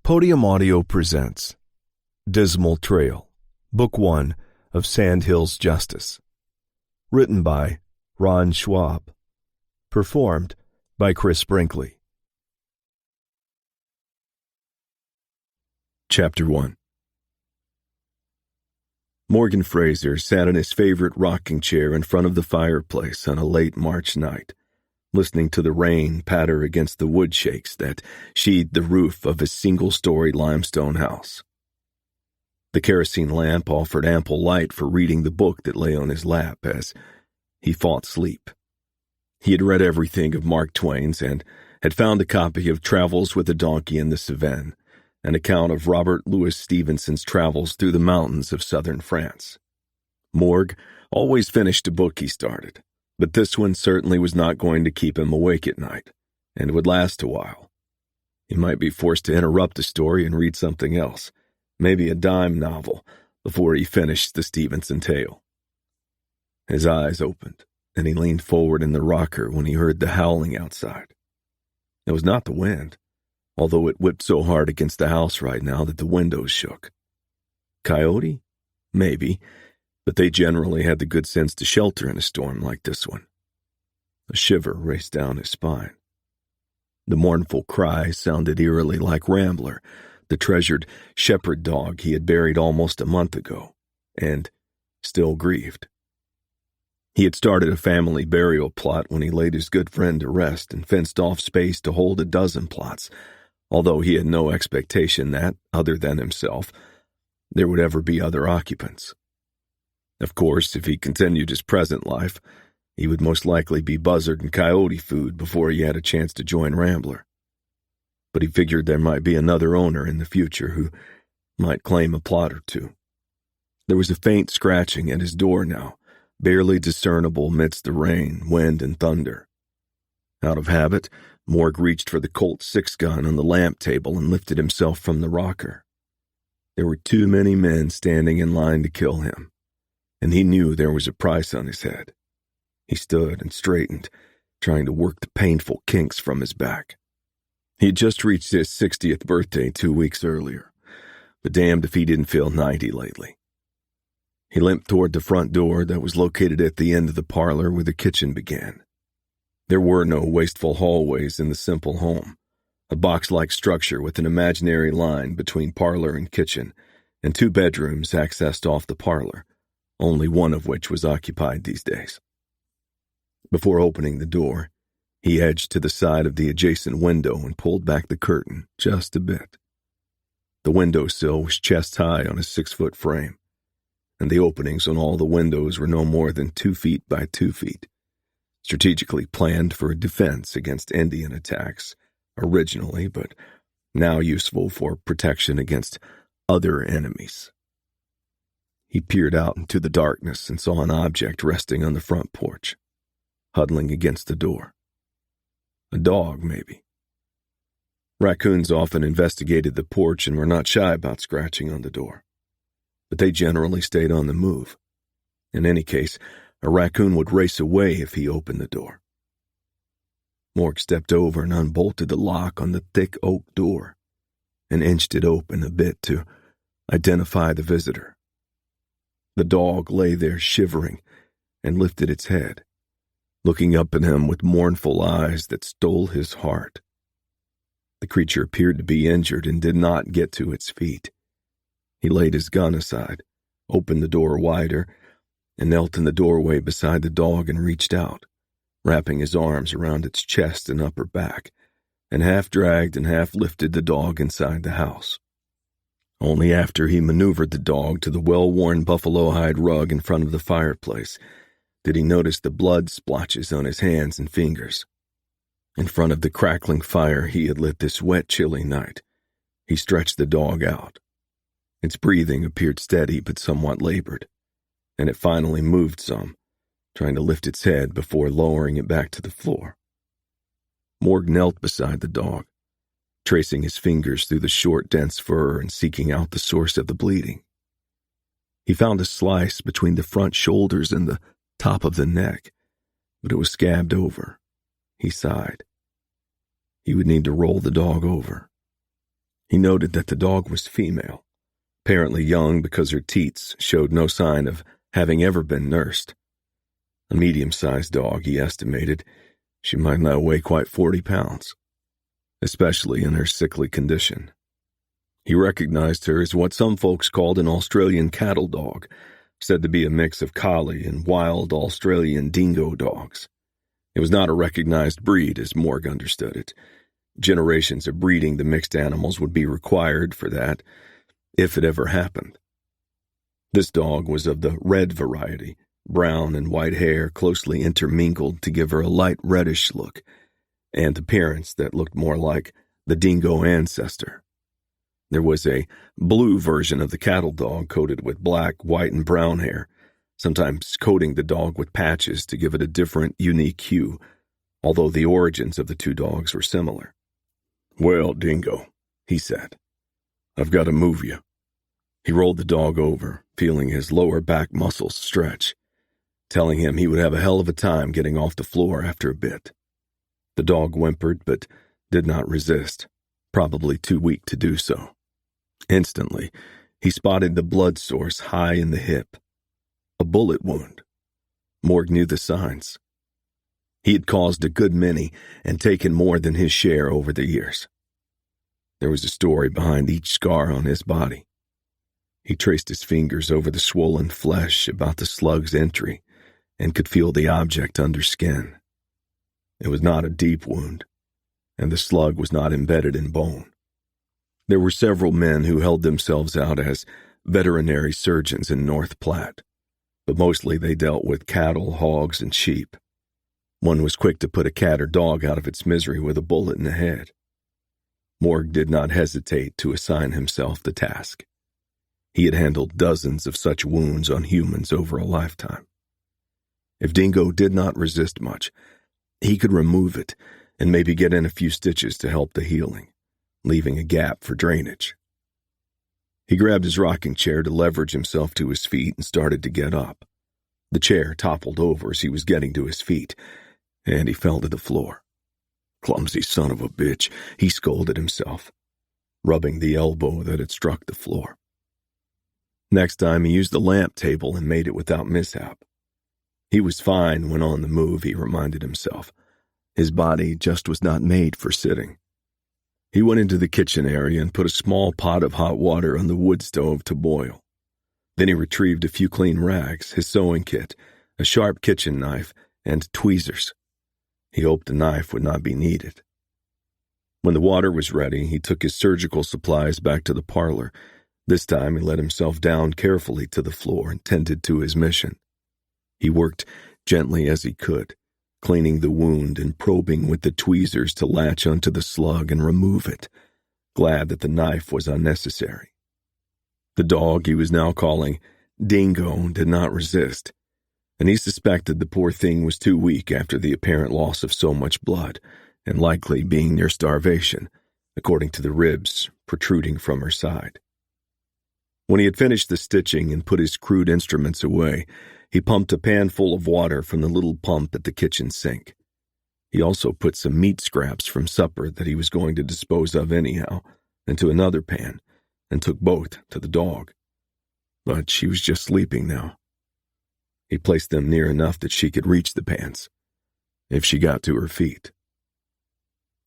Podium Audio presents Dismal Trail, Book 1 of Sandhills Justice. Written by Ron Schwab. Performed by Chris Brinkley. Chapter 1. Morgan Fraser sat in his favorite rocking chair in front of the fireplace on a late March night, listening to the rain patter against the wood shakes that sheathed the roof of his single-story limestone house. The kerosene lamp offered ample light for reading the book that lay on his lap as he fought sleep. He had read everything of Mark Twain's and had found a copy of Travels with a Donkey in the Cevennes, an account of Robert Louis Stevenson's travels through the mountains of southern France. Morg always finished a book he started, but this one certainly was not going to keep him awake at night, and would last a while. He might be forced to interrupt the story and read something else, maybe a dime novel, before he finished the Stevenson tale. His eyes opened, and he leaned forward in the rocker when he heard the howling outside. It was not the wind, although it whipped so hard against the house right now that the windows shook. Coyote? Maybe, but they generally had the good sense to shelter in a storm like this one. A shiver raced down his spine. The mournful cry sounded eerily like Rambler, the treasured shepherd dog he had buried almost a month ago, and still grieved. He had started a family burial plot when he laid his good friend to rest and fenced off space to hold a dozen plots, although he had no expectation that, other than himself, there would ever be other occupants. Of course, if he continued his present life, he would most likely be buzzard and coyote food before he had a chance to join Rambler. But he figured there might be another owner in the future who might claim a plot or two. There was a faint scratching at his door now, barely discernible amidst the rain, wind, and thunder. Out of habit, Morg reached for the Colt 6-gun on the lamp table and lifted himself from the rocker. There were too many men standing in line to kill him, and he knew there was a price on his head. He stood and straightened, trying to work the painful kinks from his back. He had just reached his 60th birthday 2 weeks earlier, but damned if he didn't feel 90 lately. He limped toward the front door that was located at the end of the parlor where the kitchen began. There were no wasteful hallways in the simple home, a box-like structure with an imaginary line between parlor and kitchen, and 2 bedrooms accessed off the parlor, only one of which was occupied these days. Before opening the door, he edged to the side of the adjacent window and pulled back the curtain just a bit. The windowsill was chest-high on a 6-foot frame, and the openings on all the windows were no more than 2 feet by 2 feet, strategically planned for a defense against Indian attacks, originally, but now useful for protection against other enemies. He peered out into the darkness and saw an object resting on the front porch, huddling against the door. A dog, maybe. Raccoons often investigated the porch and were not shy about scratching on the door, but they generally stayed on the move. In any case, a raccoon would race away if he opened the door. Morg stepped over and unbolted the lock on the thick oak door and inched it open a bit to identify the visitor. The dog lay there shivering and lifted its head, looking up at him with mournful eyes that stole his heart. The creature appeared to be injured and did not get to its feet. He laid his gun aside, opened the door wider, and knelt in the doorway beside the dog and reached out, wrapping his arms around its chest and upper back, and half dragged and half lifted the dog inside the house. Only after he maneuvered the dog to the well-worn buffalo hide rug in front of the fireplace did he notice the blood splotches on his hands and fingers. In front of the crackling fire he had lit this wet, chilly night, he stretched the dog out. Its breathing appeared steady but somewhat labored, and it finally moved some, trying to lift its head before lowering it back to the floor. Morg knelt beside the dog, tracing his fingers through the short, dense fur and seeking out the source of the bleeding. He found a slice between the front shoulders and the top of the neck, but it was scabbed over. He sighed. He would need to roll the dog over. He noted that the dog was female, apparently young because her teats showed no sign of having ever been nursed. A medium-sized dog, he estimated. She might now weigh quite 40 pounds, especially in her sickly condition. He recognized her as what some folks called an Australian cattle dog, said to be a mix of collie and wild Australian dingo dogs. It was not a recognized breed, as Morg understood it. Generations of breeding the mixed animals would be required for that, if it ever happened. This dog was of the red variety, brown and white hair closely intermingled to give her a light reddish look, and appearance that looked more like the dingo ancestor. There was a blue version of the cattle dog coated with black, white, and brown hair, sometimes coating the dog with patches to give it a different, unique hue, although the origins of the two dogs were similar. "Well, Dingo," he said, "I've got to move you." He rolled the dog over, feeling his lower back muscles stretch, telling him he would have a hell of a time getting off the floor after a bit. The dog whimpered, but did not resist, probably too weak to do so. Instantly, he spotted the blood source high in the hip. A bullet wound. Morg knew the signs. He had caused a good many and taken more than his share over the years. There was a story behind each scar on his body. He traced his fingers over the swollen flesh about the slug's entry and could feel the object under skin. It was not a deep wound, and the slug was not embedded in bone. There were several men who held themselves out as veterinary surgeons in North Platte, but mostly they dealt with cattle, hogs, and sheep. One was quick to put a cat or dog out of its misery with a bullet in the head. Morg did not hesitate to assign himself the task. He had handled dozens of such wounds on humans over a lifetime. If Dingo did not resist much, he could remove it and maybe get in a few stitches to help the healing, leaving a gap for drainage. He grabbed his rocking chair to leverage himself to his feet and started to get up. The chair toppled over as he was getting to his feet, and he fell to the floor. "Clumsy son of a bitch," he scolded himself, rubbing the elbow that had struck the floor. Next time he used the lamp table and made it without mishap. He was fine when on the move, he reminded himself. His body just was not made for sitting. He went into the kitchen area and put a small pot of hot water on the wood stove to boil. Then he retrieved a few clean rags, his sewing kit, a sharp kitchen knife, and tweezers. He hoped the knife would not be needed. When the water was ready, he took his surgical supplies back to the parlor. This time he let himself down carefully to the floor and tended to his mission. He worked gently as he could, cleaning the wound and probing with the tweezers to latch onto the slug and remove it, glad that the knife was unnecessary. The dog he was now calling Dingo did not resist, and he suspected the poor thing was too weak after the apparent loss of so much blood, and likely being near starvation, according to the ribs protruding from her side. When he had finished the stitching and put his crude instruments away, he pumped a pan full of water from the little pump at the kitchen sink. He also put some meat scraps from supper that he was going to dispose of anyhow into another pan and took both to the dog. But she was just sleeping now. He placed them near enough that she could reach the pans, if she got to her feet.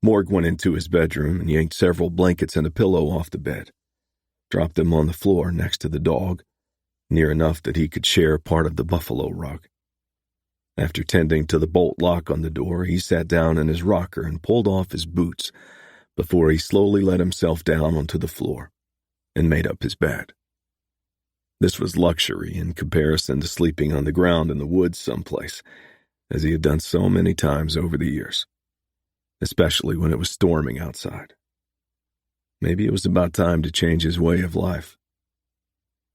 Morg went into his bedroom and yanked several blankets and a pillow off the bed, dropped them on the floor next to the dog, near enough that he could share part of the buffalo rug. After tending to the bolt lock on the door, he sat down in his rocker and pulled off his boots before he slowly let himself down onto the floor and made up his bed. This was luxury in comparison to sleeping on the ground in the woods someplace, as he had done so many times over the years, especially when it was storming outside. Maybe it was about time to change his way of life.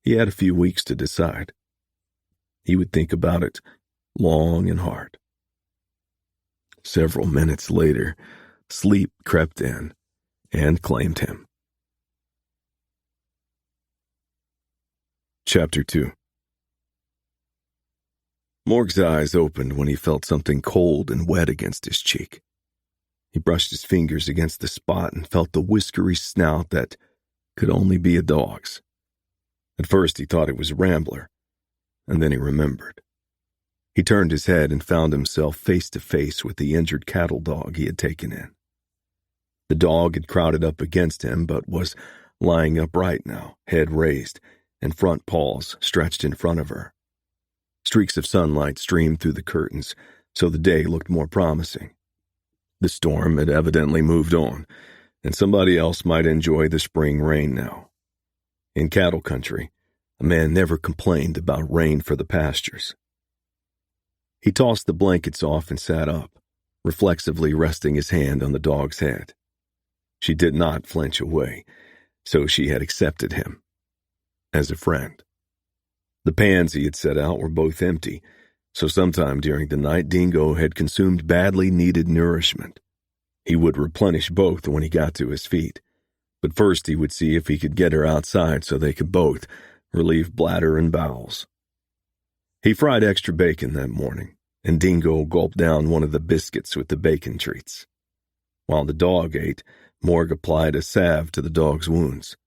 He had a few weeks to decide. He would think about it long and hard. Several minutes later, sleep crept in and claimed him. Chapter 2. Morg's eyes opened when he felt something cold and wet against his cheek. He brushed his fingers against the spot and felt the whiskery snout that could only be a dog's. At first he thought it was a rambler, and then he remembered. He turned his head and found himself face to face with the injured cattle dog he had taken in. The dog had crowded up against him, but was lying upright now, head raised, and front paws stretched in front of her. Streaks of sunlight streamed through the curtains, so the day looked more promising. The storm had evidently moved on, and somebody else might enjoy the spring rain now. In cattle country, a man never complained about rain for the pastures. He tossed the blankets off and sat up, reflexively resting his hand on the dog's head. She did not flinch away, so she had accepted him as a friend. The pans he had set out were both empty, so sometime during the night Dingo had consumed badly needed nourishment. He would replenish both when he got to his feet, but first he would see if he could get her outside so they could both relieve bladder and bowels. He fried extra bacon that morning, and Dingo gulped down one of the biscuits with the bacon treats. While the dog ate, Morg applied a salve to the dog's wounds,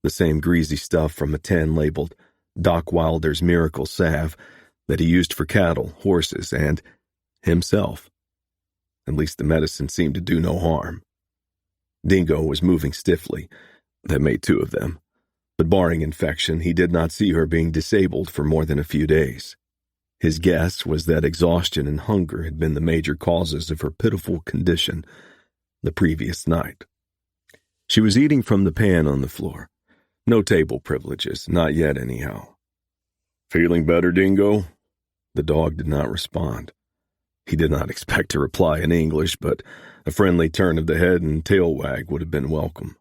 the same greasy stuff from a tin labeled Doc Wilder's Miracle Salve that he used for cattle, horses, and himself. At least the medicine seemed to do no harm. Dingo was moving stiffly. That made two of them. But barring infection, he did not see her being disabled for more than a few days. His guess was that exhaustion and hunger had been the major causes of her pitiful condition the previous night. She was eating from the pan on the floor. No table privileges, not yet anyhow. "Feeling better, Dingo?" The dog did not respond. He did not expect to reply in English, but a friendly turn of the head and tail wag would have been welcome.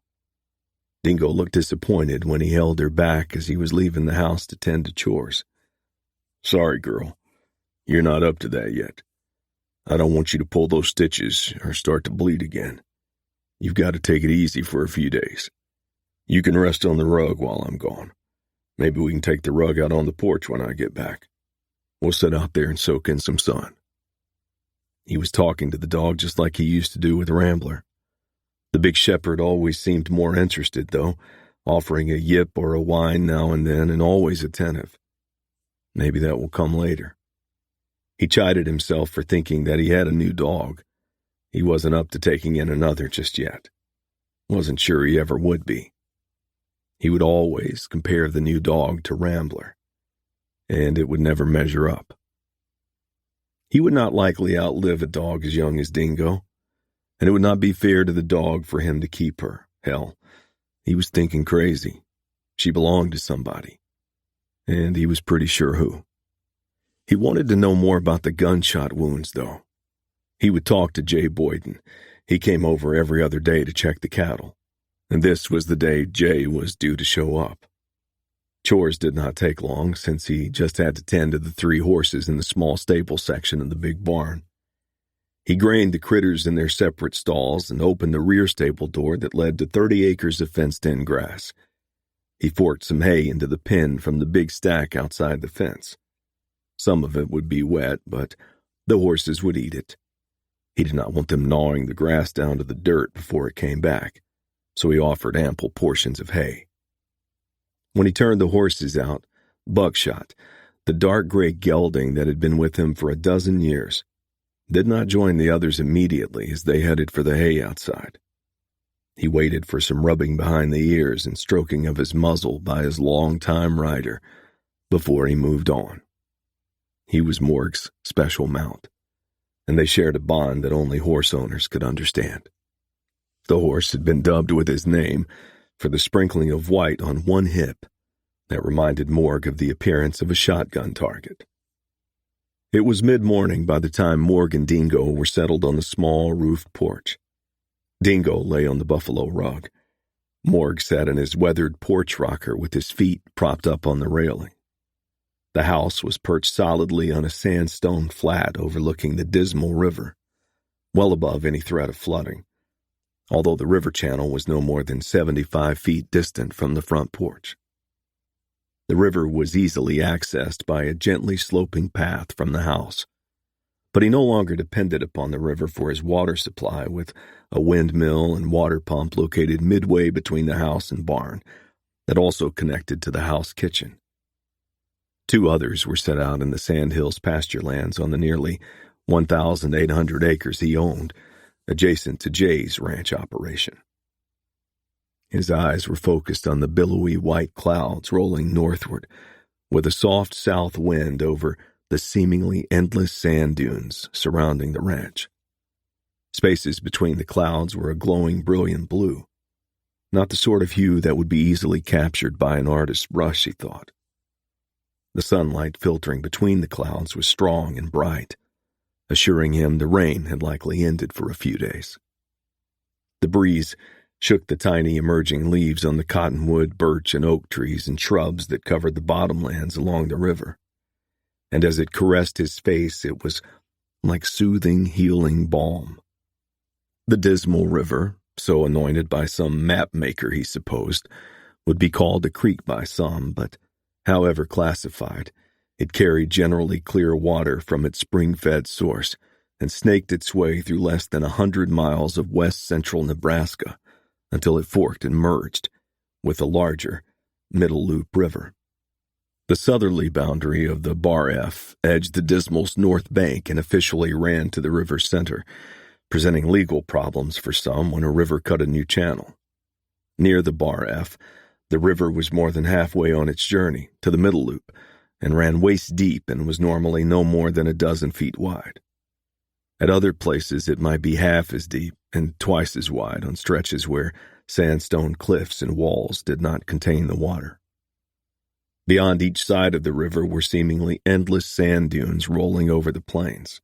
Dingo looked disappointed when he held her back as he was leaving the house to tend to chores. "Sorry, girl. You're not up to that yet. I don't want you to pull those stitches or start to bleed again. You've got to take it easy for a few days. You can rest on the rug while I'm gone. Maybe we can take the rug out on the porch when I get back. We'll sit out there and soak in some sun." He was talking to the dog just like he used to do with Rambler. The big shepherd always seemed more interested, though, offering a yip or a whine now and then and always attentive. Maybe that will come later. He chided himself for thinking that he had a new dog. He wasn't up to taking in another just yet. Wasn't sure he ever would be. He would always compare the new dog to Rambler, and it would never measure up. He would not likely outlive a dog as young as Dingo, and it would not be fair to the dog for him to keep her. Hell, he was thinking crazy. She belonged to somebody, and he was pretty sure who. He wanted to know more about the gunshot wounds, though. He would talk to Jay Boyden. He came over every other day to check the cattle, and this was the day Jay was due to show up. Chores did not take long, since he just had to tend to the 3 horses in the small stable section of the big barn. He grained the critters in their separate stalls and opened the rear stable door that led to 30 acres of fenced-in grass. He forked some hay into the pen from the big stack outside the fence. Some of it would be wet, but the horses would eat it. He did not want them gnawing the grass down to the dirt before it came back, so he offered ample portions of hay. When he turned the horses out, Buckshot, the dark gray gelding that had been with him for a dozen years, did not join the others immediately as they headed for the hay outside. He waited for some rubbing behind the ears and stroking of his muzzle by his long-time rider before he moved on. He was Morg's special mount, and they shared a bond that only horse owners could understand. The horse had been dubbed with his name for the sprinkling of white on one hip that reminded Morg of the appearance of a shotgun target. It was mid-morning by the time Morg and Dingo were settled on the small roofed porch. Dingo lay on the buffalo rug. Morg sat in his weathered porch rocker with his feet propped up on the railing. The house was perched solidly on a sandstone flat overlooking the Dismal River, well above any threat of flooding, although the river channel was no more than 75 feet distant from the front porch. The river was easily accessed by a gently sloping path from the house, But he no longer depended upon the river for his water supply, with a windmill and water pump located midway between the house and barn that also connected to the house kitchen. 2 others were set out in the Sandhills pasture lands on the nearly 1,800 acres he owned, adjacent to Jay's ranch operation. His eyes were focused on the billowy white clouds rolling northward, with a soft south wind over the seemingly endless sand dunes surrounding the ranch. Spaces between the clouds were a glowing, brilliant blue, not the sort of hue that would be easily captured by an artist's brush, he thought. The sunlight filtering between the clouds was strong and bright, assuring him the rain had likely ended for a few days. The breeze shook the tiny emerging leaves on the cottonwood, birch, and oak trees and shrubs that covered the bottomlands along the river, and as it caressed his face, it was like soothing, healing balm. The Dismal River, so anointed by some map-maker he supposed, would be called a creek by some, but however classified, it carried generally clear water from its spring-fed source and snaked its way through less than 100 miles of west-central Nebraska until it forked and merged with the larger Middle Loop River. The southerly boundary of the Bar F edged the Dismal's north bank and officially ran to the river's center, presenting legal problems for some when a river cut a new channel. Near the Bar F, the river was more than halfway on its journey to the Middle Loop and ran waist-deep and was normally no more than a dozen feet wide. At other places, it might be half as deep and twice as wide on stretches where sandstone cliffs and walls did not contain the water. Beyond each side of the river were seemingly endless sand dunes rolling over the plains.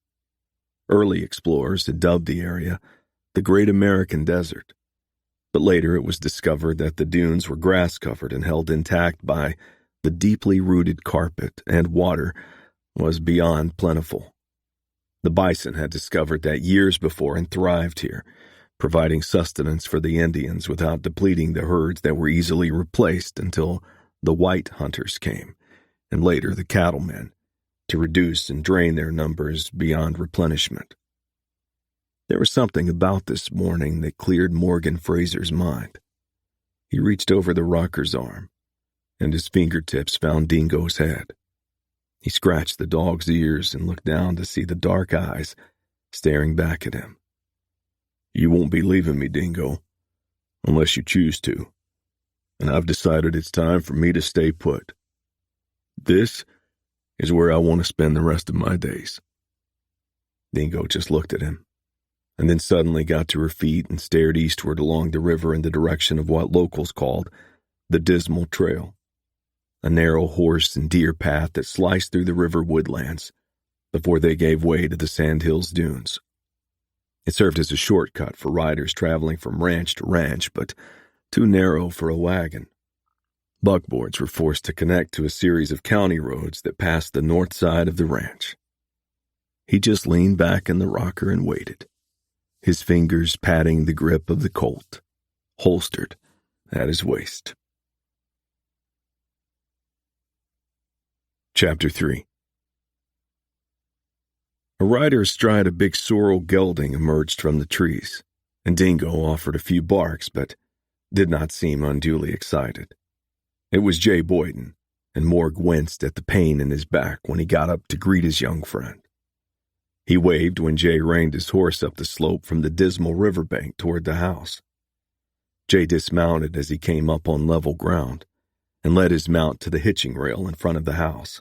Early explorers had dubbed the area the Great American Desert, but later it was discovered that the dunes were grass-covered and held intact by the deeply rooted carpet, and water was beyond plentiful. The bison had discovered that years before and thrived here, providing sustenance for the Indians without depleting the herds that were easily replaced until the white hunters came, and later the cattlemen, to reduce and drain their numbers beyond replenishment. There was something about this morning that cleared Morgan Fraser's mind. He reached over the rocker's arm, and his fingertips found Dingo's head. He scratched the dog's ears and looked down to see the dark eyes staring back at him. "You won't be leaving me, Dingo, unless you choose to, and I've decided it's time for me to stay put. This is where I want to spend the rest of my days." Dingo just looked at him, and then suddenly got to her feet and stared eastward along the river in the direction of what locals called the Dismal Trail, a narrow horse and deer path that sliced through the river woodlands before they gave way to the Sandhills dunes. It served as a shortcut for riders traveling from ranch to ranch, but too narrow for a wagon. Buckboards were forced to connect to a series of county roads that passed the north side of the ranch. He just leaned back in the rocker and waited, his fingers patting the grip of the Colt, holstered at his waist. Chapter 3. A rider astride a big sorrel gelding emerged from the trees, and Dingo offered a few barks but did not seem unduly excited. It was Jay Boyden, and Morg winced at the pain in his back when he got up to greet his young friend. He waved when Jay reined his horse up the slope from the Dismal riverbank toward the house. Jay dismounted as he came up on level ground and led his mount to the hitching rail in front of the house.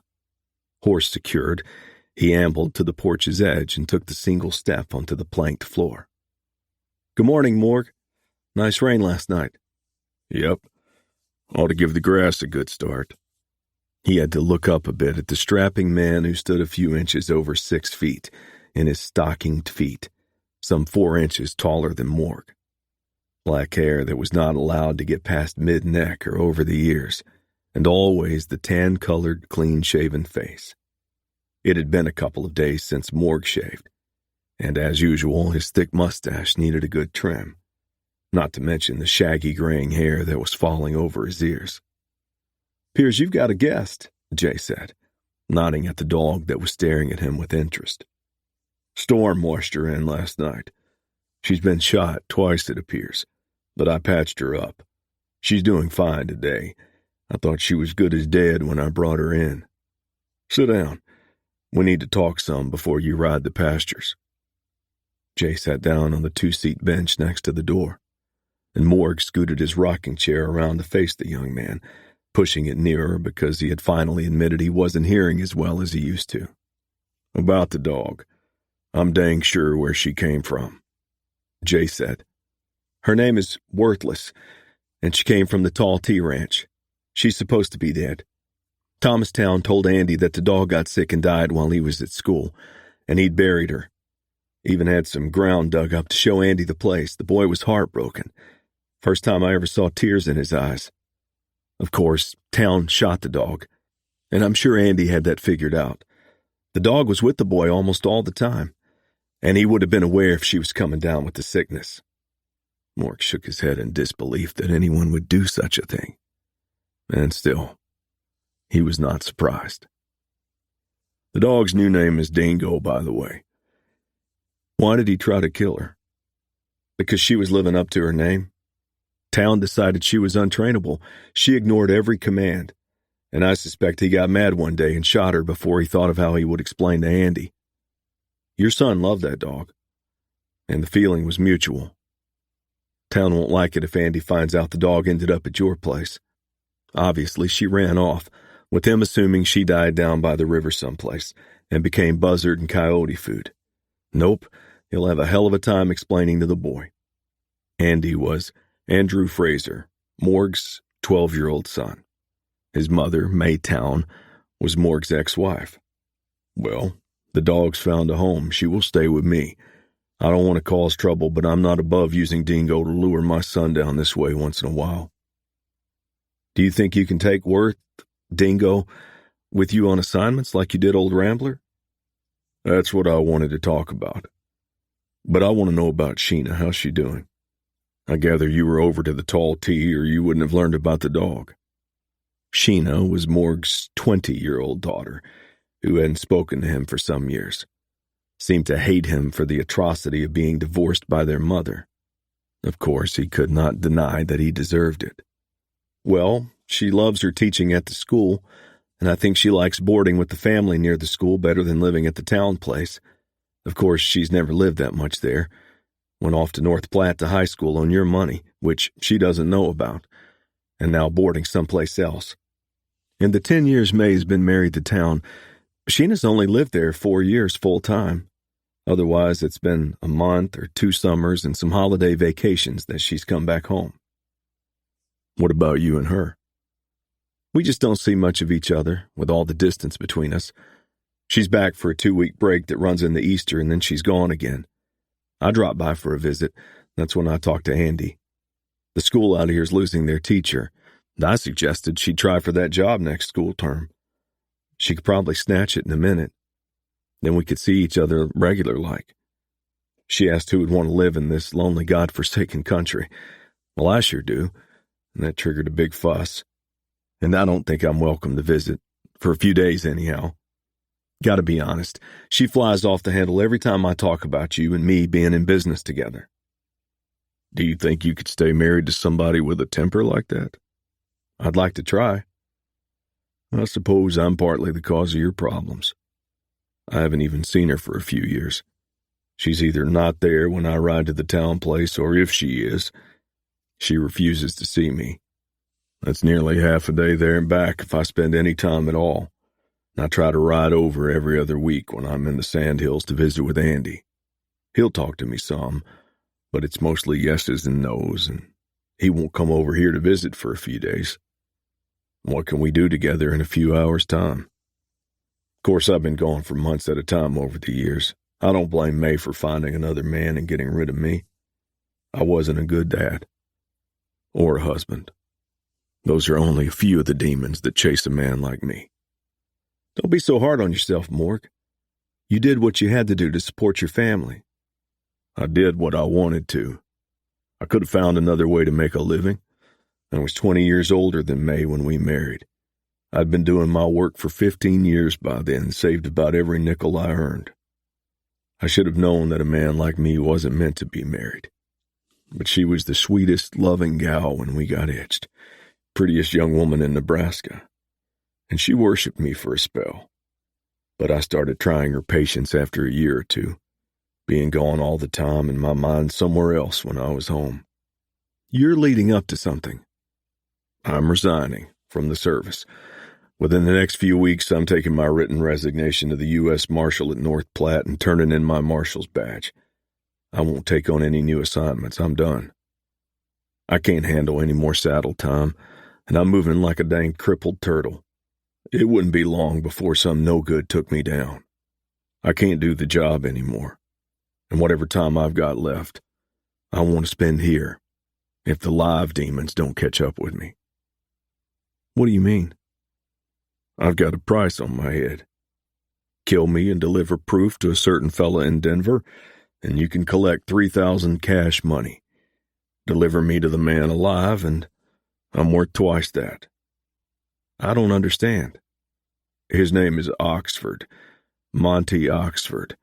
Horse secured, he ambled to the porch's edge and took the single step onto the planked floor. "Good morning, Morg. Nice rain last night." "Yep. Ought to give the grass a good start." He had to look up a bit at the strapping man who stood a few inches over 6 feet in his stockinged feet, some 4 inches taller than Morg. Black hair that was not allowed to get past mid-neck or over the ears, and always the tan-colored, clean-shaven face. It had been a couple of days since Morg shaved, and as usual, his thick mustache needed a good trim, not to mention the shaggy graying hair that was falling over his ears. "'Pears you've got a guest," Jay said, nodding at the dog that was staring at him with interest. Storm washed her in last night. She's been shot twice, it appears, but I patched her up. She's doing fine today. I thought she was good as dead when I brought her in. Sit down. We need to talk some before you ride the pastures." Jay sat down on the two-seat bench next to the door, and Morg scooted his rocking chair around to face the young man, pushing it nearer because he had finally admitted he wasn't hearing as well as he used to. "About the dog. I'm dang sure where she came from," Jay said. "Her name is Worthless, and she came from the Tall Tea Ranch. She's supposed to be dead. Thomastown told Andy that the dog got sick and died while he was at school, and he'd buried her. Even had some ground dug up to show Andy the place. The boy was heartbroken. First time I ever saw tears in his eyes. Of course, Town shot the dog, and I'm sure Andy had that figured out. The dog was with the boy almost all the time, and he would have been aware if she was coming down with the sickness." Mork shook his head in disbelief that anyone would do such a thing. And still, he was not surprised. "The dog's new name is Dingo, by the way." "Why did he try to kill her?" "Because she was living up to her name. Town decided she was untrainable. She ignored every command, and I suspect he got mad one day and shot her before he thought of how he would explain to Andy. Your son loved that dog, and the feeling was mutual. Town won't like it if Andy finds out the dog ended up at your place. Obviously, she ran off, with him assuming she died down by the river someplace and became buzzard and coyote food. Nope, he'll have a hell of a time explaining to the boy. Andy was Andrew Fraser, Morg's 12-year-old son. His mother, May Town, was Morg's ex-wife. Well, the dog's found a home. She will stay with me. I don't want to cause trouble, but I'm not above using Dingo to lure my son down this way once in a while." "Do you think you can take Dingo, with you on assignments like you did old Rambler?" "That's what I wanted to talk about. But I want to know about Sheena. How's she doing? I gather you were over to the Tall Tea or you wouldn't have learned about the dog." Sheena was Morg's 20-year-old daughter, who hadn't spoken to him for some years. Seemed to hate him for the atrocity of being divorced by their mother. Of course, he could not deny that he deserved it. "Well, she loves her teaching at the school, and I think she likes boarding with the family near the school better than living at the town place. Of course, she's never lived that much there. Went off to North Platte to high school on your money, which she doesn't know about, and now boarding someplace else. In the 10 years May's been married to Town, Sheena's only lived there 4 years full-time. Otherwise, it's been a month or 2 summers and some holiday vacations that she's come back home." "What about you and her?" "We just don't see much of each other, with all the distance between us. She's back for a 2-week break that runs into Easter, and then she's gone again. I drop by for a visit. That's when I talk to Andy. The school out here is losing their teacher, and I suggested she'd try for that job next school term. She could probably snatch it in a minute. Then we could see each other regular-like. She asked who would want to live in this lonely, God-forsaken country. Well, I sure do, and that triggered a big fuss. And I don't think I'm welcome to visit, for a few days anyhow. Gotta be honest, she flies off the handle every time I talk about you and me being in business together." "Do you think you could stay married to somebody with a temper like that?" "I'd like to try." "I suppose I'm partly the cause of your problems. I haven't even seen her for a few years. She's either not there when I ride to the town place, or if she is, she refuses to see me. That's nearly half a day there and back if I spend any time at all. I try to ride over every other week when I'm in the Sandhills to visit with Andy. He'll talk to me some, but it's mostly yeses and nos, and he won't come over here to visit for a few days. What can we do together in a few hours' time? Of course, I've been gone for months at a time over the years. I don't blame May for finding another man and getting rid of me. I wasn't a good dad. Or a husband. Those are only a few of the demons that chase a man like me." "Don't be so hard on yourself, Morg. You did what you had to do to support your family." "I did what I wanted to. I could have found another way to make a living. I was 20 years older than May when we married. I'd been doing my work for 15 years by then, saved about every nickel I earned." I should have known that a man like me wasn't meant to be married. But she was the sweetest, loving gal when we got hitched. Prettiest young woman in Nebraska. And she worshipped me for a spell. But I started trying her patience after a year or two, being gone all the time and my mind somewhere else when I was home. You're leading up to something. I'm resigning from the service. Within the next few weeks, I'm taking my written resignation to the U.S. Marshal at North Platte and turning in my marshal's badge. I won't take on any new assignments. I'm done. I can't handle any more saddle time, and I'm moving like a dang crippled turtle. It wouldn't be long before some no-good took me down. I can't do the job anymore, and whatever time I've got left, I want to spend here, if the live demons don't catch up with me. What do you mean? I've got a price on my head. Kill me and deliver proof to a certain fella in Denver, and you can collect 3,000 cash money. Deliver me to the man alive, and I'm worth twice that. I don't understand. His name is Oxford, Monty Oxford.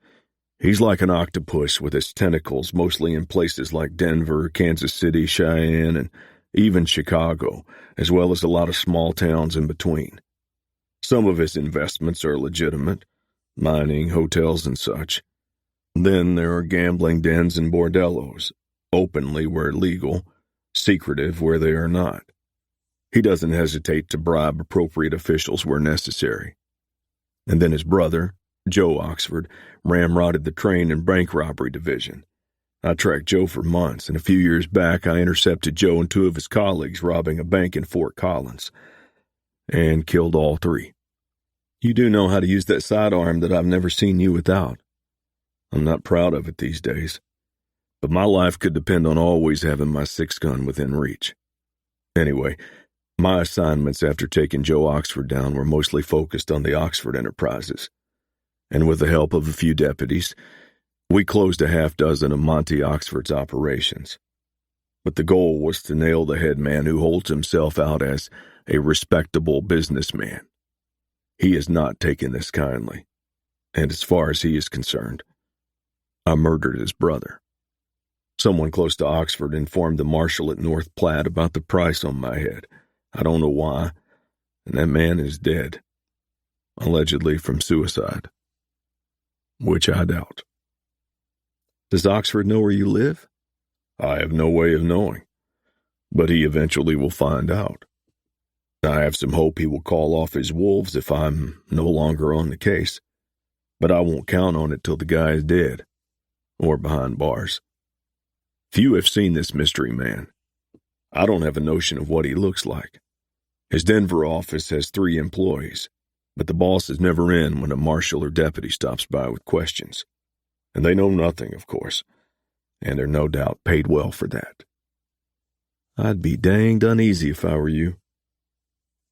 He's like an octopus with his tentacles mostly in places like Denver, Kansas City, Cheyenne, and even Chicago, as well as a lot of small towns in between. Some of his investments are legitimate, mining, hotels, and such. Then there are gambling dens and bordellos, openly where legal, secretive where they are not. He doesn't hesitate to bribe appropriate officials where necessary. And then his brother, Joe Oxford, ramrodded the train and bank robbery division. I tracked Joe for months, and a few years back I intercepted Joe and two of his colleagues robbing a bank in Fort Collins, and killed all three. You do know how to use that sidearm that I've never seen you without. I'm not proud of it these days, but my life could depend on always having my 6-gun within reach. Anyway, my assignments after taking Joe Oxford down were mostly focused on the Oxford enterprises, and with the help of a few deputies, we closed a half dozen of Monty Oxford's operations. But the goal was to nail the head man who holds himself out as a respectable businessman. He has not taken this kindly, and as far as he is concerned, I murdered his brother. Someone close to Oxford informed the marshal at North Platte about the price on my head. I don't know why, and that man is dead, allegedly from suicide, which I doubt. Does Oxford know where you live? I have no way of knowing, but he eventually will find out. I have some hope he will call off his wolves if I'm no longer on the case, but I won't count on it till the guy is dead, or behind bars. Few have seen this mystery man. I don't have a notion of what he looks like. His Denver office has 3 employees, but the boss is never in when a marshal or deputy stops by with questions. And they know nothing, of course, and are no doubt paid well for that. I'd be danged uneasy if I were you.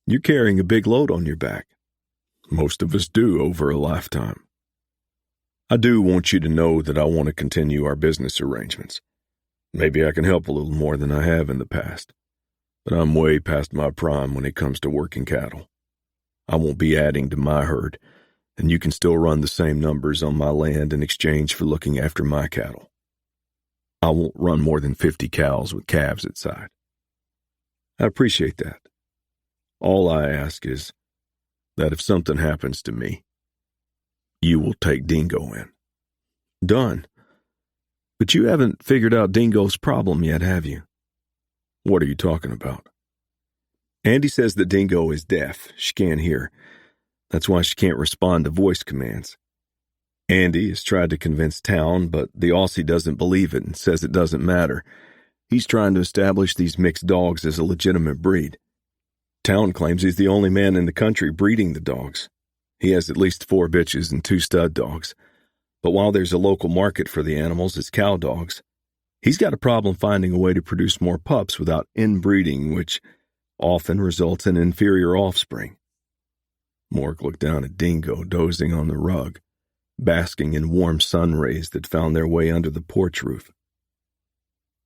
You're carrying a big load on your back. Most of us do over a lifetime. I do want you to know that I want to continue our business arrangements. Maybe I can help a little more than I have in the past, but I'm way past my prime when it comes to working cattle. I won't be adding to my herd, and you can still run the same numbers on my land in exchange for looking after my cattle. I won't run more than 50 cows with calves at side. I appreciate that. All I ask is that if something happens to me, you will take Dingo in. Done. But you haven't figured out Dingo's problem yet, have you? What are you talking about? Andy says that Dingo is deaf. She can't hear. That's why she can't respond to voice commands. Andy has tried to convince Town, but the Aussie doesn't believe it and says it doesn't matter. He's trying to establish these mixed dogs as a legitimate breed. Town claims he's the only man in the country breeding the dogs. He has at least 4 bitches and 2 stud dogs. But while there's a local market for the animals as cow dogs, he's got a problem finding a way to produce more pups without inbreeding, which often results in inferior offspring. Mork looked down at Dingo dozing on the rug, basking in warm sun rays that found their way under the porch roof.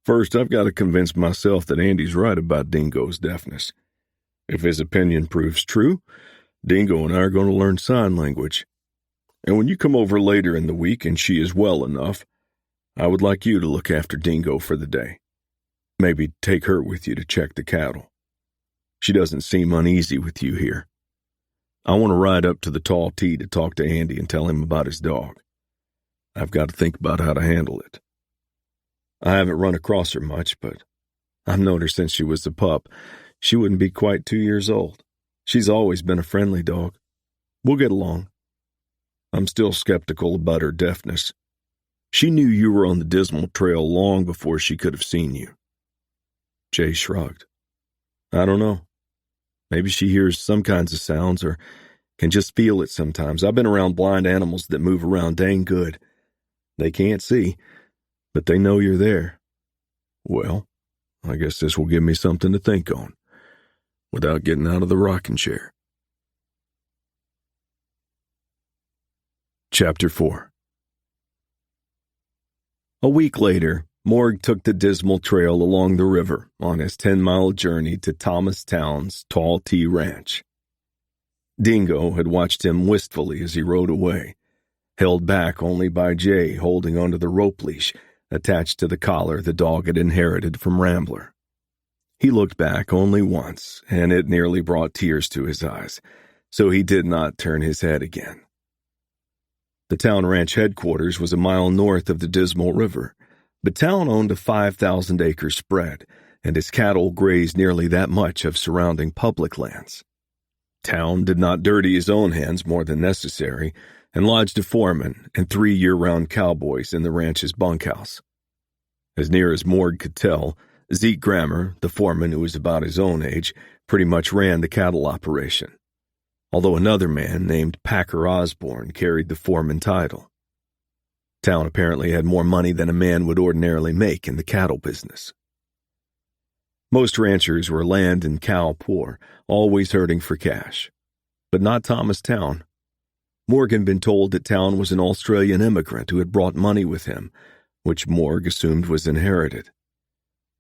First, I've got to convince myself that Andy's right about Dingo's deafness. If his opinion proves true, Dingo and I are going to learn sign language. And when you come over later in the week and she is well enough, I would like you to look after Dingo for the day. Maybe take her with you to check the cattle. She doesn't seem uneasy with you here. I want to ride up to the Tall T to talk to Andy and tell him about his dog. I've got to think about how to handle it. I haven't run across her much, but I've known her since she was a pup. She wouldn't be quite 2 years old. She's always been a friendly dog. We'll get along. I'm still skeptical about her deafness. She knew you were on the Dismal Trail long before she could have seen you. Jay shrugged. I don't know. Maybe she hears some kinds of sounds or can just feel it sometimes. I've been around blind animals that move around dang good. They can't see, but they know you're there. Well, I guess this will give me something to think on, without getting out of the rocking chair. Chapter 4. A week later, Morg took the Dismal Trail along the river on his 10-mile journey to Thomas Town's Tall T Ranch. Dingo had watched him wistfully as he rode away, held back only by Jay holding onto the rope leash attached to the collar the dog had inherited from Rambler. He looked back only once, and it nearly brought tears to his eyes, so he did not turn his head again. The town ranch headquarters was a mile north of the Dismal River, but town owned a 5,000-acre spread, and its cattle grazed nearly that much of surrounding public lands. Town did not dirty his own hands more than necessary, and lodged a foreman and 3 year-round cowboys in the ranch's bunkhouse. As near as Morg could tell, Zeke Grammer, the foreman who was about his own age, pretty much ran the cattle operation, although another man named Packer Osborne carried the foreman title. Town apparently had more money than a man would ordinarily make in the cattle business. Most ranchers were land and cow poor, always hurting for cash. But not Thomas Town. Morg had been told that Town was an Australian immigrant who had brought money with him, which Morg assumed was inherited.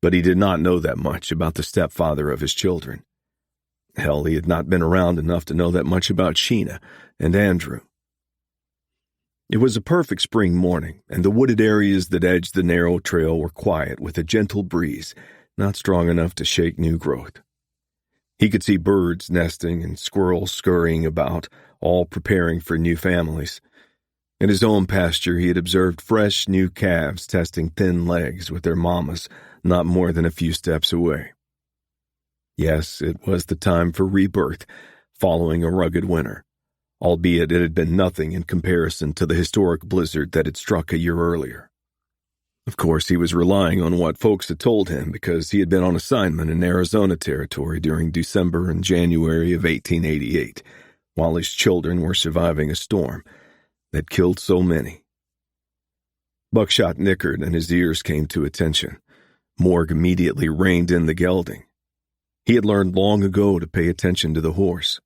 But he did not know that much about the stepfather of his children. Hell, he had not been around enough to know that much about Sheena and Andrew. It was a perfect spring morning, and the wooded areas that edged the narrow trail were quiet with a gentle breeze, not strong enough to shake new growth. He could see birds nesting and squirrels scurrying about, all preparing for new families. In his own pasture, he had observed fresh new calves testing thin legs with their mamas not more than a few steps away. Yes, it was the time for rebirth, following a rugged winter, albeit it had been nothing in comparison to the historic blizzard that had struck a year earlier. Of course, he was relying on what folks had told him because he had been on assignment in Arizona Territory during December and January of 1888, while his children were surviving a storm that killed so many. Buckshot nickered and his ears came to attention. Morg immediately reined in the gelding. He had learned long ago to pay attention to the horse.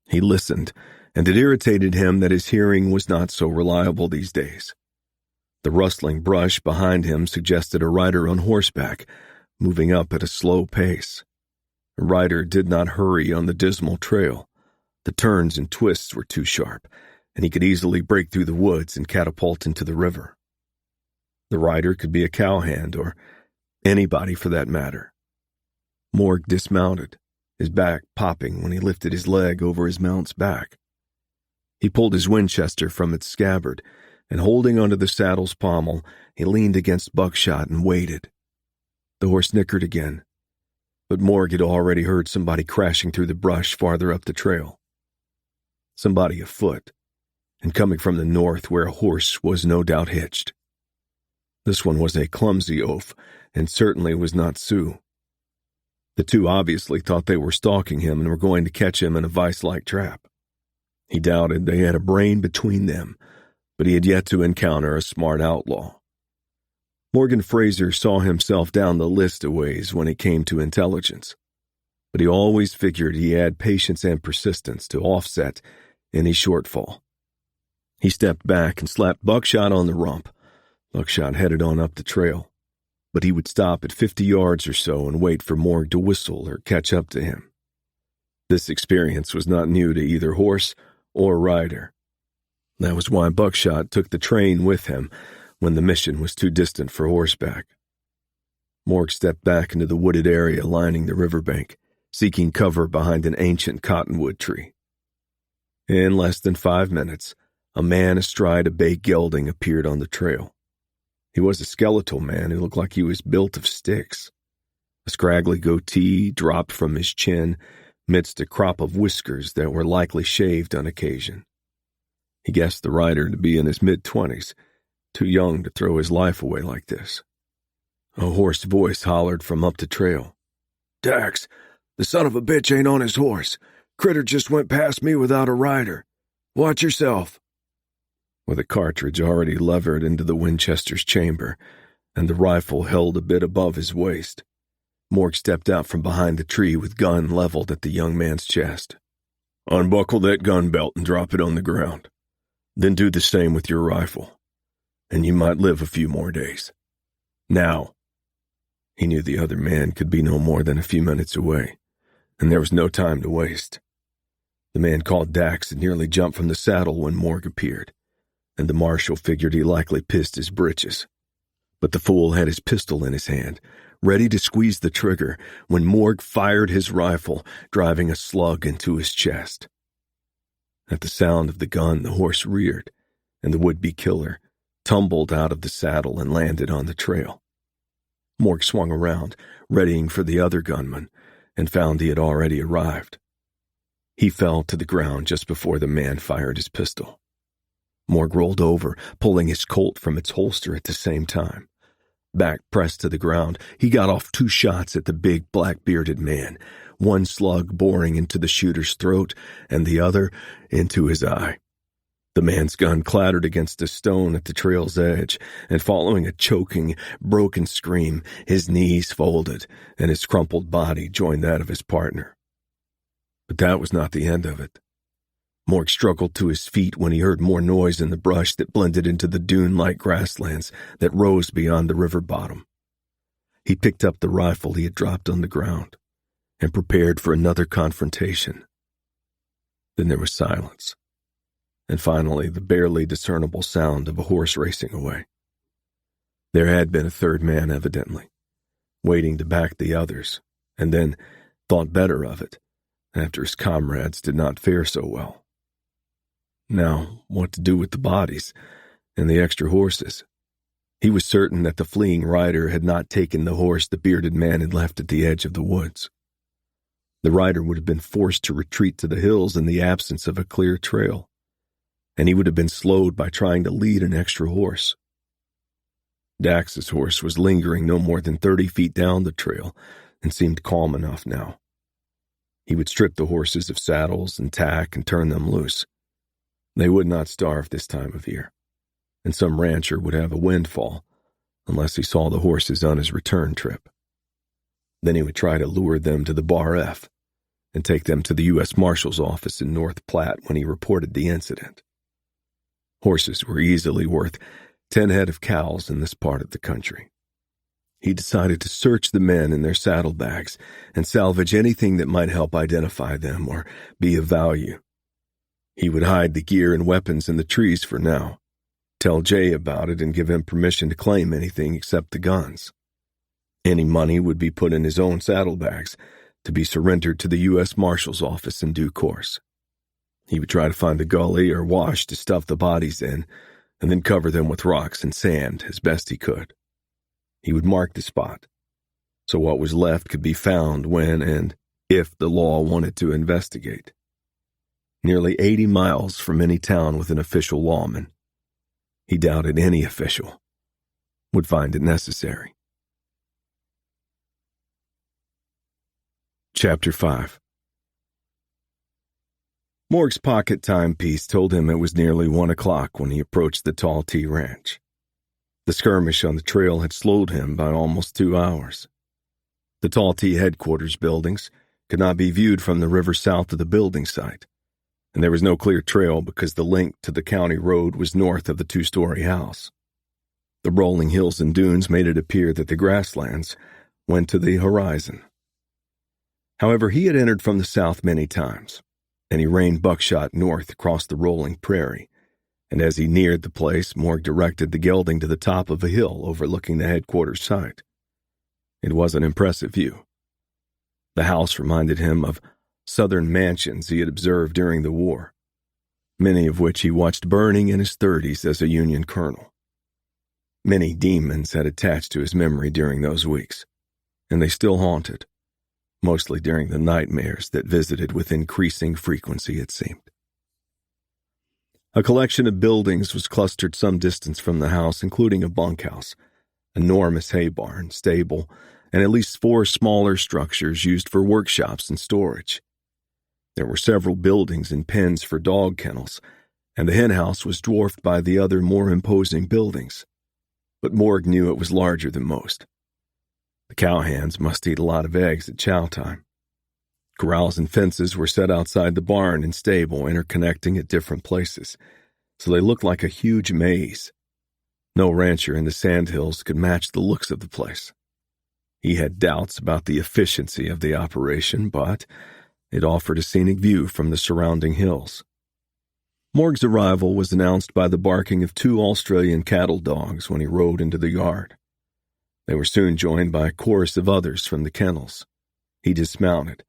He listened, and it irritated him that his hearing was not so reliable these days. The rustling brush behind him suggested a rider on horseback, moving up at a slow pace. The rider did not hurry on the Dismal Trail. The turns and twists were too sharp, and he could easily break through the woods and catapult into the river. The rider could be a cowhand, or anybody for that matter. Morg dismounted, his back popping when he lifted his leg over his mount's back. He pulled his Winchester from its scabbard, and holding onto the saddle's pommel, he leaned against Buckshot and waited. The horse nickered again, but Morg had already heard somebody crashing through the brush farther up the trail. Somebody afoot, and coming from the north where a horse was no doubt hitched. This one was a clumsy oaf, and certainly was not Sue. The two obviously thought they were stalking him and were going to catch him in a vice-like trap. He doubted they had a brain between them, but he had yet to encounter a smart outlaw. Morgan Fraser saw himself down the list a ways when it came to intelligence, but he always figured he had patience and persistence to offset any shortfall. He stepped back and slapped Buckshot on the rump. Buckshot headed on up the trail, but he would stop at 50 yards or so and wait for Morg to whistle or catch up to him. This experience was not new to either horse or rider. That was why Buckshot took the train with him when the mission was too distant for horseback. Morg stepped back into the wooded area lining the riverbank, seeking cover behind an ancient cottonwood tree. In less than 5 minutes, a man astride a bay gelding appeared on the trail. He was a skeletal man who looked like he was built of sticks. A scraggly goatee dropped from his chin midst a crop of whiskers that were likely shaved on occasion. He guessed the rider to be in his mid-20s, too young to throw his life away like this. A hoarse voice hollered from up the trail. "Dax, the son of a bitch ain't on his horse. Critter just went past me without a rider. Watch yourself." With a cartridge already levered into the Winchester's chamber, and the rifle held a bit above his waist, Morg stepped out from behind the tree with gun leveled at the young man's chest. "Unbuckle that gun belt and drop it on the ground. Then do the same with your rifle, and you might live a few more days. Now." He knew the other man could be no more than a few minutes away, and there was no time to waste. The man called Dax and nearly jumped from the saddle when Morg appeared, and the marshal figured he likely pissed his britches. But the fool had his pistol in his hand, ready to squeeze the trigger, when Morg fired his rifle, driving a slug into his chest. At the sound of the gun, the horse reared, and the would-be killer tumbled out of the saddle and landed on the trail. Morg swung around, readying for the other gunman, and found he had already arrived. He fell to the ground just before the man fired his pistol. Morg rolled over, pulling his Colt from its holster at the same time. Back pressed to the ground, he got off 2 shots at the big black-bearded man, one slug boring into the shooter's throat and the other into his eye. The man's gun clattered against a stone at the trail's edge, and following a choking, broken scream, his knees folded and his crumpled body joined that of his partner. But that was not the end of it. Morg struggled to his feet when he heard more noise in the brush that blended into the dune-like grasslands that rose beyond the river bottom. He picked up the rifle he had dropped on the ground and prepared for another confrontation. Then there was silence, and finally the barely discernible sound of a horse racing away. There had been a third man, evidently, waiting to back the others, and then thought better of it after his comrades did not fare so well. Now, what to do with the bodies and the extra horses? He was certain that the fleeing rider had not taken the horse the bearded man had left at the edge of the woods. The rider would have been forced to retreat to the hills in the absence of a clear trail, and he would have been slowed by trying to lead an extra horse. Dax's horse was lingering no more than 30 feet down the trail and seemed calm enough now. He would strip the horses of saddles and tack and turn them loose. They would not starve this time of year, and some rancher would have a windfall unless he saw the horses on his return trip. Then he would try to lure them to the Bar F and take them to the U.S. Marshal's office in North Platte when he reported the incident. Horses were easily worth 10 head of cows in this part of the country. He decided to search the men in their saddlebags and salvage anything that might help identify them or be of value. He would hide the gear and weapons in the trees for now, tell Jay about it and give him permission to claim anything except the guns. Any money would be put in his own saddlebags to be surrendered to the U.S. Marshal's office in due course. He would try to find a gully or wash to stuff the bodies in, and then cover them with rocks and sand as best he could. He would mark the spot, so what was left could be found when and if the law wanted to investigate. Nearly 80 miles from any town with an official lawman, he doubted any official would find it necessary. Chapter 5. Morg's pocket timepiece told him it was nearly 1 o'clock when he approached the Tall T Ranch. The skirmish on the trail had slowed him by almost 2 hours. The Tall T headquarters buildings could not be viewed from the river south of the building site, and there was no clear trail because the link to the county road was north of the 2-story house. The rolling hills and dunes made it appear that the grasslands went to the horizon. However, he had entered from the south many times, and he reined buckshot north across the rolling prairie, and as he neared the place, Morg directed the gelding to the top of a hill overlooking the headquarters site. It was an impressive view. The house reminded him of southern mansions he had observed during the war, many of which he watched burning in his 30s as a Union colonel. Many demons had attached to his memory during those weeks, and they still haunted, mostly during the nightmares that visited with increasing frequency, it seemed. A collection of buildings was clustered some distance from the house, including a bunkhouse, enormous hay barn, stable, and at least 4 smaller structures used for workshops and storage. There were several buildings and pens for dog kennels, and the henhouse was dwarfed by the other more imposing buildings. But Morg knew it was larger than most. The cowhands must eat a lot of eggs at chow time. Corrals and fences were set outside the barn and stable, interconnecting at different places, so they looked like a huge maze. No rancher in the Sandhills could match the looks of the place. He had doubts about the efficiency of the operation, but it offered a scenic view from the surrounding hills. Morg's arrival was announced by the barking of 2 Australian cattle dogs when he rode into the yard. They were soon joined by a chorus of others from the kennels. He dismounted,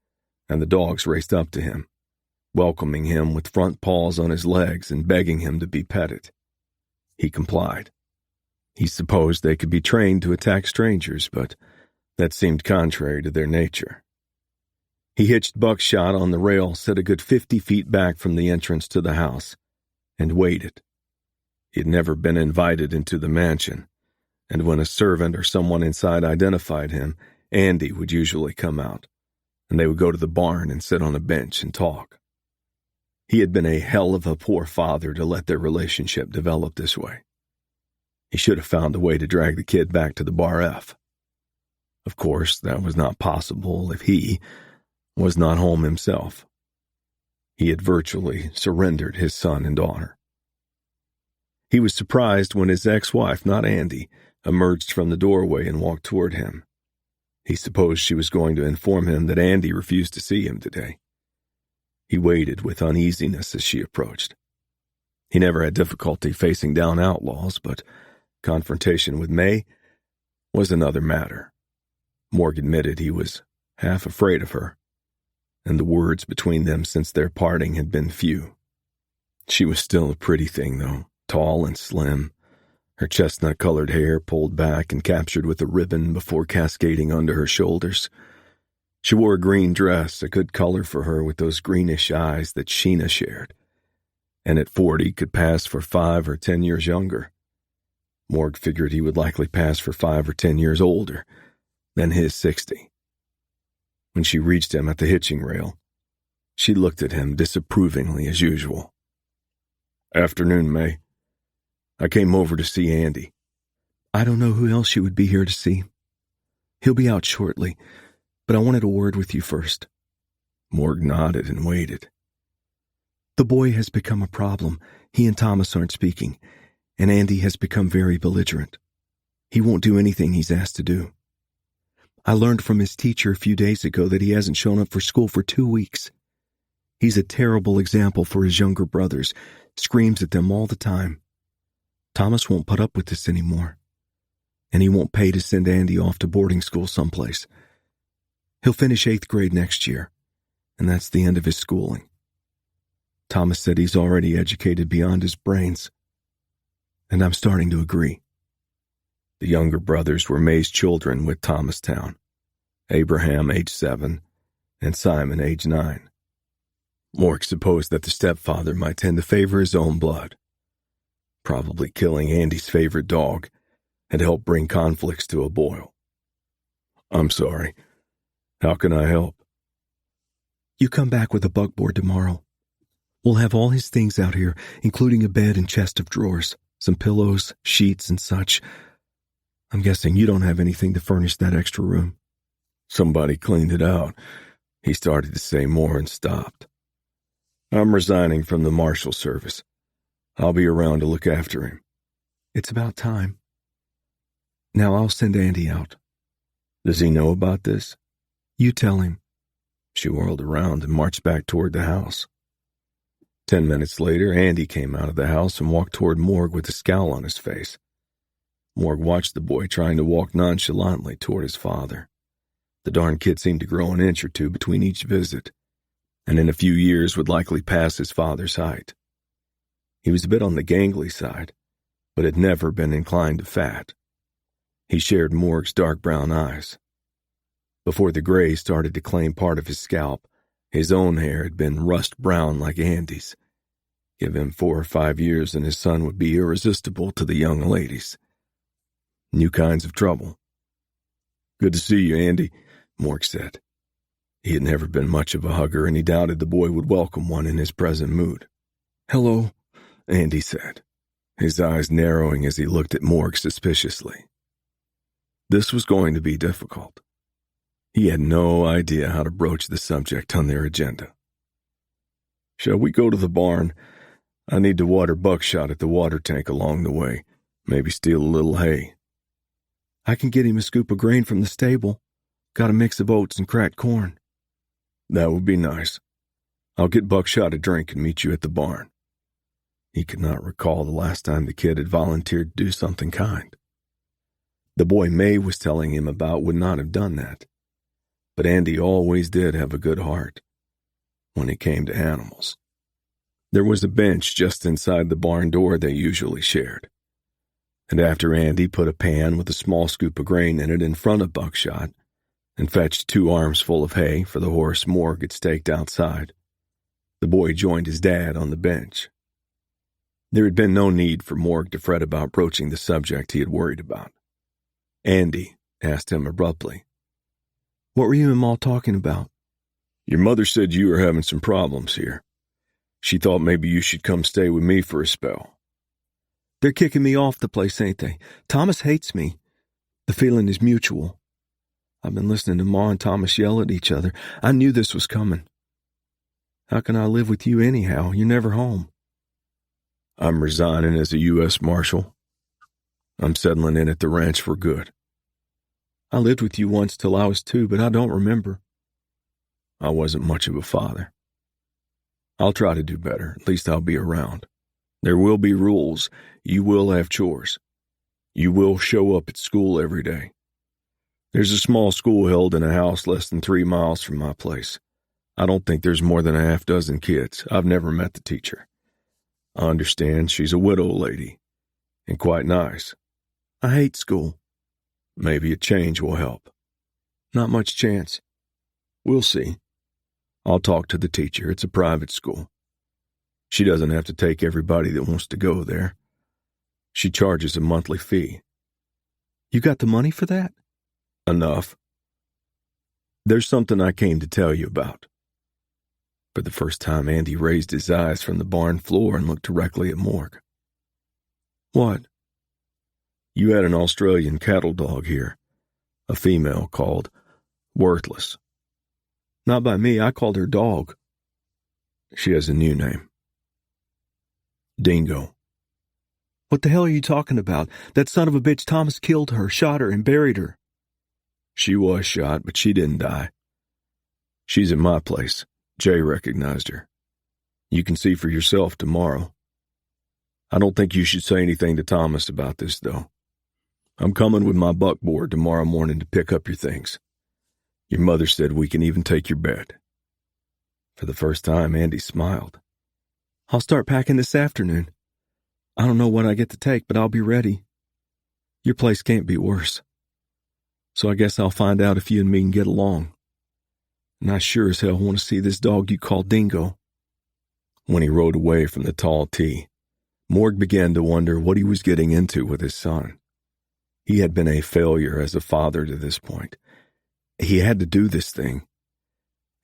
and the dogs raced up to him, welcoming him with front paws on his legs and begging him to be petted. He complied. He supposed they could be trained to attack strangers, but that seemed contrary to their nature. He hitched Buckshot on the rail set a good 50 feet back from the entrance to the house, and waited. He had never been invited into the mansion, and when a servant or someone inside identified him, Andy would usually come out, and they would go to the barn and sit on a bench and talk. He had been a hell of a poor father to let their relationship develop this way. He should have found a way to drag the kid back to the Bar F. Of course, that was not possible if he was not home himself. He had virtually surrendered his son and daughter. He was surprised when his ex-wife, not Andy, emerged from the doorway and walked toward him. He supposed she was going to inform him that Andy refused to see him today. He waited with uneasiness as she approached. He never had difficulty facing down outlaws, but confrontation with May was another matter. Morg admitted he was half afraid of her, and the words between them since their parting had been few. She was still a pretty thing, though, tall and slim, her chestnut-colored hair pulled back and captured with a ribbon before cascading under her shoulders. She wore a green dress, a good color for her with those greenish eyes that Sheena shared, and at 40 could pass for 5 or 10 years younger. Morg figured he would likely pass for 5 or 10 years older than his 60. When she reached him at the hitching rail, she looked at him disapprovingly as usual. "Afternoon, May. I came over to see Andy." "I don't know who else you would be here to see. He'll be out shortly, but I wanted a word with you first." Morg nodded and waited. "The boy has become a problem. He and Thomas aren't speaking, and Andy has become very belligerent. He won't do anything he's asked to do. I learned from his teacher a few days ago that he hasn't shown up for school for 2 weeks. He's a terrible example for his younger brothers, screams at them all the time. Thomas won't put up with this anymore, and he won't pay to send Andy off to boarding school someplace. He'll finish 8th grade next year, and that's the end of his schooling. Thomas said he's already educated beyond his brains, and I'm starting to agree." The younger brothers were May's children with Thomastown, Abraham, age 7, and Simon, age 9. Morg supposed that the stepfather might tend to favor his own blood. Probably killing Andy's favorite dog had helped bring conflicts to a boil. "I'm sorry. How can I help?" "You come back with a buckboard tomorrow. We'll have all his things out here, including a bed and chest of drawers, some pillows, sheets, and such. I'm guessing you don't have anything to furnish that extra room." "Somebody cleaned it out." He started to say more and stopped. "I'm resigning from the Marshal Service. I'll be around to look after him." "It's about time. Now I'll send Andy out." "Does he know about this?" "You tell him." She whirled around and marched back toward the house. 10 minutes later, Andy came out of the house and walked toward Morg with a scowl on his face. Morg watched the boy trying to walk nonchalantly toward his father. The darn kid seemed to grow an inch or two between each visit, and in a few years would likely pass his father's height. He was a bit on the gangly side, but had never been inclined to fat. He shared Morg's dark brown eyes. Before the gray started to claim part of his scalp, his own hair had been rust brown like Andy's. Give him 4 or 5 years and his son would be irresistible to the young ladies. New kinds of trouble. "Good to see you, Andy," Morg said. He had never been much of a hugger, and he doubted the boy would welcome one in his present mood. "Hello," Andy said, his eyes narrowing as he looked at Morg suspiciously. This was going to be difficult. He had no idea how to broach the subject on their agenda. "Shall we go to the barn? I need to water Buckshot at the water tank along the way. Maybe steal a little hay." "I can get him a scoop of grain from the stable. Got a mix of oats and cracked corn." "That would be nice. I'll get Buckshot a drink and meet you at the barn." He could not recall the last time the kid had volunteered to do something kind. The boy May was telling him about would not have done that. But Andy always did have a good heart when it came to animals. There was a bench just inside the barn door they usually shared. And after Andy put a pan with a small scoop of grain in it in front of Buckshot and fetched 2 arms full of hay for the horse Morg had staked outside, the boy joined his dad on the bench. There had been no need for Morg to fret about broaching the subject he had worried about. Andy asked him abruptly, "What were you and Ma talking about?" "Your mother said you were having some problems here. She thought maybe you should come stay with me for a spell." "They're kicking me off the place, ain't they? Thomas hates me. The feeling is mutual. I've been listening to Ma and Thomas yell at each other. I knew this was coming. How can I live with you anyhow? You're never home." "I'm resigning as a U.S. Marshal. I'm settling in at the ranch for good." "I lived with you once till I was 2, but I don't remember." "I wasn't much of a father. I'll try to do better. At least I'll be around. There will be rules. You will have chores. You will show up at school every day. There's a small school held in a house less than 3 miles from my place. I don't think there's more than a half-dozen kids. I've never met the teacher. I understand she's a widow lady, and quite nice." "I hate school." "Maybe a change will help." "Not much chance." "We'll see. I'll talk to the teacher. It's a private school. She doesn't have to take everybody that wants to go there. She charges a monthly fee." "You got the money for that?" "Enough. There's something I came to tell you about." For the first time, Andy raised his eyes from the barn floor and looked directly at Morg. "What?" "You had an Australian cattle dog here, a female called Worthless." "Not by me. I called her Dog." "She has a new name. Dingo." "What the hell are you talking about? That son of a bitch Thomas killed her, shot her, and buried her." "She was shot, but she didn't die. She's at my place. Jay recognized her. You can see for yourself tomorrow. I don't think you should say anything to Thomas about this, though. I'm coming with my buckboard tomorrow morning to pick up your things. Your mother said we can even take your bed." For the first time, Andy smiled. "I'll start packing this afternoon. I don't know what I get to take, but I'll be ready. Your place can't be worse. So I guess I'll find out if you and me can get along. And I sure as hell want to see this dog you call Dingo." When he rode away from the tall T, Morg began to wonder what he was getting into with his son. He had been a failure as a father to this point. He had to do this thing.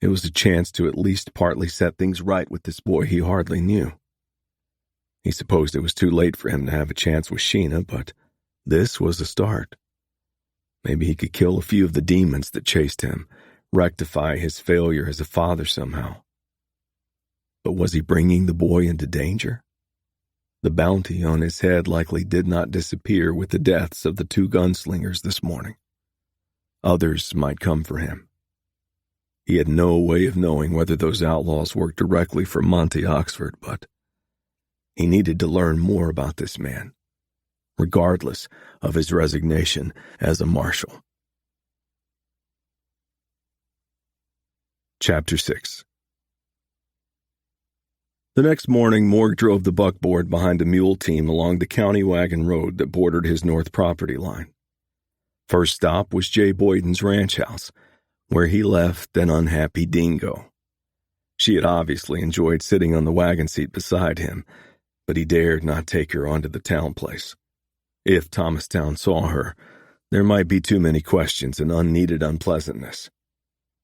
It was a chance to at least partly set things right with this boy he hardly knew. He supposed it was too late for him to have a chance with Sheena, but this was a start. Maybe he could kill a few of the demons that chased him, rectify his failure as a father somehow. But was he bringing the boy into danger? The bounty on his head likely did not disappear with the deaths of the 2 gunslingers this morning. Others might come for him. He had no way of knowing whether those outlaws worked directly for Monty Oxford, but he needed to learn more about this man, regardless of his resignation as a marshal. Chapter 6. The next morning, Morg drove the buckboard behind a mule team along the county wagon road that bordered his north property line. First stop was Jay Boyden's ranch house, where he left an unhappy dingo. She had obviously enjoyed sitting on the wagon seat beside him, but he dared not take her onto the town place. If Thomastown saw her, there might be too many questions and unneeded unpleasantness.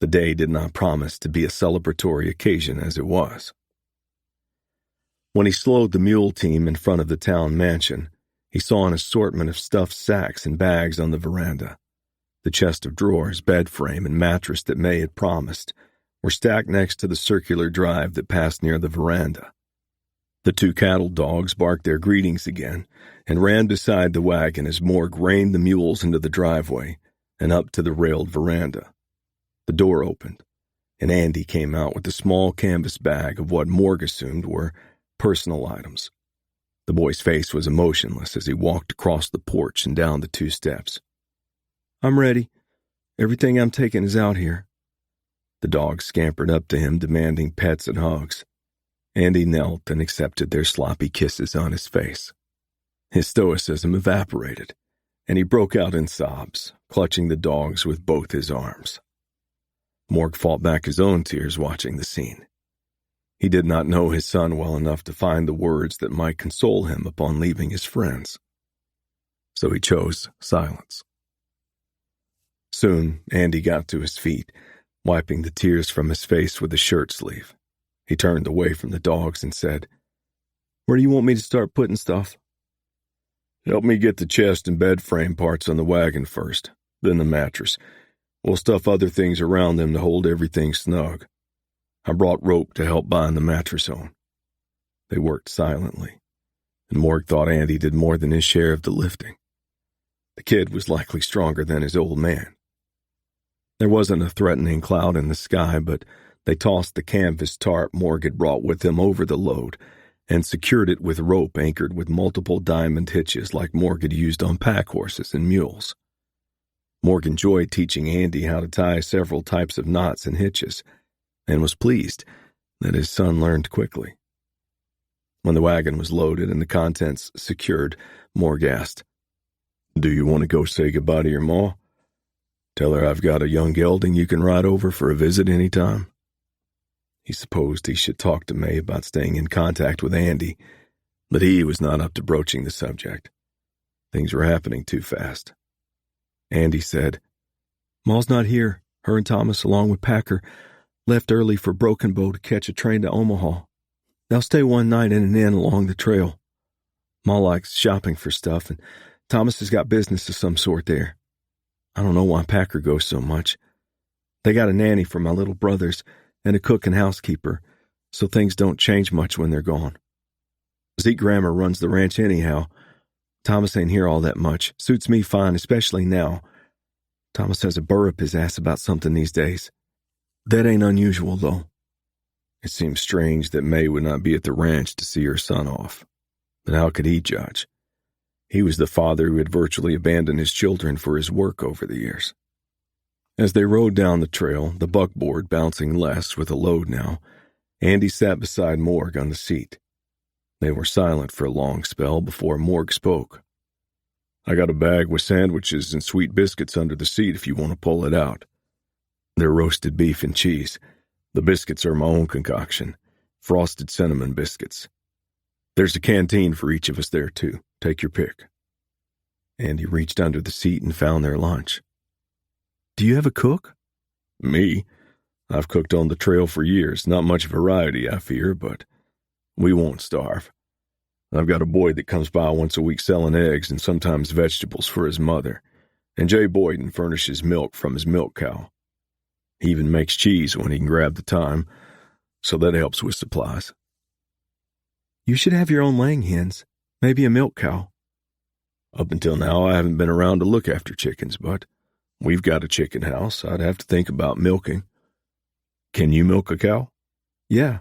The day did not promise to be a celebratory occasion as it was. When he slowed the mule team in front of the town mansion, he saw an assortment of stuffed sacks and bags on the veranda. The chest of drawers, bed frame, and mattress that May had promised were stacked next to the circular drive that passed near the veranda. The two cattle dogs barked their greetings again and ran beside the wagon as Morg reined the mules into the driveway and up to the railed veranda. The door opened, and Andy came out with a small canvas bag of what Morg assumed were personal items. The boy's face was emotionless as he walked across the porch and down the 2 steps. "I'm ready. Everything I'm taking is out here." The dogs scampered up to him, demanding pets and hugs. Andy knelt and accepted their sloppy kisses on his face. His stoicism evaporated, and he broke out in sobs, clutching the dogs with both his arms. Morg fought back his own tears watching the scene. He did not know his son well enough to find the words that might console him upon leaving his friends. So he chose silence. Soon, Andy got to his feet, wiping the tears from his face with a shirt sleeve. He turned away from the dogs and said, "Where do you want me to start putting stuff?" "Help me get the chest and bed frame parts on the wagon first, then the mattress. We'll stuff other things around them to hold everything snug. I brought rope to help bind the mattress on." They worked silently, and Morg thought Andy did more than his share of the lifting. The kid was likely stronger than his old man. There wasn't a threatening cloud in the sky, but they tossed the canvas tarp Morg had brought with him over the load and secured it with rope anchored with multiple diamond hitches like Morg had used on pack horses and mules. Morg enjoyed teaching Andy how to tie several types of knots and hitches, and was pleased that his son learned quickly. When the wagon was loaded and the contents secured, Morg asked, "Do you want to go say goodbye to your ma? Tell her I've got a young gelding you can ride over for a visit any time." He supposed he should talk to May about staying in contact with Andy, but he was not up to broaching the subject. Things were happening too fast. Andy said, "Ma's not here. Her and Thomas, along with Packer, left early for Broken Bow to catch a train to Omaha. They'll stay one night in an inn along the trail. Ma likes shopping for stuff, and Thomas has got business of some sort there. I don't know why Packer goes so much. They got a nanny for my little brothers and a cook and housekeeper, so things don't change much when they're gone. Zeke Grammer runs the ranch anyhow. Thomas ain't here all that much. Suits me fine, especially now. Thomas has a burr up his ass about something these days. That ain't unusual, though." It seemed strange that May would not be at the ranch to see her son off. But how could he judge? He was the father who had virtually abandoned his children for his work over the years. As they rode down the trail, the buckboard bouncing less with a load now, Andy sat beside Morg on the seat. They were silent for a long spell before Morg spoke. "I got a bag with sandwiches and sweet biscuits under the seat if you want to pull it out. They're roasted beef and cheese. The biscuits are my own concoction, frosted cinnamon biscuits. There's a canteen for each of us there, too. Take your pick." Andy reached under the seat and found their lunch. "Do you have a cook?" "Me? I've cooked on the trail for years. Not much variety, I fear, but we won't starve. I've got a boy that comes by once a week selling eggs and sometimes vegetables for his mother, and Jay Boyden furnishes milk from his milk cow. He even makes cheese when he can grab the time, so that helps with supplies." "You should have your own laying hens, maybe a milk cow." "Up until now, I haven't been around to look after chickens, but we've got a chicken house. I'd have to think about milking." Can you milk a cow? Yeah,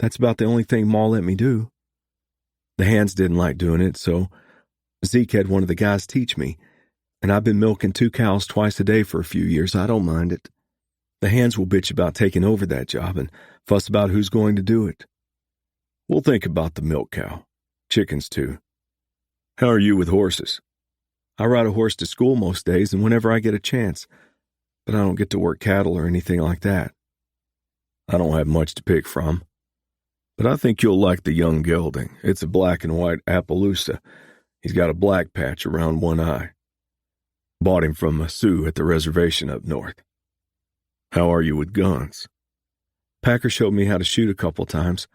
that's about the only thing Ma let me do. The hands didn't like doing it, so Zeke had one of the guys teach me, and I've been milking 2 cows twice a day for a few years. I don't mind it. The hands will bitch about taking over that job and fuss about who's going to do it. We'll think about the milk cow. Chickens, too. How are you with horses? I ride a horse to school most days and whenever I get a chance, but I don't get to work cattle or anything like that. I don't have much to pick from, but I think you'll like the young gelding. It's a black and white Appaloosa. He's got a black patch around one eye. Bought him from a Sioux at the reservation up north. How are you with guns? Packer showed me how to shoot a couple times,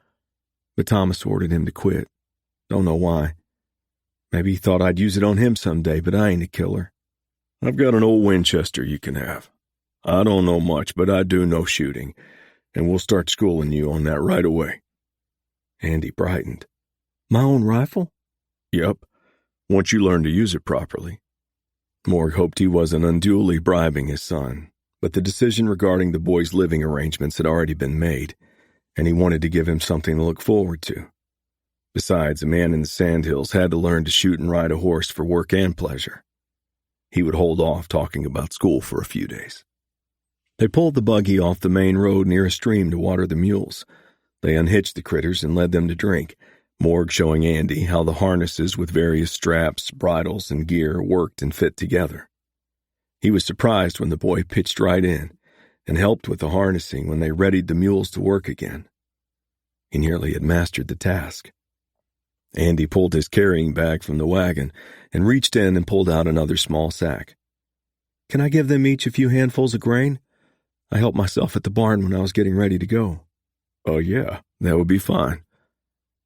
but Thomas ordered him to quit. Don't know why. Maybe he thought I'd use it on him someday, but I ain't a killer. I've got an old Winchester you can have. I don't know much, but I do know shooting, and we'll start schooling you on that right away. Andy brightened. My own rifle? Yep, once you learn to use it properly. Morg hoped he wasn't unduly bribing his son, but the decision regarding the boy's living arrangements had already been made, and he wanted to give him something to look forward to. Besides, a man in the Sandhills had to learn to shoot and ride a horse for work and pleasure. He would hold off talking about school for a few days. They pulled the buggy off the main road near a stream to water the mules. They unhitched the critters and led them to drink, Morg showing Andy how the harnesses with various straps, bridles, and gear worked and fit together. He was surprised when the boy pitched right in and helped with the harnessing when they readied the mules to work again. He nearly had mastered the task. Andy pulled his carrying bag from the wagon and reached in and pulled out another small sack. Can I give them each a few handfuls of grain? I helped myself at the barn when I was getting ready to go. Oh, yeah, that would be fine.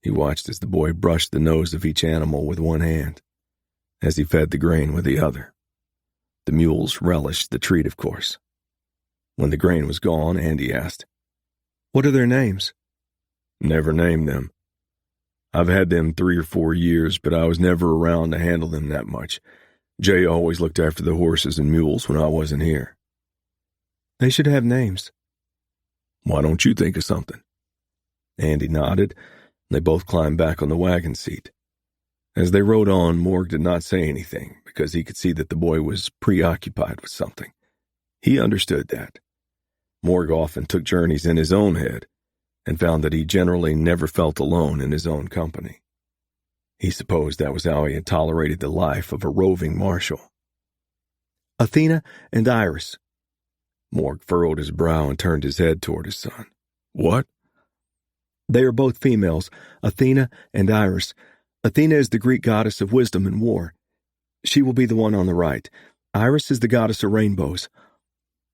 He watched as the boy brushed the nose of each animal with one hand, as he fed the grain with the other. The mules relished the treat, of course. When the grain was gone, Andy asked, What are their names? Never named them. I've had them 3 or 4 years, but I was never around to handle them that much. Jay always looked after the horses and mules when I wasn't here. They should have names. Why don't you think of something? Andy nodded, and they both climbed back on the wagon seat. As they rode on, Morg did not say anything because he could see that the boy was preoccupied with something. He understood that. Morg often took journeys in his own head and found that he generally never felt alone in his own company. He supposed that was how he had tolerated the life of a roving marshal. Athena and Iris. Morg furrowed his brow and turned his head toward his son. What? They are both females, Athena and Iris. Athena is the Greek goddess of wisdom and war. She will be the one on the right. Iris is the goddess of rainbows.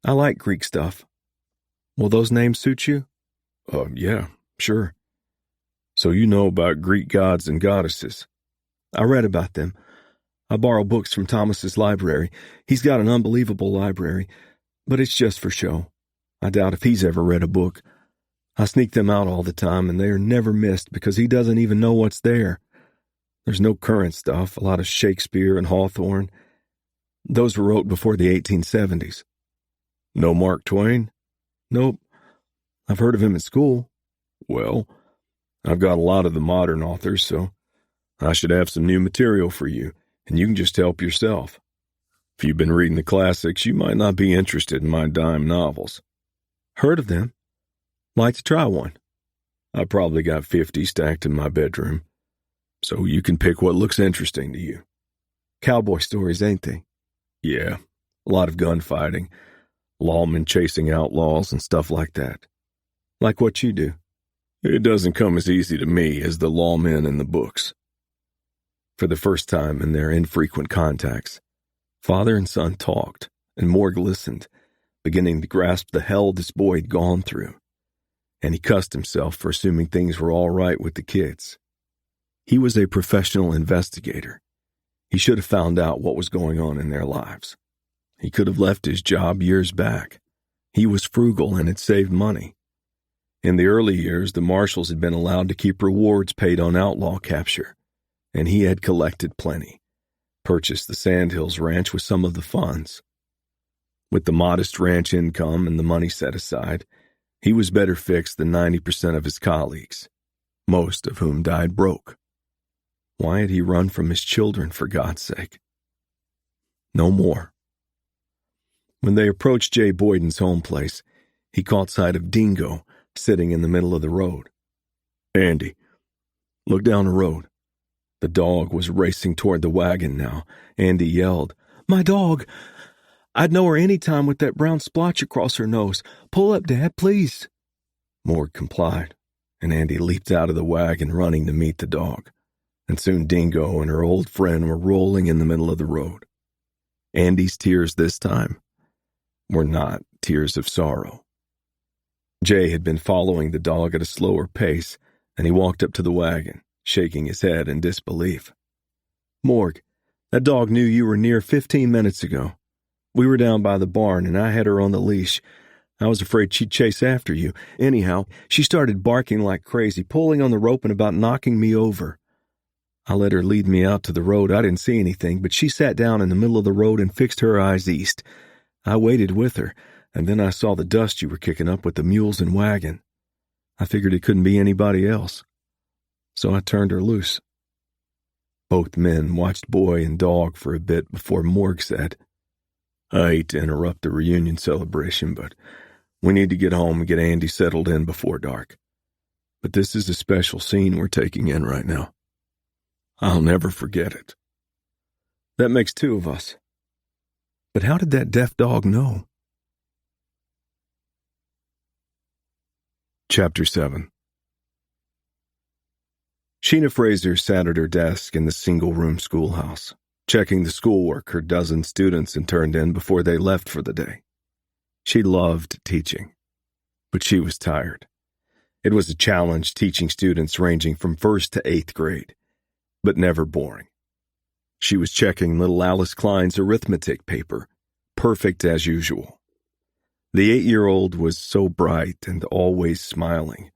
I like Greek stuff. Will those names suit you? Yeah, sure. So you know about Greek gods and goddesses? I read about them. I borrow books from Thomas's library. He's got an unbelievable library, but it's just for show. I doubt if he's ever read a book. I sneak them out all the time, and they are never missed because he doesn't even know what's there. There's no current stuff, a lot of Shakespeare and Hawthorne. Those were wrote before the 1870s. No Mark Twain? Nope. I've heard of him at school. Well, I've got a lot of the modern authors, so I should have some new material for you, and you can just help yourself. If you've been reading the classics, you might not be interested in my dime novels. Heard of them. Like to try one. I probably got 50 stacked in my bedroom, so you can pick what looks interesting to you. Cowboy stories, ain't they? Yeah, a lot of gunfighting, lawmen chasing outlaws and stuff like that. Like what you do. It doesn't come as easy to me as the lawmen in the books. For the first time in their infrequent contacts, father and son talked, and Morg listened, beginning to grasp the hell this boy had gone through. And he cussed himself for assuming things were all right with the kids. He was a professional investigator. He should have found out what was going on in their lives. He could have left his job years back. He was frugal and had saved money. In the early years, the marshals had been allowed to keep rewards paid on outlaw capture, and he had collected plenty, purchased the Sandhills Ranch with some of the funds. With the modest ranch income and the money set aside, He was better fixed than 90% of his colleagues, most of whom died broke. Why had he run from his children, for God's sake? No more. When they approached Jay Boyden's home place, he caught sight of Dingo sitting in the middle of the road. "Andy, look down the road." The dog was racing toward the wagon now. Andy yelled, "My dog! I'd know her any time with that brown splotch across her nose. Pull up, Dad, please." Morg complied, and Andy leaped out of the wagon running to meet the dog. And soon Dingo and her old friend were rolling in the middle of the road. Andy's tears this time were not tears of sorrow. Jay had been following the dog at a slower pace, and he walked up to the wagon, shaking his head in disbelief. "Morg, that dog knew you were near 15 minutes ago. We were down by the barn, and I had her on the leash. I was afraid she'd chase after you. Anyhow, she started barking like crazy, pulling on the rope and about knocking me over. I let her lead me out to the road. I didn't see anything, but she sat down in the middle of the road and fixed her eyes east. I waited with her, and then I saw the dust you were kicking up with the mules and wagon. I figured it couldn't be anybody else, so I turned her loose." Both men watched boy and dog for a bit before Morg said, "I hate to interrupt the reunion celebration, but we need to get home and get Andy settled in before dark. But this is a special scene we're taking in right now. I'll never forget it." "That makes two of us. But how did that deaf dog know?" Chapter 7. Sheena Fraser sat at her desk in the single-room schoolhouse, checking the schoolwork her dozen students had turned in before they left for the day. She loved teaching, but she was tired. It was a challenge teaching students ranging from 1st to 8th grade, but never boring. She was checking little Alice Klein's arithmetic paper, perfect as usual. The 8-year-old was so bright and always smiling,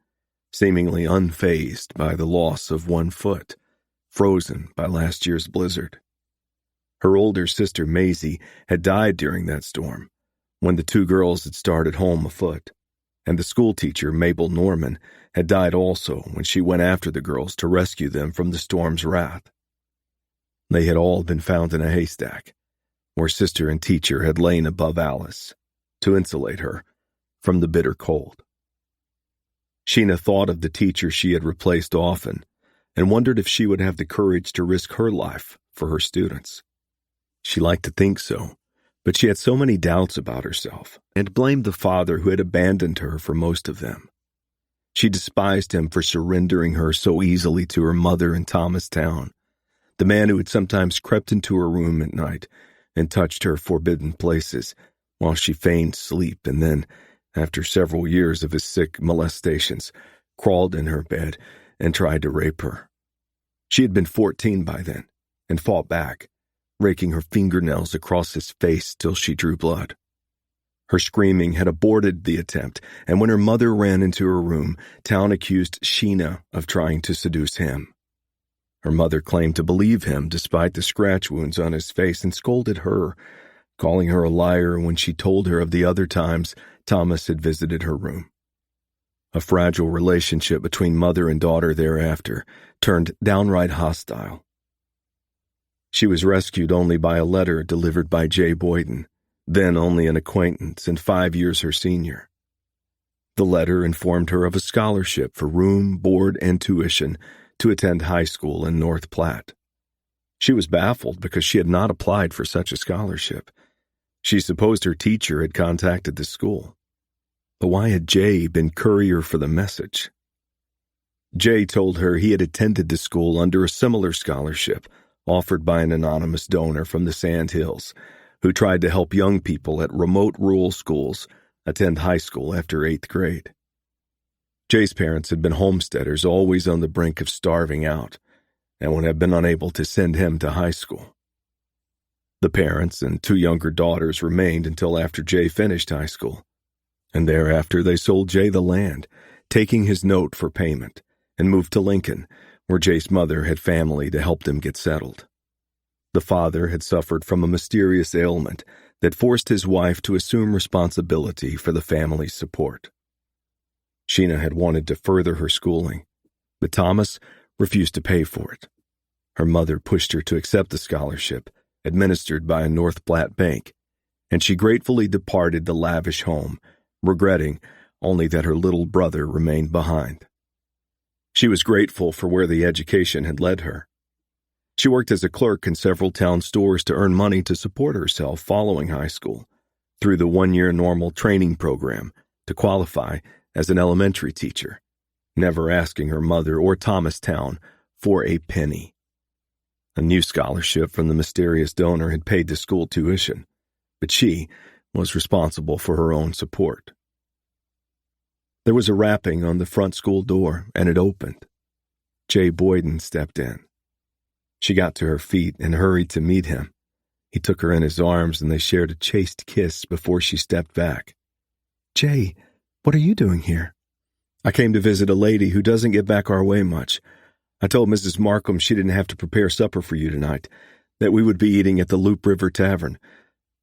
seemingly unfazed by the loss of one foot, frozen by last year's blizzard. Her older sister Maisie had died during that storm, when the two girls had started home afoot, and the schoolteacher Mabel Norman had died also when she went after the girls to rescue them from the storm's wrath. They had all been found in a haystack, where sister and teacher had lain above Alice, to insulate her from the bitter cold. Sheena thought of the teacher she had replaced often, and wondered if she would have the courage to risk her life for her students. She liked to think so, but she had so many doubts about herself, and blamed the father who had abandoned her for most of them. She despised him for surrendering her so easily to her mother in Thomastown, the man who had sometimes crept into her room at night and touched her forbidden places while she feigned sleep and then, after several years of his sick molestations, crawled in her bed and tried to rape her. She had been 14 by then and fought back, raking her fingernails across his face till she drew blood. Her screaming had aborted the attempt, and when her mother ran into her room, Town accused Sheena of trying to seduce him. Her mother claimed to believe him despite the scratch wounds on his face and scolded her, calling her a liar when she told her of the other times Thomas had visited her room. A fragile relationship between mother and daughter thereafter turned downright hostile. She was rescued only by a letter delivered by Jay Boyden, then only an acquaintance and 5 years her senior. The letter informed her of a scholarship for room, board, and tuition to attend high school in North Platte. She was baffled because she had not applied for such a scholarship. She supposed her teacher had contacted the school. But why had Jay been courier for the message? Jay told her he had attended the school under a similar scholarship offered by an anonymous donor from the Sand Hills, who tried to help young people at remote rural schools attend high school after 8th grade. Jay's parents had been homesteaders, always on the brink of starving out, and would have been unable to send him to high school. The parents and 2 younger daughters remained until after Jay finished high school, and thereafter they sold Jay the land, taking his note for payment, and moved to Lincoln, where Jay's mother had family to help them get settled. The father had suffered from a mysterious ailment that forced his wife to assume responsibility for the family's support. Sheena had wanted to further her schooling, but Thomas refused to pay for it. Her mother pushed her to accept the scholarship, administered by a North Platte bank, and she gratefully departed the lavish home, regretting only that her little brother remained behind. She was grateful for where the education had led her. She worked as a clerk in several town stores to earn money to support herself following high school, through the one-year normal training program to qualify as an elementary teacher, never asking her mother or Thomastown for a penny. A new scholarship from the mysterious donor had paid the school tuition, but she was responsible for her own support. There was a rapping on the front school door, and it opened. Jay Boyden stepped in. She got to her feet and hurried to meet him. He took her in his arms, and they shared a chaste kiss before she stepped back. "Jay, what are you doing here?" "I came to visit a lady who doesn't get back our way much. I told Mrs. Markham she didn't have to prepare supper for you tonight, that we would be eating at the Loop River Tavern.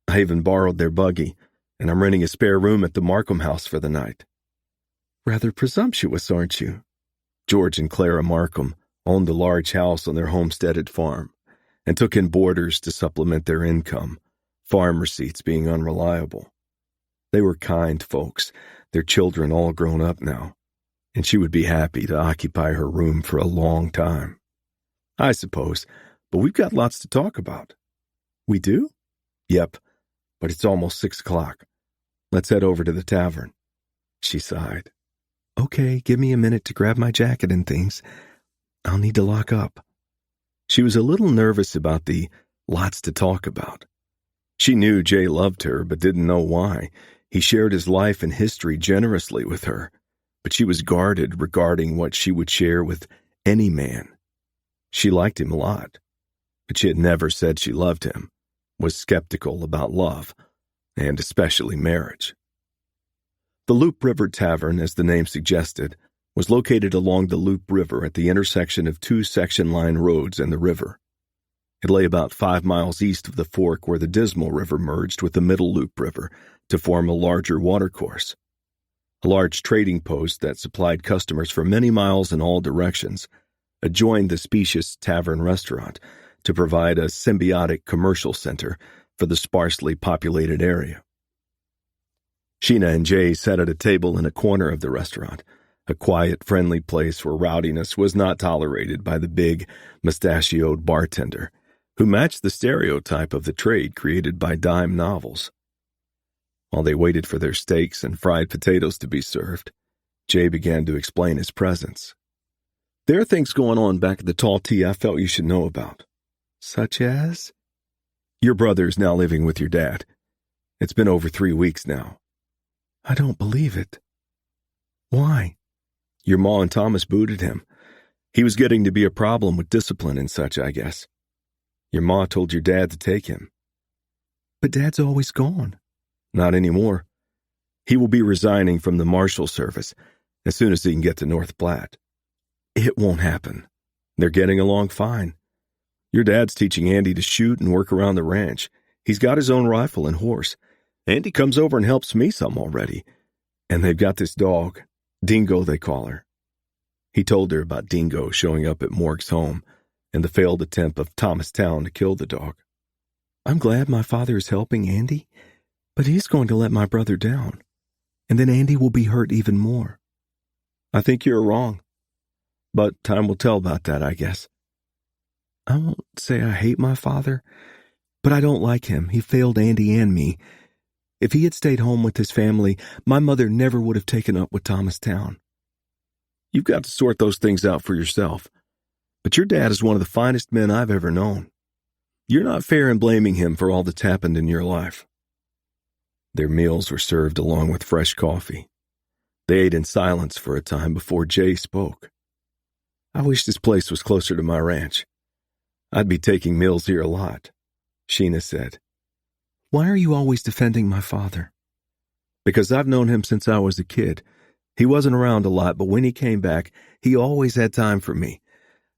I even borrowed their buggy, and I'm renting a spare room at the Markham house for the night." "Rather presumptuous, aren't you?" George and Clara Markham owned a large house on their homesteaded farm and took in boarders to supplement their income, farm receipts being unreliable. They were kind folks, their children all grown up now, and she would be happy to occupy her room for a long time. "I suppose, but we've got lots to talk about." "We do?" "Yep, but it's almost 6 o'clock. Let's head over to the tavern." She sighed. "Okay, give me a minute to grab my jacket and things. I'll need to lock up." She was a little nervous about the lots to talk about. She knew Jay loved her, but didn't know why. He shared his life and history generously with her, but she was guarded regarding what she would share with any man. She liked him a lot, but she had never said she loved him, was skeptical about love, and especially marriage. The Loop River Tavern, as the name suggested, was located along the Loop River at the intersection of 2 section line roads and the river. It lay about 5 miles east of the fork where the Dismal River merged with the Middle Loop River to form a larger watercourse. A large trading post that supplied customers for many miles in all directions adjoined the spacious tavern restaurant to provide a symbiotic commercial center for the sparsely populated area. Sheena and Jay sat at a table in a corner of the restaurant, a quiet, friendly place where rowdiness was not tolerated by the big, mustachioed bartender, who matched the stereotype of the trade created by dime novels. While they waited for their steaks and fried potatoes to be served, Jay began to explain his presence. "There are things going on back at the Tall Tea I felt you should know about." "Such as?" "Your brother is now living with your dad. It's been over 3 weeks now." "I don't believe it. Why?" "Your ma and Thomas booted him. He was getting to be a problem with discipline and such, I guess. Your ma told your dad to take him." "But Dad's always gone." "Not anymore. He will be resigning from the Marshal Service as soon as he can get to North Platte." "It won't happen. They're getting along fine. Your dad's teaching Andy to shoot and work around the ranch. He's got his own rifle and horse. Andy comes over and helps me some already. And they've got this dog, Dingo they call her." He told her about Dingo showing up at Morg's home and the failed attempt of Thomastown to kill the dog. "I'm glad my father is helping Andy, but he's going to let my brother down, and then Andy will be hurt even more." "I think you're wrong. But time will tell about that, I guess." "I won't say I hate my father, but I don't like him. He failed Andy and me. If he had stayed home with his family, my mother never would have taken up with Thomastown." "You've got to sort those things out for yourself. But your dad is one of the finest men I've ever known. You're not fair in blaming him for all that's happened in your life." Their meals were served along with fresh coffee. They ate in silence for a time before Jay spoke. "I wish this place was closer to my ranch. I'd be taking meals here a lot," Sheena said. "Why are you always defending my father?" "Because I've known him since I was a kid. He wasn't around a lot, but when he came back, he always had time for me.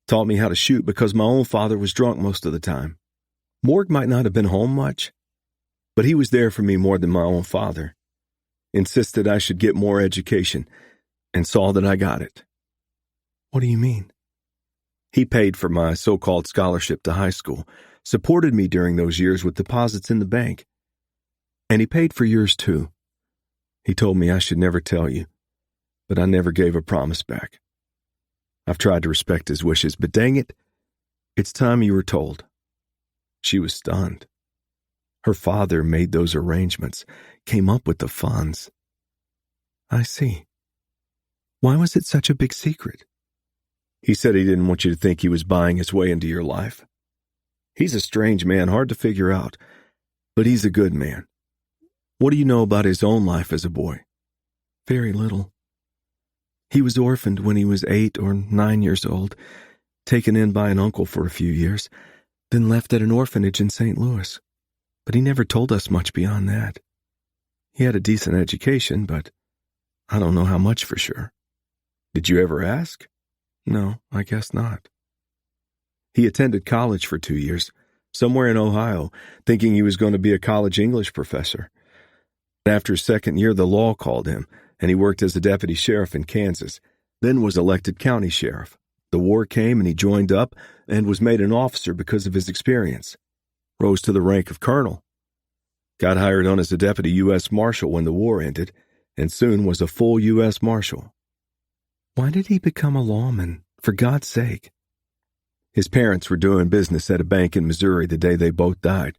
Taught me how to shoot because my own father was drunk most of the time. Morg might not have been home much, but he was there for me more than my own father. Insisted I should get more education, and saw that I got it. What do you mean? He paid for my so-called scholarship to high school, supported me during those years with deposits in the bank. And he paid for yours too. He told me I should never tell you, but I never gave a promise back. I've tried to respect his wishes, but dang it, it's time you were told. She was stunned. Her father made those arrangements, came up with the funds. I see. Why was it such a big secret? He said he didn't want you to think he was buying his way into your life. He's a strange man, hard to figure out, but he's a good man. What do you know about his own life as a boy? Very little. He was orphaned when he was 8 or 9 years old, taken in by an uncle for a few years, then left at an orphanage in St. Louis. But he never told us much beyond that. He had a decent education, but I don't know how much for sure. Did you ever ask? No, I guess not. He attended college for 2 years, somewhere in Ohio, thinking he was going to be a college English professor. After his second year, the law called him, and he worked as a deputy sheriff in Kansas, then was elected county sheriff. The war came and he joined up and was made an officer because of his experience. Rose to the rank of colonel. Got hired on as a deputy U.S. Marshal when the war ended, and soon was a full U.S. Marshal. Why did he become a lawman, for God's sake? His parents were doing business at a bank in Missouri the day they both died.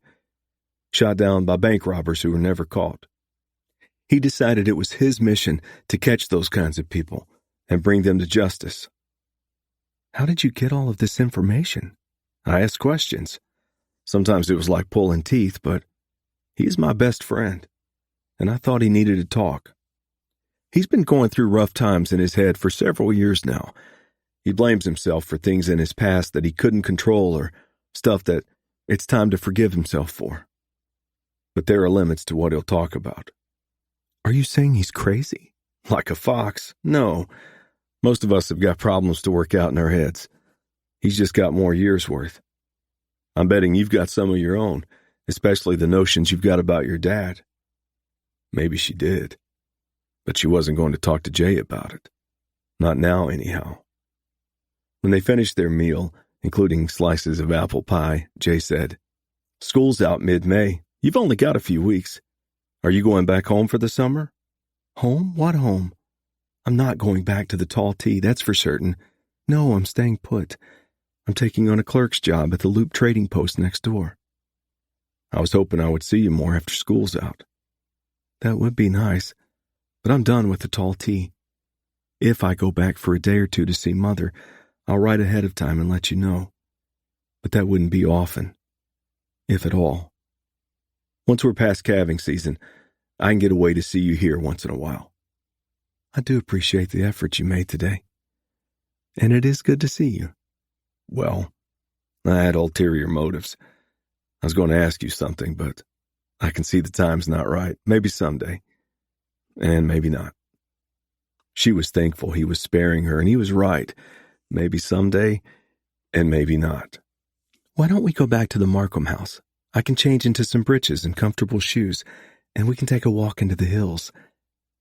Shot down by bank robbers who were never caught. He decided it was his mission to catch those kinds of people and bring them to justice. How did you get all of this information? I asked questions. Sometimes it was like pulling teeth, but he's my best friend, and I thought he needed to talk. He's been going through rough times in his head for several years now. He blames himself for things in his past that he couldn't control or stuff that it's time to forgive himself for. But there are limits to what he'll talk about. Are you saying he's crazy? Like a fox? No. Most of us have got problems to work out in our heads. He's just got more years' worth. I'm betting you've got some of your own, especially the notions you've got about your dad. Maybe she did, but she wasn't going to talk to Jay about it. Not now, anyhow. When they finished their meal, including slices of apple pie, Jay said, "School's out mid-May. You've only got a few weeks. Are you going back home for the summer?" Home? What home? I'm not going back to the Tall T, that's for certain. No, I'm staying put. I'm taking on a clerk's job at the Loop trading post next door. I was hoping I would see you more after school's out. That would be nice, but I'm done with the Tall T. If I go back for a day or two to see Mother, I'll write ahead of time and let you know. But that wouldn't be often, if at all. Once we're past calving season, I can get away to see you here once in a while. I do appreciate the effort you made today. And it is good to see you. Well, I had ulterior motives. I was going to ask you something, but I can see the time's not right. Maybe someday. And maybe not. She was thankful he was sparing her, and he was right. Maybe someday, and maybe not. Why don't we go back to the Markham house? I can change into some breeches and comfortable shoes, and we can take a walk into the hills.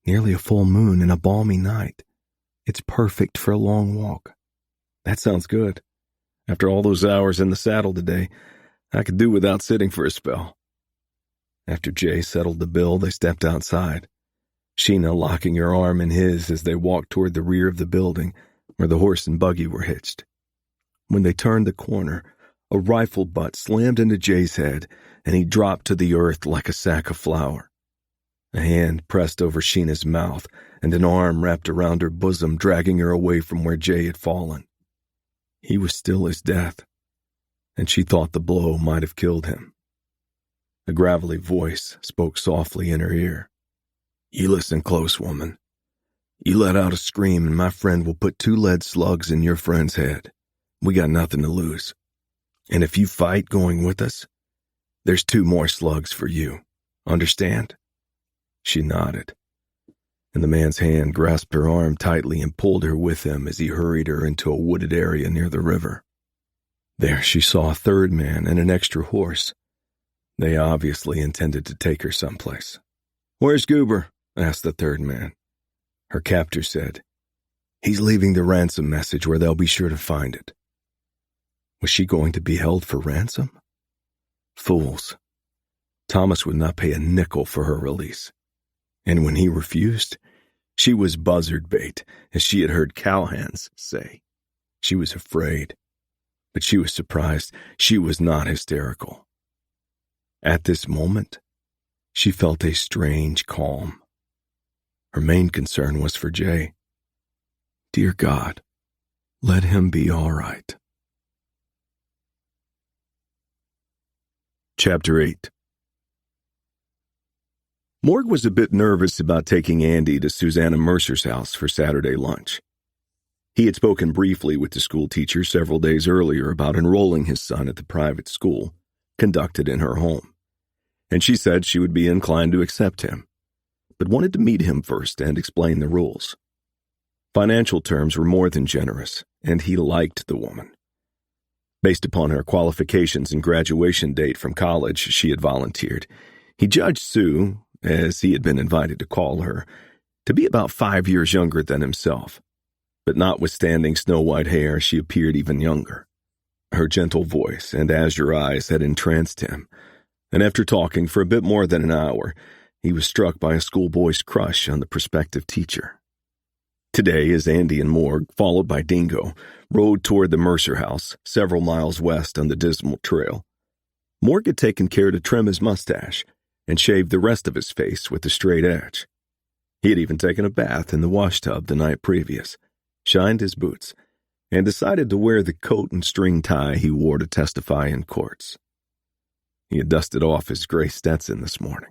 Nearly a full moon and a balmy night. It's perfect for a long walk. That sounds good. After all those hours in the saddle today, I could do without sitting for a spell. After Jay settled the bill, they stepped outside, Sheena locking her arm in his as they walked toward the rear of the building where the horse and buggy were hitched. When they turned the corner, a rifle butt slammed into Jay's head, and he dropped to the earth like a sack of flour. A hand pressed over Sheena's mouth, and an arm wrapped around her bosom, dragging her away from where Jay had fallen. He was still as death, and she thought the blow might have killed him. A gravelly voice spoke softly in her ear. "You listen close, woman. You let out a scream, and my friend will put 2 lead slugs in your friend's head. We got nothing to lose. And if you fight going with us, there's 2 more slugs for you. Understand?" She nodded, and the man's hand grasped her arm tightly and pulled her with him as he hurried her into a wooded area near the river. There she saw a third man and an extra horse. They obviously intended to take her someplace. "Where's Goober?" asked the third man. Her captor said, He's leaving the ransom message where they'll be sure to find it. Was she going to be held for ransom? Fools. Thomas would not pay a nickel for her release. And when he refused, she was buzzard bait, as she had heard cowhands say. She was afraid, but she was surprised she was not hysterical. At this moment, she felt a strange calm. Her main concern was for Jay. Dear God, let him be all right. Chapter 8. Morg was a bit nervous about taking Andy to Susanna Mercer's house for Saturday lunch. He had spoken briefly with the school teacher several days earlier about enrolling his son at the private school, conducted in her home, and she said she would be inclined to accept him, but wanted to meet him first and explain the rules. Financial terms were more than generous, and he liked the woman. Based upon her qualifications and graduation date from college, she had volunteered. He judged Sue, as he had been invited to call her, to be about 5 years younger than himself. But notwithstanding snow-white hair, she appeared even younger. Her gentle voice and azure eyes had entranced him, and after talking for a bit more than an hour, he was struck by a schoolboy's crush on the prospective teacher. Today, as Andy and Morg, followed by Dingo, rode toward the Mercer house, several miles west on the Dismal trail, Morg had taken care to trim his mustache and shave the rest of his face with a straight edge. He had even taken a bath in the washtub the night previous, shined his boots, and decided to wear the coat and string tie he wore to testify in courts. He had dusted off his gray Stetson this morning.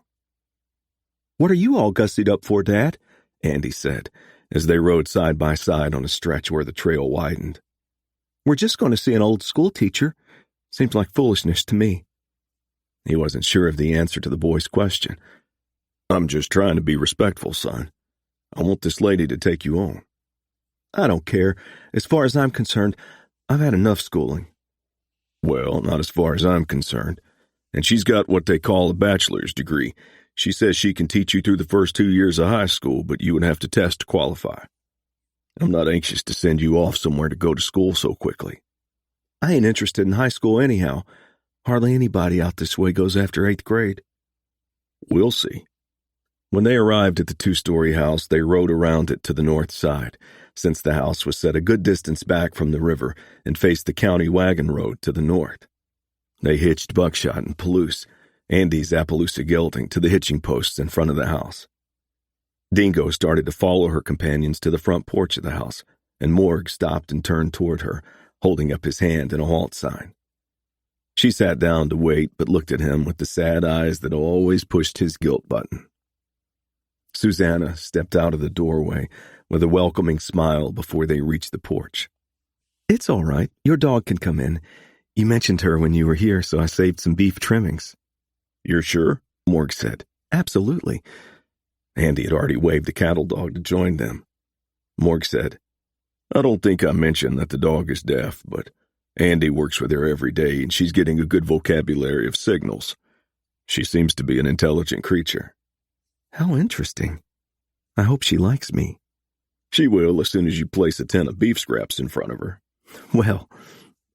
"What are you all gussied up for, Dad?" Andy said, as they rode side by side on a stretch where the trail widened. "We're just going to see an old school teacher. Seems like foolishness to me." He wasn't sure of the answer to the boy's question. "I'm just trying to be respectful, son. I want this lady to take you on." "I don't care. As far as I'm concerned, I've had enough schooling." "Well, not as far as I'm concerned. And she's got what they call a bachelor's degree. She says she can teach you through the first 2 years of high school, but you would have to test to qualify. I'm not anxious to send you off somewhere to go to school so quickly." "I ain't interested in high school anyhow. Hardly anybody out this way goes after 8th grade. "We'll see." When they arrived at the 2-story house, they rode around it to the north side, since the house was set a good distance back from the river and faced the county wagon road to the north. They hitched Buckshot and Palouse, Andy's Appaloosa gelding, to the hitching posts in front of the house. Dingo started to follow her companions to the front porch of the house, and Morg stopped and turned toward her, holding up his hand in a halt sign. She sat down to wait, but looked at him with the sad eyes that always pushed his guilt button. Susanna stepped out of the doorway with a welcoming smile before they reached the porch. "It's all right. Your dog can come in. You mentioned her when you were here, so I saved some beef trimmings." "You're sure?" Morg said. "Absolutely." Andy had already waved the cattle dog to join them. Morg said, "I don't think I mentioned that the dog is deaf, but Andy works with her every day, and she's getting a good vocabulary of signals. She seems to be an intelligent creature." "How interesting. I hope she likes me." "She will as soon as you place a tin of beef scraps in front of her." "Well,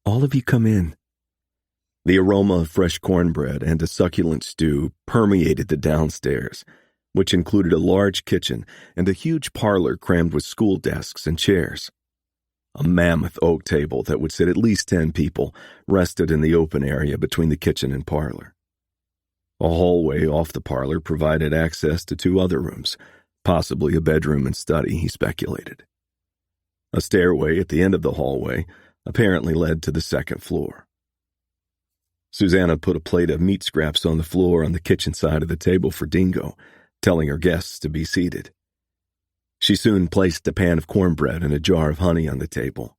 all of you come in." The aroma of fresh cornbread and a succulent stew permeated the downstairs, which included a large kitchen and a huge parlor crammed with school desks and chairs. A mammoth oak table that would sit at least 10 people rested in the open area between the kitchen and parlor. A hallway off the parlor provided access to 2 other rooms, possibly a bedroom and study, he speculated. A stairway at the end of the hallway apparently led to the 2nd floor. Susanna put a plate of meat scraps on the floor on the kitchen side of the table for Dingo, telling her guests to be seated. She soon placed a pan of cornbread and a jar of honey on the table.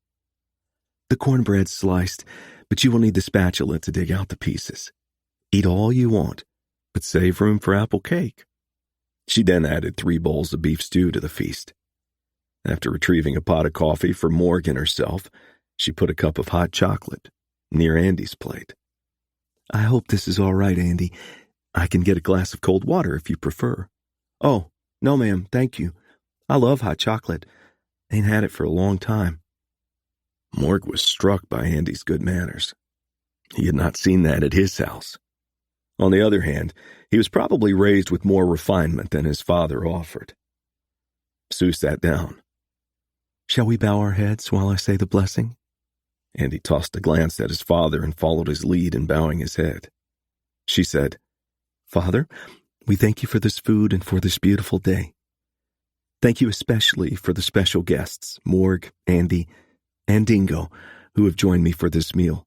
"The cornbread's sliced, but you will need the spatula to dig out the pieces. Eat all you want, but save room for apple cake." She then added 3 bowls of beef stew to the feast. After retrieving a pot of coffee for Morg and herself, she put a cup of hot chocolate near Andy's plate. "I hope this is all right, Andy. I can get a glass of cold water if you prefer." "Oh, no, ma'am, thank you. I love hot chocolate, Ain't had it for a long time. Morg was struck by Andy's good manners. He had not seen that at his house. On the other hand, he was probably raised with more refinement than his father offered. Sue sat down. Shall we bow our heads while I say the blessing? Andy tossed a glance at his father and followed his lead in bowing his head. She said, Father, we thank you for this food and for this beautiful day. Thank you especially for the special guests, Morg, Andy, and Dingo, who have joined me for this meal.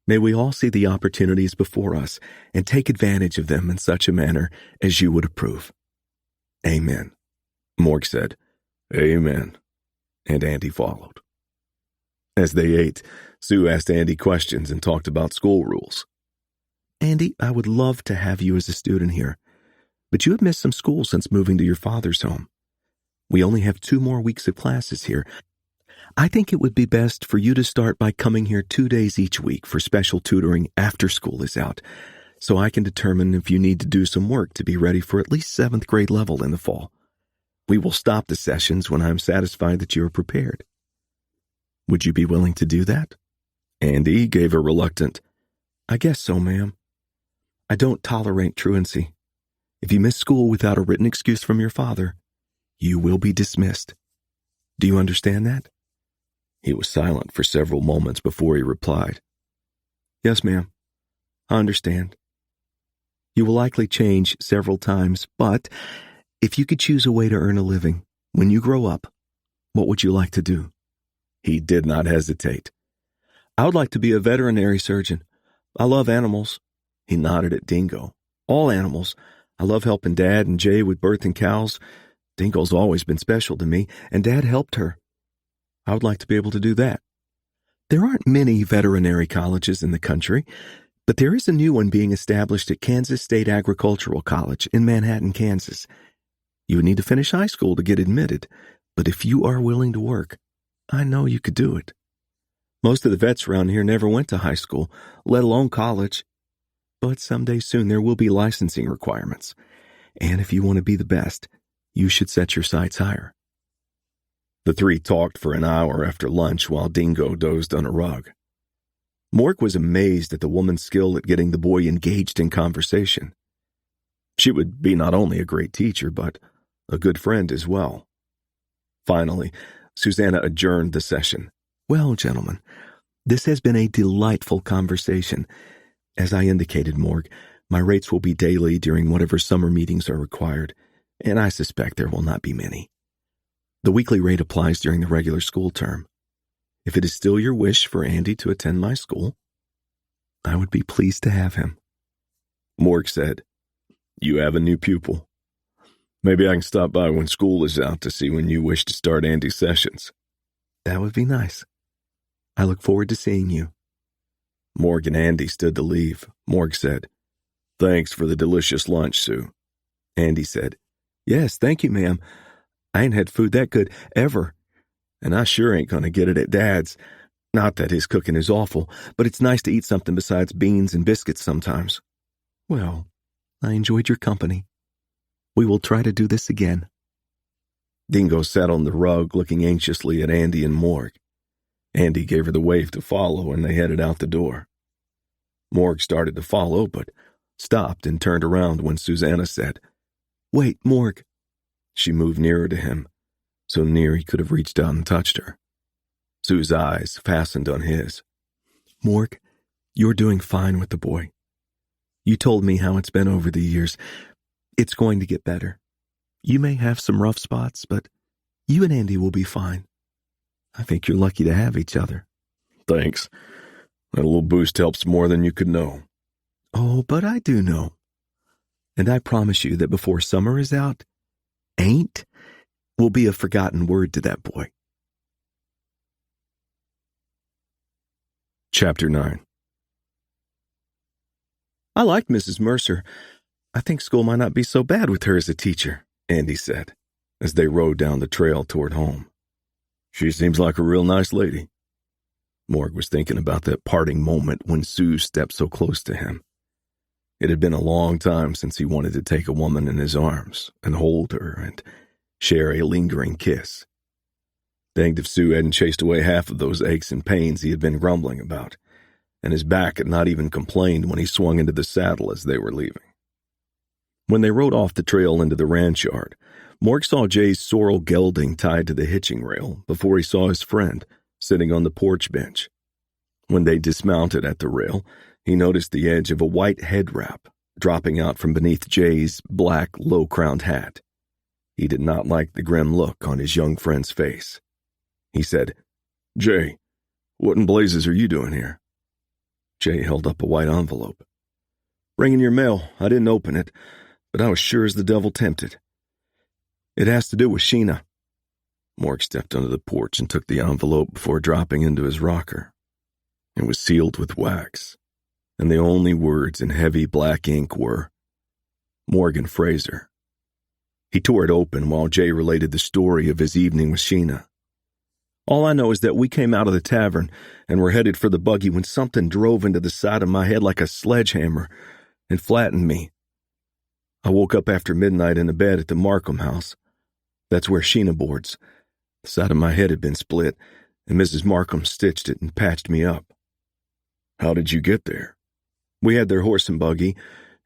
May we all see the opportunities before us and take advantage of them in such a manner as you would approve. Amen. Morg said, Amen, and Andy followed. As they ate, Sue asked Andy questions and talked about school rules. Andy, I would love to have you as a student here, but you have missed some school since moving to your father's home. We only have 2 more weeks of classes here. I think it would be best for you to start by coming here 2 days each week for special tutoring after school is out, so I can determine if you need to do some work to be ready for at least 7th grade level in the fall. We will stop the sessions when I am satisfied that you are prepared. Would you be willing to do that? Andy gave a reluctant, I guess so, ma'am. I don't tolerate truancy. If you miss school without a written excuse from your father, you will be dismissed. Do you understand that? He was silent for several moments before he replied. Yes, ma'am. I understand. You will likely change several times, but if you could choose a way to earn a living when you grow up, what would you like to do? He did not hesitate. I would like to be a veterinary surgeon. I love animals. He nodded at Dingo. All animals. I love helping Dad and Jay with birthing cows. Dingo's always been special to me, and Dad helped her. I would like to be able to do that. There aren't many veterinary colleges in the country, but there is a new one being established at Kansas State Agricultural College in Manhattan, Kansas. You would need to finish high school to get admitted, but if you are willing to work, I know you could do it. Most of the vets around here never went to high school, let alone college. But someday soon there will be licensing requirements. And if you want to be the best, you should set your sights higher. The 3 talked for an hour after lunch while Dingo dozed on a rug. Mork was amazed at the woman's skill at getting the boy engaged in conversation. She would be not only a great teacher, but a good friend as well. Finally, Susanna adjourned the session. Well, gentlemen, this has been a delightful conversation. As I indicated, Morg, my rates will be daily during whatever summer meetings are required, and I suspect there will not be many. The weekly rate applies during the regular school term. If it is still your wish for Andy to attend my school, I would be pleased to have him. Morg said, You have a new pupil. Maybe I can stop by when school is out to see when you wish to start Andy's sessions. That would be nice. I look forward to seeing you. Morg and Andy stood to leave. Morg said, Thanks for the delicious lunch, Sue. Andy said, Yes, thank you, ma'am. I ain't had food that good ever, and I sure ain't going to get it at Dad's. Not that his cooking is awful, but it's nice to eat something besides beans and biscuits sometimes. Well, I enjoyed your company. We will try to do this again. Dingo sat on the rug looking anxiously at Andy and Morg. Andy gave her the wave to follow, and they headed out the door. Morg started to follow, but stopped and turned around when Susanna said, Wait, Morg. She moved nearer to him, so near he could have reached out and touched her. Sue's eyes fastened on his. Morg, you're doing fine with the boy. You told me how it's been over the years. It's going to get better. You may have some rough spots, but you and Andy will be fine. I think you're lucky to have each other. Thanks. That little boost helps more than you could know. Oh, but I do know. And I promise you that before summer is out, ain't will be a forgotten word to that boy. Chapter 9. I like Mrs. Mercer. I think school might not be so bad with her as a teacher, Andy said, as they rode down the trail toward home. She seems like a real nice lady. Morg was thinking about that parting moment when Sue stepped so close to him. It had been a long time since he wanted to take a woman in his arms and hold her and share a lingering kiss. Danged if Sue hadn't chased away half of those aches and pains he had been grumbling about, and his back had not even complained when he swung into the saddle as they were leaving. When they rode off the trail into the ranch yard, Mork saw Jay's sorrel gelding tied to the hitching rail before he saw his friend sitting on the porch bench. When they dismounted at the rail, he noticed the edge of a white head wrap dropping out from beneath Jay's black, low-crowned hat. He did not like the grim look on his young friend's face. He said, "Jay, what in blazes are you doing here?" Jay held up a white envelope. "Bringing your mail. I didn't open it, but I was sure as the devil tempted. It has to do with Sheena." Mork stepped onto the porch and took the envelope before dropping into his rocker. It was sealed with wax, and the only words in heavy black ink were, "Morgan Fraser." He tore it open while Jay related the story of his evening with Sheena. "All I know is that we came out of the tavern and were headed for the buggy when something drove into the side of my head like a sledgehammer and flattened me. I woke up after midnight in a bed at the Markham house. That's where Sheena boards. The side of my head had been split, and Mrs. Markham stitched it and patched me up." "How did you get there?" "We had their horse and buggy,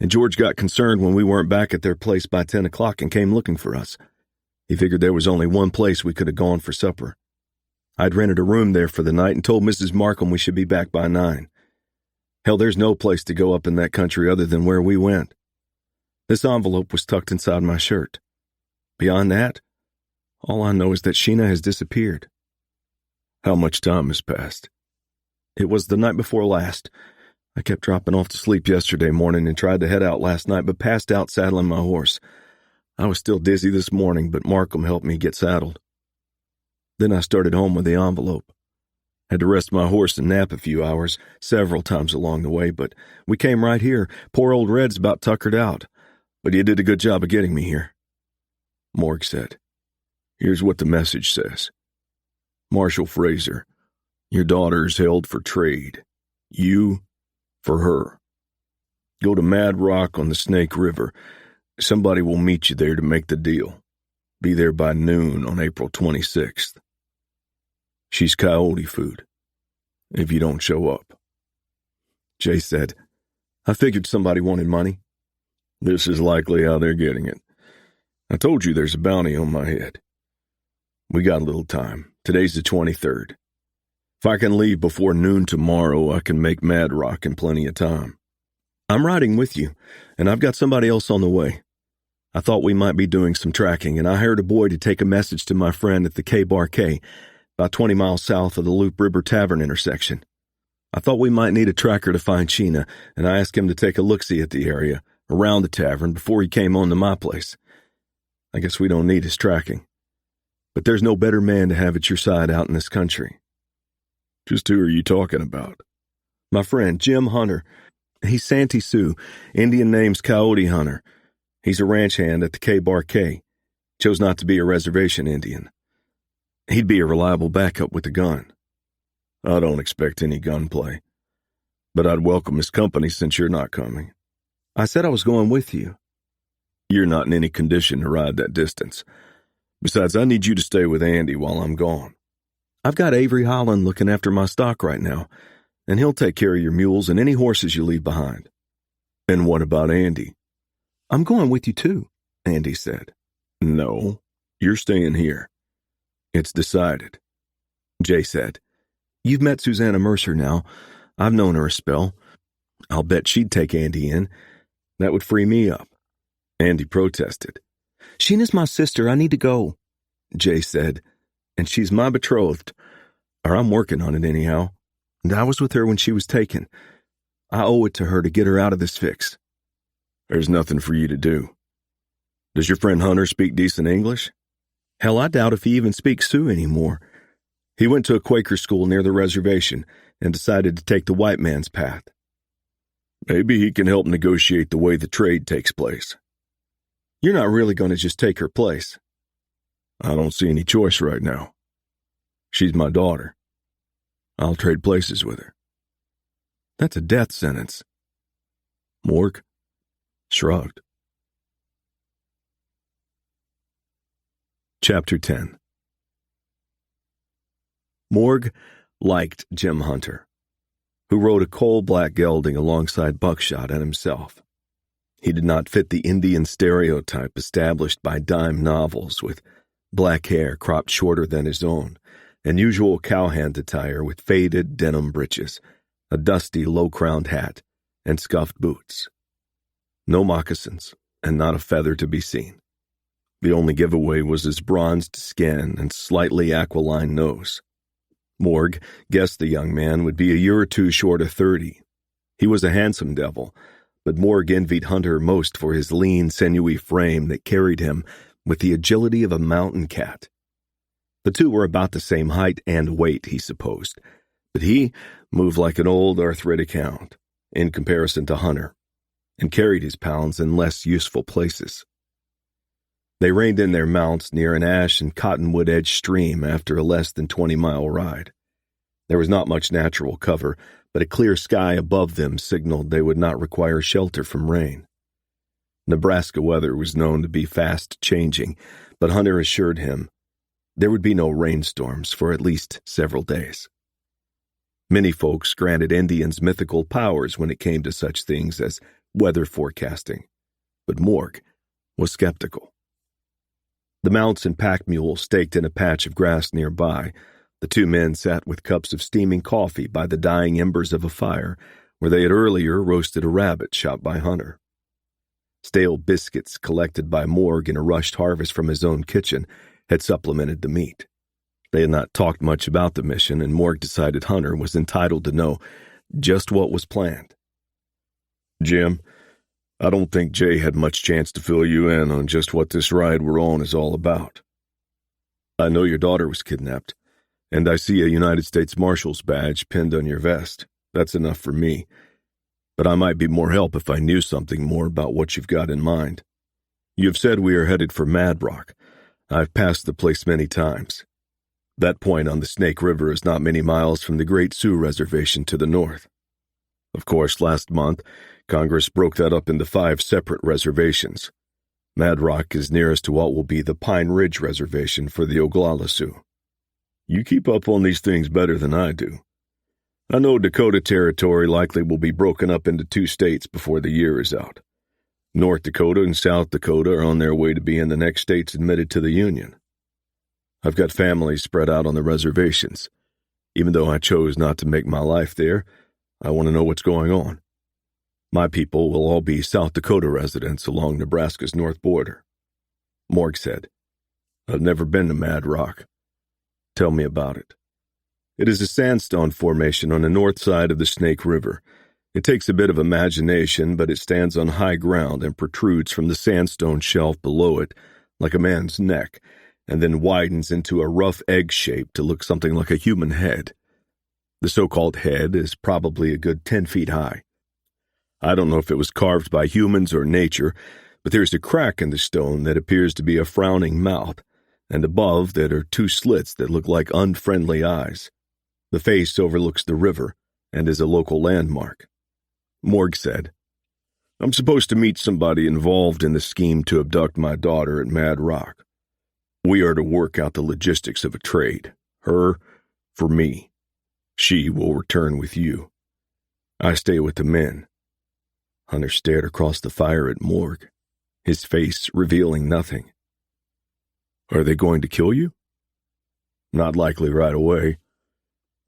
and George got concerned when we weren't back at their place by 10 o'clock and came looking for us. He figured there was only one place we could have gone for supper. I'd rented a room there for the night and told Mrs. Markham we should be back by 9. Hell, there's no place to go up in that country other than where we went. This envelope was tucked inside my shirt. Beyond that, all I know is that Sheena has disappeared." "How much time has passed?" "It was the night before last. I kept dropping off to sleep yesterday morning and tried to head out last night, but passed out saddling my horse. I was still dizzy this morning, but Markham helped me get saddled. Then I started home with the envelope. Had to rest my horse and nap a few hours, several times along the way, but we came right here. Poor old Red's about tuckered out, but you did a good job of getting me here." Morg said, "Here's what the message says. Marshal Fraser, your daughter's held for trade. You for her. Go to Mad Rock on the Snake River. Somebody will meet you there to make the deal. Be there by noon on April 26th. She's coyote food, if you don't show up." Jay said, "I figured somebody wanted money." "This is likely how they're getting it. I told you there's a bounty on my head. We got a little time. Today's the 23rd. If I can leave before noon tomorrow, I can make Mad Rock in plenty of time. I'm riding with you, and I've got somebody else on the way. I thought we might be doing some tracking, and I hired a boy to take a message to my friend at the K-Bar K, about 20 miles south of the Loop River Tavern intersection. I thought we might need a tracker to find Sheena, and I asked him to take a look-see at the area, around the tavern, before he came on to my place. I guess we don't need his tracking. But there's no better man to have at your side out in this country." "Just who are you talking about?" "My friend, Jim Hunter. He's Santee Sioux. Indian name's Coyote Hunter. He's a ranch hand at the K-Bar K. Chose not to be a reservation Indian. He'd be a reliable backup with a gun." "I don't expect any gunplay, but I'd welcome his company since you're not coming." "I said I was going with you." "You're not in any condition to ride that distance. Besides, I need you to stay with Andy while I'm gone." "I've got Avery Holland looking after my stock right now, and he'll take care of your mules and any horses you leave behind." "And what about Andy?" "I'm going with you too," Andy said. "No, you're staying here. It's decided." Jay said, "You've met Susanna Mercer now. I've known her a spell. I'll bet she'd take Andy in. That would free me up." Andy protested. "Sheena's my sister. I need to go." Jay said, "And she's my betrothed. Or I'm working on it anyhow. And I was with her when she was taken. I owe it to her to get her out of this fix." "There's nothing for you to do. Does your friend Hunter speak decent English?" "Hell, I doubt if he even speaks Sioux anymore. He went to a Quaker school near the reservation and decided to take the white man's path." "Maybe he can help negotiate the way the trade takes place." "You're not really going to just take her place." "I don't see any choice right now. She's my daughter. I'll trade places with her." "That's a death sentence." Mork shrugged. Chapter 10. Morg liked Jim Hunter, who rode a coal-black gelding alongside Buckshot and himself. He did not fit the Indian stereotype established by dime novels, with black hair cropped shorter than his own, and usual cowhand attire with faded denim breeches, a dusty low-crowned hat, and scuffed boots. No moccasins, and not a feather to be seen. The only giveaway was his bronzed skin and slightly aquiline nose. Morg guessed the young man would be a year or two short of 30. He was a handsome devil, but Morg envied Hunter most for his lean, sinewy frame that carried him with the agility of a mountain cat. The two were about the same height and weight, he supposed, but he moved like an old arthritic hound in comparison to Hunter, and carried his pounds in less useful places. They reined in their mounts near an ash and cottonwood-edged stream after a less than 20-mile ride. There was not much natural cover, but a clear sky above them signaled they would not require shelter from rain. Nebraska weather was known to be fast-changing, but Hunter assured him there would be no rainstorms for at least several days. Many folks granted Indians mythical powers when it came to such things as weather forecasting, but Morg was skeptical. The mounts and pack mules staked in a patch of grass nearby. The two men sat with cups of steaming coffee by the dying embers of a fire where they had earlier roasted a rabbit shot by Hunter. Stale biscuits collected by Morg in a rushed harvest from his own kitchen had supplemented the meat. They had not talked much about the mission, and Morg decided Hunter was entitled to know just what was planned. "Jim, I don't think Jay had much chance to fill you in on just what this ride we're on is all about. I know your daughter was kidnapped, and I see a United States Marshal's badge pinned on your vest. That's enough for me. But I might be more help if I knew something more about what you've got in mind. You've said we are headed for Mad Rock. I've passed the place many times. That point on the Snake River is not many miles from the Great Sioux Reservation to the north. Of course, last month, Congress broke that up into 5 separate reservations. Mad Rock is nearest to what will be the Pine Ridge Reservation for the Oglala Sioux. You keep up on these things better than I do. I know Dakota Territory likely will be broken up into 2 states before the year is out. North Dakota and South Dakota are on their way to being the next states admitted to the Union. I've got families spread out on the reservations. Even though I chose not to make my life there, I want to know what's going on. My people will all be South Dakota residents along Nebraska's north border." Morg said, "I've never been to Mad Rock. Tell me about it." It is a sandstone formation on the north side of the Snake River. It takes a bit of imagination, but it stands on high ground and protrudes from the sandstone shelf below it like a man's neck, and then widens into a rough egg shape to look something like a human head. The so-called head is probably a good 10 feet high. I don't know if it was carved by humans or nature, but there's a crack in the stone that appears to be a frowning mouth, and above that are 2 slits that look like unfriendly eyes. The face overlooks the river and is a local landmark. Morg said, "I'm supposed to meet somebody involved in the scheme to abduct my daughter at Mad Rock. We are to work out the logistics of a trade. Her for me. She will return with you. I stay with the men." Hunter stared across the fire at Morg, his face revealing nothing. "Are they going to kill you?" "Not likely right away.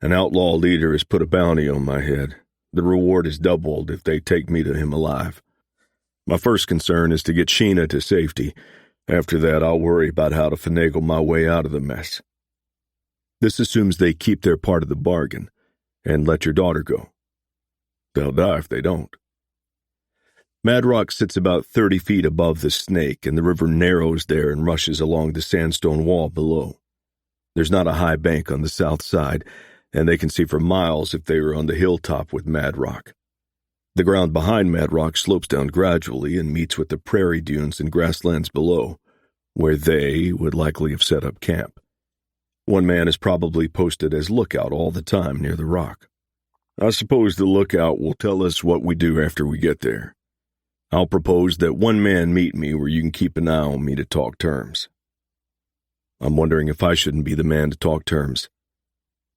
An outlaw leader has put a bounty on my head. The reward is doubled if they take me to him alive. My first concern is to get Sheena to safety. After that, I'll worry about how to finagle my way out of the mess. This assumes they keep their part of the bargain and let your daughter go. They'll die if they don't." Mad Rock sits about 30 feet above the Snake, and the river narrows there and rushes along the sandstone wall below. There's not a high bank on the south side, and they can see for miles if they were on the hilltop with Mad Rock. The ground behind Mad Rock slopes down gradually and meets with the prairie dunes and grasslands below, where they would likely have set up camp. One man is probably posted as lookout all the time near the rock. I suppose the lookout will tell us what we do after we get there. I'll propose that one man meet me where you can keep an eye on me to talk terms. I'm wondering if I shouldn't be the man to talk terms.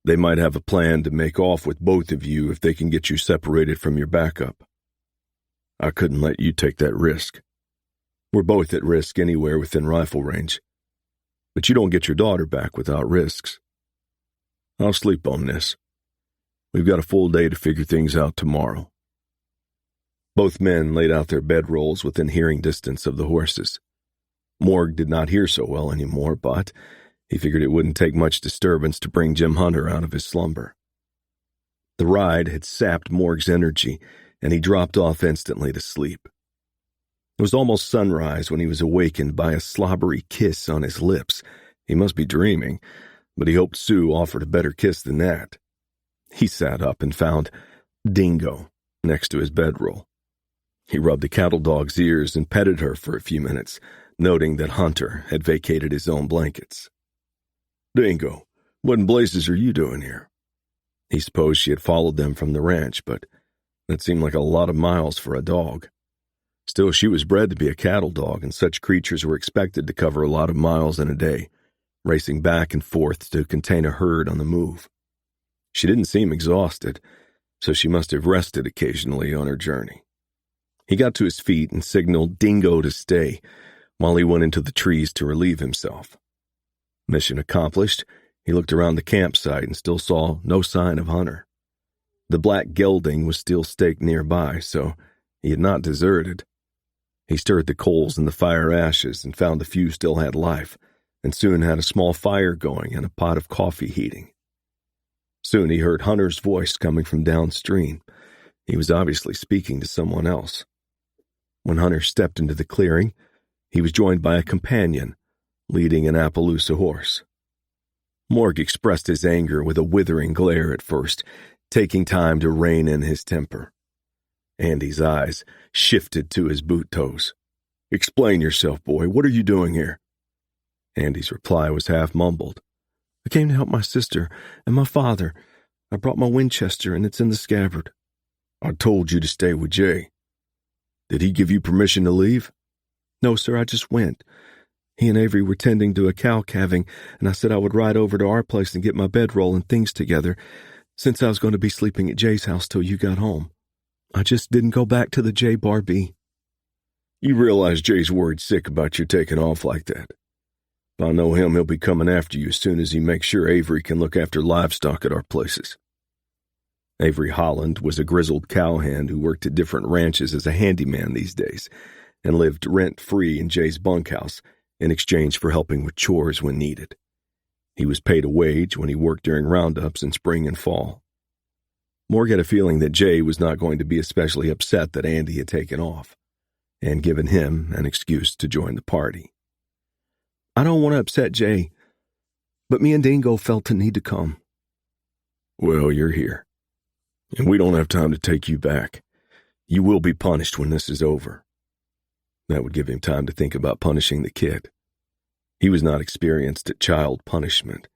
They might have a plan to make off with both of you if they can get you separated from your backup. I couldn't let you take that risk. We're both at risk anywhere within rifle range. But you don't get your daughter back without risks. I'll sleep on this. We've got a full day to figure things out tomorrow." Both men laid out their bedrolls within hearing distance of the horses. Morg did not hear so well anymore, but he figured it wouldn't take much disturbance to bring Jim Hunter out of his slumber. The ride had sapped Morg's energy, and he dropped off instantly to sleep. It was almost sunrise when he was awakened by a slobbery kiss on his lips. He must be dreaming, but he hoped Sue offered a better kiss than that. He sat up and found Dingo next to his bedroll. He rubbed the cattle dog's ears and petted her for a few minutes, noting that Hunter had vacated his own blankets. "Dingo, what in blazes are you doing here?" He supposed she had followed them from the ranch, but that seemed like a lot of miles for a dog. Still, she was bred to be a cattle dog, and such creatures were expected to cover a lot of miles in a day, racing back and forth to contain a herd on the move. She didn't seem exhausted, so she must have rested occasionally on her journey. He got to his feet and signaled Dingo to stay, while he went into the trees to relieve himself. Mission accomplished, he looked around the campsite and still saw no sign of Hunter. The black gelding was still staked nearby, so he had not deserted. He stirred the coals in the fire ashes and found the few still had life, and soon had a small fire going and a pot of coffee heating. Soon he heard Hunter's voice coming from downstream. He was obviously speaking to someone else. When Hunter stepped into the clearing, he was joined by a companion, leading an Appaloosa horse. Morg expressed his anger with a withering glare at first, taking time to rein in his temper. Andy's eyes shifted to his boot toes. "Explain yourself, boy. What are you doing here?" Andy's reply was half mumbled. "I came to help my sister and my father. I brought my Winchester, and it's in the scabbard." "I told you to stay with Jay. Did he give you permission to leave?" "No, sir, I just went. He and Avery were tending to a cow calving, and I said I would ride over to our place and get my bedroll and things together, since I was going to be sleeping at Jay's house till you got home. I just didn't go back to the J Bar B." "You realize Jay's worried sick about you taking off like that. If I know him, he'll be coming after you as soon as he makes sure Avery can look after livestock at our places." Avery Holland was a grizzled cowhand who worked at different ranches as a handyman these days and lived rent-free in Jay's bunkhouse in exchange for helping with chores when needed. He was paid a wage when he worked during roundups in spring and fall. Morg had a feeling that Jay was not going to be especially upset that Andy had taken off, and given him an excuse to join the party. "I don't want to upset Jay, but me and Dingo felt the need to come." "Well, you're here, and we don't have time to take you back. You will be punished when this is over." That would give him time to think about punishing the kid. He was not experienced at child punishment.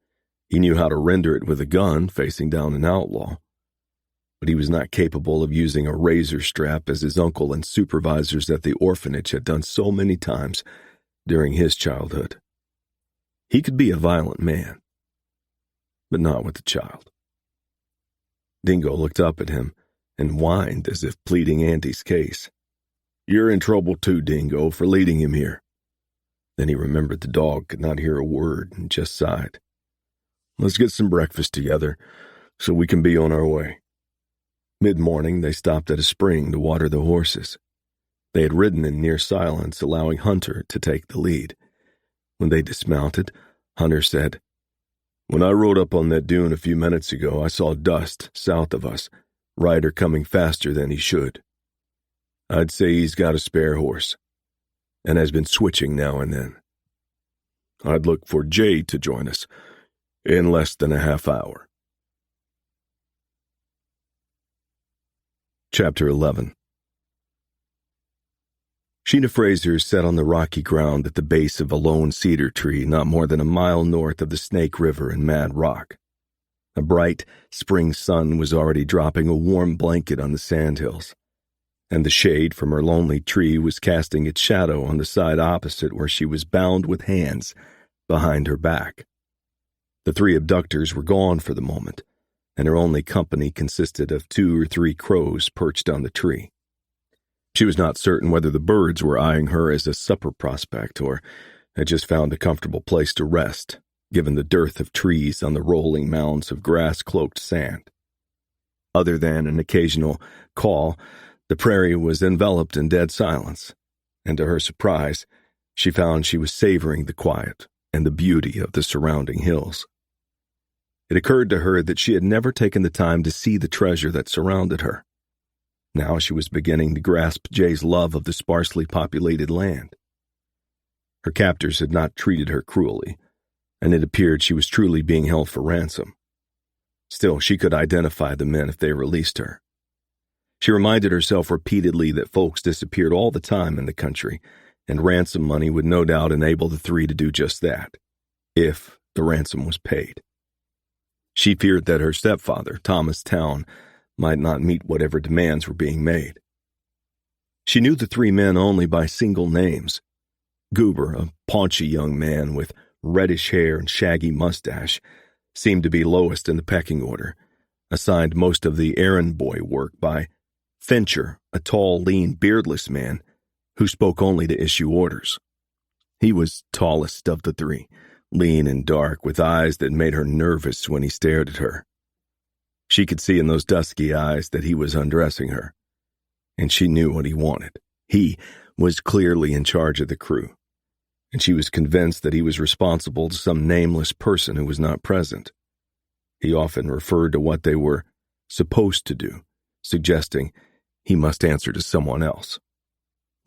He knew how to render it with a gun facing down an outlaw, but he was not capable of using a razor strap as his uncle and supervisors at the orphanage had done so many times during his childhood. He could be a violent man, but not with a child. Dingo looked up at him and whined as if pleading Andy's case. "You're in trouble too, Dingo, for leading him here." Then he remembered the dog could not hear a word and just sighed. "Let's get some breakfast together so we can be on our way." Mid-morning, they stopped at a spring to water the horses. They had ridden in near silence, allowing Hunter to take the lead. When they dismounted, Hunter said, "When I rode up on that dune a few minutes ago, I saw dust south of us, Ryder coming faster than he should. I'd say he's got a spare horse, and has been switching now and then. I'd look for Jay to join us in less than a half hour." Chapter 11. Sheena Fraser sat on the rocky ground at the base of a lone cedar tree not more than a mile north of the Snake River in Mad Rock. A bright spring sun was already dropping a warm blanket on the sandhills, and the shade from her lonely tree was casting its shadow on the side opposite where she was bound with hands behind her back. The three abductors were gone for the moment, and her only company consisted of 2 or 3 crows perched on the tree. She was not certain whether the birds were eyeing her as a supper prospect or had just found a comfortable place to rest, given the dearth of trees on the rolling mounds of grass-cloaked sand. Other than an occasional call, the prairie was enveloped in dead silence, and to her surprise, she found she was savoring the quiet and the beauty of the surrounding hills. It occurred to her that she had never taken the time to see the treasure that surrounded her. Now she was beginning to grasp Jay's love of the sparsely populated land. Her captors had not treated her cruelly, and it appeared she was truly being held for ransom. Still, she could identify the men if they released her. She reminded herself repeatedly that folks disappeared all the time in the country, and ransom money would no doubt enable the three to do just that, if the ransom was paid. She feared that her stepfather, Thomas Town, might not meet whatever demands were being made. She knew the 3 men only by single names. Goober, a paunchy young man with reddish hair and shaggy mustache, seemed to be lowest in the pecking order, assigned most of the errand boy work by Fincher, a tall, lean, beardless man who spoke only to issue orders. He was tallest of the 3, lean and dark, with eyes that made her nervous when he stared at her. She could see in those dusky eyes that he was undressing her, and she knew what he wanted. He was clearly in charge of the crew, and she was convinced that he was responsible to some nameless person who was not present. He often referred to what they were supposed to do, suggesting he must answer to someone else.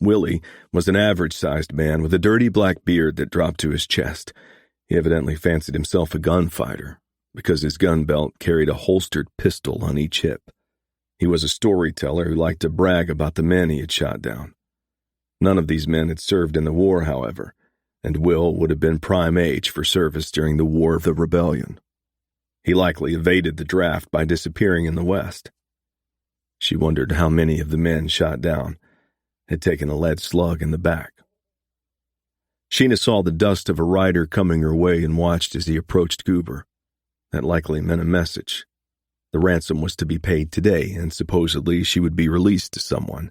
Willie was an average-sized man with a dirty black beard that dropped to his chest. He evidently fancied himself a gunfighter, because his gun belt carried a holstered pistol on each hip. He was a storyteller who liked to brag about the men he had shot down. None of these men had served in the war, however, and Will would have been prime age for service during the War of the Rebellion. He likely evaded the draft by disappearing in the West. She wondered how many of the men shot down had taken a lead slug in the back. Sheena saw the dust of a rider coming her way and watched as he approached Goober. That likely meant a message. The ransom was to be paid today, and supposedly she would be released to someone.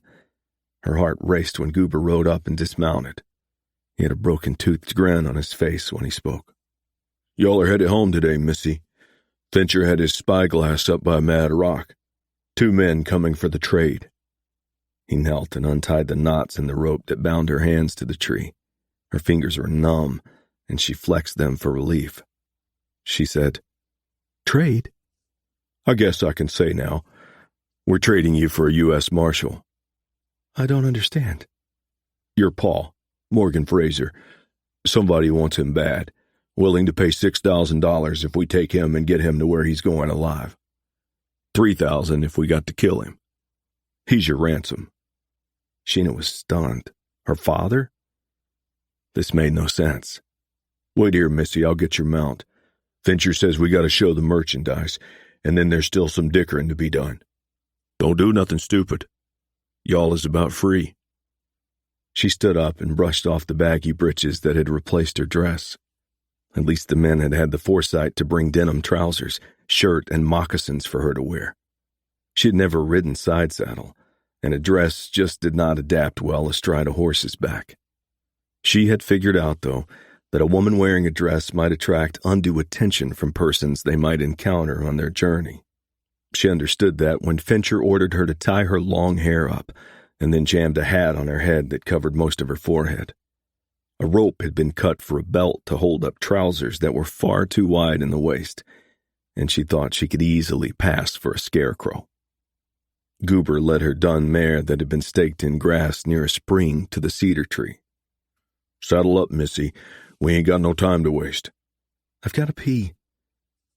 Her heart raced when Goober rode up and dismounted. He had a broken-toothed grin on his face when he spoke. "Y'all are headed home today, Missy. Fincher had his spyglass up by Mad Rock. 2 men coming for the trade." He knelt and untied the knots in the rope that bound her hands to the tree. Her fingers were numb, and she flexed them for relief. She said, "Trade?" "I guess I can say now. We're trading you for a U.S. Marshal." "I don't understand." "Your pa, Morgan Fraser. Somebody wants him bad. Willing to pay $6,000 if we take him and get him to where he's going alive. $3,000 if we got to kill him. He's your ransom." Sheena was stunned. Her father? This made no sense. "Wait here, Missy, I'll get your mount. Fincher says we got to show the merchandise, and then there's still some dickering to be done. Don't do nothing stupid. Y'all is about free." She stood up and brushed off the baggy breeches that had replaced her dress. At least the men had had the foresight to bring denim trousers, shirt, and moccasins for her to wear. She had never ridden side saddle, and a dress just did not adapt well astride a horse's back. She had figured out, though, that a woman wearing a dress might attract undue attention from persons they might encounter on their journey. She understood that when Fincher ordered her to tie her long hair up and then jammed a hat on her head that covered most of her forehead. A rope had been cut for a belt to hold up trousers that were far too wide in the waist, and she thought she could easily pass for a scarecrow. Goober led her dun mare that had been staked in grass near a spring to the cedar tree. "Saddle up, Missy. We ain't got no time to waste." "I've got to pee.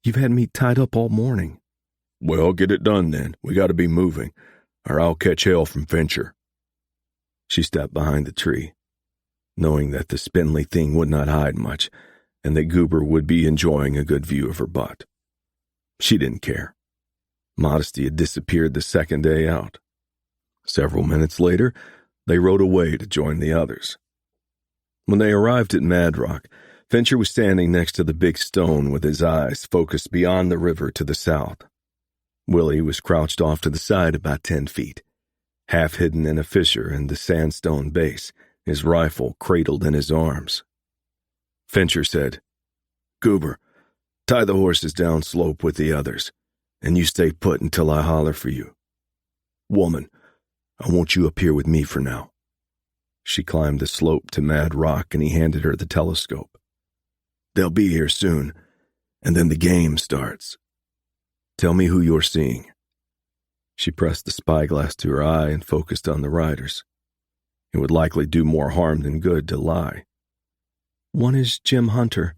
You've had me tied up all morning." "Well, get it done then. We got to be moving, or I'll catch hell from Fincher." She stepped behind the tree, knowing that the spindly thing would not hide much, and that Goober would be enjoying a good view of her butt. She didn't care. Modesty had disappeared the second day out. Several minutes later, they rode away to join the others. When they arrived at Mad Rock, Fincher was standing next to the big stone with his eyes focused beyond the river to the south. Willie was crouched off to the side about 10 feet, half hidden in a fissure in the sandstone base, his rifle cradled in his arms. Fincher said, "Goober, tie the horses down slope with the others, and you stay put until I holler for you. Woman, I want you up here with me for now." She climbed the slope to Mad Rock, and he handed her the telescope. "They'll be here soon, and then the game starts. Tell me who you're seeing." She pressed the spyglass to her eye and focused on the riders. It would likely do more harm than good to lie. "One is Jim Hunter.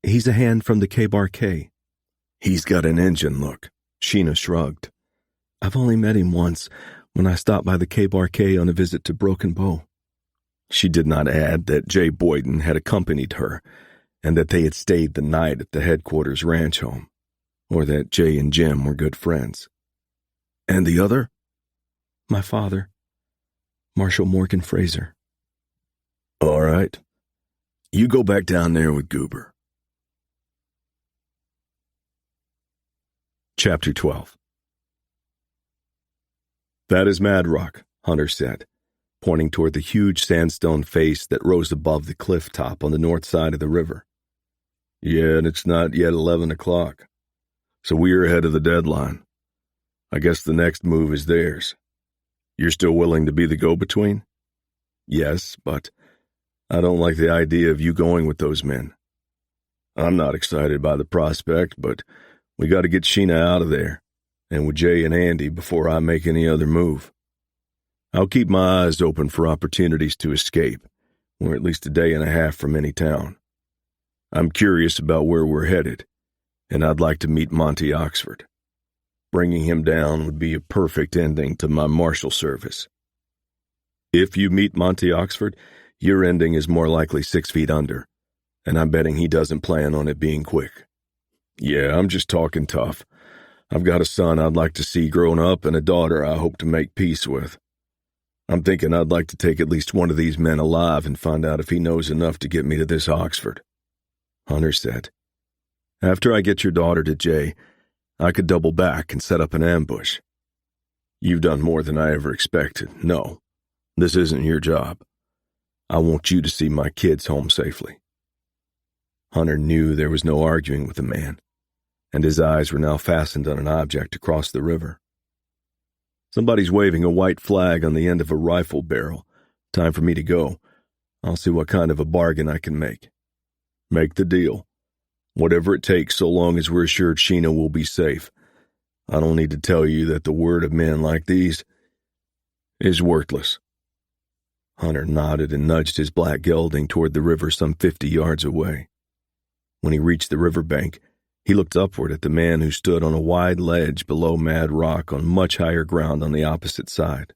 He's a hand from the K-Bar-K. "He's got an Injun look." Sheena shrugged. "I've only met him once, when I stopped by the K-Bar-K on a visit to Broken Bow." She did not add that Jay Boyden had accompanied her, and that they had stayed the night at the headquarters ranch home, or that Jay and Jim were good friends. "And the other?" "My father, Marshal Morgan Fraser." "All right. You go back down there with Goober." Chapter 12. "That is Mad Rock," Hunter said, pointing toward the huge sandstone face that rose above the cliff top on the north side of the river. "Yeah, and it's not yet 11 o'clock, so we're ahead of the deadline. I guess the next move is theirs. You're still willing to be the go-between?" "Yes, but I don't like the idea of you going with those men." "I'm not excited by the prospect, but we got to get Sheena out of there, and with Jay and Andy before I make any other move. I'll keep my eyes open for opportunities to escape. We're at least a day and a half from any town. I'm curious about where we're headed, and I'd like to meet Monty Oxford. Bringing him down would be a perfect ending to my marshal service. If you meet Monty Oxford, your ending is more likely 6 feet under, and I'm betting he doesn't plan on it being quick. Yeah, I'm just talking tough. I've got a son I'd like to see grown up and a daughter I hope to make peace with. I'm thinking I'd like to take at least one of these men alive and find out if he knows enough to get me to this Oxford." Hunter said, "After I get your daughter to Jay, I could double back and set up an ambush. You've done more than I ever expected. No, this isn't your job. I want you to see my kids home safely." Hunter knew there was no arguing with the man, and his eyes were now fastened on an object across the river. "Somebody's waving a white flag on the end of a rifle barrel. Time for me to go. I'll see what kind of a bargain I can make." "Make the deal. Whatever it takes, so long as we're assured Sheena will be safe. I don't need to tell you that the word of men like these is worthless." Hunter nodded and nudged his black gelding toward the river some 50 yards away. When he reached the riverbank, he looked upward at the man who stood on a wide ledge below Mad Rock on much higher ground on the opposite side.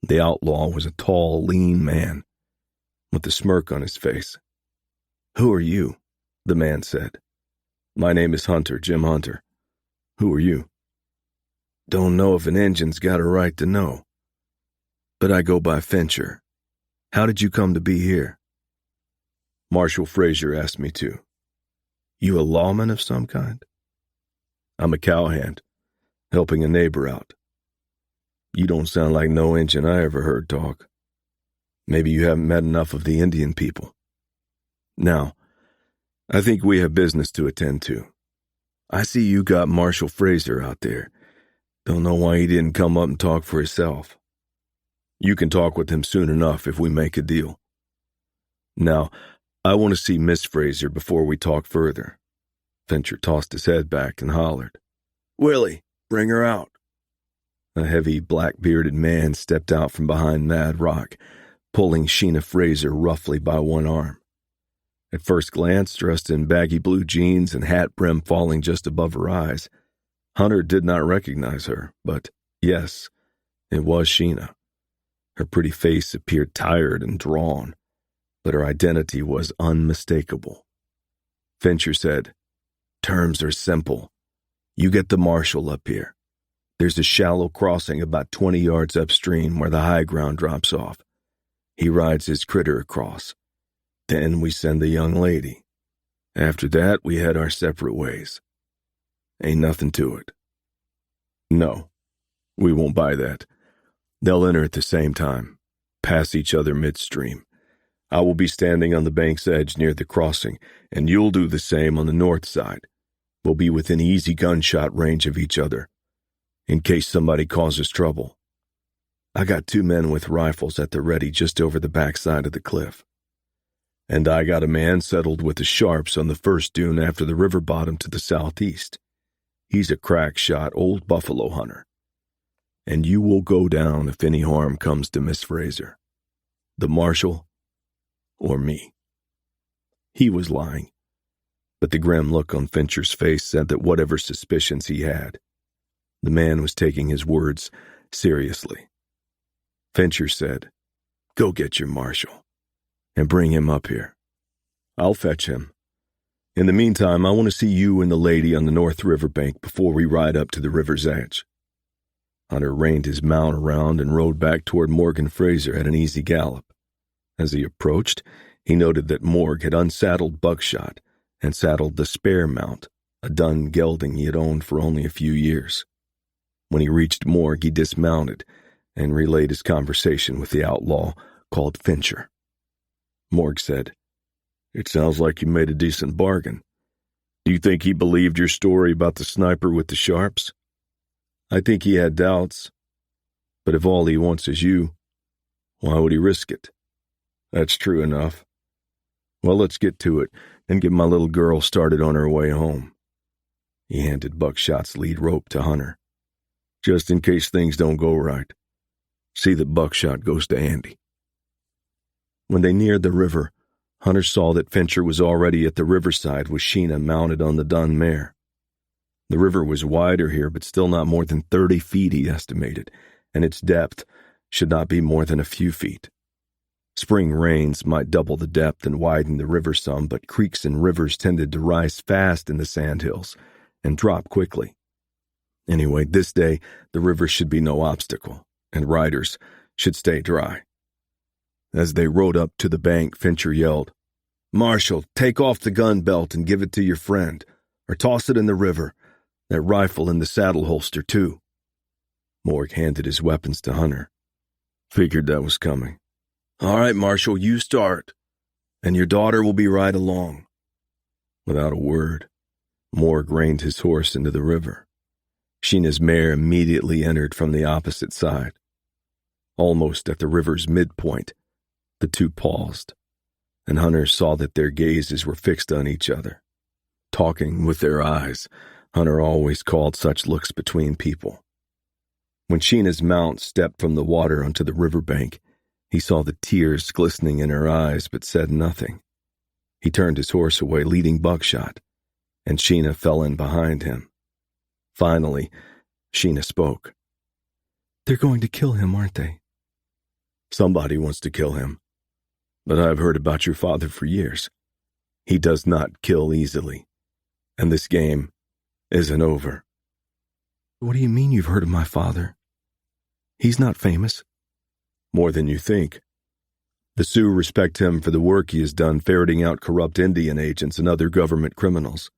The outlaw was a tall, lean man, with a smirk on his face. "Who are you?" the man said. "My name is Hunter, Jim Hunter. Who are you?" "Don't know if an Injun's got a right to know. But I go by Fincher. How did you come to be here?" "Marshal Fraser asked me to." "You a lawman of some kind?" "I'm a cowhand, helping a neighbor out." "You don't sound like no Injun I ever heard talk. Maybe you haven't met enough of the Indian people. Now, I think we have business to attend to. I see you got Marshal Fraser out there. Don't know why he didn't come up and talk for himself. You can talk with him soon enough if we make a deal. Now, I want to see Miss Fraser before we talk further." Fincher tossed his head back and hollered, "Willie, bring her out." A heavy, black-bearded man stepped out from behind Mad Rock, pulling Sheena Fraser roughly by one arm. At first glance, dressed in baggy blue jeans and hat brim falling just above her eyes, Hunter did not recognize her, but yes, it was Sheena. Her pretty face appeared tired and drawn, but her identity was unmistakable. Fincher said, "Terms are simple. You get the marshal up here. There's a shallow crossing about 20 yards upstream where the high ground drops off. He rides his critter across. Then we send the young lady. After that, we head our separate ways. Ain't nothing to it. No, we won't buy that. They'll enter at the same time, pass each other midstream. I will be standing on the bank's edge near the crossing, and you'll do the same on the north side. We'll be within easy gunshot range of each other, in case somebody causes trouble. I got 2 men with rifles at the ready just over the backside of the cliff. And I got a man settled with the sharps on the first dune after the river bottom to the southeast. He's a crack shot old buffalo hunter. And you will go down if any harm comes to Miss Fraser. The marshal or me. He was lying, but the grim look on Fincher's face said that whatever suspicions he had, the man was taking his words seriously. Fincher said, "Go get your marshal and bring him up here. I'll fetch him. In the meantime, I want to see you and the lady on the north river bank before we ride up to the river's edge." Hunter reined his mount around and rode back toward Morgan Fraser at an easy gallop. As he approached, he noted that Morg had unsaddled Buckshot and saddled the spare mount, a dun gelding he had owned for only a few years. When he reached Morg, he dismounted and relayed his conversation with the outlaw called Fincher. Morg said, "It sounds like you made a decent bargain. Do you think he believed your story about the sniper with the sharps?" "I think he had doubts. But if all he wants is you, why would he risk it?" "That's true enough. Well, let's get to it and get my little girl started on her way home." He handed Buckshot's lead rope to Hunter. "Just in case things don't go right, see that Buckshot goes to Andy." When they neared the river, Hunter saw that Fincher was already at the riverside with Sheena mounted on the dun mare. The river was wider here, but still not more than 30 feet, he estimated, and its depth should not be more than a few feet. Spring rains might double the depth and widen the river some, but creeks and rivers tended to rise fast in the sandhills and drop quickly. Anyway, this day, the river should be no obstacle, and riders should stay dry. As they rode up to the bank, Fincher yelled, "Marshal, take off the gun belt and give it to your friend, or toss it in the river. That rifle in the saddle holster, too." Morg handed his weapons to Hunter. "Figured that was coming." "All right, Marshal, you start, and your daughter will be right along." Without a word, Morg reined his horse into the river. Sheena's mare immediately entered from the opposite side. Almost at the river's midpoint, the two paused, and Hunter saw that their gazes were fixed on each other. Talking with their eyes, Hunter always called such looks between people. When Sheena's mount stepped from the water onto the riverbank, he saw the tears glistening in her eyes but said nothing. He turned his horse away, leading Buckshot, and Sheena fell in behind him. Finally, Sheena spoke. "They're going to kill him, aren't they?" "Somebody wants to kill him. But I've heard about your father for years. He does not kill easily. And this game isn't over." "What do you mean you've heard of my father? He's not famous." "More than you think. The Sioux respect him for the work he has done ferreting out corrupt Indian agents and other government criminals.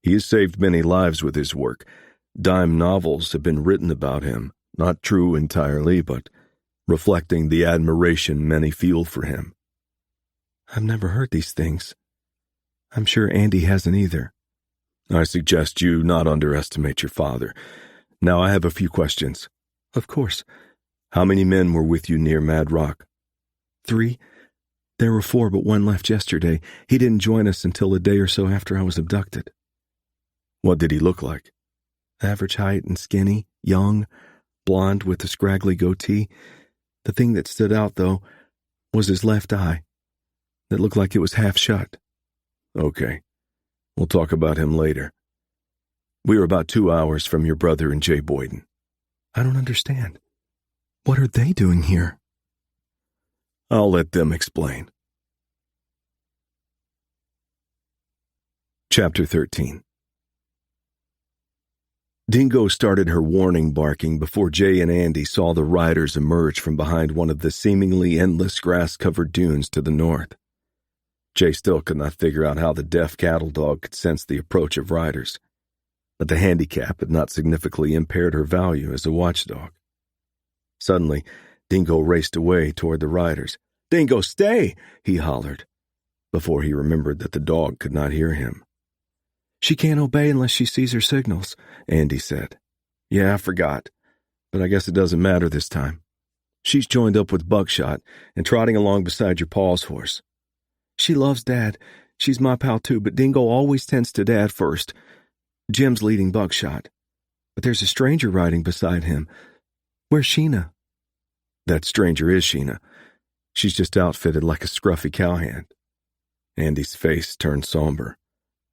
He has saved many lives with his work. Dime novels have been written about him, not true entirely, but reflecting the admiration many feel for him." "I've never heard these things. I'm sure Andy hasn't either." "I suggest you not underestimate your father. Now I have a few questions." "Of course." "How many men were with you near Mad Rock?" 3. There were 4, but one left yesterday. He didn't join us until a day or so after I was abducted." "What did he look like?" "Average height and skinny, young, blonde with a scraggly goatee. The thing that stood out, though, was his left eye. That looked like it was half shut." "Okay. We'll talk about him later. We are about 2 hours from your brother and Jay Boyden." "I don't understand. What are they doing here?" "I'll let them explain." Chapter 13. Dingo started her warning barking before Jay and Andy saw the riders emerge from behind one of the seemingly endless grass-covered dunes to the north. Jay still could not figure out how the deaf cattle dog could sense the approach of riders, but the handicap had not significantly impaired her value as a watchdog. Suddenly, Dingo raced away toward the riders. "Dingo, stay!" he hollered, before he remembered that the dog could not hear him. "She can't obey unless she sees her signals," Andy said. "Yeah, I forgot, but I guess it doesn't matter this time. She's joined up with Buckshot and trotting along beside your Pa's horse." "She loves Dad. She's my pal too, but Dingo always tends to Dad first. Jim's leading Buckshot, but there's a stranger riding beside him. Where's Sheena?" "That stranger is Sheena. She's just outfitted like a scruffy cowhand." Andy's face turned somber,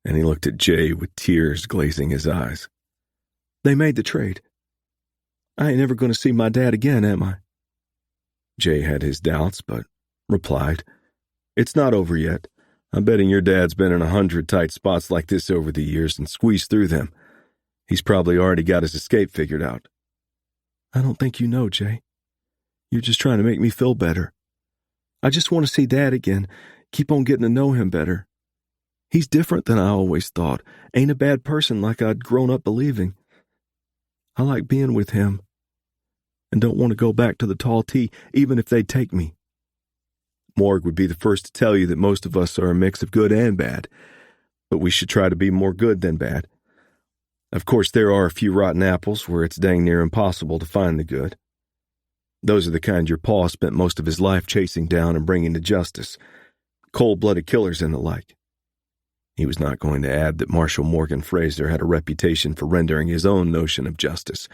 and he looked at Jay with tears glazing his eyes. "They made the trade. I ain't never going to see my dad again, am I?" Jay had his doubts, but replied, "It's not over yet. I'm betting your dad's been in 100 tight spots like this over the years and squeezed through them. He's probably already got his escape figured out." "I don't think you know, Jay. You're just trying to make me feel better. I just want to see Dad again, keep on getting to know him better. He's different than I always thought, ain't a bad person like I'd grown up believing. I like being with him and don't want to go back to the tall T even if they'd take me." "Morg would be the first to tell you that most of us are a mix of good and bad, but we should try to be more good than bad. Of course, there are a few rotten apples where it's dang near impossible to find the good. Those are the kind your pa spent most of his life chasing down and bringing to justice, cold-blooded killers and the like." He was not going to add that Marshal Morgan Fraser had a reputation for rendering his own notion of justice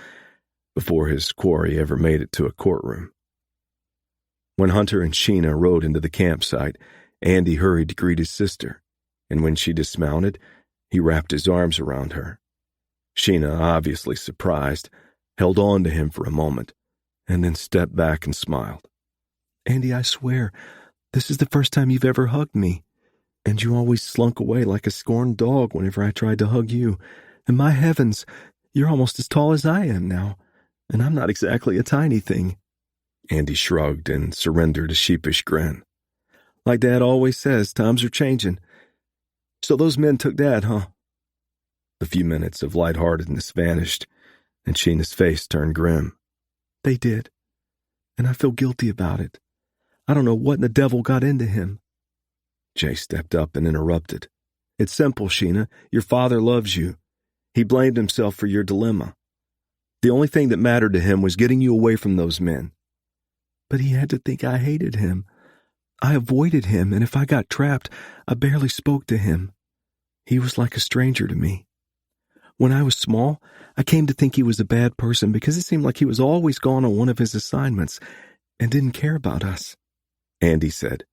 before his quarry ever made it to a courtroom. When Hunter and Sheena rode into the campsite, Andy hurried to greet his sister, and when she dismounted, he wrapped his arms around her. Sheena, obviously surprised, held on to him for a moment, and then stepped back and smiled. "Andy, I swear, this is the first time you've ever hugged me, and you always slunk away like a scorned dog whenever I tried to hug you. And my heavens, you're almost as tall as I am now, and I'm not exactly a tiny thing." Andy shrugged and surrendered a sheepish grin. "Like Dad always says, times are changing. So those men took Dad, huh?" The few minutes of lightheartedness vanished, and Sheena's face turned grim. "They did, and I feel guilty about it. I don't know what in the devil got into him." Jay stepped up and interrupted. "It's simple, Sheena. Your father loves you. He blamed himself for your dilemma. The only thing that mattered to him was getting you away from those men. But he had to think I hated him. I avoided him, and if I got trapped, I barely spoke to him. He was like a stranger to me. When I was small, I came to think he was a bad person because it seemed like he was always gone on one of his assignments and didn't care about us." Andy said,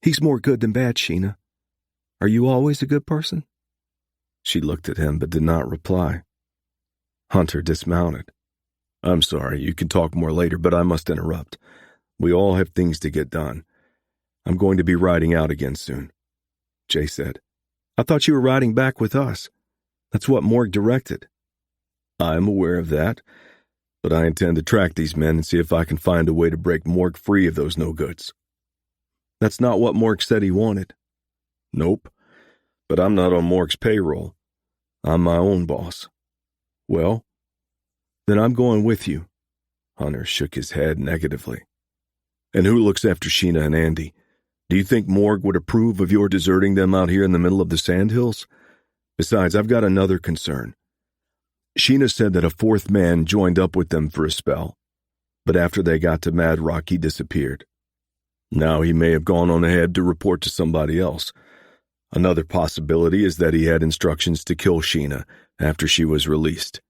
"He's more good than bad, Sheena. Are you always a good person?" She looked at him but did not reply. Hunter dismounted. "I'm sorry, you can talk more later, but I must interrupt. We all have things to get done. I'm going to be riding out again soon." Jay said, "I thought you were riding back with us. That's what Morg directed." "I'm aware of that, but I intend to track these men and see if I can find a way to break Morg free of those no-goods." "That's not what Morg said he wanted." "Nope, but I'm not on Morg's payroll. I'm my own boss." "Well, then I'm going with you." Hunter shook his head negatively. "And who looks after Sheena and Andy? Do you think Morg would approve of your deserting them out here in the middle of the sandhills? Besides, I've got another concern. Sheena said that a fourth man joined up with them for a spell, but after they got to Mad Rock, he disappeared. Now he may have gone on ahead to report to somebody else. Another possibility is that he had instructions to kill Sheena after she was released,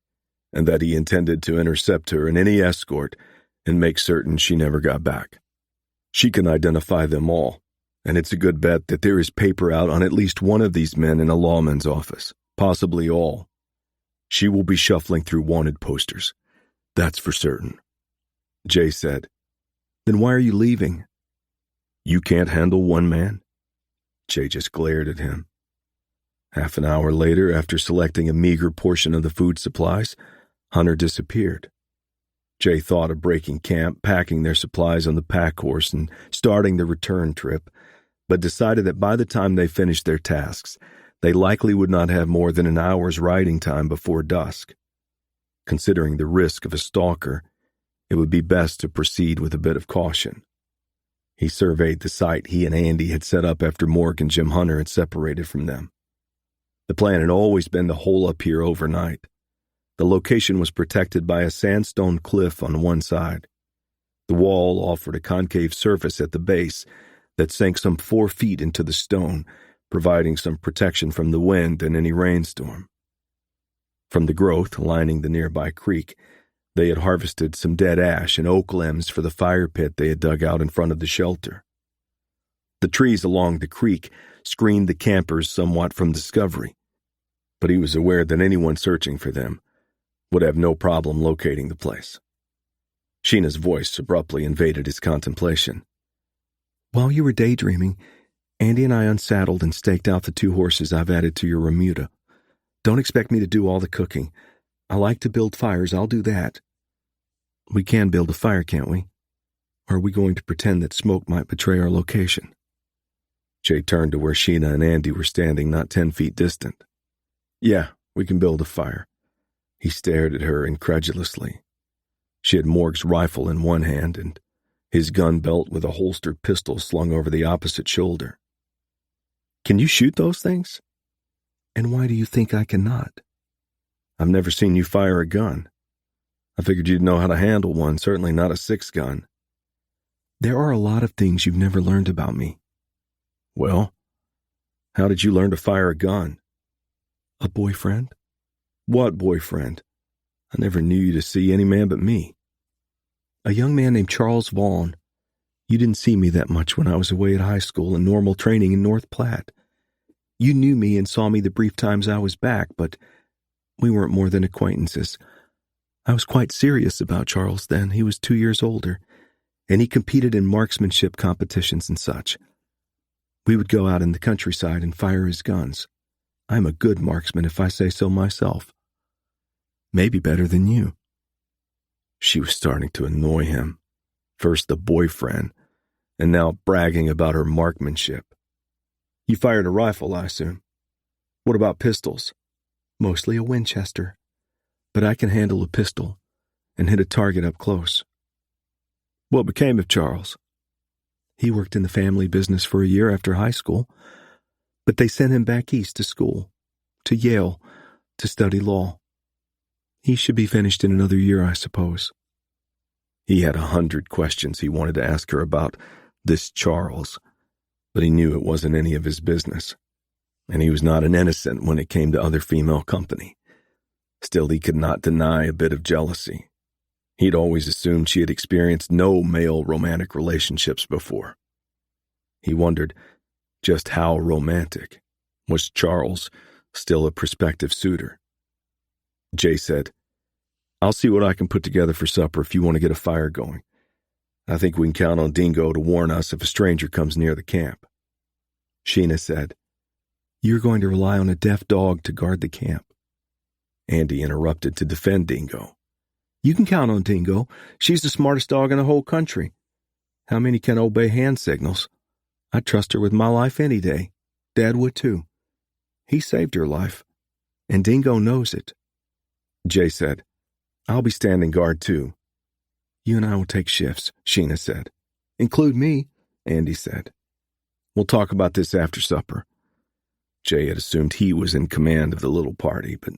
and that he intended to intercept her in any escort and make certain she never got back. She can identify them all, and it's a good bet that there is paper out on at least one of these men in a lawman's office, possibly all. She will be shuffling through wanted posters. That's for certain." Jay said, "Then why are you leaving?" "You can't handle one man?" Jay just glared at him. Half an hour later, after selecting a meager portion of the food supplies, Hunter disappeared. Jay thought of breaking camp, packing their supplies on the pack horse, and starting the return trip, but decided that by the time they finished their tasks, they likely would not have more than an hour's riding time before dusk. Considering the risk of a stalker, it would be best to proceed with a bit of caution. He surveyed the site he and Andy had set up after Morg and Jim Hunter had separated from them. The plan had always been to hole up here overnight. The location was protected by a sandstone cliff on one side. The wall offered a concave surface at the base that sank some 4 feet into the stone, providing some protection from the wind and any rainstorm. From the growth lining the nearby creek, they had harvested some dead ash and oak limbs for the fire pit they had dug out in front of the shelter. The trees along the creek screened the campers somewhat from discovery, but he was aware that anyone searching for them would have no problem locating the place. Sheena's voice abruptly invaded his contemplation. While you were daydreaming, Andy and I unsaddled and staked out the 2 horses I've added to your remuda. Don't expect me to do all the cooking. I like to build fires, I'll do that. We can build a fire, can't we? Or are we going to pretend that smoke might betray our location? Jay turned to where Sheena and Andy were standing not 10 feet distant. Yeah, we can build a fire. He stared at her incredulously. She had Morg's rifle in one hand and his gun belt with a holstered pistol slung over the opposite shoulder. Can you shoot those things? And why do you think I cannot? I've never seen you fire a gun. I figured you'd know how to handle one, certainly not a 6-gun. There are a lot of things you've never learned about me. Well, how did you learn to fire a gun? A boyfriend? What boyfriend? I never knew you to see any man but me. A young man named Charles Vaughn. You didn't see me that much when I was away at high school and normal training in North Platte. You knew me and saw me the brief times I was back, but we weren't more than acquaintances. I was quite serious about Charles then. He was 2 years older, and he competed in marksmanship competitions and such. We would go out in the countryside and fire his guns. I'm a good marksman if I say so myself. Maybe better than you. She was starting to annoy him. First the boyfriend, and now bragging about her marksmanship. You fired a rifle, I assume. What about pistols? Mostly a Winchester, but I can handle a pistol and hit a target up close. What became of Charles? He worked in the family business for a year after high school, but they sent him back east to school, to Yale, to study law. He should be finished in another year, I suppose. He had 100 questions he wanted to ask her about this Charles, but he knew it wasn't any of his business, and he was not an innocent when it came to other female company. Still, he could not deny a bit of jealousy. He'd always assumed she had experienced no male romantic relationships before. He wondered just how romantic. Was Charles still a prospective suitor? Jay said, I'll see what I can put together for supper if you want to get a fire going. I think we can count on Dingo to warn us if a stranger comes near the camp. Sheena said, You're going to rely on a deaf dog to guard the camp. Andy interrupted to defend Dingo. You can count on Dingo. She's the smartest dog in the whole country. How many can obey hand signals? I'd trust her with my life any day. Dad would too. He saved her life, and Dingo knows it. Jay said, I'll be standing guard too. You and I will take shifts, Sheena said. Include me, Andy said. We'll talk about this after supper. Jay had assumed he was in command of the little party, but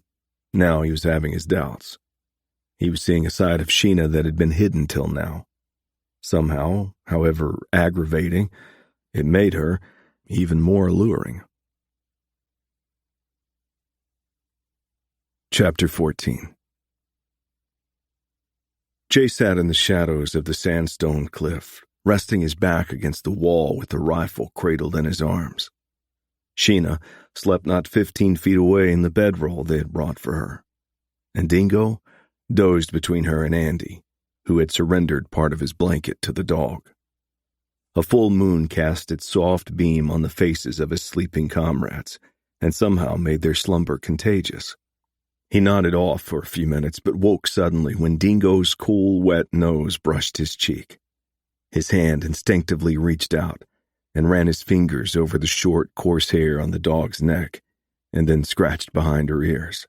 now he was having his doubts. He was seeing a side of Sheena that had been hidden till now. Somehow, however aggravating, it made her even more alluring. Chapter 14. Jay sat in the shadows of the sandstone cliff, resting his back against the wall with the rifle cradled in his arms. Sheena slept not 15 feet away in the bedroll they had brought for her, and Dingo dozed between her and Andy, who had surrendered part of his blanket to the dog. A full moon cast its soft beam on the faces of his sleeping comrades, and somehow made their slumber contagious. He nodded off for a few minutes, but woke suddenly when Dingo's cool, wet nose brushed his cheek. His hand instinctively reached out, and ran his fingers over the short, coarse hair on the dog's neck, and then scratched behind her ears.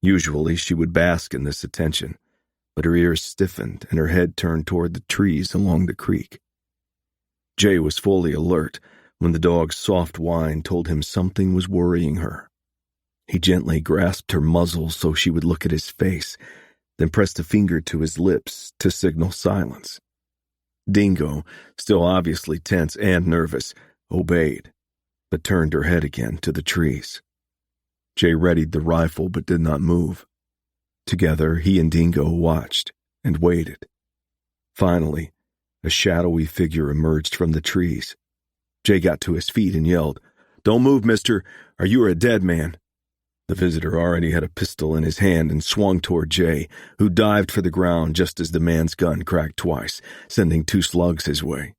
Usually she would bask in this attention, but her ears stiffened and her head turned toward the trees along the creek. Jay was fully alert when the dog's soft whine told him something was worrying her. He gently grasped her muzzle so she would look at his face, then pressed a finger to his lips to signal silence. Dingo, still obviously tense and nervous, obeyed, but turned her head again to the trees. Jay readied the rifle but did not move. Together, he and Dingo watched and waited. Finally, a shadowy figure emerged from the trees. Jay got to his feet and yelled, "Don't move, mister, or you are a dead man." The visitor already had a pistol in his hand and swung toward Jay, who dived for the ground just as the man's gun cracked twice, sending 2 slugs his way.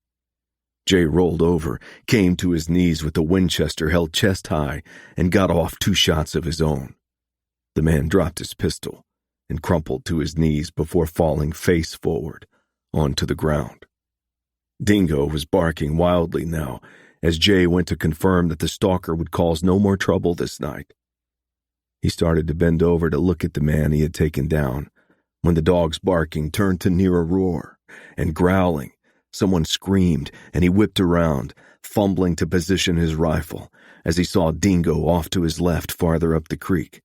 Jay rolled over, came to his knees with the Winchester held chest high, and got off 2 shots of his own. The man dropped his pistol and crumpled to his knees before falling face forward onto the ground. Dingo was barking wildly now as Jay went to confirm that the stalker would cause no more trouble this night. He started to bend over to look at the man he had taken down when the dog's barking turned to near a roar, and growling, someone screamed and he whipped around, fumbling to position his rifle as he saw Dingo off to his left farther up the creek.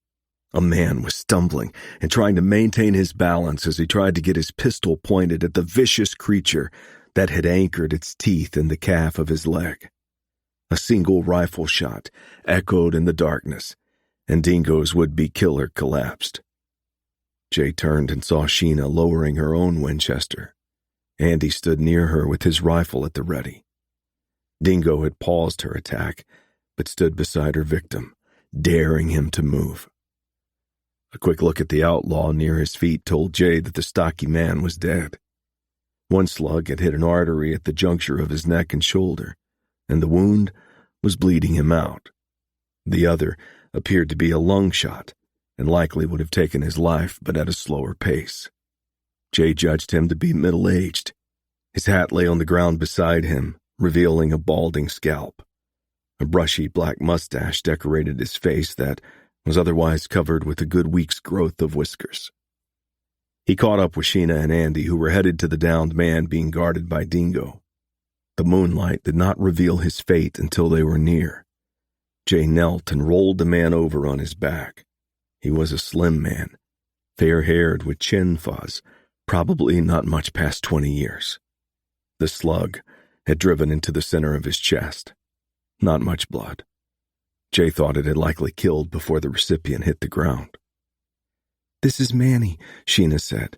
A man was stumbling and trying to maintain his balance as he tried to get his pistol pointed at the vicious creature that had anchored its teeth in the calf of his leg. A single rifle shot echoed in the darkness, and Dingo's would-be killer collapsed. Jay turned and saw Sheena lowering her own Winchester. Andy stood near her with his rifle at the ready. Dingo had paused her attack, but stood beside her victim, daring him to move. A quick look at the outlaw near his feet told Jay that the stocky man was dead. 1 slug had hit an artery at the juncture of his neck and shoulder, and the wound was bleeding him out. The other appeared to be a lung shot, and likely would have taken his life, but at a slower pace. Jay judged him to be middle-aged. His hat lay on the ground beside him, revealing a balding scalp. A brushy black mustache decorated his face that was otherwise covered with a good week's growth of whiskers. He caught up with Sheena and Andy, who were headed to the downed man being guarded by Dingo. The moonlight did not reveal his fate until they were near. Jay knelt and rolled the man over on his back. He was a slim man, fair-haired with chin fuzz, probably not much past 20 years. The slug had driven into the center of his chest. Not much blood. Jay thought it had likely killed before the recipient hit the ground. "This is Manny," Sheena said.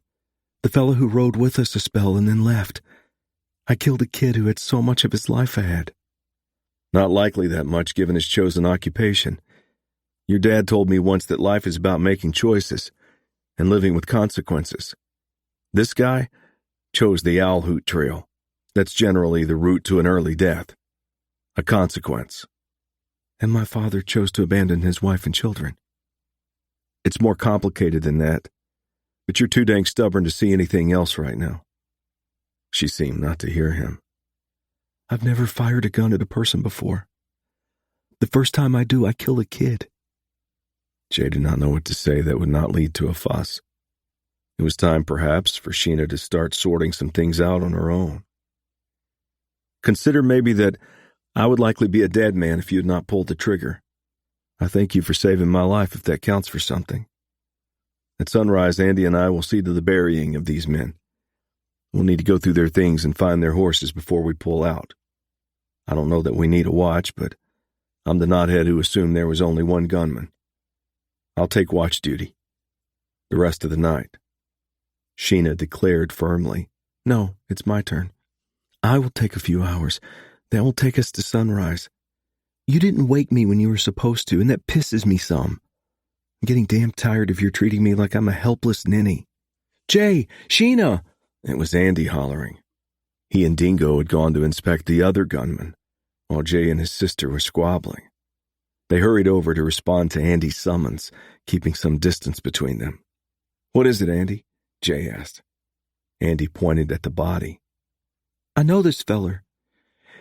"The fellow who rode with us a spell and then left. I killed a kid who had so much of his life ahead." Not likely that much given his chosen occupation. Your dad told me once that life is about making choices and living with consequences. This guy chose the owl hoot trail. That's generally the route to an early death. A consequence. And my father chose to abandon his wife and children. It's more complicated than that, but you're too dang stubborn to see anything else right now. She seemed not to hear him. I've never fired a gun at a person before. The first time I do, I kill a kid. Jay did not know what to say that would not lead to a fuss. It was time, perhaps, for Sheena to start sorting some things out on her own. Consider maybe that I would likely be a dead man if you had not pulled the trigger. I thank you for saving my life if that counts for something. At sunrise, Andy and I will see to the burying of these men. We'll need to go through their things and find their horses before we pull out. I don't know that we need a watch, but I'm the knothead who assumed there was only one gunman. I'll take watch duty. The rest of the night. Sheena declared firmly. No, it's my turn. I will take a few hours. That will take us to sunrise. You didn't wake me when you were supposed to, and that pisses me some. I'm getting damn tired of your treating me like I'm a helpless ninny. Jay! Sheena! It was Andy hollering. He and Dingo had gone to inspect the other gunman, while Jay and his sister were squabbling. They hurried over to respond to Andy's summons, keeping some distance between them. "What is it, Andy?" Jay asked. Andy pointed at the body. I know this feller.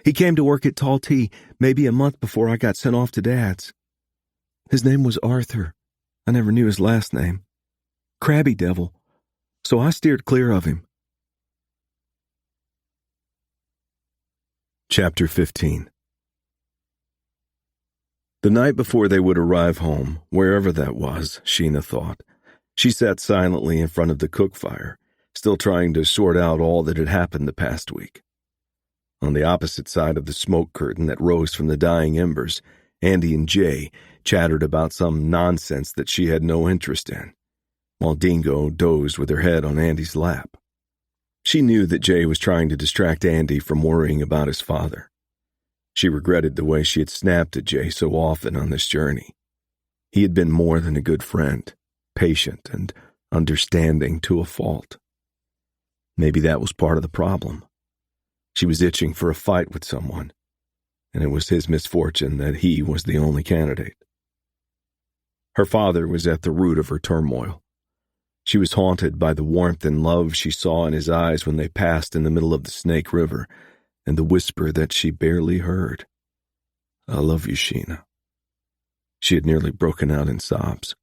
He came to work at Tall Tea maybe a month before I got sent off to Dad's. His name was Arthur. I never knew his last name. Crabby devil. So I steered clear of him. Chapter 15. The night before they would arrive home, wherever that was, Sheena thought, she sat silently in front of the cook fire, still trying to sort out all that had happened the past week. On the opposite side of the smoke curtain that rose from the dying embers, Andy and Jay chattered about some nonsense that she had no interest in, while Dingo dozed with her head on Andy's lap. She knew that Jay was trying to distract Andy from worrying about his father. She regretted the way she had snapped at Jay so often on this journey. He had been more than a good friend, patient and understanding to a fault. Maybe that was part of the problem. She was itching for a fight with someone, and it was his misfortune that he was the only candidate. Her father was at the root of her turmoil. She was haunted by the warmth and love she saw in his eyes when they passed in the middle of the Snake River, and the whisper that she barely heard. "I love you, Sheena." She had nearly broken out in sobs.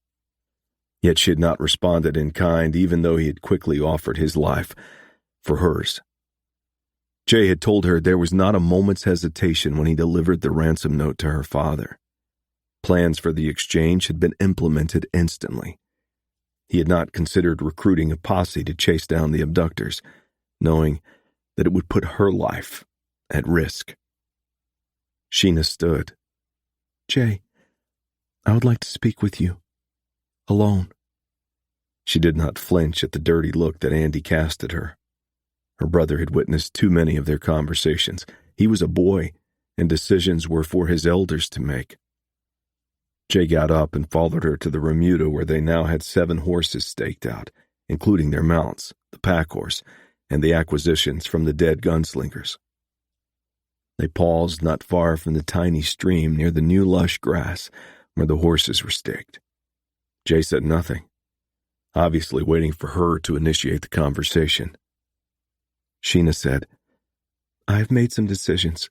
Yet she had not responded in kind, even though he had quickly offered his life for hers. Jay had told her there was not a moment's hesitation when he delivered the ransom note to her father. Plans for the exchange had been implemented instantly. He had not considered recruiting a posse to chase down the abductors, knowing that it would put her life at risk. Sheena stood. Jay, I would like to speak with you. Alone. She did not flinch at the dirty look that Andy cast at her. Her brother had witnessed too many of their conversations. He was a boy, and decisions were for his elders to make. Jay got up and followed her to the remuda where they now had 7 horses staked out, including their mounts, the pack horse, and the acquisitions from the dead gunslingers. They paused not far from the tiny stream near the new lush grass where the horses were staked. Jay said nothing, obviously waiting for her to initiate the conversation. Sheena said, I have made some decisions,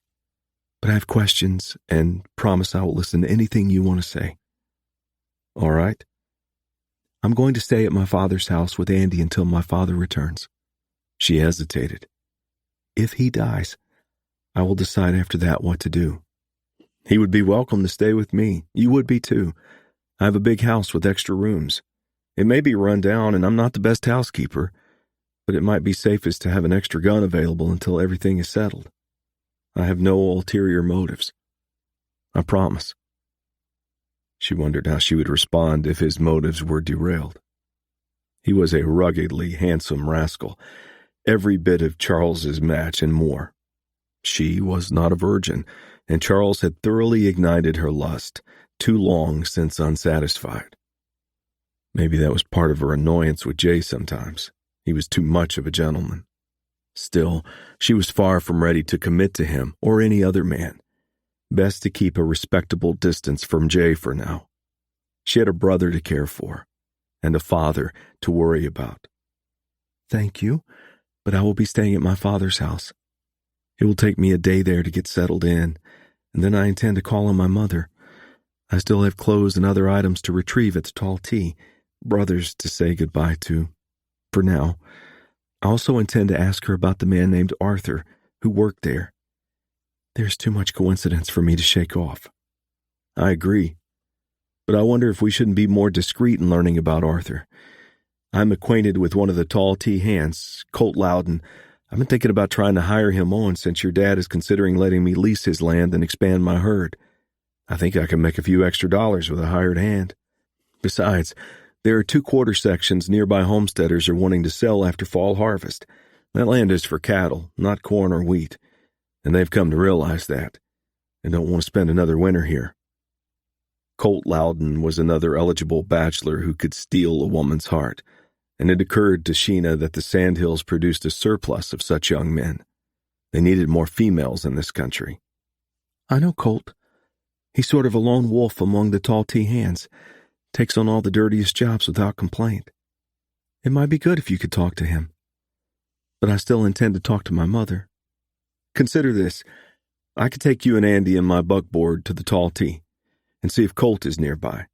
but I have questions and promise I will listen to anything you want to say. All right. I'm going to stay at my father's house with Andy until my father returns. She hesitated. If he dies, I will decide after that what to do. He would be welcome to stay with me. You would be too. I have a big house with extra rooms. It may be run down and I'm not the best housekeeper, but it might be safest to have an extra gun available until everything is settled. I have no ulterior motives. I promise. She wondered how she would respond if his motives were derailed. He was a ruggedly handsome rascal, every bit of Charles's match and more. She was not a virgin, and Charles had thoroughly ignited her lust, too long since unsatisfied. Maybe that was part of her annoyance with Jay sometimes. He was too much of a gentleman. Still, she was far from ready to commit to him or any other man. Best to keep a respectable distance from Jay for now. She had a brother to care for, and a father to worry about. Thank you, but I will be staying at my father's house. It will take me a day there to get settled in, and then I intend to call on my mother. I still have clothes and other items to retrieve at the Tall Tea, brothers to say goodbye to. For now, I also intend to ask her about the man named Arthur who worked there. There's too much coincidence for me to shake off. I agree, but I wonder if we shouldn't be more discreet in learning about Arthur. I'm acquainted with one of the Tall Tea hands, Colt Loudon. I've been thinking about trying to hire him on since your dad is considering letting me lease his land and expand my herd. I think I can make a few extra dollars with a hired hand. Besides, there are 2 quarter sections nearby homesteaders are wanting to sell after fall harvest. That land is for cattle, not corn or wheat, and they've come to realize that, and don't want to spend another winter here. Colt Loudon was another eligible bachelor who could steal a woman's heart, and it occurred to Sheena that the Sandhills produced a surplus of such young men. They needed more females in this country. I know Colt. He's sort of a lone wolf among the Tall Tea hands. Takes on all the dirtiest jobs without complaint. It might be good if you could talk to him. But I still intend to talk to my mother. Consider this. I could take you and Andy and my buckboard to the Tall T and see if Colt is nearby.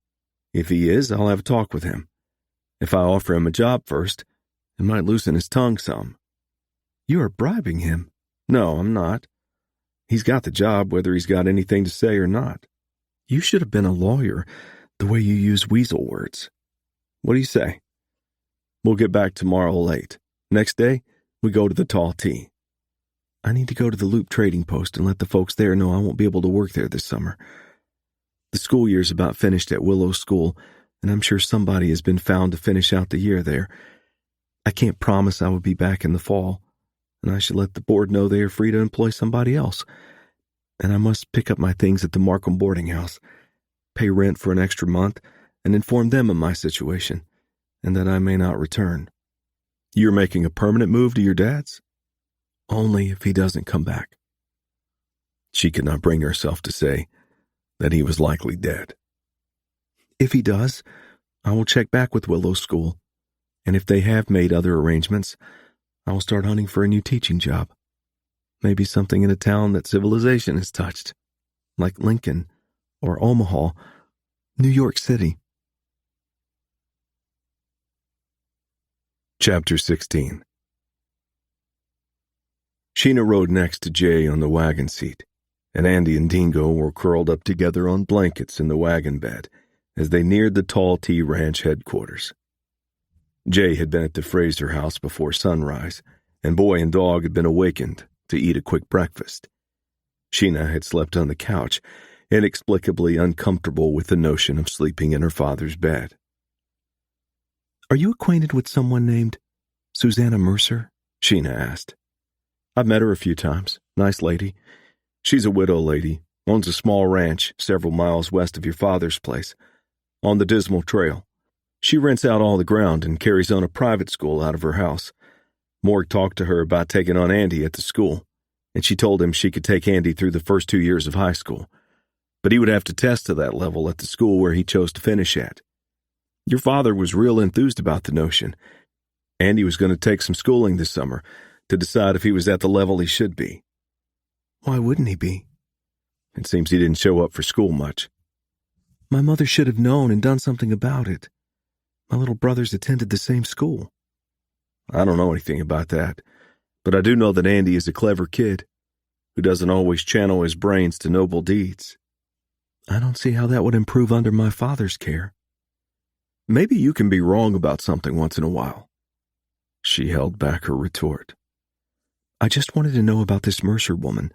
If he is, I'll have a talk with him. If I offer him a job first, it might loosen his tongue some." "You are bribing him." "No, I'm not. He's got the job whether he's got anything to say or not." "You should have been a lawyer, the way you use weasel words." "What do you say? We'll get back tomorrow late. Next day, we go to the Tall T." "I need to go to the Loop Trading Post and let the folks there know I won't be able to work there this summer. The school year's about finished at Willow School, and I'm sure somebody has been found to finish out the year there. I can't promise I will be back in the fall, and I should let the board know they are free to employ somebody else. And I must pick up my things at the Markham boarding house, pay rent for an extra month, and inform them of my situation, and that I may not return." "You're making a permanent move to your dad's?" "Only if he doesn't come back." She could not bring herself to say that he was likely dead. "If he does, I will check back with Willow School, and if they have made other arrangements, I will start hunting for a new teaching job. Maybe something in a town that civilization has touched, like Lincoln or Omaha, New York City." Chapter 16. Sheena rode next to Jay on the wagon seat, and Andy and Dingo were curled up together on blankets in the wagon bed as they neared the Tall T Ranch headquarters. Jay had been at the Fraser house before sunrise, and boy and dog had been awakened to eat a quick breakfast. Sheena had slept on the couch, inexplicably uncomfortable with the notion of sleeping in her father's bed. "Are you acquainted with someone named Susanna Mercer?" Sheena asked. "I've met her a few times. Nice lady. She's a widow lady, owns a small ranch several miles west of your father's place, on the Dismal Trail. She rents out all the ground and carries on a private school out of her house. Morg talked to her about taking on Andy at the school, and she told him she could take Andy through the first 2 years of high school, but he would have to test to that level at the school where he chose to finish at. Your father was real enthused about the notion. Andy was going to take some schooling this summer to decide if he was at the level he should be." "Why wouldn't he be?" "It seems he didn't show up for school much." "My mother should have known and done something about it. My little brothers attended the same school." "I don't know anything about that, but I do know that Andy is a clever kid who doesn't always channel his brains to noble deeds." "I don't see how that would improve under my father's care." "Maybe you can be wrong about something once in a while." She held back her retort. "I just wanted to know about this Mercer woman.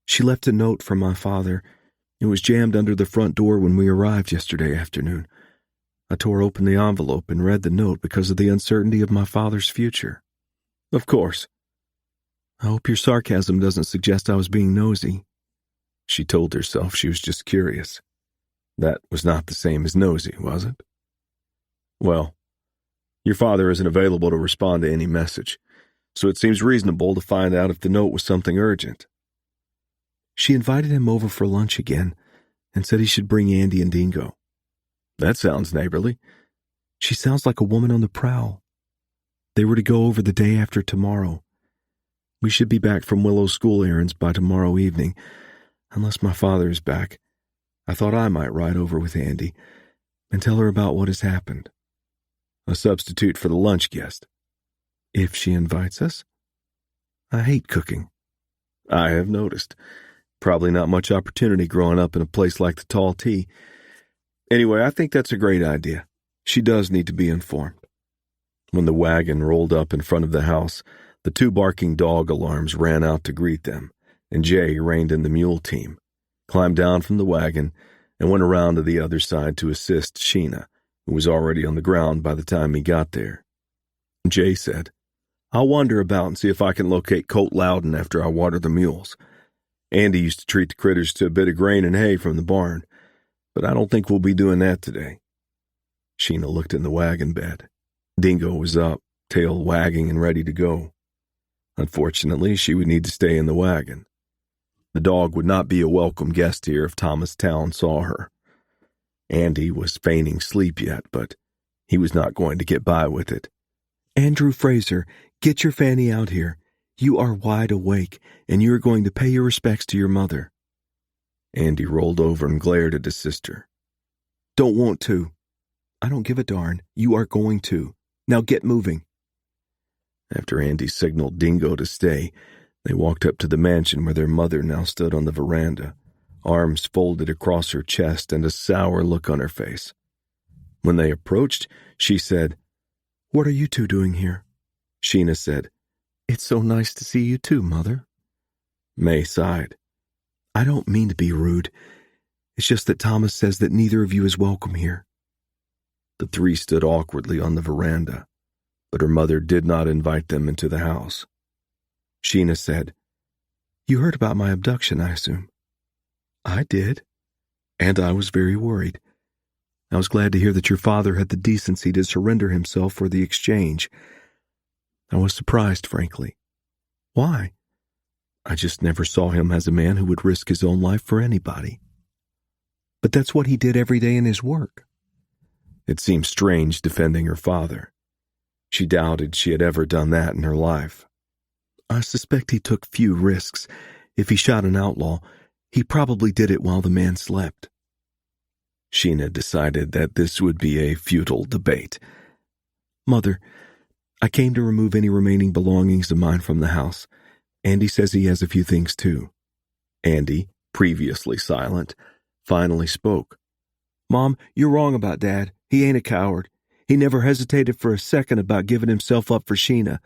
She left a note from my father. It was jammed under the front door when we arrived yesterday afternoon. I tore open the envelope and read the note because of the uncertainty of my father's future." "Of course." "I hope your sarcasm doesn't suggest I was being nosy." She told herself she was just curious. That was not the same as nosy, was it? "Well, your father isn't available to respond to any message, so it seems reasonable to find out if the note was something urgent." "She invited him over for lunch again and said he should bring Andy and Dingo." "That sounds neighborly." "She sounds like a woman on the prowl. They were to go over the day after tomorrow. We should be back from Willow's school errands by tomorrow evening, unless my father is back. I thought I might ride over with Andy and tell her about what has happened." "A substitute for the lunch guest." "If she invites us. I hate cooking." "I have noticed. Probably not much opportunity growing up in a place like the Tall T. Anyway, I think that's a great idea. She does need to be informed." When the wagon rolled up in front of the house, the 2 barking dog alarms ran out to greet them, and Jay reined in the mule team, climbed down from the wagon, and went around to the other side to assist Sheena, who was already on the ground by the time he got there. Jay said, "I'll wander about and see if I can locate Colt Loudon after I water the mules. Andy used to treat the critters to a bit of grain and hay from the barn, but I don't think we'll be doing that today." Sheena looked in the wagon bed. Dingo was up, tail wagging and ready to go. Unfortunately, she would need to stay in the wagon. The dog would not be a welcome guest here if Thomas Town saw her. Andy was feigning sleep yet, but he was not going to get by with it. "Andrew Fraser, get your Fanny out here. You are wide awake, and you are going to pay your respects to your mother." Andy rolled over and glared at his sister. "Don't want to." "I don't give a darn. You are going to. Now get moving." After Andy signaled Dingo to stay, they walked up to the mansion where their mother now stood on the veranda, arms folded across her chest and a sour look on her face. When they approached, she said, "What are you two doing here?" Sheena said, "It's so nice to see you too, Mother." May sighed. "I don't mean to be rude. It's just that Thomas says that neither of you is welcome here." The three stood awkwardly on the veranda, but her mother did not invite them into the house. Sheena said, "You heard about my abduction, I assume." "I did, and I was very worried. I was glad to hear that your father had the decency to surrender himself for the exchange. I was surprised, frankly." "Why?" "I just never saw him as a man who would risk his own life for anybody." "But that's what he did every day in his work." It seemed strange defending her father. She doubted she had ever done that in her life. "I suspect he took few risks. If he shot an outlaw, he probably did it while the man slept." Sheena decided that this would be a futile debate. "Mother, I came to remove any remaining belongings of mine from the house. Andy says he has a few things too." Andy, previously silent, finally spoke. "Mom, you're wrong about Dad. He ain't a coward. He never hesitated for a second about giving himself up for Sheena.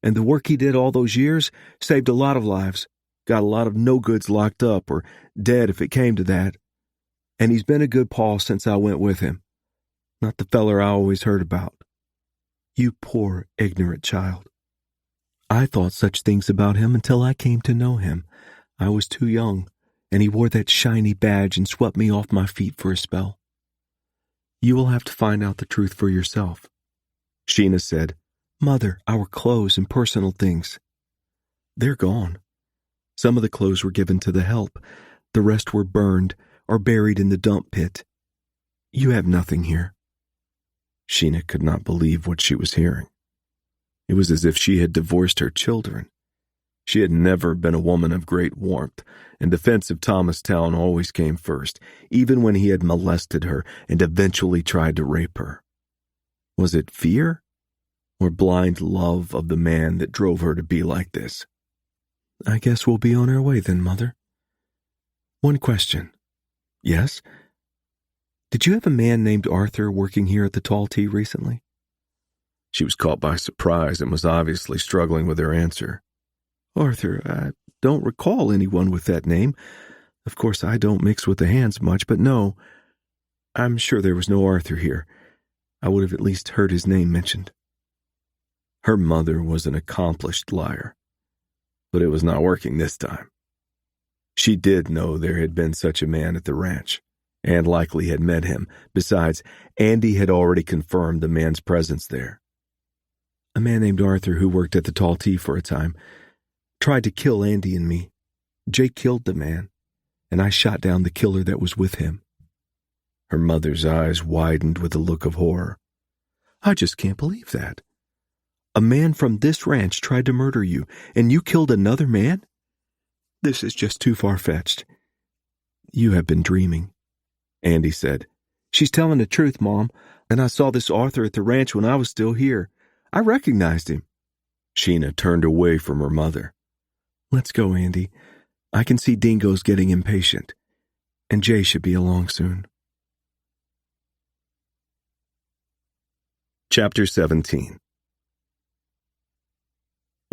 And the work he did all those years saved a lot of lives, got a lot of no-goods locked up or dead if it came to that. And he's been a good paw since I went with him. Not the feller I always heard about." "You poor, ignorant child. I thought such things about him until I came to know him. I was too young, and he wore that shiny badge and swept me off my feet for a spell. You will have to find out the truth for yourself." Sheena said, "Mother, our clothes and personal things. They're gone. Some of the clothes were given to the help. The rest were burned or buried in the dump pit. You have nothing here." Sheena could not believe what she was hearing. It was as if she had divorced her children. She had never been a woman of great warmth, and defense of Thomastown always came first, even when he had molested her and eventually tried to rape her. Was it fear or blind love of the man that drove her to be like this? "I guess we'll be on our way then, Mother. One question." "Yes?" "Did you have a man named Arthur working here at the Tall Tea recently?" She was caught by surprise and was obviously struggling with her answer. "Arthur, I don't recall anyone with that name. Of course, I don't mix with the hands much, but no, I'm sure there was no Arthur here. I would have at least heard his name mentioned." Her mother was an accomplished liar, but it was not working this time. She did know there had been such a man at the ranch, and likely had met him. Besides, Andy had already confirmed the man's presence there. "A man named Arthur who worked at the Tall Tea for a time. Tried to kill Andy and me. Jake killed the man, and I shot down the killer that was with him." Her mother's eyes widened with a look of horror. "I just can't believe that. A man from this ranch tried to murder you, and you killed another man? This is just too far-fetched." "You have been dreaming," Andy said. "She's telling the truth, Mom, and I saw this Arthur at the ranch when I was still here. I recognized him." Sheena turned away from her mother. "Let's go, Andy. I can see Dingo's getting impatient, and Jay should be along soon." Chapter 17.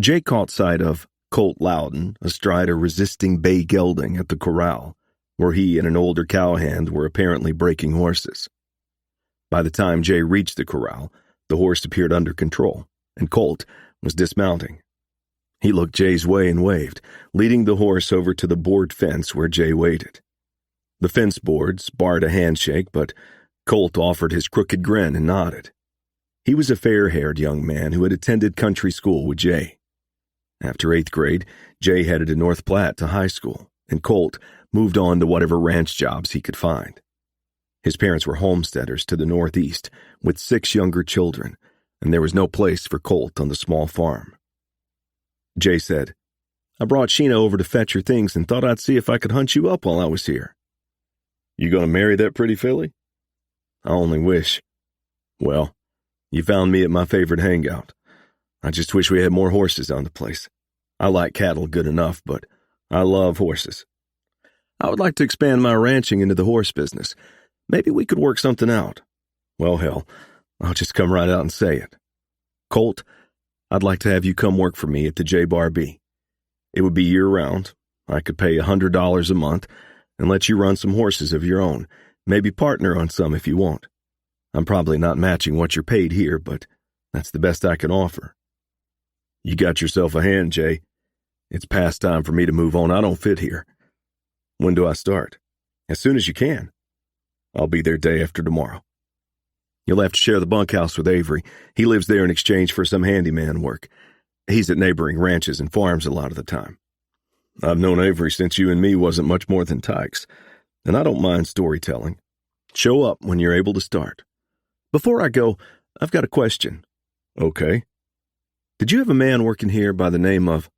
Jay caught sight of Colt Loudon astride a resisting bay gelding at the corral, where he and an older cowhand were apparently breaking horses. By the time Jay reached the corral, the horse appeared under control, and Colt was dismounting. He looked Jay's way and waved, leading the horse over to the board fence where Jay waited. The fence boards barred a handshake, but Colt offered his crooked grin and nodded. He was a fair-haired young man who had attended country school with Jay. After 8th grade, Jay headed to North Platte to high school, and Colt moved on to whatever ranch jobs he could find. His parents were homesteaders to the northeast, with 6 younger children, and there was no place for Colt on the small farm. Jay said. I brought Sheena over to fetch her things and thought I'd see if I could hunt you up while I was here. You gonna marry that pretty filly? I only wish. Well, you found me at my favorite hangout. I just wish we had more horses on the place. I like cattle good enough, but I love horses. I would like to expand my ranching into the horse business. Maybe we could work something out. Well, hell, I'll just come right out and say it. Colt, I'd like to have you come work for me at the J Bar B. It would be year-round. I could pay $100 a month and let you run some horses of your own, maybe partner on some if you want. I'm probably not matching what you're paid here, but that's the best I can offer. You got yourself a hand, Jay. It's past time for me to move on. I don't fit here. When do I start? As soon as you can. I'll be there day after tomorrow. You'll have to share the bunkhouse with Avery. He lives there in exchange for some handyman work. He's at neighboring ranches and farms a lot of the time. I've known Avery since you and me wasn't much more than tykes, and I don't mind storytelling. Show up when you're able to start. Before I go, I've got a question. Okay. Did you have a man working here by the name of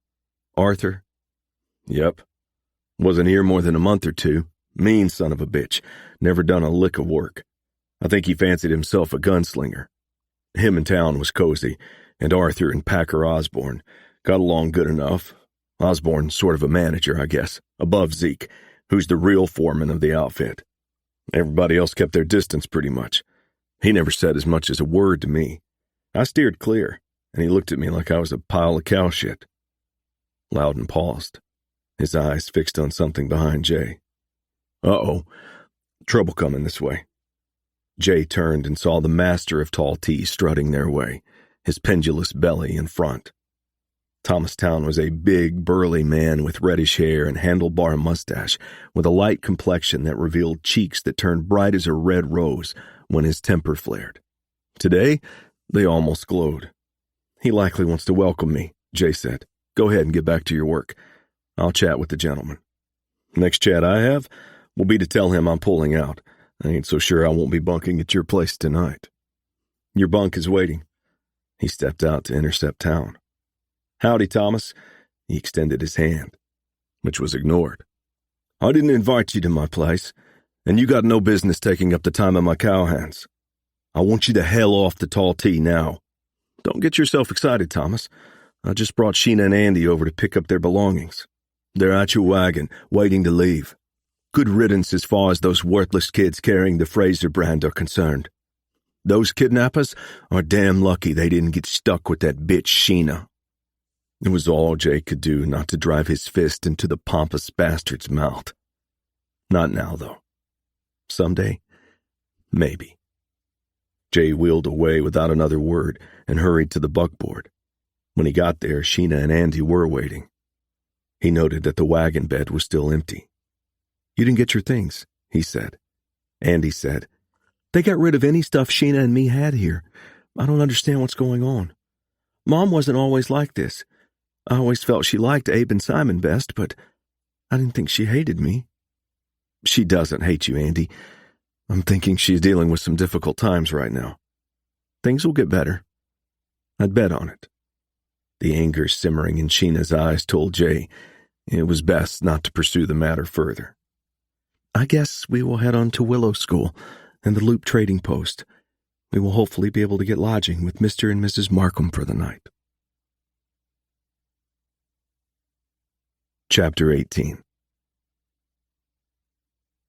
Arthur? Yep. Wasn't here more than a month or two. Mean son of a bitch. Never done a lick of work. I think he fancied himself a gunslinger. Him in town was cozy, and Arthur and Packer Osborne got along good enough. Osborne's sort of a manager, I guess, above Zeke, who's the real foreman of the outfit. Everybody else kept their distance pretty much. He never said as much as a word to me. I steered clear, and he looked at me like I was a pile of cow shit. Loudon paused, his eyes fixed on something behind Jay. Uh-oh, trouble coming this way. Jay turned and saw the master of tall tea strutting their way, his pendulous belly in front. Thomastown was a big, burly man with reddish hair and handlebar mustache, with a light complexion that revealed cheeks that turned bright as a red rose when his temper flared. Today, they almost glowed. He likely wants to welcome me, Jay said. Go ahead and get back to your work. I'll chat with the gentleman. Next chat I have will be to tell him I'm pulling out. I ain't so sure I won't be bunking at your place tonight. Your bunk is waiting. He stepped out to intercept town. Howdy, Thomas. He extended his hand, which was ignored. I didn't invite you to my place, and you got no business taking up the time of my cowhands. I want you to hell off the tall tea now. Don't get yourself excited, Thomas. I just brought Sheena and Andy over to pick up their belongings. They're at your wagon, waiting to leave. Good riddance as far as those worthless kids carrying the Fraser brand are concerned. Those kidnappers are damn lucky they didn't get stuck with that bitch Sheena. It was all Jay could do not to drive his fist into the pompous bastard's mouth. Not now, though. Someday, maybe. Jay wheeled away without another word and hurried to the buckboard. When he got there, Sheena and Andy were waiting. He noted that the wagon bed was still empty. You didn't get your things, he said. Andy said, They got rid of any stuff Sheena and me had here. I don't understand what's going on. Mom wasn't always like this. I always felt she liked Abe and Simon best, but I didn't think she hated me. She doesn't hate you, Andy. I'm thinking she's dealing with some difficult times right now. Things will get better. I'd bet on it. The anger simmering in Sheena's eyes told Jay it was best not to pursue the matter further. I guess we will head on to Willow School and the Loop Trading Post. We will hopefully be able to get lodging with Mr. and Mrs. Markham for the night. Chapter 18.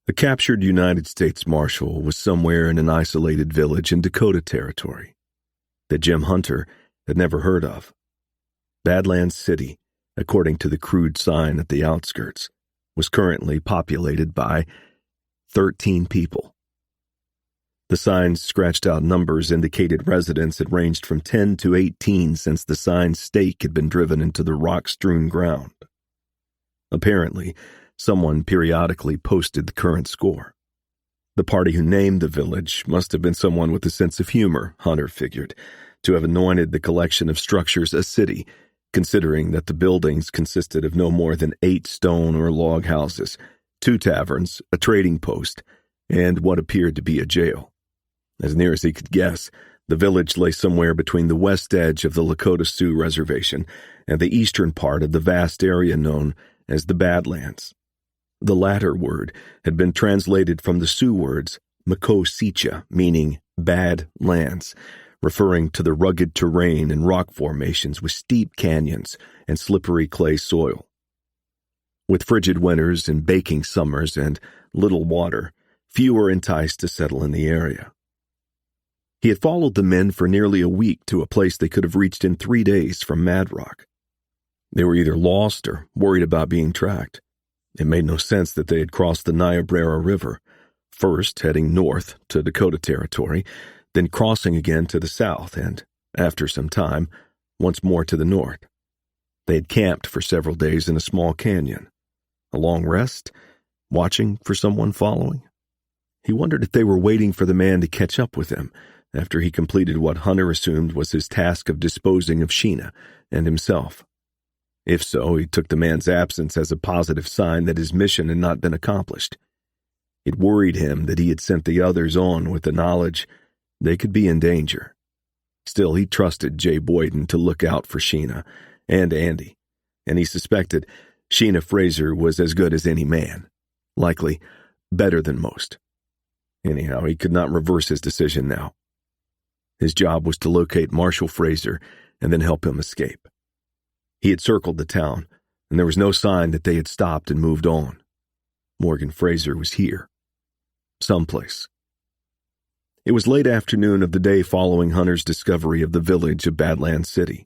The captured United States Marshal was somewhere in an isolated village in Dakota Territory that Jim Hunter had never heard of. Badlands City, according to the crude sign at the outskirts, was currently populated by 13 people. The sign's scratched-out numbers indicated residents had ranged from 10 to 18 since the sign's stake had been driven into the rock-strewn ground. Apparently, someone periodically posted the current score. The party who named the village must have been someone with a sense of humor, Hunter figured, to have anointed the collection of structures a city, considering that the buildings consisted of no more than 8 stone or log houses, 2 taverns, a trading post, and what appeared to be a jail. As near as he could guess, The village lay somewhere between the west edge of the Lakota Sioux Reservation and the eastern part of the vast area known as the Badlands. The latter word had been translated from the Sioux words Makosicha, meaning bad lands, referring to the rugged terrain and rock formations with steep canyons and slippery clay soil. With frigid winters and baking summers and little water, few were enticed to settle in the area. He had followed the men for nearly a week to a place they could have reached in 3 days from Mad Rock. They were either lost or worried about being tracked. It made no sense that they had crossed the Niobrara River, first heading north to Dakota Territory, then crossing again to the south and, after some time, once more to the north. They had camped for several days in a small canyon. A long rest, watching for someone following. He wondered if they were waiting for the man to catch up with them after he completed what Hunter assumed was his task of disposing of Sheena and himself. If so, he took the man's absence as a positive sign that his mission had not been accomplished. It worried him that he had sent the others on with the knowledge they could be in danger. Still, he trusted Jay Boyden to look out for Sheena and Andy, and he suspected Sheena Fraser was as good as any man, likely better than most. Anyhow, he could not reverse his decision now. His job was to locate Marshall Fraser and then help him escape. He had circled the town, and there was no sign that they had stopped and moved on. Morgan Fraser was here. Someplace. It was late afternoon of the day following Hunter's discovery of the village of Badlands City.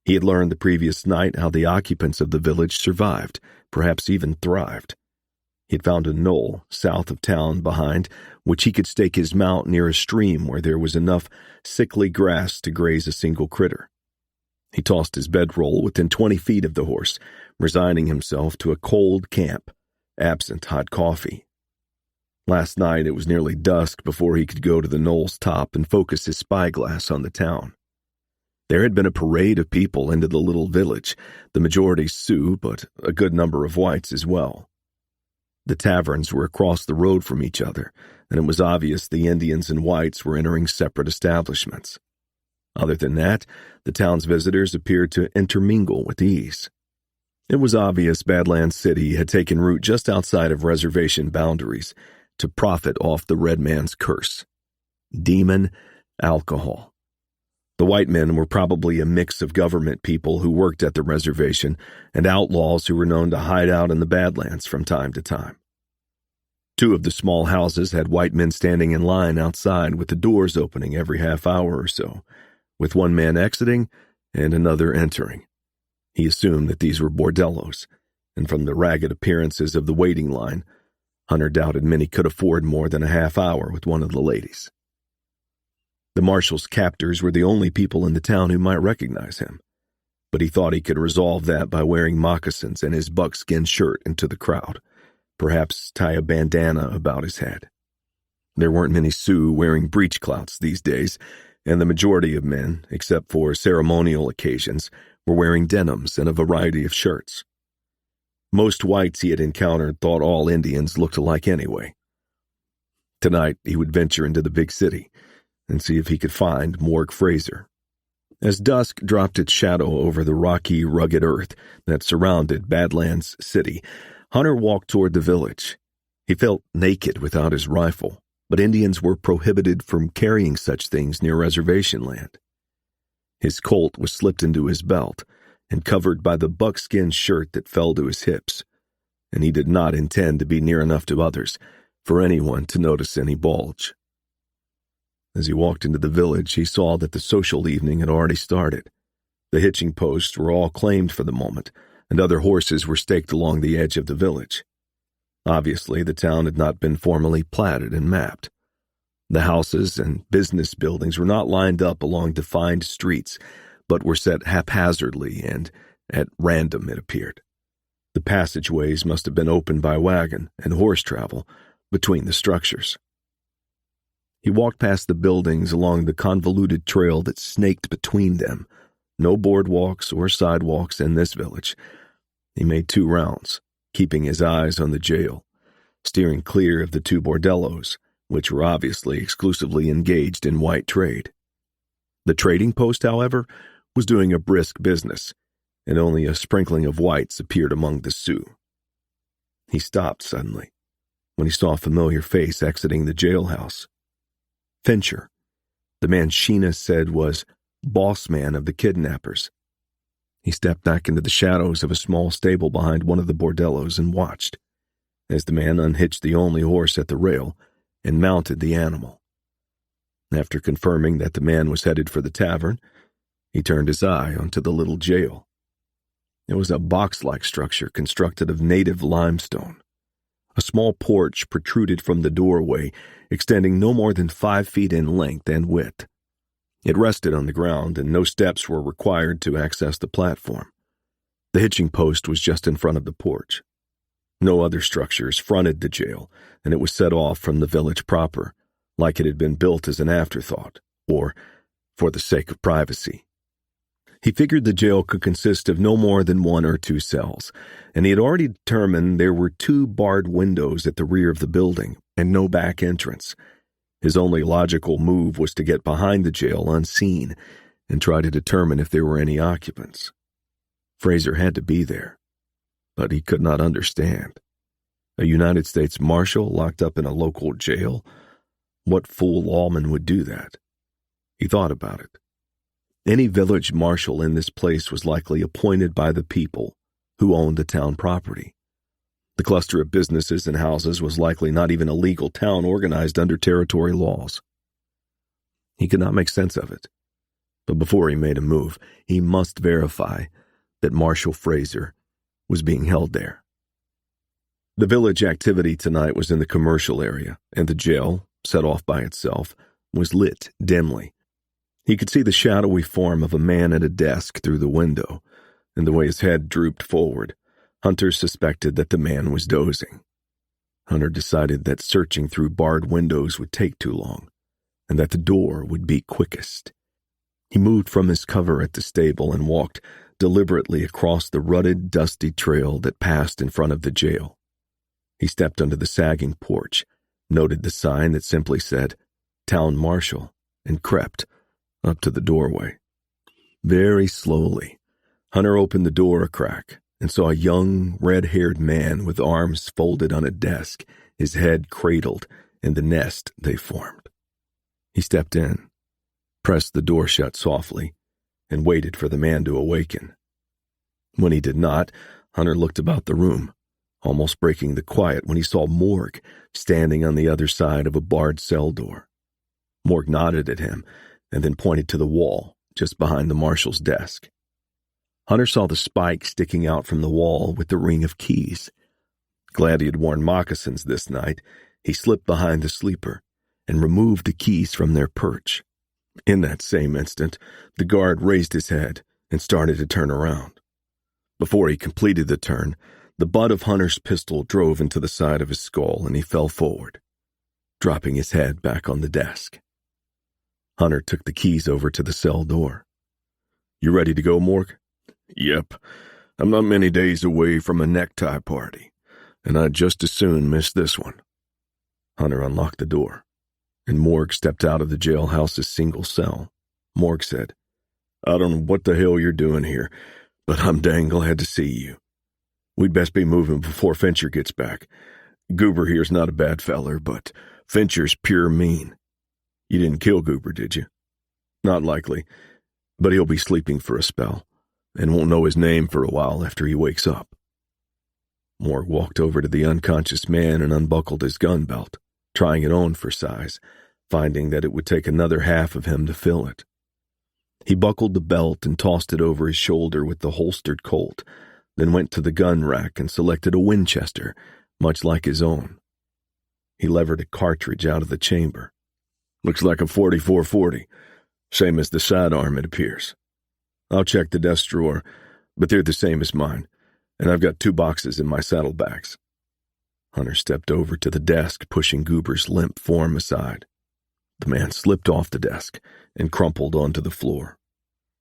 He had learned the previous night how the occupants of the village survived, perhaps even thrived. He had found a knoll south of town behind which he could stake his mount near a stream where there was enough sickly grass to graze a single critter. He tossed his bedroll within 20 feet of the horse, resigning himself to a cold camp, absent hot coffee. Last night it was nearly dusk before he could go to the knoll's top and focus his spyglass on the town. There had been a parade of people into the little village, the majority Sioux, but a good number of whites as well. The taverns were across the road from each other, and it was obvious the Indians and whites were entering separate establishments. Other than that, the town's visitors appeared to intermingle with ease. It was obvious Badlands City had taken root just outside of reservation boundaries to profit off the red man's curse. Demon alcohol. The white men were probably a mix of government people who worked at the reservation and outlaws who were known to hide out in the Badlands from time to time. 2 of the small houses had white men standing in line outside with the doors opening every half hour or so, with one man exiting and another entering. He assumed that these were bordellos, and from the ragged appearances of the waiting line, Hunter doubted many could afford more than a half hour with one of the ladies. The marshal's captors were the only people in the town who might recognize him, but he thought he could resolve that by wearing moccasins and his buckskin shirt into the crowd, perhaps tie a bandana about his head. There weren't many Sioux wearing breechclouts these days, and the majority of men, except for ceremonial occasions, were wearing denims and a variety of shirts. Most whites he had encountered thought all Indians looked alike anyway. Tonight he would venture into the big city and see if he could find Morg Fraser. As dusk dropped its shadow over the rocky, rugged earth that surrounded Badlands City, Hunter walked toward the village. He felt naked without his rifle, but Indians were prohibited from carrying such things near reservation land. His Colt was slipped into his belt and covered by the buckskin shirt that fell to his hips, and he did not intend to be near enough to others for anyone to notice any bulge. As he walked into the village, he saw that the social evening had already started. The hitching posts were all claimed for the moment, and other horses were staked along the edge of the village. Obviously, the town had not been formally platted and mapped. The houses and business buildings were not lined up along defined streets, but were set haphazardly and at random, it appeared. The passageways must have been opened by wagon and horse travel between the structures. He walked past the buildings along the convoluted trail that snaked between them. No boardwalks or sidewalks in this village. He made 2 rounds, keeping his eyes on the jail, steering clear of the 2 bordellos, which were obviously exclusively engaged in white trade. The trading post, however, was doing a brisk business, and only a sprinkling of whites appeared among the Sioux. He stopped suddenly when he saw a familiar face exiting the jailhouse. Fincher, the man Sheena said was boss man of the kidnappers. He stepped back into the shadows of a small stable behind one of the bordellos and watched as the man unhitched the only horse at the rail and mounted the animal. After confirming that the man was headed for the tavern, he turned his eye onto the little jail. It was a box-like structure constructed of native limestone. A small porch protruded from the doorway, extending no more than 5 feet in length and width. It rested on the ground, and no steps were required to access the platform. The hitching post was just in front of the porch. No other structures fronted the jail, and it was set off from the village proper, like it had been built as an afterthought, or for the sake of privacy. He figured the jail could consist of no more than 1 or 2 cells, and he had already determined there were 2 barred windows at the rear of the building and no back entrance. His only logical move was to get behind the jail unseen and try to determine if there were any occupants. Fraser had to be there, but he could not understand. A United States Marshal locked up in a local jail? What fool lawman would do that? He thought about it. Any village marshal in this place was likely appointed by the people who owned the town property. The cluster of businesses and houses was likely not even a legal town organized under territory laws. He could not make sense of it, but before he made a move, he must verify that Marshal Fraser was being held there. The village activity tonight was in the commercial area, and the jail, set off by itself, was lit dimly. He could see the shadowy form of a man at a desk through the window, and the way his head drooped forward, Hunter suspected that the man was dozing. Hunter decided that searching through barred windows would take too long, and that the door would be quickest. He moved from his cover at the stable and walked deliberately across the rutted, dusty trail that passed in front of the jail. He stepped under the sagging porch, noted the sign that simply said, Town Marshal, and crept up to the doorway. Very slowly, Hunter opened the door a crack and saw a young, red-haired man with arms folded on a desk, his head cradled in the nest they formed. He stepped in, pressed the door shut softly, and waited for the man to awaken. When he did not, Hunter looked about the room, almost breaking the quiet when he saw Morg standing on the other side of a barred cell door. Morg nodded at him and then pointed to the wall just behind the marshal's desk. Hunter saw the spike sticking out from the wall with the ring of keys. Glad he had worn moccasins this night, he slipped behind the sleeper and removed the keys from their perch. In that same instant, the guard raised his head and started to turn around. Before he completed the turn, the butt of Hunter's pistol drove into the side of his skull and he fell forward, dropping his head back on the desk. Hunter took the keys over to the cell door. You ready to go, Morg? Yep. I'm not many days away from a necktie party, and I'd just as soon miss this one. Hunter unlocked the door, and Morg stepped out of the jailhouse's single cell. Morg said, I don't know what the hell you're doing here, but I'm dang glad to see you. We'd best be moving before Fincher gets back. Goober here's not a bad feller, but Fincher's pure mean. You didn't kill Goober, did you? Not likely, but he'll be sleeping for a spell, and won't know his name for a while after he wakes up. Morg walked over to the unconscious man and unbuckled his gun belt, trying it on for size, finding that it would take another half of him to fill it. He buckled the belt and tossed it over his shoulder with the holstered Colt, then went to the gun rack and selected a Winchester, much like his own. He levered a cartridge out of the chamber. Looks like a 44-40, same as the sidearm, it appears. I'll check the desk drawer, but they're the same as mine, and I've got 2 boxes in my saddlebags. Hunter stepped over to the desk, pushing Goober's limp form aside. The man slipped off the desk and crumpled onto the floor.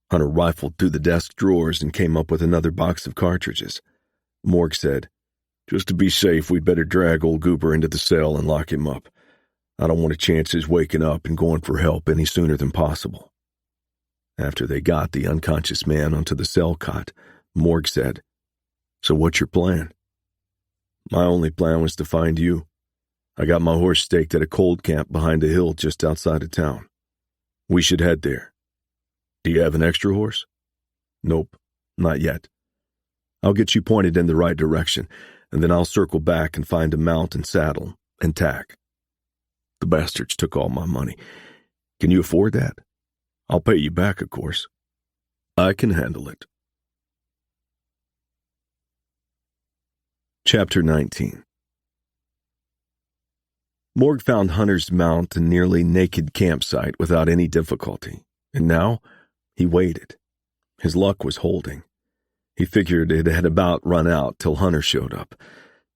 Hunter rifled through the desk drawers and came up with another box of cartridges. Morg said, Just to be safe, we'd better drag old Goober into the cell and lock him up. I don't want a chance his waking up and going for help any sooner than possible. After they got the unconscious man onto the cell cot, Morg said, "So what's your plan?" "My only plan was to find you. I got my horse staked at a cold camp behind a hill just outside of town. We should head there. Do you have an extra horse?" "Nope, not yet. I'll get you pointed in the right direction, and then I'll circle back and find a mount and saddle and tack. The bastards took all my money. Can you afford that? I'll pay you back, of course. I can handle it." Chapter 19. Morg found Hunter's mount and nearly naked campsite without any difficulty, and now he waited. His luck was holding. He figured it had about run out till Hunter showed up.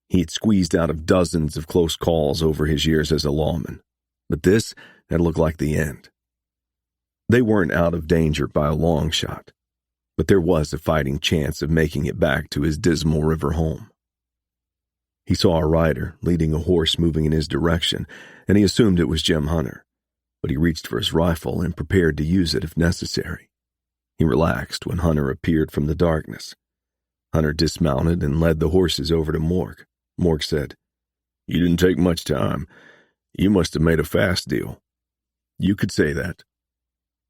He had squeezed out of dozens of close calls over his years as a lawman, but this had looked like the end. They weren't out of danger by a long shot, but there was a fighting chance of making it back to his Dismal River home. He saw a rider leading a horse moving in his direction, and he assumed it was Jim Hunter, but he reached for his rifle and prepared to use it if necessary. He relaxed when Hunter appeared from the darkness. Hunter dismounted and led the horses over to Morg. Morg said, "You didn't take much time. You must have made a fast deal." "You could say that."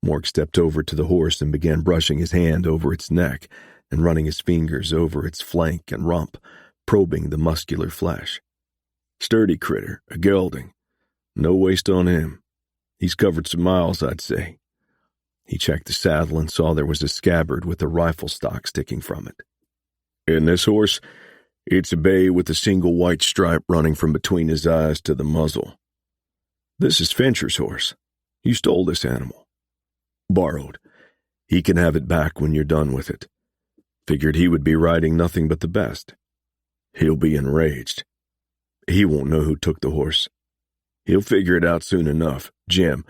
Morg stepped over to the horse and began brushing his hand over its neck and running his fingers over its flank and rump, probing the muscular flesh. "Sturdy critter, a gelding. No waste on him. He's covered some miles, I'd say." He checked the saddle and saw there was a scabbard with a rifle stock sticking from it. "And this horse? It's a bay with a single white stripe running from between his eyes to the muzzle. This is Fincher's horse. You stole this animal." "Borrowed. He can have it back when you're done with it. Figured he would be riding nothing but the best. He'll be enraged. He won't know who took the horse. He'll figure it out soon enough. Jim,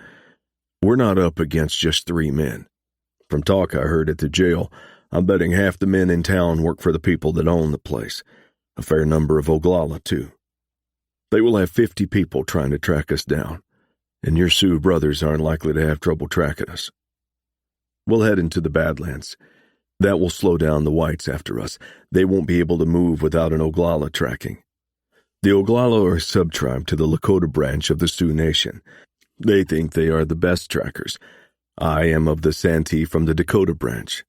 we're not up against just 3 men. From talk I heard at the jail, I'm betting half the men in town work for the people that own the place. A fair number of Oglala, too. They will have 50 people trying to track us down, and your Sioux brothers aren't likely to have trouble tracking us. We'll head into the Badlands. That will slow down the whites after us. They won't be able to move without an Oglala tracking. The Oglala are a sub-tribe to the Lakota branch of the Sioux Nation. They think they are the best trackers. I am of the Santee from the Dakota branch.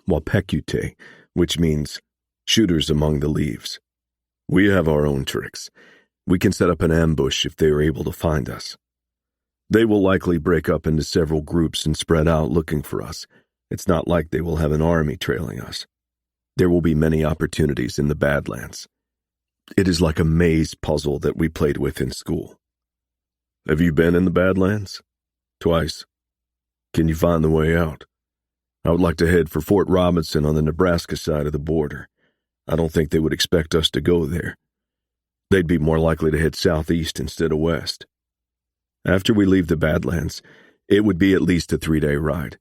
Wapekute, which means shooters among the leaves. We have our own tricks. We can set up an ambush if they are able to find us. They will likely break up into several groups and spread out looking for us. It's not like they will have an army trailing us. There will be many opportunities in the Badlands. It is like a maze puzzle that we played with in school." "Have you been in the Badlands?" "Twice. Can you find the way out? I would like to head for Fort Robinson on the Nebraska side of the border. I don't think they would expect us to go there. They'd be more likely to head southeast instead of west. After we leave the Badlands, it would be at least a 3-day ride,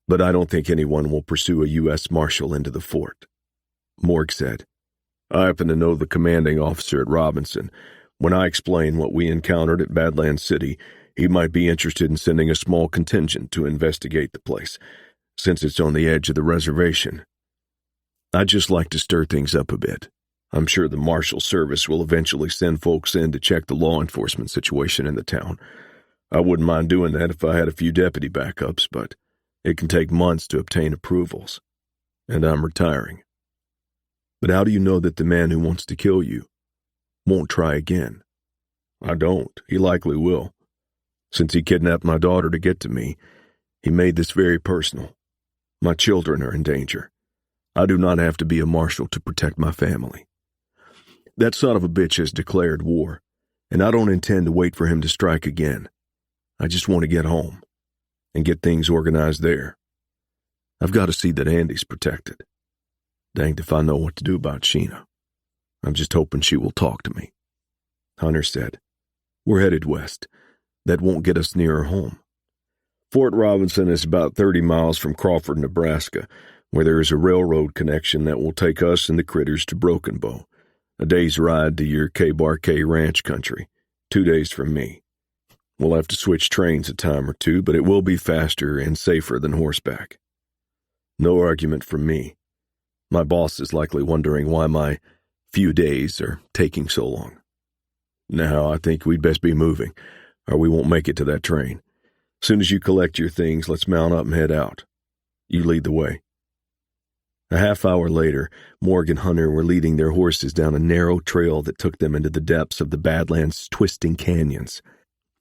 but I don't think anyone will pursue a U.S. Marshal into the fort." Morg said, "I happen to know the commanding officer at Robinson. When I explain what we encountered at Badlands City, he might be interested in sending a small contingent to investigate the place, since it's on the edge of the reservation. I'd just like to stir things up a bit. I'm sure the Marshal Service will eventually send folks in to check the law enforcement situation in the town. I wouldn't mind doing that if I had a few deputy backups, but it can take months to obtain approvals. And I'm retiring." "But how do you know that the man who wants to kill you won't try again?" "I don't. He likely will. Since he kidnapped my daughter to get to me, he made this very personal. My children are in danger. I do not have to be a marshal to protect my family. That son of a bitch has declared war, and I don't intend to wait for him to strike again. I just want to get home and get things organized there. I've got to see that Andy's protected. Danged if I know what to do about Sheena. I'm just hoping she will talk to me." Hunter said, "We're headed west. That won't get us nearer home. Fort Robinson is about 30 miles from Crawford, Nebraska, where there is a railroad connection that will take us and the critters to Broken Bow. A day's ride to your K-Bar K ranch country, 2 days from me. We'll have to switch trains a time or two, but it will be faster and safer than horseback. No argument from me. My boss is likely wondering why my few days are taking so long. Now, I think we'd best be moving, or we won't make it to that train. Soon as you collect your things, let's mount up and head out. You lead the way. A half hour later, Morg and Hunter were leading their horses down a narrow trail that took them into the depths of the Badlands' twisting canyons.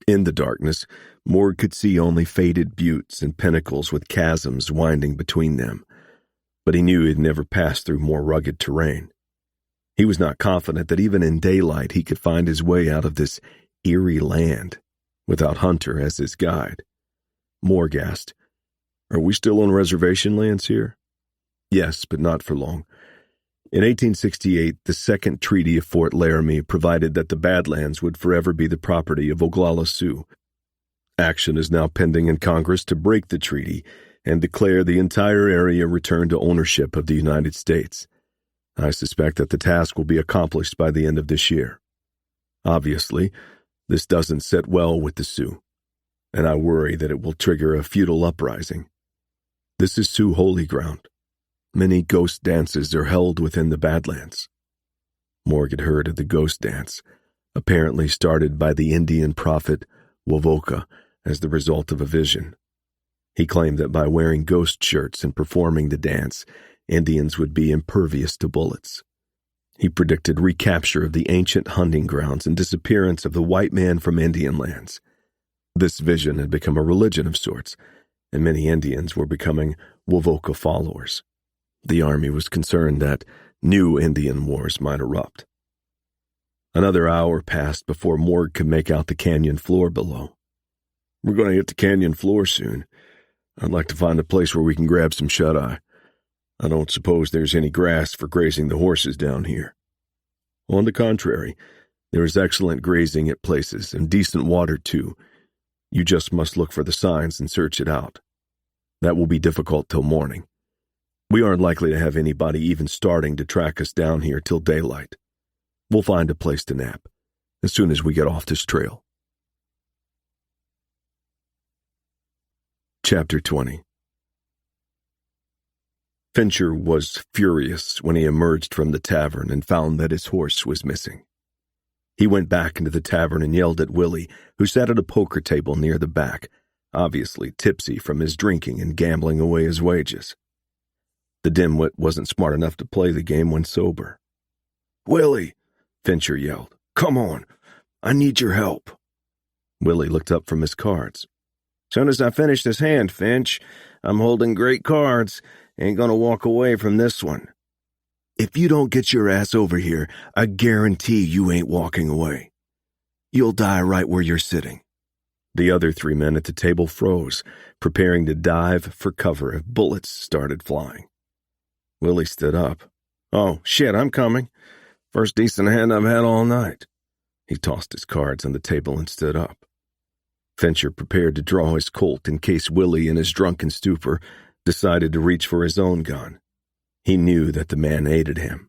In the darkness, Morg could see only faded buttes and pinnacles with chasms winding between them, but he knew he'd never passed through more rugged terrain. He was not confident that even in daylight he could find his way out of this eerie land without Hunter as his guide. Morg asked, "Are we still on reservation lands here?" "Yes, but not for long. In 1868, the Second Treaty of Fort Laramie provided that the Badlands would forever be the property of Oglala Sioux. Action is now pending in Congress to break the treaty and declare the entire area returned to ownership of the United States. I suspect that the task will be accomplished by the end of this year. Obviously, this doesn't sit well with the Sioux, and I worry that it will trigger a feudal uprising. This is Sioux holy ground. Many ghost dances are held within the Badlands." Morg had heard of the ghost dance, apparently started by the Indian prophet Wovoka as the result of a vision. He claimed that by wearing ghost shirts and performing the dance, Indians would be impervious to bullets. He predicted recapture of the ancient hunting grounds and disappearance of the white man from Indian lands. This vision had become a religion of sorts, and many Indians were becoming Wovoka followers. The army was concerned that new Indian wars might erupt. Another hour passed before Morg could make out the canyon floor below. "We're going to hit the canyon floor soon. I'd like to find a place where we can grab some shut-eye. I don't suppose there's any grass for grazing the horses down here." "On the contrary, there is excellent grazing at places and decent water too. You just must look for the signs and search it out. That will be difficult till morning. We aren't likely to have anybody even starting to track us down here till daylight. We'll find a place to nap as soon as we get off this trail." Chapter 20. Fincher was furious when he emerged from the tavern and found that his horse was missing. He went back into the tavern and yelled at Willie, who sat at a poker table near the back, obviously tipsy from his drinking and gambling away his wages. The dimwit wasn't smart enough to play the game when sober. "Willie," Fincher yelled, "come on. I need your help." Willie looked up from his cards. "Soon as I finish this hand, Finch. I'm holding great cards. Ain't gonna walk away from this one." "If you don't get your ass over here, I guarantee you ain't walking away. You'll die right where you're sitting." The other 3 men at the table froze, preparing to dive for cover if bullets started flying. Willie stood up. "Oh, shit, I'm coming. First decent hand I've had all night." He tossed his cards on the table and stood up. Fincher prepared to draw his Colt in case Willie, in his drunken stupor, decided to reach for his own gun. He knew that the man aided him.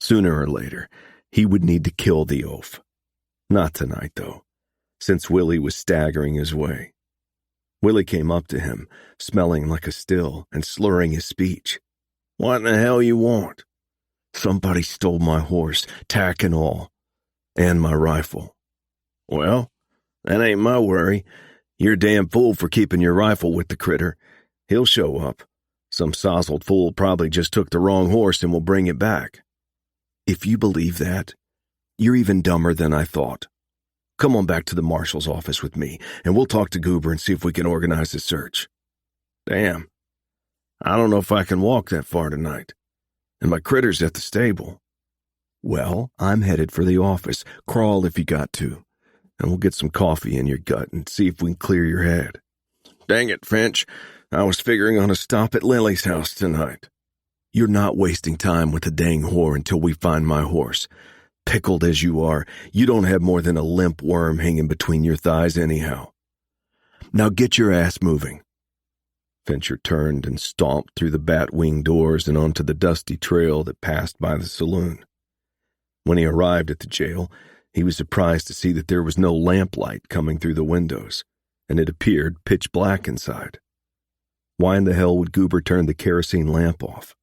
Sooner or later, he would need to kill the oaf. Not tonight, though, since Willie was staggering his way. Willie came up to him, smelling like a still and slurring his speech. "What in the hell you want?" "Somebody stole my horse, tack and all, and my rifle." "Well, that ain't my worry. You're a damn fool for keeping your rifle with the critter. He'll show up. Some sozzled fool probably just took the wrong horse and will bring it back." "If you believe that, you're even dumber than I thought. Come on back to the marshal's office with me, and we'll talk to Goober and see if we can organize a search." "Damn. I don't know if I can walk that far tonight. And my critter's at the stable." "Well, I'm headed for the office. Crawl if you got to. And we'll get some coffee in your gut and see if we can clear your head." "Dang it, Finch. I was figuring on a stop at Lily's house tonight." "You're not wasting time with the dang whore until we find my horse. Pickled as you are, you don't have more than a limp worm hanging between your thighs anyhow. Now get your ass moving." Fincher turned and stomped through the bat-wing doors and onto the dusty trail that passed by the saloon. When he arrived at the jail, He was surprised to see that there was no lamplight coming through the windows, and it appeared pitch black inside. Why in the hell would Goober turn the kerosene lamp off?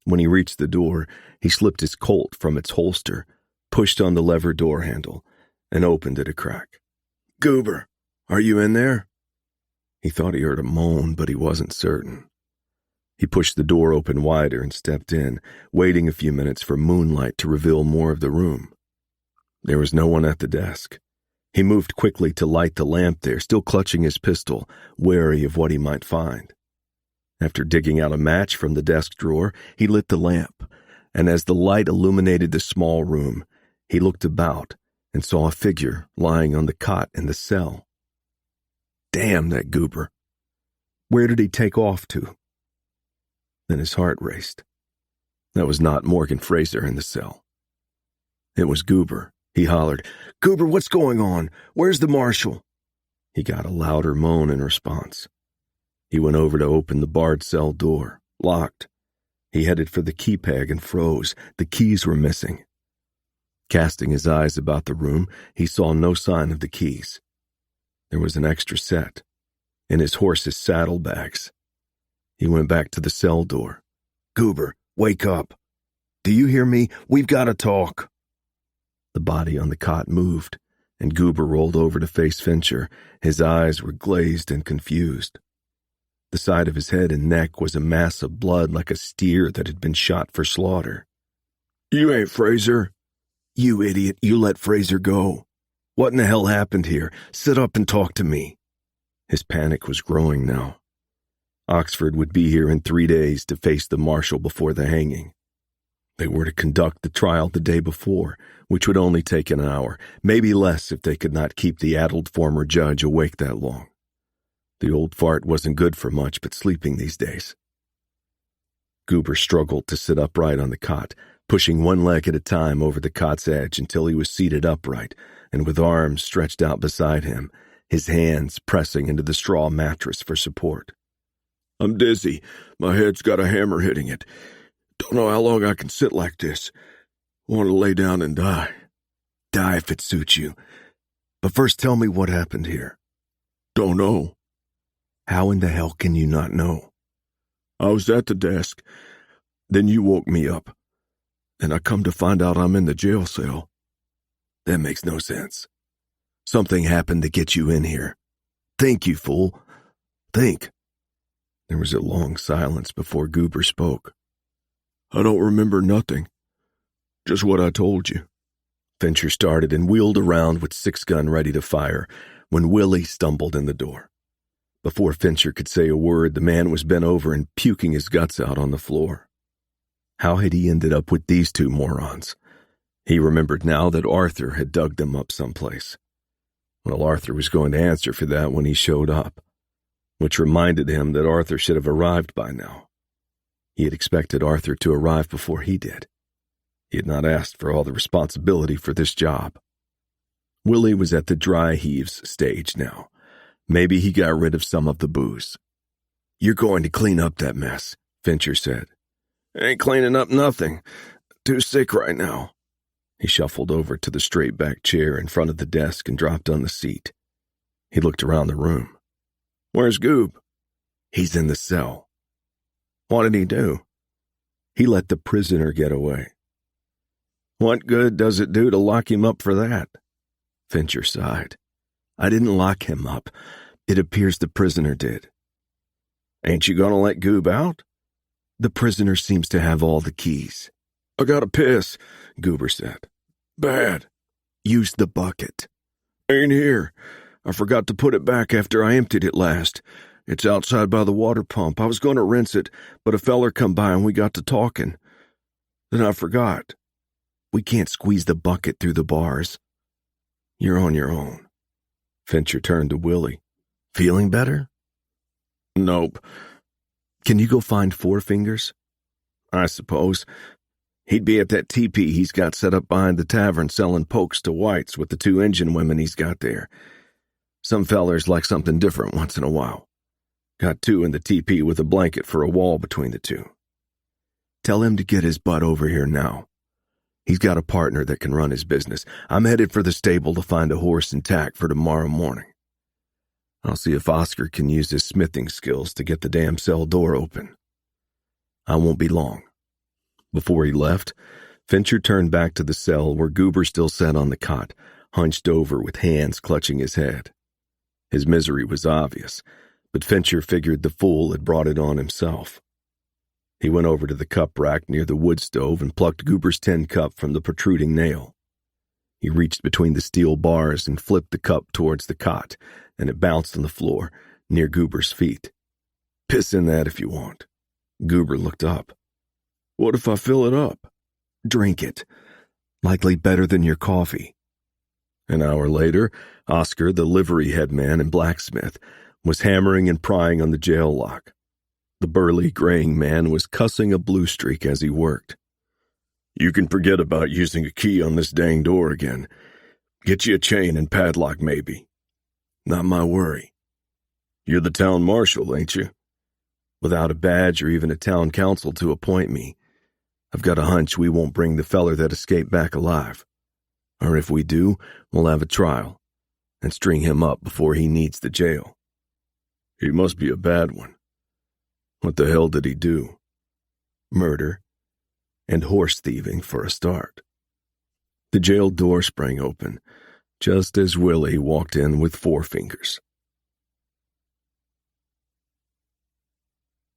When he reached the door, he slipped his Colt from its holster, pushed on the lever door handle, and opened it a crack. "Goober, are you in there?" He thought he heard a moan, but he wasn't certain. He pushed the door open wider and stepped in, waiting a few minutes for moonlight to reveal more of the room. There was no one at the desk. He moved quickly to light the lamp there, still clutching his pistol, wary of what he might find. After digging out a match from the desk drawer, he lit the lamp, and as the light illuminated the small room, he looked about and saw a figure lying on the cot in the cell. Damn that Goober. Where did he take off to? Then his heart raced. That was not Morgan Fraser in the cell. It was Goober. He hollered, "Goober, what's going on? Where's the marshal?" He got a louder moan in response. He went over to open the barred cell door. Locked. He headed for the key peg and froze. The keys were missing. Casting his eyes about the room, he saw no sign of the keys. There was an extra set in his horse's saddlebags. He went back to the cell door. "Goober, wake up. Do you hear me? We've got to talk." The body on the cot moved, and Goober rolled over to face Fincher. His eyes were glazed and confused. The side of his head and neck was a mass of blood like a steer that had been shot for slaughter. "You ain't Fraser." "You idiot, you let Fraser go. What in the hell happened here? Sit up and talk to me." His panic was growing now. Oxford would be here in 3 days to face the marshal before the hanging. They were to conduct the trial the day before, which would only take an hour, maybe less if they could not keep the addled former judge awake that long. The old fart wasn't good for much but sleeping these days. Goober struggled to sit upright on the cot, pushing one leg at a time over the cot's edge until he was seated upright and with arms stretched out beside him, his hands pressing into the straw mattress for support. "I'm dizzy. My head's got a hammer hitting it. Don't know how long I can sit like this. Want to lay down and die. Die if it suits you. But first tell me what happened here." "Don't know." "How in the hell can you not know?" "I was at the desk. Then you woke me up. And I come to find out I'm in the jail cell." "That makes no sense. Something happened to get you in here. Think, you fool. Think." There was a long silence before Goober spoke. "I don't remember nothing. Just what I told you." Fincher started and wheeled around with 6-gun ready to fire when Willie stumbled in the door. Before Fincher could say a word, the man was bent over and puking his guts out on the floor. How had he ended up with these two morons? He remembered now that Arthur had dug them up someplace. Well, Arthur was going to answer for that when he showed up, which reminded him that Arthur should have arrived by now. He had expected Arthur to arrive before he did. He had not asked for all the responsibility for this job. Willie was at the dry heaves stage now. Maybe he got rid of some of the booze. "You're going to clean up that mess," Fincher said. "Ain't cleaning up nothing. Too sick right now." He shuffled over to the straight-back chair in front of the desk and dropped on the seat. He looked around the room. "Where's Goob?" "He's in the cell." "What did he do?" "He let the prisoner get away." "What good does it do to lock him up for that?" Fincher sighed. "I didn't lock him up. It appears the prisoner did." "Ain't you going to let Goob out?" "The prisoner seems to have all the keys." "I gotta piss," Goober said. "Bad." "Use the bucket." "Ain't here. I forgot to put it back after I emptied it last. It's outside by the water pump. I was going to rinse it, but a feller come by and we got to talking. Then I forgot." "We can't squeeze the bucket through the bars." "You're on your own." Fincher turned to Willie. "Feeling better?" "Nope." "Can you go find Four Fingers?" "I suppose. He'd be at that teepee he's got set up behind the tavern selling pokes to whites with the 2 Indian women he's got there. Some fellers like something different once in a while. Got 2 in the teepee with a blanket for a wall between the 2. Tell him to get his butt over here now. He's got a partner that can run his business. I'm headed for the stable to find a horse and tack for tomorrow morning. I'll see if Oscar can use his smithing skills to get the damn cell door open. I won't be long." Before he left, Fincher turned back to the cell where Goober still sat on the cot, hunched over with hands clutching his head. His misery was obvious, but Fincher figured the fool had brought it on himself. He went over to the cup rack near the wood stove and plucked Goober's tin cup from the protruding nail. He reached between the steel bars and flipped the cup towards the cot, and it bounced on the floor near Goober's feet. "Piss in that if you want." Goober looked up. "What if I fill it up?" "Drink it. Likely better than your coffee." An hour later, Oscar, the livery headman and blacksmith, was hammering and prying on the jail lock. The burly, graying man was cussing a blue streak as he worked. "You can forget about using a key on this dang door again. Get you a chain and padlock, maybe." "Not my worry." "You're the town marshal, ain't you?" "Without a badge or even a town council to appoint me, I've got a hunch we won't bring the feller that escaped back alive. Or if we do, we'll have a trial and string him up before he needs the jail." "He must be a bad one. What the hell did he do?" "Murder and horse thieving for a start." The jail door sprang open, just as Willie walked in with Four Fingers.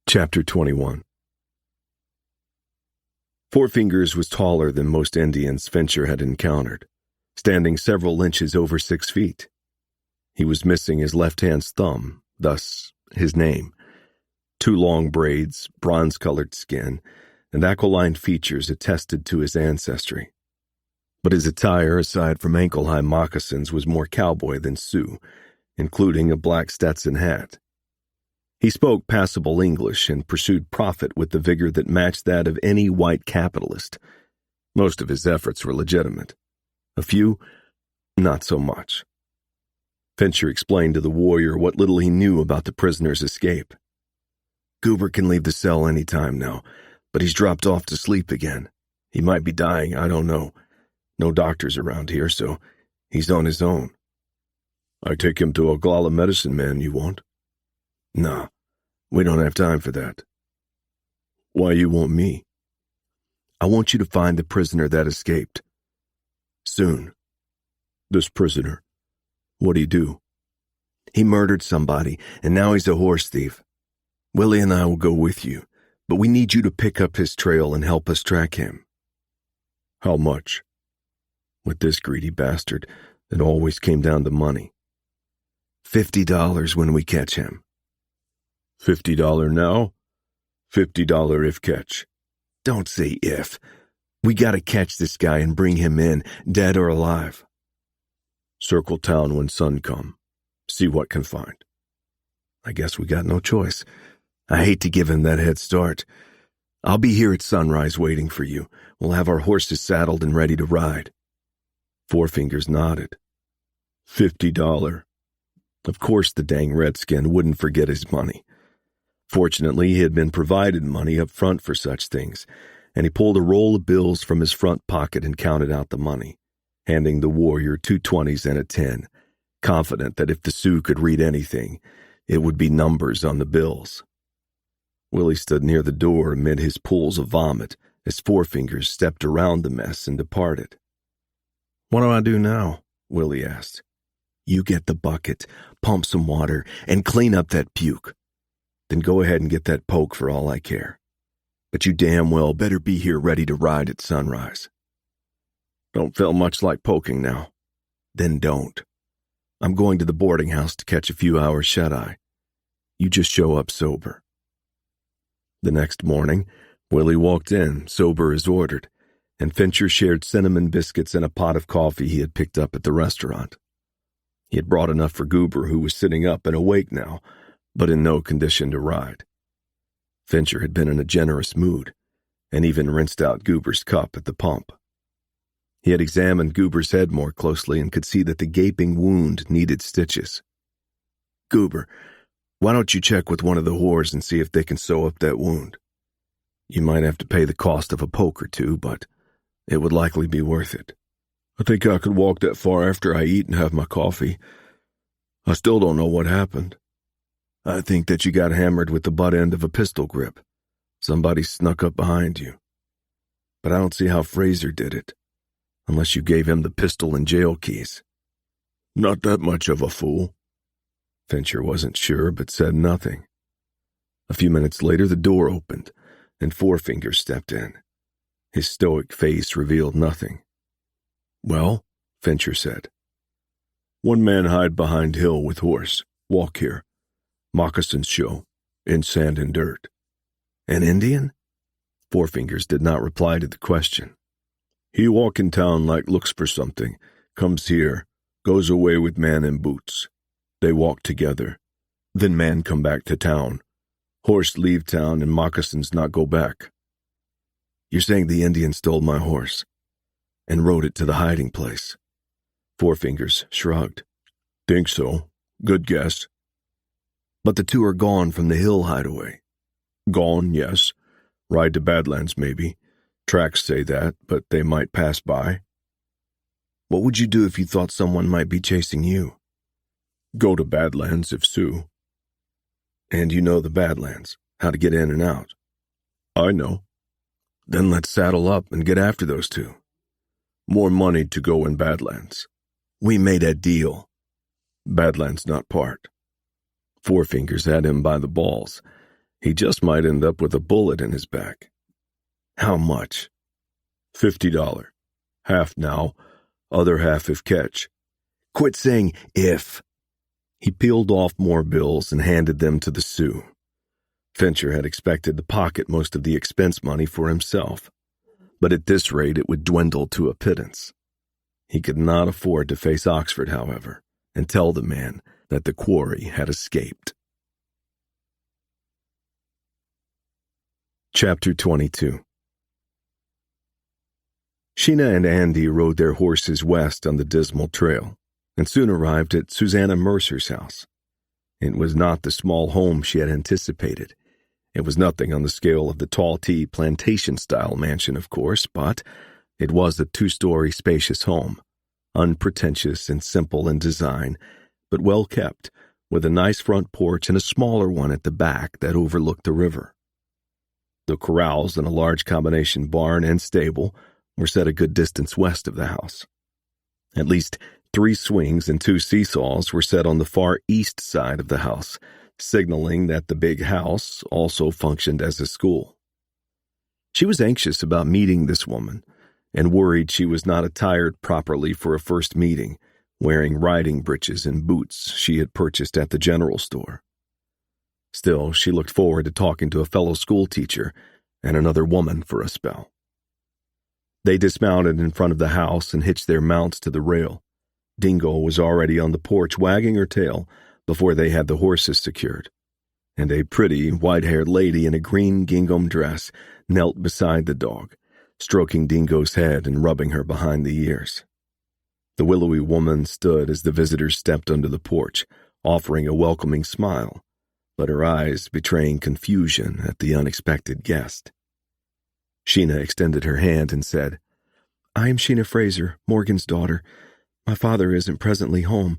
Chapter 21. Four Fingers was taller than most Indians Fincher had encountered, standing several inches over 6 feet. He was missing his left hand's thumb, thus his name. 2 long braids, bronze-colored skin, and aquiline features attested to his ancestry. But his attire, aside from ankle-high moccasins, was more cowboy than Sioux, including a black Stetson hat. He spoke passable English and pursued profit with the vigor that matched that of any white capitalist. Most of his efforts were legitimate. A few, not so much. Fincher explained to the warrior what little he knew about the prisoner's escape. "Goober can leave the cell any time now, but he's dropped off to sleep again. He might be dying, I don't know. No doctors around here, so he's on his own." "I take him to Oglala medicine man, you want?" "Nah, we don't have time for that." "Why you want me?" "I want you to find the prisoner that escaped. Soon." "This prisoner? What'd he do?" "He murdered somebody, and now he's a horse thief. Willie and I will go with you, but we need you to pick up his trail and help us track him." "How much?" With this greedy bastard, it always came down to money. $50 when we catch him." $50 now? $50 if catch." "Don't say if. We gotta catch this guy and bring him in, dead or alive." "Circle town when sun come. See what can find." "I guess we got no choice. I hate to give him that head start. I'll be here at sunrise waiting for you. We'll have our horses saddled and ready to ride." Four Fingers nodded. $50. Of course the dang redskin wouldn't forget his money. Fortunately, he had been provided money up front for such things, and he pulled a roll of bills from his front pocket and counted out the money, handing the warrior 2 20s and a 10, confident that if the Sioux could read anything, it would be numbers on the bills. Willie stood near the door amid his pools of vomit as Four Fingers stepped around the mess and departed. "What do I do now?" Willie asked. "You get the bucket, pump some water, and clean up that puke. Then go ahead and get that poke for all I care. But you damn well better be here ready to ride at sunrise." "Don't feel much like poking now." "Then don't. I'm going to the boarding house to catch a few hours shut-eye. You just show up sober." The next morning, Willie walked in, sober as ordered, and Fincher shared cinnamon biscuits and a pot of coffee he had picked up at the restaurant. He had brought enough for Goober, who was sitting up and awake now, but in no condition to ride. Fincher had been in a generous mood, and even rinsed out Goober's cup at the pump. He had examined Goober's head more closely and could see that the gaping wound needed stitches. "Goober, why don't you check with one of the whores and see if they can sew up that wound? You might have to pay the cost of a poke or two, but It would likely be worth it. I think I could walk that far after I eat and have my coffee. I still don't know what happened. I think that you got hammered with the butt end of a pistol grip. Somebody snuck up behind you. But I don't see how Fraser did it, unless you gave him the pistol and jail keys. Not that much of a fool. Fincher wasn't sure, but said nothing. A few minutes later, the door opened, and Four-Fingers stepped in. His stoic face revealed nothing. Well, Fincher said. One man hide behind hill with horse. Walk here. Moccasins show. In sand and dirt. An Indian? Four-Fingers did not reply to the question. He walk in town like looks for something. Comes here. Goes away with man in boots. They walk together. Then man come back to town. Horse leave town and moccasins not go back. You're saying the Indian stole my horse and rode it to the hiding place? Four-Fingers shrugged. Think so. Good guess. But the two are gone from the hill hideaway. Gone, yes. Ride to Badlands, maybe. Tracks say that, but they might pass by. What would you do if you thought someone might be chasing you? Go to Badlands if Sioux. And you know the Badlands, how to get in and out. I know. Then let's saddle up and get after those two. More money to go in Badlands. We made a deal. Badlands not part. Four-Fingers had him by the balls. He just might end up with a bullet in his back. How much? $50. Half now, other half if catch. Quit saying if. He peeled off more bills and handed them to the Sioux. Fincher had expected to pocket most of the expense money for himself, but at this rate it would dwindle to a pittance. He could not afford to face Oxford, however, and tell the man that the quarry had escaped. Chapter 22. Sheena and Andy rode their horses west on the Dismal Trail, and soon arrived at Susanna Mercer's house. It was not the small home she had anticipated. It was nothing on the scale of the tall tea plantation-style mansion, of course, but it was a two-story spacious home, unpretentious and simple in design, but well-kept, with a nice front porch and a smaller one at the back that overlooked the river. The corrals and a large combination barn and stable were set a good distance west of the house. At least 3 swings and 2 seesaws were set on the far east side of the house, signaling that the big house also functioned as a school. She was anxious about meeting this woman, and worried she was not attired properly for a first meeting, wearing riding breeches and boots she had purchased at the general store. Still, she looked forward to talking to a fellow schoolteacher and another woman for a spell. They dismounted in front of the house and hitched their mounts to the rail. Dingo was already on the porch wagging her tail before they had the horses secured, and a pretty, white-haired lady in a green gingham dress knelt beside the dog, stroking Dingo's head and rubbing her behind the ears. The willowy woman stood as the visitors stepped under the porch, offering a welcoming smile, but her eyes betraying confusion at the unexpected guest. Sheena extended her hand and said, I am Sheena Fraser, Morgan's daughter. My father isn't presently home,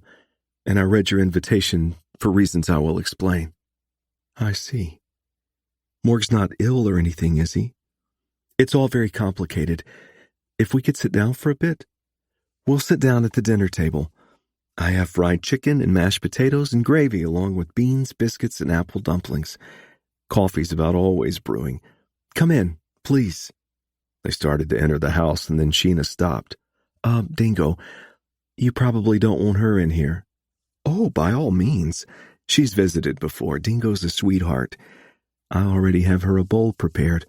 and I read your invitation for reasons I will explain. I see. Morg's not ill or anything, is he? It's all very complicated. If we could sit down for a bit? We'll sit down at the dinner table. I have fried chicken and mashed potatoes and gravy along with beans, biscuits, and apple dumplings. Coffee's about always brewing. Come in, please. They started to enter the house, and then Sheena stopped. Dingo, you probably don't want her in here. Oh, by all means. She's visited before. Dingo's a sweetheart. I already have her a bowl prepared.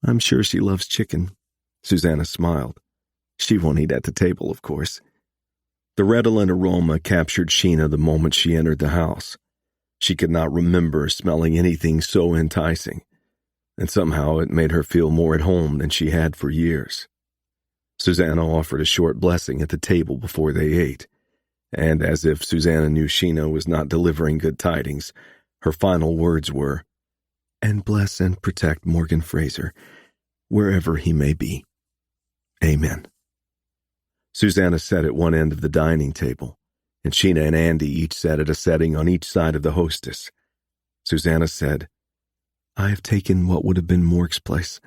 I'm sure she loves chicken. Susanna smiled. She won't eat at the table, of course. The redolent aroma captured Sheena the moment she entered the house. She could not remember smelling anything so enticing, and somehow it made her feel more at home than she had for years. Susanna offered a short blessing at the table before they ate, and as if Susanna knew Sheena was not delivering good tidings, her final words were, "And bless and protect Morgan Fraser, wherever he may be." Amen. Susanna sat at one end of the dining table, and Sheena and Andy each sat at a setting on each side of the hostess. Susanna said, I have taken what would have been Morg's place.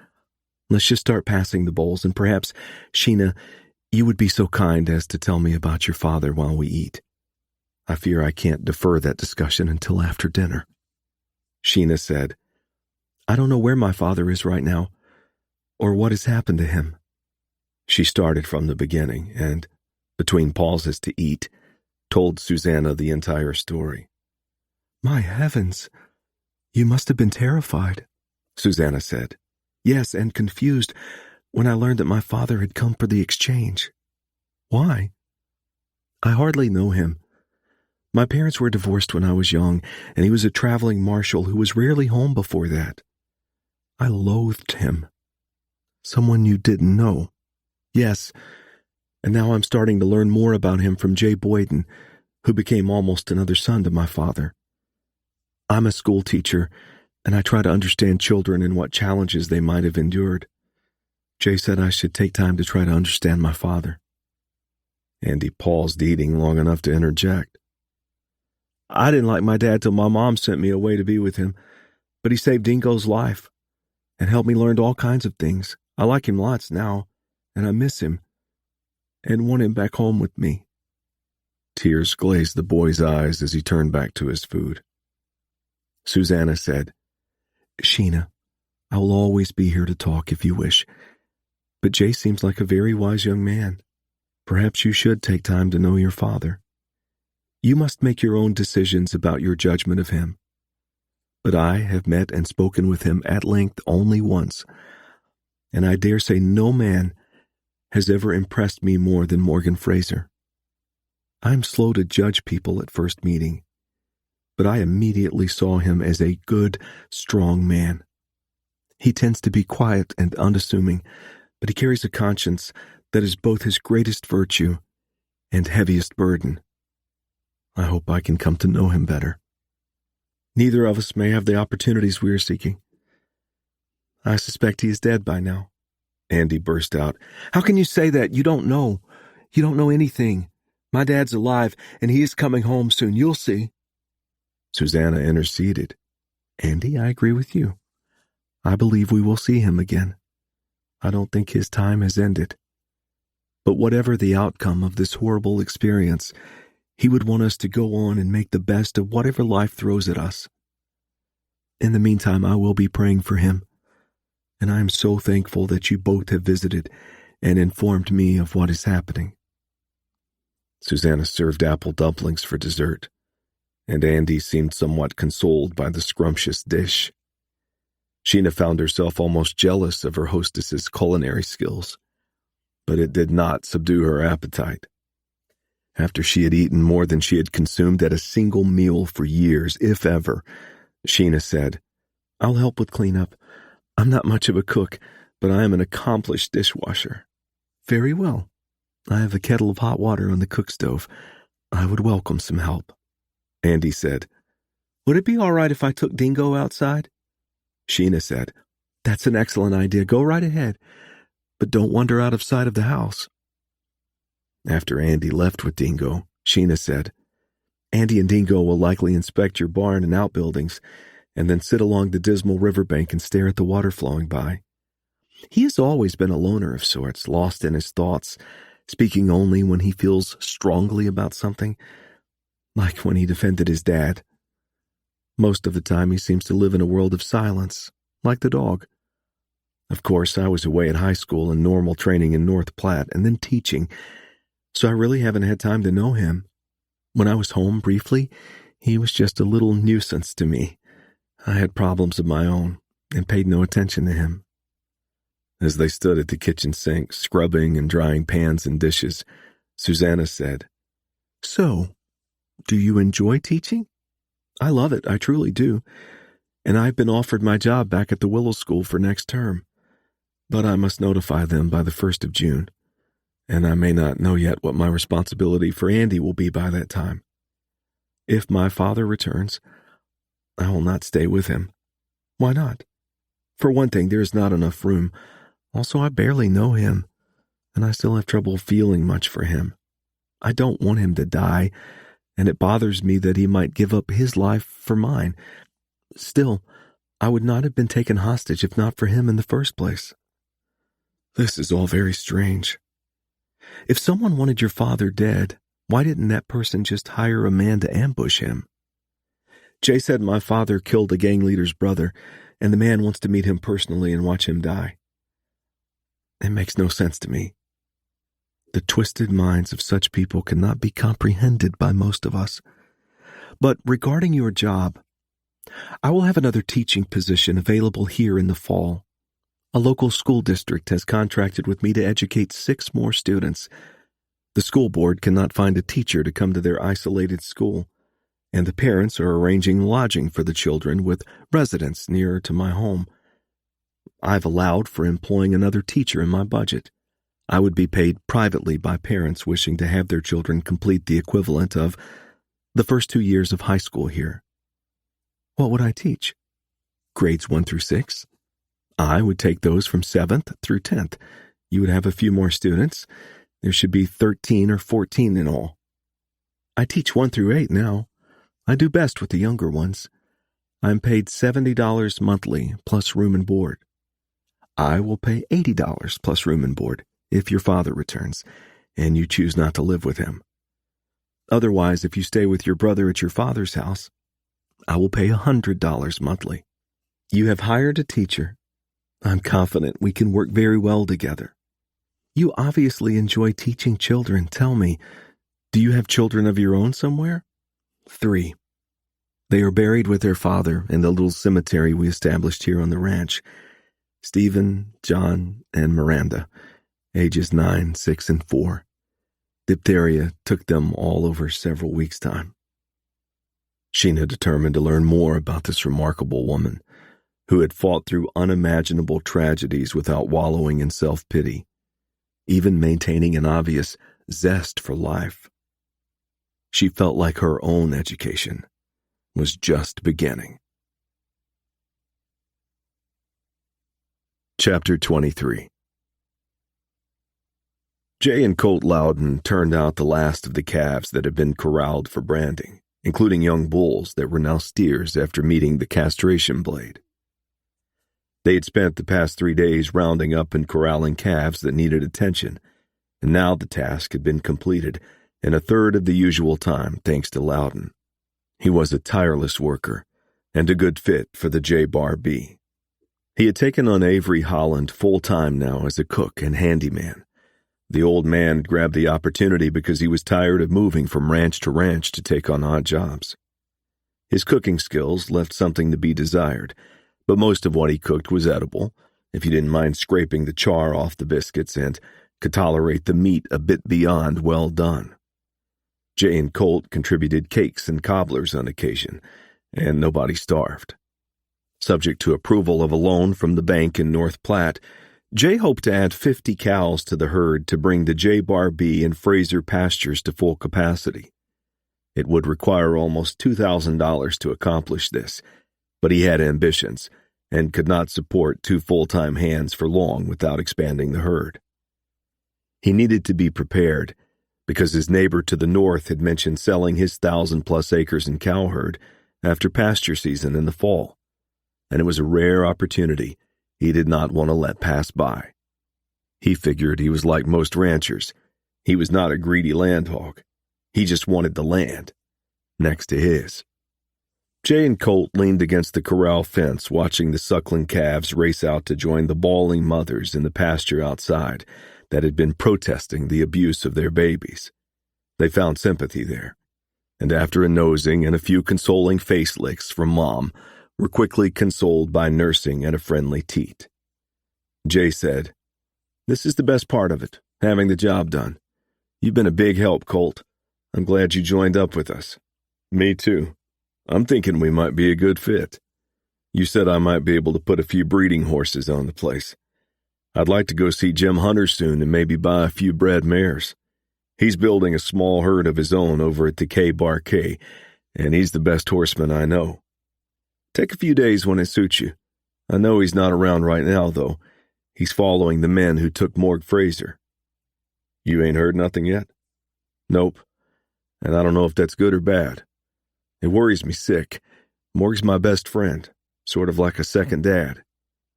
Let's just start passing the bowls, and perhaps, Sheena, you would be so kind as to tell me about your father while we eat. I fear I can't defer that discussion until after dinner. Sheena said, I don't know where my father is right now, or what has happened to him. She started from the beginning and, between pauses to eat, told Susanna the entire story. My heavens, you must have been terrified, Susanna said. Yes, and confused when I learned that my father had come for the exchange. Why? I hardly know him. My parents were divorced when I was young, and he was a traveling marshal who was rarely home before that. I loathed him. Someone you didn't know. Yes, and now I'm starting to learn more about him from Jay Boyden, who became almost another son to my father. I'm a school teacher, and I try to understand children and what challenges they might have endured. Jay said I should take time to try to understand my father. Andy paused eating long enough to interject. I didn't like my dad till my mom sent me away to be with him, but he saved Dingo's life and helped me learn all kinds of things. I like him lots now, and I miss him and want him back home with me. Tears glazed the boy's eyes as he turned back to his food. Susanna said, Sheena, I will always be here to talk if you wish, but Jay seems like a very wise young man. Perhaps you should take time to know your father. You must make your own decisions about your judgment of him. But I have met and spoken with him at length only once, and I dare say no man has ever impressed me more than Morgan Fraser. I am slow to judge people at first meeting, but I immediately saw him as a good, strong man. He tends to be quiet and unassuming, but he carries a conscience that is both his greatest virtue and heaviest burden. I hope I can come to know him better. Neither of us may have the opportunities we are seeking. I suspect he is dead by now. Andy burst out. How can you say that? You don't know. You don't know anything. My dad's alive, and he is coming home soon. You'll see. Susanna interceded. Andy, I agree with you. I believe we will see him again. I don't think his time has ended. But whatever the outcome of this horrible experience, he would want us to go on and make the best of whatever life throws at us. In the meantime, I will be praying for him, and I am so thankful that you both have visited and informed me of what is happening. Susanna served apple dumplings for dessert, and Andy seemed somewhat consoled by the scrumptious dish. Sheena found herself almost jealous of her hostess's culinary skills, but it did not subdue her appetite. After she had eaten more than she had consumed at a single meal for years, if ever, Sheena said, I'll help with cleanup. I'm not much of a cook, but I am an accomplished dishwasher. Very well. I have a kettle of hot water on the cook stove. I would welcome some help. Andy said, Would it be all right if I took Dingo outside? Sheena said, That's an excellent idea. Go right ahead, but don't wander out of sight of the house. After Andy left with Dingo, Sheena said, Andy and Dingo will likely inspect your barn and outbuildings, and then sit along the Dismal riverbank and stare at the water flowing by. He has always been a loner of sorts, lost in his thoughts, speaking only when he feels strongly about something, like when he defended his dad. Most of the time he seems to live in a world of silence, like the dog. Of course, I was away at high school and normal training in North Platte, and then teaching, so I really haven't had time to know him. When I was home briefly, he was just a little nuisance to me. I had problems of my own and paid no attention to him. As they stood at the kitchen sink, scrubbing and drying pans and dishes, Susanna said, So, do you enjoy teaching? I love it, I truly do, and I've been offered my job back at the Willow School for next term, but I must notify them by the 1st of June, and I may not know yet what my responsibility for Andy will be by that time. If my father returns, I will not stay with him. Why not? For one thing, there is not enough room. Also, I barely know him. and I still have trouble feeling much for him. I don't want him to die, and it bothers me that he might give up his life for mine. Still, I would not have been taken hostage if not for him in the first place. This is all very strange. If someone wanted your father dead, why didn't that person just hire a man to ambush him? Jay said my father killed a gang leader's brother, and the man wants to meet him personally and watch him die. It makes no sense to me. The twisted minds of such people cannot be comprehended by most of us. But regarding your job, I will have another teaching position available here in the fall. A local school district has contracted with me to educate 6 more students. The school board cannot find a teacher to come to their isolated school, and the parents are arranging lodging for the children with residents nearer to my home. I've allowed for employing another teacher in my budget. I would be paid privately by parents wishing to have their children complete the equivalent of the first 2 years of high school here. What would I teach? Grades 1 through 6? I would take those from 7th through 10th. You would have a few more students. There should be 13 or 14 in all. I teach 1 through 8 now. I do best with the younger ones. I'm paid $70 monthly plus room and board. I will pay $80 plus room and board if your father returns and you choose not to live with him. Otherwise, if you stay with your brother at your father's house, I will pay $100 monthly. You have hired a teacher. I'm confident we can work very well together. You obviously enjoy teaching children. Tell me, do you have children of your own somewhere? 3. They are buried with their father in the little cemetery we established here on the ranch. Stephen, John, and Miranda, ages 9, 6, and 4. Diphtheria took them all over several weeks' time. Sheena determined to learn more about this remarkable woman who had fought through unimaginable tragedies without wallowing in self-pity, even maintaining an obvious zest for life. She felt like her own education was just beginning. Chapter 23. Jay and Colt Loudon turned out the last of the calves that had been corralled for branding, including young bulls that were now steers after meeting the castration blade. They had spent the past 3 days rounding up and corralling calves that needed attention, and now the task had been completed in a third of the usual time thanks to Loudon. He was a tireless worker and a good fit for the J-Bar B. He had taken on Avery Holland full-time now as a cook and handyman. The old man grabbed the opportunity because he was tired of moving from ranch to ranch to take on odd jobs. His cooking skills left something to be desired, but most of what he cooked was edible, if you didn't mind scraping the char off the biscuits and could tolerate the meat a bit beyond well done. Jay and Colt contributed cakes and cobblers on occasion, and nobody starved. Subject to approval of a loan from the bank in North Platte, Jay hoped to add 50 cows to the herd to bring the J-Bar B and Fraser pastures to full capacity. It would require almost $2,000 to accomplish this, but he had ambitions and could not support 2 full-time hands for long without expanding the herd. He needed to be prepared because his neighbor to the north had mentioned selling his 1,000-plus acres in cow herd after pasture season in the fall, and it was a rare opportunity he did not want to let pass by. He figured he was like most ranchers. He was not a greedy land hog. He just wanted the land next to his. Jay and Colt leaned against the corral fence watching the suckling calves race out to join the bawling mothers in the pasture outside that had been protesting the abuse of their babies. They found sympathy there, and after a nosing and a few consoling face licks from Mom, were quickly consoled by nursing and a friendly teat. Jay said, "This is the best part of it, having the job done. You've been a big help, Colt. I'm glad you joined up with us." "Me too. I'm thinking we might be a good fit. You said I might be able to put a few breeding horses on the place. I'd like to go see Jim Hunter soon and maybe buy a few bred mares. He's building a small herd of his own over at the K-Bar K, and he's the best horseman I know. Take a few days when it suits you. I know he's not around right now, though. He's following the men who took Morg Fraser. You ain't heard nothing yet? Nope. And I don't know if that's good or bad. It worries me sick. Morg's my best friend, sort of like a second dad.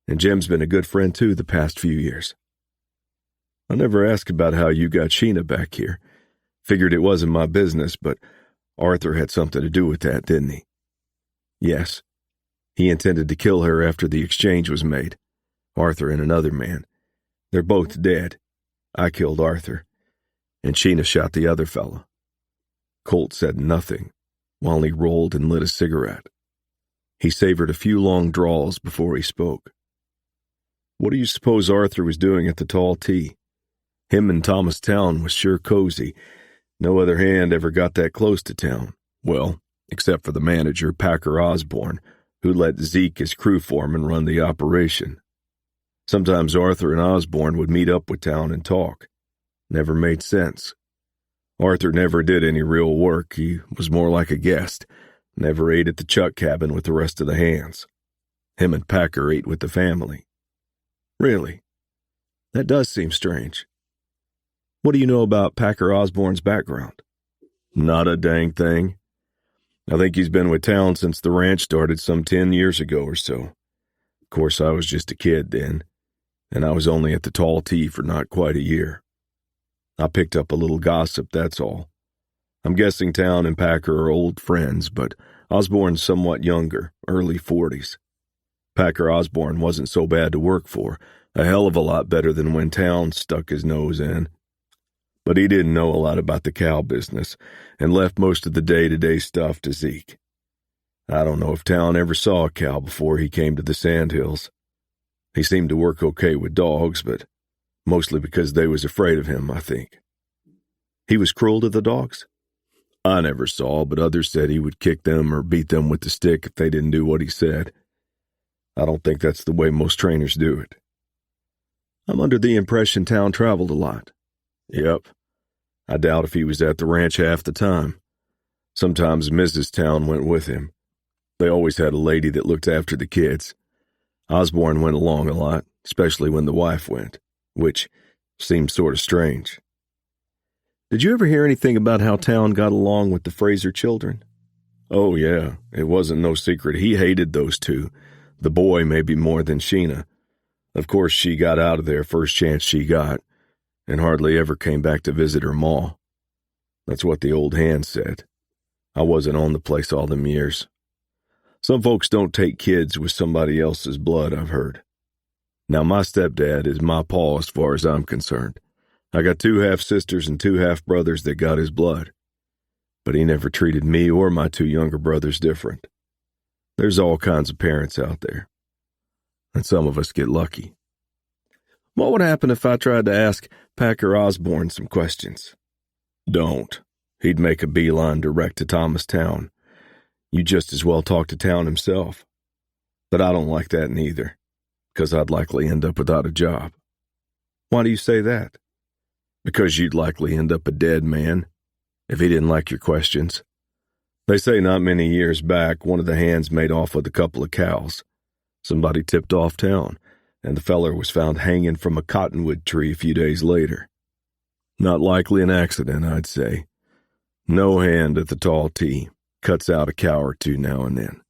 And Jim's been a good friend too the past few years. I never asked about how you got Sheena back here. Figured it wasn't my business, but Arthur had something to do with that, didn't he? Yes. He intended to kill her after the exchange was made. Arthur and another man. They're both dead. I killed Arthur, and Sheena shot the other fella. Colt said nothing while he rolled and lit a cigarette. He savored a few long draws before he spoke. What do you suppose Arthur was doing at the Tall T? Him and Thomas Town was sure cozy. No other hand ever got that close to town. Well, except for the manager, Packer Osborne, who let Zeke, his crew foreman, run the operation. Sometimes Arthur and Osborne would meet up with town and talk. Never made sense. Arthur never did any real work. He was more like a guest. Never ate at the chuck cabin with the rest of the hands. Him and Packer ate with the family. Really? That does seem strange. What do you know about Packer Osborne's background? Not a dang thing. I think he's been with town since the ranch started some 10 years ago or so. Of course, I was just a kid then, and I was only at the Tall T for not quite a year. I picked up a little gossip, that's all. I'm guessing Town and Packer are old friends, but Osborne's somewhat younger, early 40s. Packer Osborne wasn't so bad to work for, a hell of a lot better than when Town stuck his nose in. But he didn't know a lot about the cow business and left most of the day-to-day stuff to Zeke. I don't know if Town ever saw a cow before he came to the Sandhills. He seemed to work okay with dogs, but mostly because they was afraid of him, I think. He was cruel to the dogs? I never saw, but others said he would kick them or beat them with the stick if they didn't do what he said. I don't think that's the way most trainers do it. I'm under the impression Town traveled a lot. Yep. I doubt if he was at the ranch half the time. Sometimes Mrs. Town went with him. They always had a lady that looked after the kids. Osborne went along a lot, especially when the wife went, which seemed sort of strange. Did you ever hear anything about how Town got along with the Fraser children? Oh, yeah. It wasn't no secret. He hated those two. The boy maybe more than Sheena. Of course, she got out of there first chance she got, and hardly ever came back to visit her ma. That's what the old hand said. I wasn't on the place all them years. Some folks don't take kids with somebody else's blood, I've heard. Now, my stepdad is my paw as far as I'm concerned. I got 2 half-sisters and 2 half-brothers that got his blood. But he never treated me or my 2 younger brothers different. There's all kinds of parents out there. And some of us get lucky. What would happen if I tried to ask Packer Osborne some questions? Don't. He'd make a beeline direct to Thomas Town. You just as well talk to Town himself. But I don't like that neither, because I'd likely end up without a job. Why do you say that? Because you'd likely end up a dead man, if he didn't like your questions. They say not many years back, one of the hands made off with a couple of cows. Somebody tipped off Town, and the feller was found hanging from a cottonwood tree a few days later. Not likely an accident, I'd say. No hand at the Tall T cuts out a cow or 2 now and then.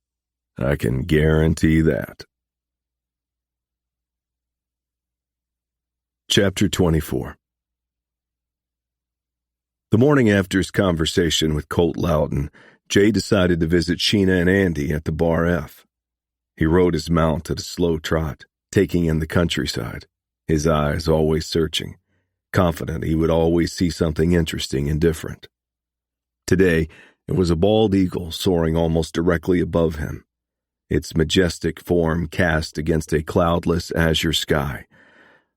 I can guarantee that. Chapter 24. The morning after his conversation with Colt Loudon, Jay decided to visit Sheena and Andy at the Bar F. He rode his mount at a slow trot, taking in the countryside, his eyes always searching, confident he would always see something interesting and different. Today, it was a bald eagle soaring almost directly above him, its majestic form cast against a cloudless azure sky,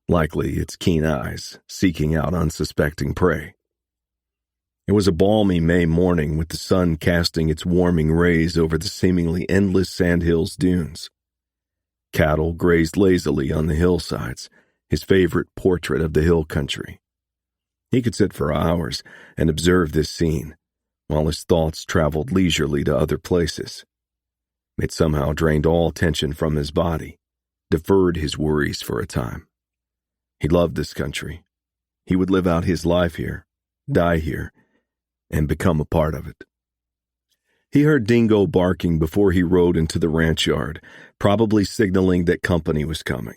likely its keen eyes seeking out unsuspecting prey. It was a balmy May morning with the sun casting its warming rays over the seemingly endless sandhills dunes. Cattle grazed lazily on the hillsides, his favorite portrait of the hill country. He could sit for hours and observe this scene, while his thoughts traveled leisurely to other places. It somehow drained all tension from his body, deferred his worries for a time. He loved this country. He would live out his life here, die here, and become a part of it. He heard Dingo barking before he rode into the ranch yard, probably signaling that company was coming.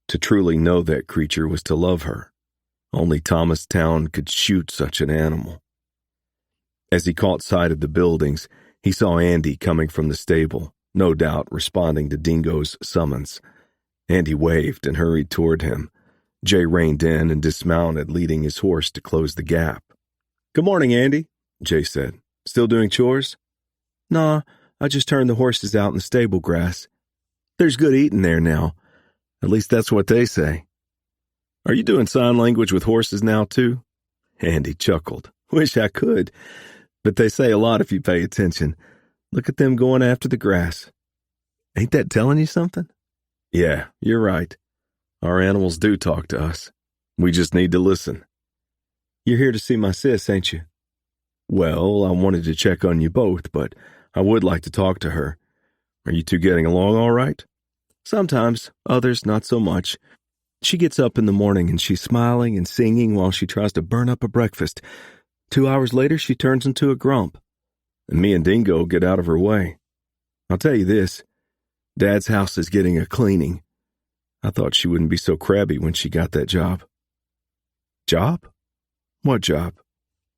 To truly know that creature was to love her. Only Thomastown could shoot such an animal. As he caught sight of the buildings, he saw Andy coming from the stable, no doubt responding to Dingo's summons. Andy waved and hurried toward him. Jay reined in and dismounted, leading his horse to close the gap. "Good morning, Andy," Jay said. "Still doing chores?" "Nah, I just turned the horses out in the stable grass. There's good eating there now. At least that's what they say." "Are you doing sign language with horses now, too?" Andy chuckled. "Wish I could, but they say a lot if you pay attention. Look at them going after the grass. Ain't that telling you something?" "Yeah, you're right. Our animals do talk to us. We just need to listen." "You're here to see my sis, ain't you?" "Well, I wanted to check on you both, but I would like to talk to her. Are you two getting along all right?" "Sometimes, others not so much. She gets up in the morning and she's smiling and singing while she tries to burn up a breakfast. 2 hours later, she turns into a grump. And me and Dingo get out of her way. I'll tell you this, Dad's house is getting a cleaning. I thought she wouldn't be so crabby when she got that job." "Job? What job?"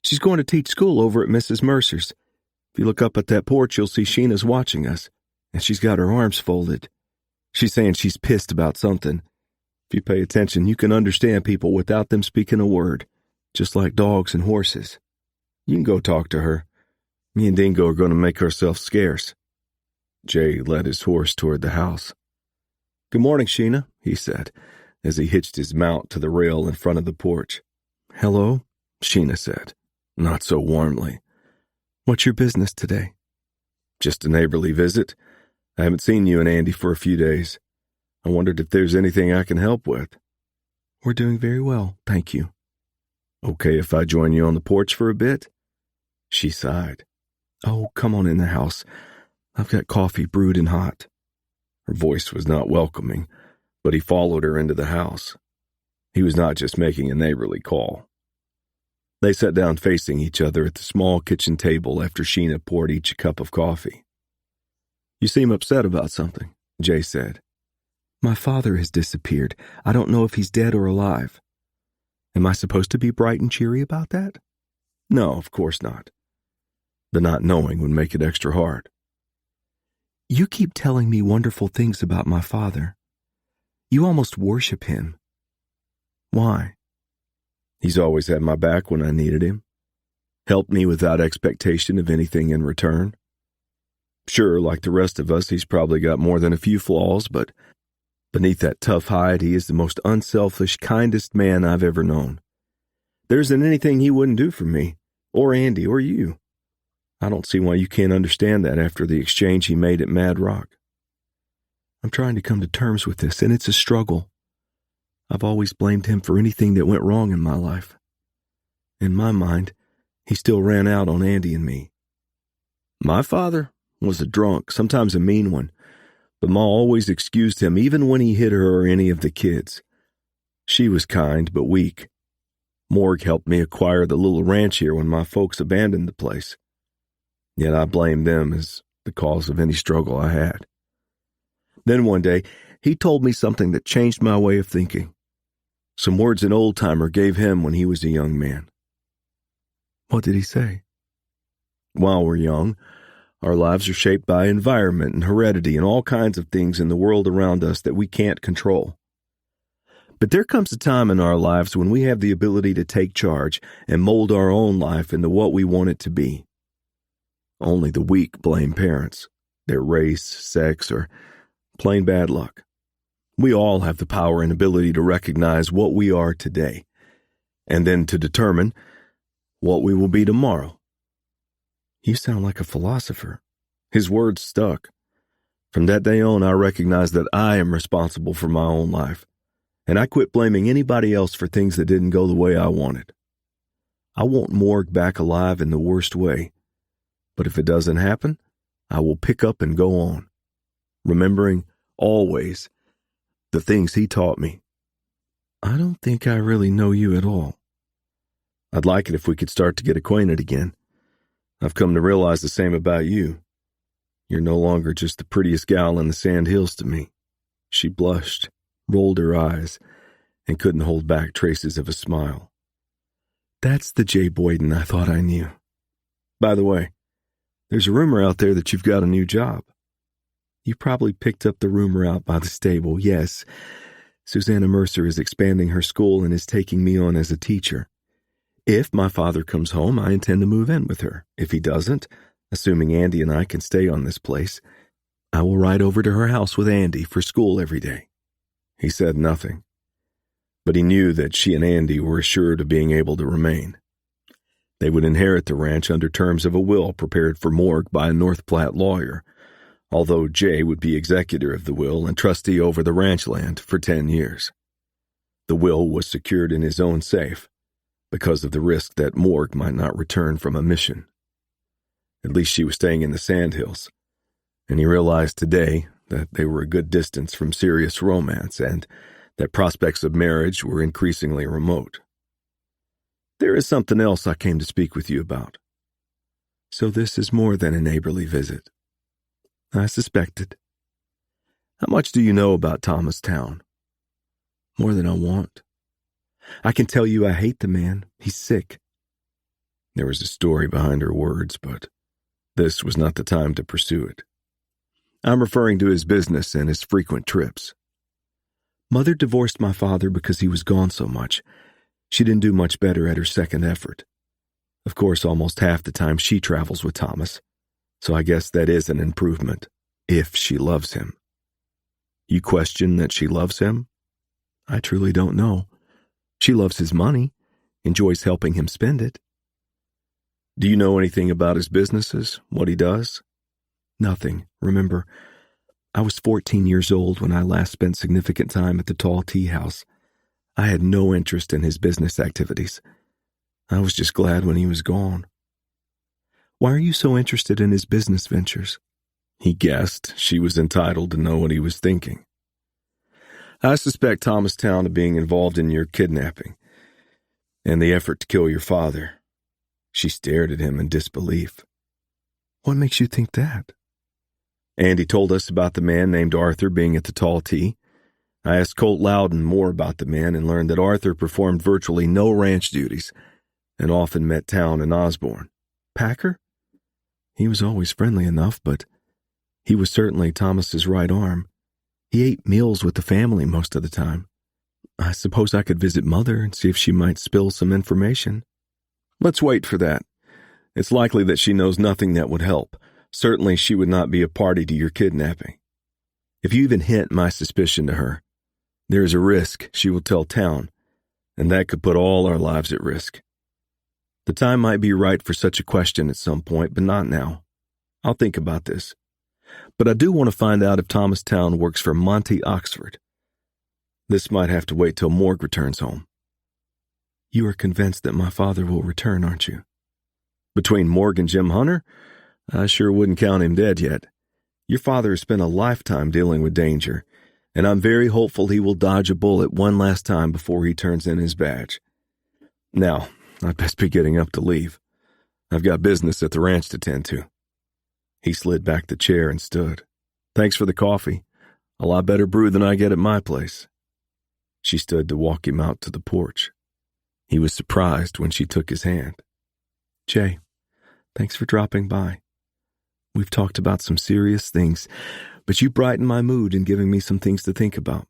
"She's going to teach school over at Mrs. Mercer's. If you look up at that porch, you'll see Sheena's watching us, and she's got her arms folded. She's saying she's pissed about something. If you pay attention, you can understand people without them speaking a word, just like dogs and horses. You can go talk to her. Me and Dingo are going to make ourselves scarce." Jay led his horse toward the house. "Good morning, Sheena," he said, as he hitched his mount to the rail in front of the porch. "Hello," Sheena said, not so warmly. "What's your business today?" "Just a neighborly visit. I haven't seen you and Andy for a few days. I wondered if there's anything I can help with." "We're doing very well, thank you." "Okay if I join you on the porch for a bit?" She sighed. "Oh, come on in the house. I've got coffee brewed and hot." Her voice was not welcoming, but he followed her into the house. He was not just making a neighborly call. They sat down facing each other at the small kitchen table after Sheena poured each a cup of coffee. "You seem upset about something," Jay said. "My father has disappeared. I don't know if he's dead or alive." "Am I supposed to be bright and cheery about that?" "No, of course not. The not knowing would make it extra hard." "You keep telling me wonderful things about my father. You almost worship him. Why?" "He's always had my back when I needed him. Helped me without expectation of anything in return. Sure, like the rest of us, he's probably got more than a few flaws, but beneath that tough hide, he is the most unselfish, kindest man I've ever known. There isn't anything he wouldn't do for me, or Andy, or you. I don't see why you can't understand that after the exchange he made at Mad Rock." "I'm trying to come to terms with this, and it's a struggle. I've always blamed him for anything that went wrong in my life. In my mind, he still ran out on Andy and me. My father was a drunk, sometimes a mean one, but Ma always excused him even when he hit her or any of the kids. She was kind but weak. Morg helped me acquire the little ranch here when my folks abandoned the place. Yet I blamed them as the cause of any struggle I had. Then one day, he told me something that changed my way of thinking. Some words an old-timer gave him when he was a young man." "What did he say?" "While we're young, our lives are shaped by environment and heredity and all kinds of things in the world around us that we can't control. But there comes a time in our lives when we have the ability to take charge and mold our own life into what we want it to be. Only the weak blame parents, their race, sex, or plain bad luck. We all have the power and ability to recognize what we are today, and then to determine what we will be tomorrow." "You sound like a philosopher." His words stuck. From that day on, I recognized that I am responsible for my own life, and I quit blaming anybody else for things that didn't go the way I wanted. I want Morg back alive in the worst way, but if it doesn't happen, I will pick up and go on, remembering always the things he taught me. I don't think I really know you at all. I'd like it if we could start to get acquainted again. I've come to realize the same about you. You're no longer just the prettiest gal in the sand hills to me. She blushed, rolled her eyes, and couldn't hold back traces of a smile. That's the Jay Boyden I thought I knew. By the way, there's a rumor out there that you've got a new job. You probably picked up the rumor out by the stable, yes. Susanna Mercer is expanding her school and is taking me on as a teacher. If my father comes home, I intend to move in with her. If he doesn't, assuming Andy and I can stay on this place, I will ride over to her house with Andy for school every day. He said nothing, but he knew that she and Andy were assured of being able to remain. They would inherit the ranch under terms of a will prepared for Morgue by a North Platte lawyer, although Jay would be executor of the will and trustee over the ranch land for 10 years. The will was secured in his own safe because of the risk that Morgue might not return from a mission. At least she was staying in the Sandhills, and he realized today that they were a good distance from serious romance and that prospects of marriage were increasingly remote. There is something else I came to speak with you about. So this is more than a neighborly visit. I suspected. How much do you know about Thomastown? More than I want. I can tell you I hate the man. He's sick. There was a story behind her words, but this was not the time to pursue it. I'm referring to his business and his frequent trips. Mother divorced my father because he was gone so much. She didn't do much better at her second effort. Of course, almost half the time she travels with Thomas, so I guess that is an improvement, if she loves him. You question that she loves him? I truly don't know. She loves his money, enjoys helping him spend it. Do you know anything about his businesses, what he does? Nothing. Remember, I was 14 years old when I last spent significant time at the Tall Tea House. I had no interest in his business activities. I was just glad when he was gone. Why are you so interested in his business ventures? He guessed she was entitled to know what he was thinking. I suspect Thomastown of being involved in your kidnapping and the effort to kill your father. She stared at him in disbelief. What makes you think that? Andy told us about the man named Arthur being at the Tall Tea. I asked Colt Loudon more about the man and learned that Arthur performed virtually no ranch duties and often met Town and Osborne. Packer? He was always friendly enough, but he was certainly Thomas's right arm. He ate meals with the family most of the time. I suppose I could visit Mother and see if she might spill some information. Let's wait for that. It's likely that she knows nothing that would help. Certainly she would not be a party to your kidnapping. If you even hint my suspicion to her, there is a risk she will tell Town, and that could put all our lives at risk. The time might be right for such a question at some point, but not now. I'll think about this. But I do want to find out if Thomastown works for Monty Oxford. This might have to wait till Morgue returns home. You are convinced that my father will return, aren't you? Between Morgue and Jim Hunter, I sure wouldn't count him dead yet. Your father has spent a lifetime dealing with danger, and I'm very hopeful he will dodge a bullet one last time before he turns in his badge. Now, I'd best be getting up to leave. I've got business at the ranch to tend to. He slid back the chair and stood. Thanks for the coffee. A lot better brew than I get at my place. She stood to walk him out to the porch. He was surprised when she took his hand. Jay, thanks for dropping by. We've talked about some serious things, but you brightened my mood in giving me some things to think about.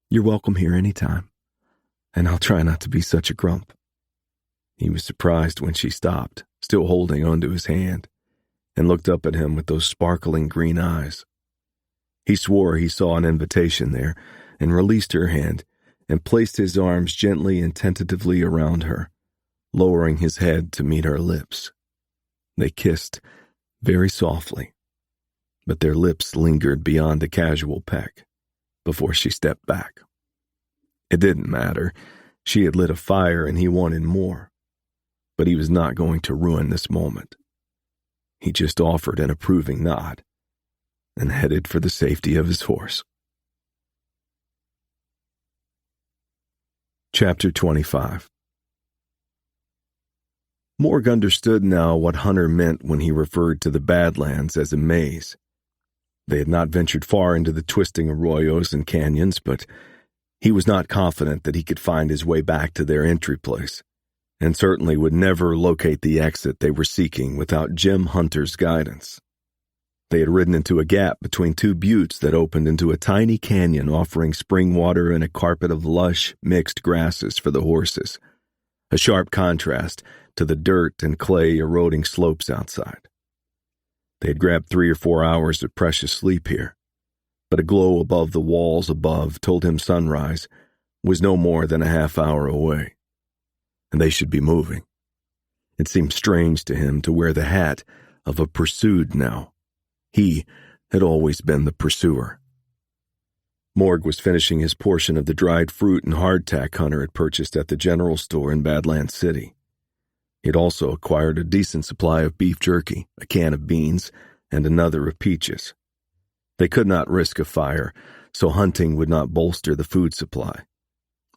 You're welcome here anytime, and I'll try not to be such a grump. He was surprised when she stopped, still holding onto his hand, and looked up at him with those sparkling green eyes. He swore he saw an invitation there, and released her hand, and placed his arms gently and tentatively around her, lowering his head to meet her lips. They kissed, very softly, but their lips lingered beyond a casual peck, before she stepped back. It didn't matter. She had lit a fire and he wanted more, but he was not going to ruin this moment. He just offered an approving nod and headed for the safety of his horse. Chapter 25. Morg understood now what Hunter meant when he referred to the Badlands as a maze. They had not ventured far into the twisting arroyos and canyons, but he was not confident that he could find his way back to their entry place, and certainly would never locate the exit they were seeking without Jim Hunter's guidance. They had ridden into a gap between two buttes that opened into a tiny canyon offering spring water and a carpet of lush, mixed grasses for the horses, a sharp contrast to the dirt and clay eroding slopes outside. They had grabbed 3 or 4 hours of precious sleep here, but a glow above the walls above told him sunrise was no more than a half-hour away, and they should be moving. It seemed strange to him to wear the hat of a pursued now. He had always been the pursuer. Morg was finishing his portion of the dried fruit and hardtack Hunter had purchased at the general store in Badlands City. He had also acquired a decent supply of beef jerky, a can of beans, and another of peaches. They could not risk a fire, so hunting would not bolster the food supply.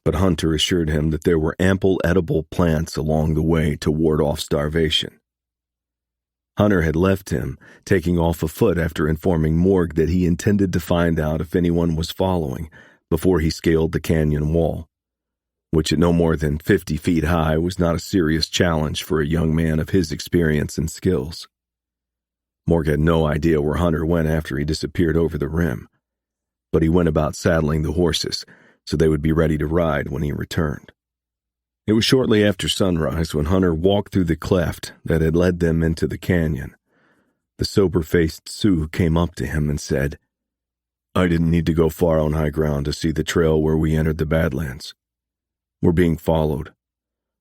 But Hunter assured him that there were ample edible plants along the way to ward off starvation. Hunter had left him, taking off afoot after informing Morg that he intended to find out if anyone was following before he scaled the canyon wall, which at no more than 50 feet high was not a serious challenge for a young man of his experience and skills. Morg had no idea where Hunter went after he disappeared over the rim, but he went about saddling the horses so they would be ready to ride when he returned. It was shortly after sunrise when Hunter walked through the cleft that had led them into the canyon. The sober-faced Sioux came up to him and said, "I didn't need to go far on high ground to see the trail where we entered the Badlands. We're being followed.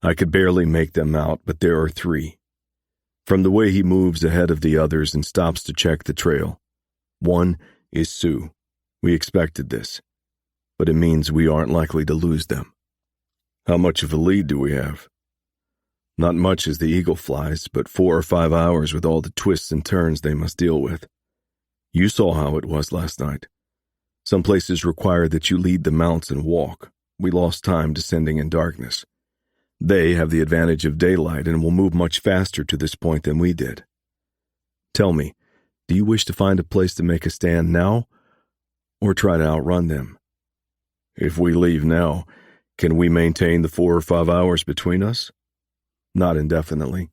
I could barely make them out, but there are 3. From the way he moves ahead of the others and stops to check the trail. One is Sioux. We expected this, but it means we aren't likely to lose them." "How much of a lead do we have?" "Not much as the eagle flies, but 4 or 5 hours with all the twists and turns they must deal with. You saw how it was last night. Some places require that you lead the mounts and walk. We lost time descending in darkness. They have the advantage of daylight and will move much faster to this point than we did. Tell me, do you wish to find a place to make a stand now, or try to outrun them? If we leave now, can we maintain the 4 or 5 hours between us?" "Not indefinitely,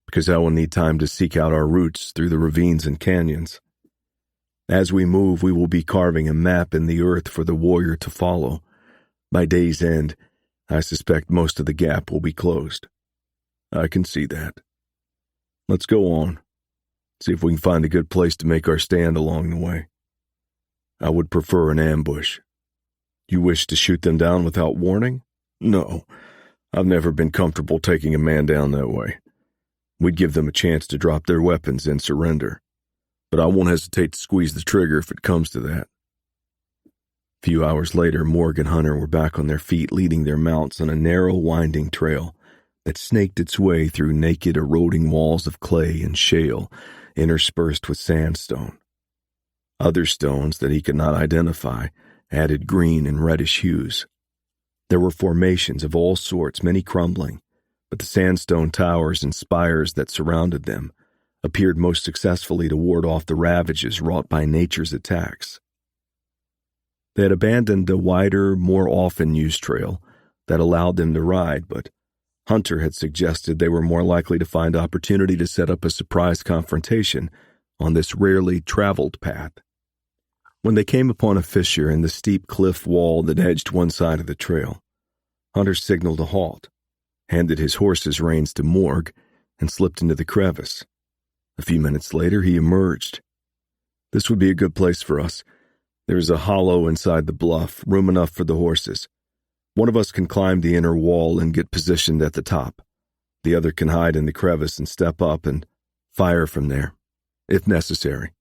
because I will need time to seek out our routes through the ravines and canyons. As we move, we will be carving a map in the earth for the warrior to follow. By day's end, I suspect most of the gap will be closed." "I can see that. Let's go on. See if we can find a good place to make our stand along the way. I would prefer an ambush." "You wish to shoot them down without warning?" "No, I've never been comfortable taking a man down that way. We'd give them a chance to drop their weapons and surrender, but I won't hesitate to squeeze the trigger if it comes to that." A few hours later, Morg and Hunter were back on their feet leading their mounts on a narrow, winding trail that snaked its way through naked, eroding walls of clay and shale interspersed with sandstone. Other stones that he could not identify added green and reddish hues. There were formations of all sorts, many crumbling, but the sandstone towers and spires that surrounded them appeared most successfully to ward off the ravages wrought by nature's attacks. They had abandoned the wider, more often used trail that allowed them to ride, but Hunter had suggested they were more likely to find opportunity to set up a surprise confrontation on this rarely traveled path. When they came upon a fissure in the steep cliff wall that edged one side of the trail, Hunter signaled a halt, handed his horse's reins to Morg, and slipped into the crevice. A few minutes later, he emerged. "This would be a good place for us. There is a hollow inside the bluff, room enough for the horses. One of us can climb the inner wall and get positioned at the top. The other can hide in the crevice and step up and fire from there, if necessary."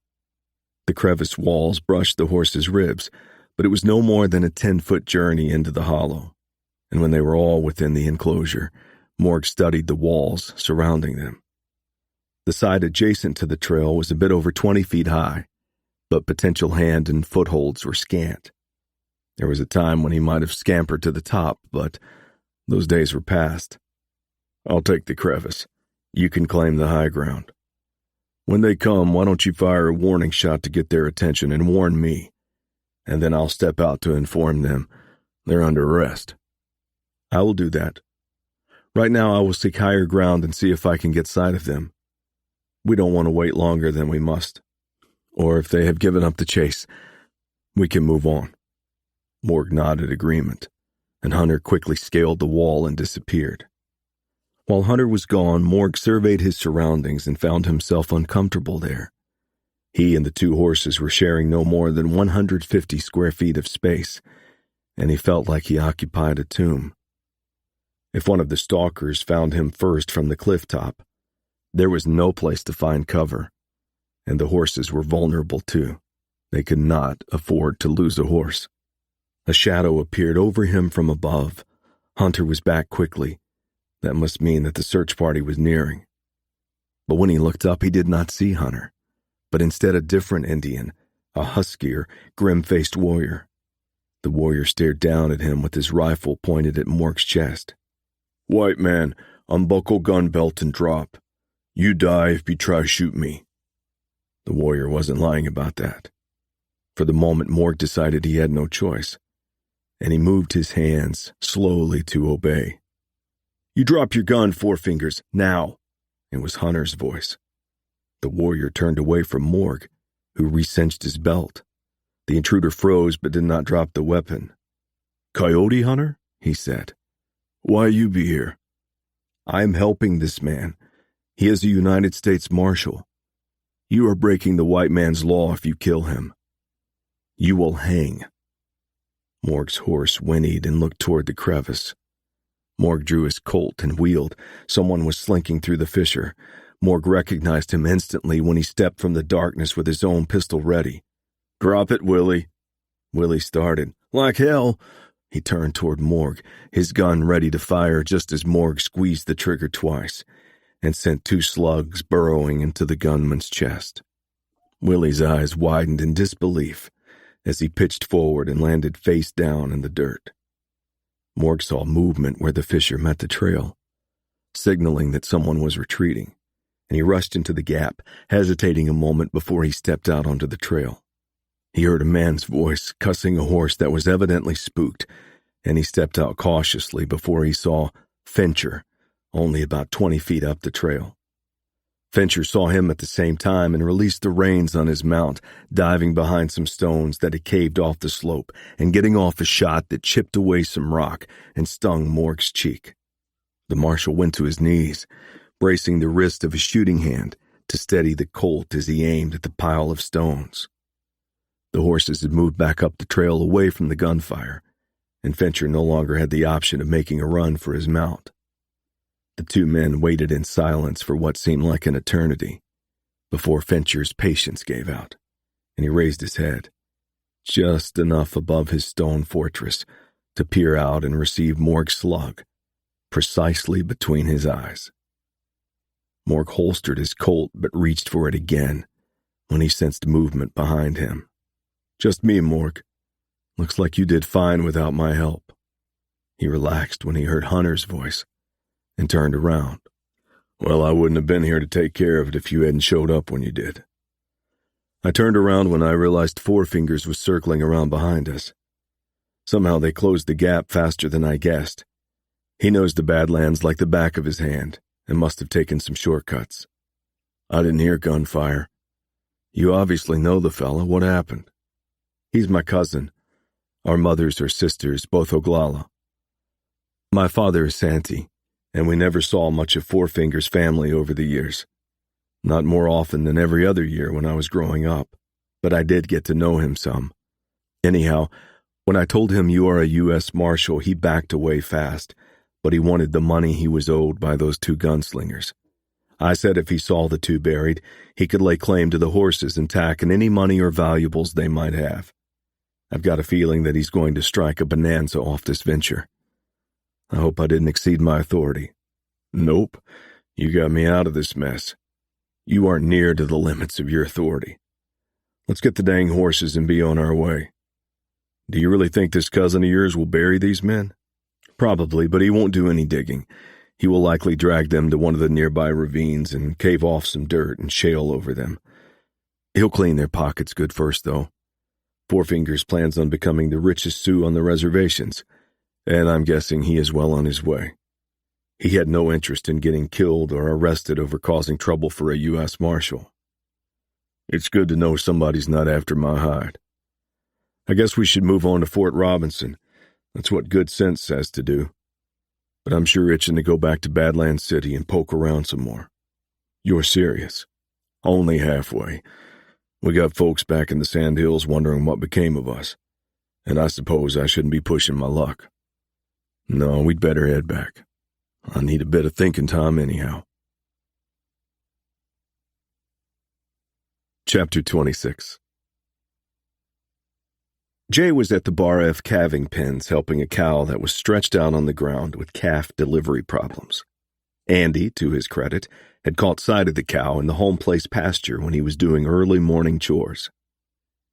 The crevice walls brushed the horses' ribs, but it was no more than a 10-foot journey into the hollow, and when they were all within the enclosure, Morg studied the walls surrounding them. The side adjacent to the trail was a bit over 20 feet high, but potential hand and footholds were scant. There was a time when he might have scampered to the top, but those days were past. I'll take the crevice. You can claim the high ground. When they come, why don't you fire a warning shot to get their attention and warn me, and then I'll step out to inform them they're under arrest. I will do that. Right now I will seek higher ground and see if I can get sight of them. We don't want to wait longer than we must. Or if they have given up the chase, we can move on. Morg nodded agreement, and Hunter quickly scaled the wall and disappeared. While Hunter was gone, Morg surveyed his surroundings and found himself uncomfortable there. He and the two horses were sharing no more than 150 square feet of space, and he felt like he occupied a tomb. If one of the stalkers found him first from the cliff top, there was no place to find cover, and the horses were vulnerable too. They could not afford to lose a horse. A shadow appeared over him from above. Hunter was back quickly. That must mean that the search party was nearing. But when he looked up, he did not see Hunter, but instead a different Indian, a huskier, grim-faced warrior. The warrior stared down at him with his rifle pointed at Morg's chest. "White man, unbuckle gun belt and drop. You die if you try shoot me." The warrior wasn't lying about that. For the moment, Morg decided he had no choice, and he moved his hands slowly to obey. "You drop your gun, Four Fingers, now." It was Hunter's voice. The warrior turned away from Morg, who re-cinched his belt. The intruder froze but did not drop the weapon. "Coyote Hunter?" he said. "Why you be here?" "I am helping this man. He is a United States Marshal. You are breaking the white man's law if you kill him. You will hang." Morg's horse whinnied and looked toward the crevice. Morg drew his Colt and wheeled. Someone was slinking through the fissure. Morg recognized him instantly when he stepped from the darkness with his own pistol ready. "Drop it, Willie." Willie started. "Like hell." He turned toward Morg, his gun ready to fire just as Morg squeezed the trigger twice and sent 2 slugs burrowing into the gunman's chest. Willie's eyes widened in disbelief as he pitched forward and landed face down in the dirt. Morg saw movement where the fissure met the trail, signaling that someone was retreating, and he rushed into the gap, hesitating a moment before he stepped out onto the trail. He heard a man's voice cussing a horse that was evidently spooked, and he stepped out cautiously before he saw Fincher, only about 20 feet up the trail. Fincher saw him at the same time and released the reins on his mount, diving behind some stones that had caved off the slope and getting off a shot that chipped away some rock and stung Morg's cheek. The marshal went to his knees, bracing the wrist of his shooting hand to steady the Colt as he aimed at the pile of stones. The horses had moved back up the trail away from the gunfire, and Fincher no longer had the option of making a run for his mount. The 2 men waited in silence for what seemed like an eternity before Fincher's patience gave out, and he raised his head, just enough above his stone fortress to peer out and receive Morg's slug, precisely between his eyes. Morg holstered his Colt but reached for it again when he sensed movement behind him. "Just me, Morg. Looks like you did fine without my help." He relaxed when he heard Hunter's voice and turned around. "Well, I wouldn't have been here to take care of it if you hadn't showed up when you did." I turned around when I realized Four Fingers was circling around behind us. Somehow they closed the gap faster than I guessed. He knows the Badlands like the back of his hand and must have taken some shortcuts. "I didn't hear gunfire." "You obviously know the fella. What happened?" "He's my cousin. Our mothers are sisters, both Oglala. My father is Santee, and we never saw much of Four Fingers' family over the years. Not more often than every other year when I was growing up, but I did get to know him some. Anyhow, when I told him you are a U.S. Marshal, he backed away fast, but he wanted the money he was owed by those 2 gunslingers. I said if he saw the 2 buried, he could lay claim to the horses intact and any money or valuables they might have. I've got a feeling that he's going to strike a bonanza off this venture. I hope I didn't exceed my authority." "Nope. You got me out of this mess. You aren't near to the limits of your authority. Let's get the dang horses and be on our way." Do you really think this cousin of yours will bury these men? Probably, but he won't do any digging. He will likely drag them to one of the nearby ravines and cave off some dirt and shale over them. He'll clean their pockets good first, though. Four Fingers plans on becoming the richest Sioux on the reservations, and I'm guessing he is well on his way. He had no interest in getting killed or arrested over causing trouble for a U.S. Marshal. It's good to know somebody's not after my hide. I guess we should move on to Fort Robinson. That's what good sense says to do. But I'm sure itching to go back to Badlands City and poke around some more. You're serious? Only halfway. We got folks back in the Sandhills wondering what became of us. And I suppose I shouldn't be pushing my luck. No, we'd better head back. I need a bit of thinking time anyhow. Chapter 26. Jay was at the Bar F calving pens helping a cow that was stretched out on the ground with calf delivery problems. Andy, to his credit, had caught sight of the cow in the home place pasture when he was doing early morning chores.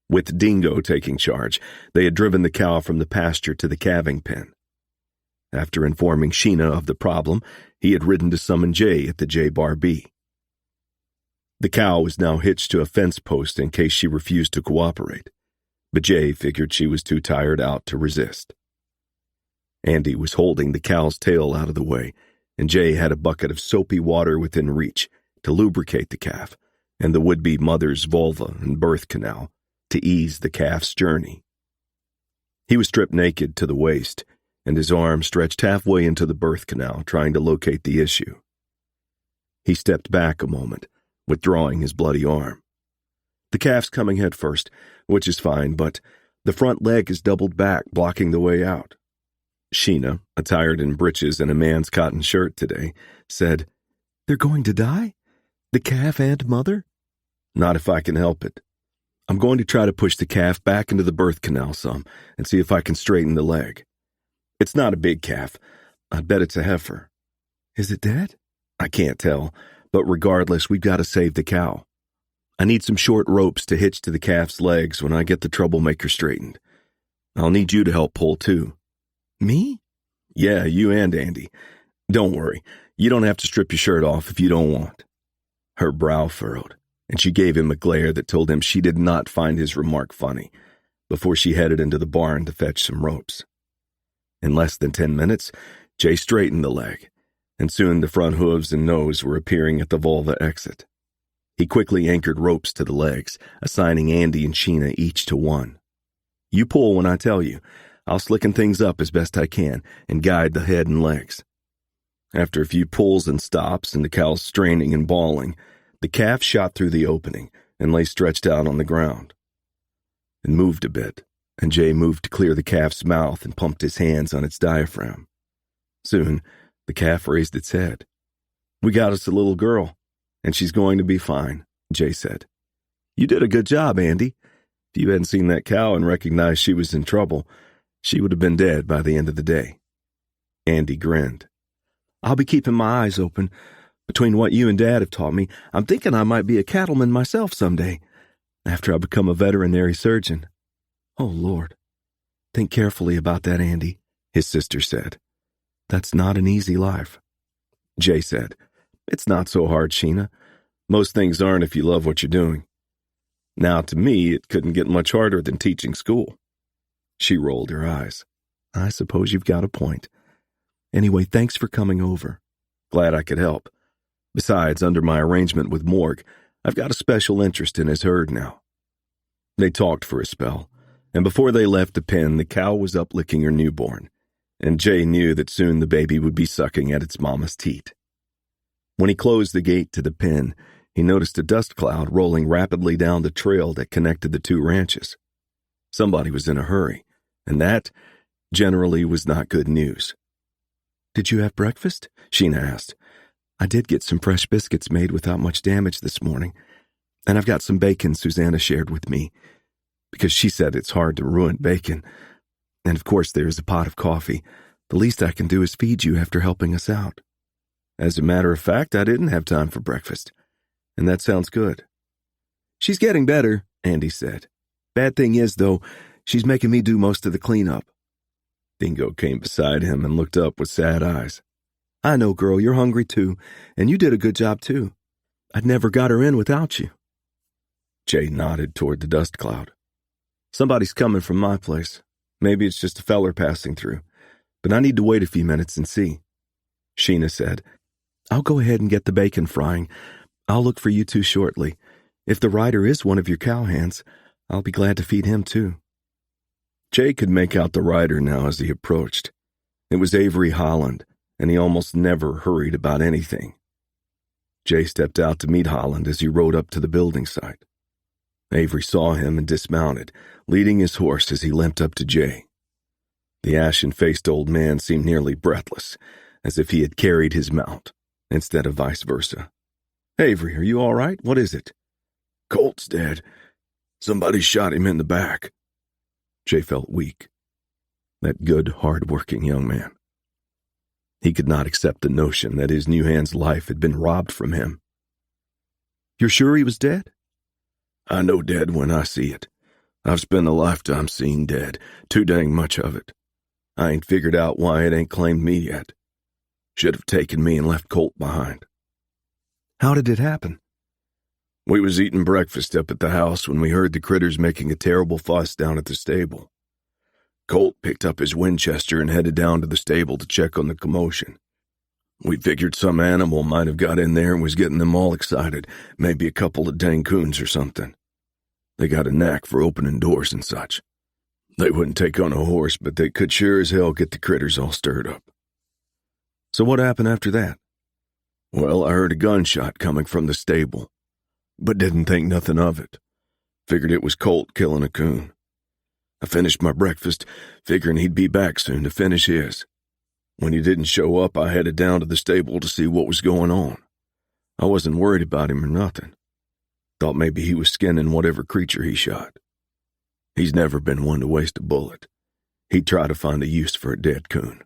With Dingo taking charge, they had driven the cow from the pasture to the calving pen. After informing Sheena of the problem, he had ridden to summon Jay at the J Bar B. The cow was now hitched to a fence post in case she refused to cooperate, but Jay figured she was too tired out to resist. Andy was holding the cow's tail out of the way, and Jay had a bucket of soapy water within reach to lubricate the calf and the would-be mother's vulva and birth canal to ease the calf's journey. He was stripped naked to the waist, and his arm stretched halfway into the birth canal trying to locate the issue. He stepped back a moment, withdrawing his bloody arm. The calf's coming head first, which is fine, but the front leg is doubled back, blocking the way out. Sheena, attired in breeches and a man's cotton shirt today, said, "They're going to die? The calf and mother?" "Not if I can help it. I'm going to try to push the calf back into the birth canal some and see if I can straighten the leg. It's not a big calf. I'd bet it's a heifer." "Is it dead?" "I can't tell, but regardless, we've got to save the cow. I need some short ropes to hitch to the calf's legs when I get the troublemaker straightened. I'll need you to help pull, too." "Me?" "Yeah, you and Andy. Don't worry. You don't have to strip your shirt off if you don't want." Her brow furrowed, and she gave him a glare that told him she did not find his remark funny, before she headed into the barn to fetch some ropes. In less than 10 minutes, Jay straightened the leg, and soon the front hooves and nose were appearing at the vulva exit. He quickly anchored ropes to the legs, assigning Andy and Sheena each to one. "You pull when I tell you. I'll slicken things up as best I can and guide the head and legs." After a few pulls and stops and the cow straining and bawling, the calf shot through the opening and lay stretched out on the ground. It moved a bit, and Jay moved to clear the calf's mouth and pumped his hands on its diaphragm. Soon, the calf raised its head. "We got us a little girl, and she's going to be fine," Jay said. "You did a good job, Andy. If you hadn't seen that cow and recognized she was in trouble, she would have been dead by the end of the day." Andy grinned. "I'll be keeping my eyes open. Between what you and Dad have taught me, I'm thinking I might be a cattleman myself someday, after I become a veterinary surgeon." "Oh, Lord. Think carefully about that, Andy," his sister said. "That's not an easy life." Jay said, "It's not so hard, Sheena. Most things aren't if you love what you're doing. Now, to me, it couldn't get much harder than teaching school." She rolled her eyes. "I suppose you've got a point. Anyway, thanks for coming over. Glad I could help. Besides, under my arrangement with Morg, I've got a special interest in his herd now." They talked for a spell, and before they left the pen, the cow was up licking her newborn, and Jay knew that soon the baby would be sucking at its mama's teat. When he closed the gate to the pen, he noticed a dust cloud rolling rapidly down the trail that connected the two ranches. Somebody was in a hurry, and that, generally, was not good news. "Did you have breakfast?" Sheena asked. "I did get some fresh biscuits made without much damage this morning, and I've got some bacon Susanna shared with me, because she said it's hard to ruin bacon. And of course there is a pot of coffee. The least I can do is feed you after helping us out." "As a matter of fact, I didn't have time for breakfast, and that sounds good." "She's getting better," Andy said. "Bad thing is, though, She's making me do most of the cleanup. Dingo came beside him and looked up with sad eyes. I know, girl, you're hungry too, and you did a good job too. I'd never got her in without you. Jay nodded toward the dust cloud. Somebody's coming from my place. Maybe it's just a feller passing through, but I need to wait a few minutes and see. Sheena said, I'll go ahead and get the bacon frying. I'll look for you two shortly. If the rider is one of your cowhands, I'll be glad to feed him too. Jay could make out the rider now as he approached. It was Avery Holland, and he almost never hurried about anything. Jay stepped out to meet Holland as he rode up to the building site. Avery saw him and dismounted, leading his horse as he limped up to Jay. The ashen-faced old man seemed nearly breathless, as if he had carried his mount, instead of vice versa. Avery, are you all right? What is it? Colt's dead. Somebody shot him in the back. Jay felt weak. That good, hard-working young man. He could not accept the notion that his new hand's life had been robbed from him. You're sure he was dead? I know dead when I see it. I've spent a lifetime seeing dead, too dang much of it. I ain't figured out why it ain't claimed me yet. Should have taken me and left Colt behind. How did it happen? We was eating breakfast up at the house when we heard the critters making a terrible fuss down at the stable. Colt picked up his Winchester and headed down to the stable to check on the commotion. We figured some animal might have got in there and was getting them all excited, maybe a couple of dang coons or something. They got a knack for opening doors and such. They wouldn't take on a horse, but they could sure as hell get the critters all stirred up. So what happened after that? Well, I heard a gunshot coming from the stable, but didn't think nothing of it. Figured it was Colt killing a coon. I finished my breakfast, figuring he'd be back soon to finish his. When he didn't show up, I headed down to the stable to see what was going on. I wasn't worried about him or nothing. Thought maybe he was skinning whatever creature he shot. He's never been one to waste a bullet. He'd try to find a use for a dead coon.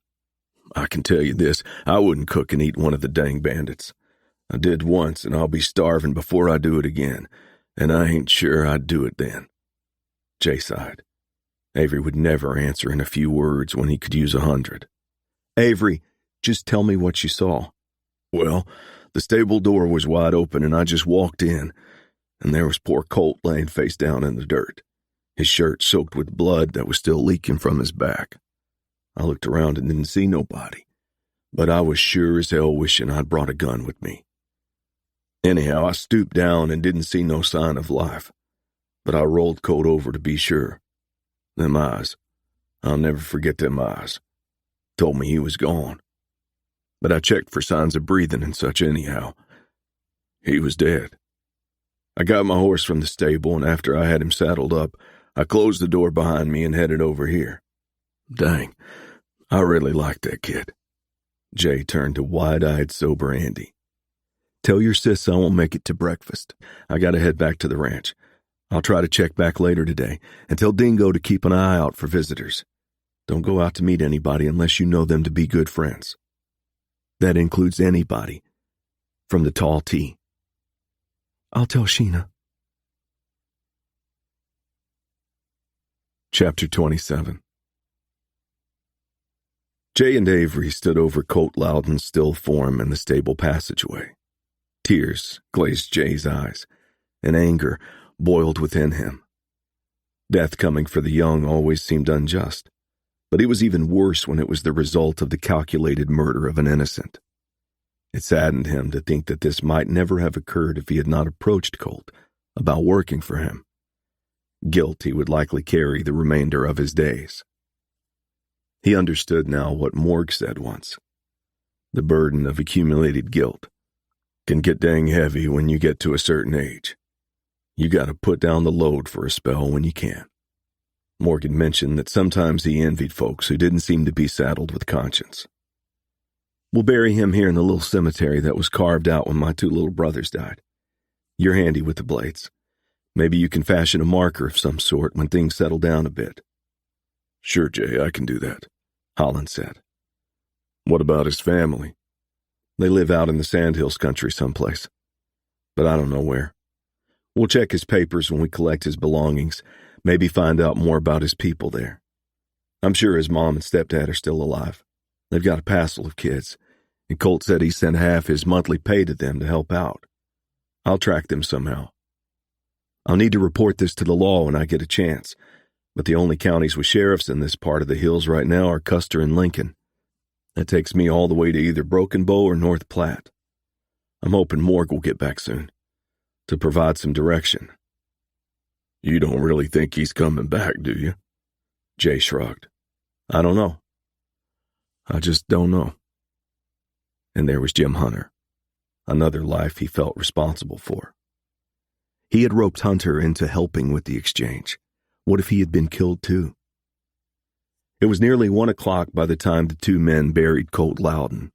I can tell you this, I wouldn't cook and eat one of the dang bandits. I did once, and I'll be starving before I do it again, and I ain't sure I'd do it then. Jay sighed. Avery would never answer in a few words when he could use 100. Avery, just tell me what you saw. Well, the stable door was wide open, and I just walked in, and there was poor Colt laying face down in the dirt, his shirt soaked with blood that was still leaking from his back. I looked around and didn't see nobody, but I was sure as hell wishing I'd brought a gun with me. Anyhow, I stooped down and didn't see no sign of life, but I rolled Colt over to be sure. Them eyes, I'll never forget them eyes. Told me he was gone. But I checked for signs of breathing and such anyhow. He was dead. I got my horse from the stable, and after I had him saddled up, I closed the door behind me and headed over here. Dang, I really liked that kid. Jay turned to wide-eyed, sober Andy. Tell your sis I won't make it to breakfast. I gotta head back to the ranch. I'll try to check back later today, and tell Dingo to keep an eye out for visitors. Don't go out to meet anybody unless you know them to be good friends. That includes anybody, from the tall T. I'll tell Sheena. Chapter 27. Jay and Avery stood over Colt Loudon's still form in the stable passageway. Tears glazed Jay's eyes, and anger boiled within him. Death coming for the young always seemed unjust, but it was even worse when it was the result of the calculated murder of an innocent. It saddened him to think that this might never have occurred if he had not approached Colt about working for him. Guilt he would likely carry the remainder of his days. He understood now what Morg said once. The burden of accumulated guilt can get dang heavy when you get to a certain age. You gotta put down the load for a spell when you can. Morgan mentioned that sometimes he envied folks who didn't seem to be saddled with conscience. We'll bury him here in the little cemetery that was carved out when my two little brothers died. You're handy with the blades. Maybe you can fashion a marker of some sort when things settle down a bit. Sure, Jay, I can do that, Holland said. What about his family? They live out in the Sandhills country someplace, but I don't know where. We'll check his papers when we collect his belongings. Maybe find out more about his people there. I'm sure his mom and stepdad are still alive. They've got a passel of kids, and Colt said he sent half his monthly pay to them to help out. I'll track them somehow. I'll need to report this to the law when I get a chance, but the only counties with sheriffs in this part of the hills right now are Custer and Lincoln. That takes me all the way to either Broken Bow or North Platte. I'm hoping Morg will get back soon to provide some direction. You don't really think he's coming back, do you? Jay shrugged. I don't know. I just don't know. And there was Jim Hunter, another life he felt responsible for. He had roped Hunter into helping with the exchange. What if he had been killed too? It was nearly 1 o'clock by the time the two men buried Colt Loudon.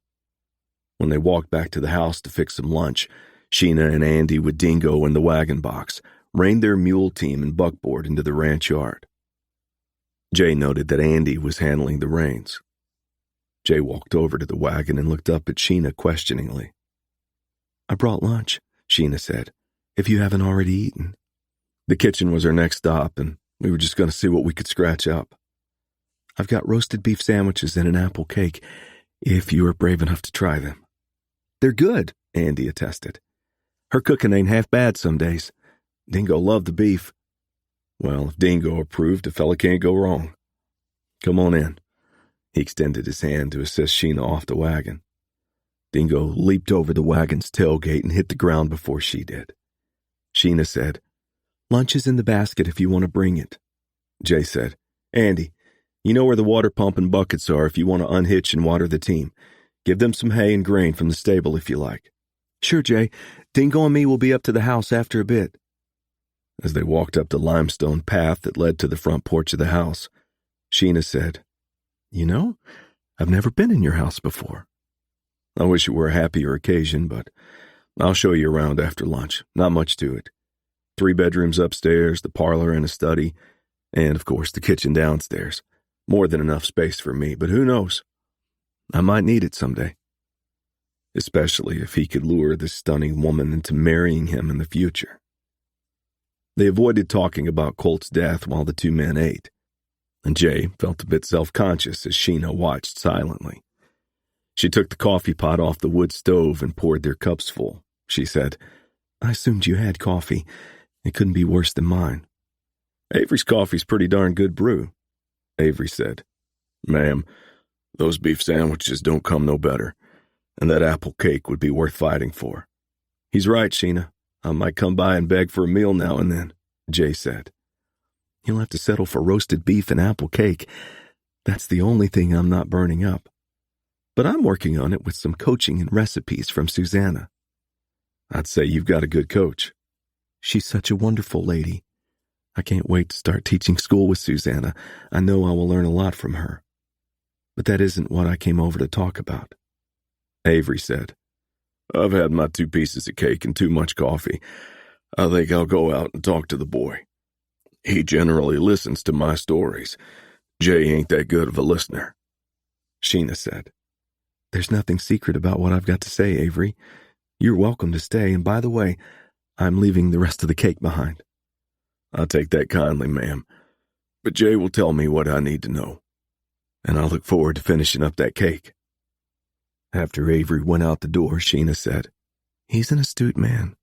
When they walked back to the house to fix some lunch, Sheena and Andy with Dingo in the wagon box reined their mule team and buckboard into the ranch yard. Jay noted that Andy was handling the reins. Jay walked over to the wagon and looked up at Sheena questioningly. I brought lunch, Sheena said, if you haven't already eaten. The kitchen was our next stop, and we were just going to see what we could scratch up. I've got roasted beef sandwiches and an apple cake, if you are brave enough to try them. They're good, Andy attested. Her cooking ain't half bad some days. Dingo loved the beef. Well, if Dingo approved, a fella can't go wrong. Come on in. He extended his hand to assist Sheena off the wagon. Dingo leaped over the wagon's tailgate and hit the ground before she did. Sheena said, Lunch is in the basket if you want to bring it. Jay said, Andy, you know where the water pump and buckets are if you want to unhitch and water the team. Give them some hay and grain from the stable if you like. Sure, Jay. Dingo and me will be up to the house after a bit. As they walked up the limestone path that led to the front porch of the house, Sheena said, You know, I've never been in your house before. I wish it were a happier occasion, but I'll show you around after lunch. Not much to it. 3 bedrooms upstairs, the parlor and a study, and, of course, the kitchen downstairs. More than enough space for me, but who knows? I might need it someday. Especially if he could lure this stunning woman into marrying him in the future. They avoided talking about Colt's death while the two men ate, and Jay felt a bit self-conscious as Sheena watched silently. She took the coffee pot off the wood stove and poured their cups full. She said, I assumed you had coffee. It couldn't be worse than mine. Avery's coffee's pretty darn good brew, Avery said. Ma'am, those beef sandwiches don't come no better, and that apple cake would be worth fighting for. He's right, Sheena. I might come by and beg for a meal now and then, Jay said. You'll have to settle for roasted beef and apple cake. That's the only thing I'm not burning up. But I'm working on it with some coaching and recipes from Susanna. I'd say you've got a good coach. She's such a wonderful lady. I can't wait to start teaching school with Susanna. I know I will learn a lot from her. But that isn't what I came over to talk about. Avery said, I've had my 2 pieces of cake and too much coffee. I think I'll go out and talk to the boy. He generally listens to my stories. Jay ain't that good of a listener. Sheena said, There's nothing secret about what I've got to say, Avery. You're welcome to stay, and by the way, I'm leaving the rest of the cake behind. I'll take that kindly, ma'am. But Jay will tell me what I need to know, and I look forward to finishing up that cake. After Avery went out the door, Sheena said, He's an astute man.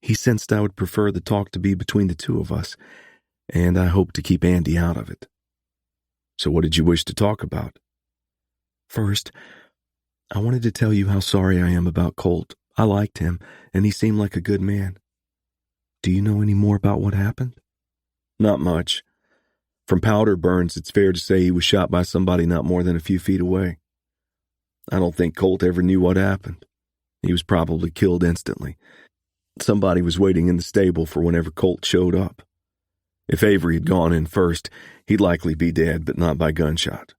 He sensed I would prefer the talk to be between the two of us, and I hope to keep Andy out of it. So what did you wish to talk about? First, I wanted to tell you how sorry I am about Colt. I liked him, and he seemed like a good man. Do you know any more about what happened? Not much. From powder burns, it's fair to say he was shot by somebody not more than a few feet away. I don't think Colt ever knew what happened. He was probably killed instantly. Somebody was waiting in the stable for whenever Colt showed up. If Avery had gone in first, he'd likely be dead, but not by gunshot.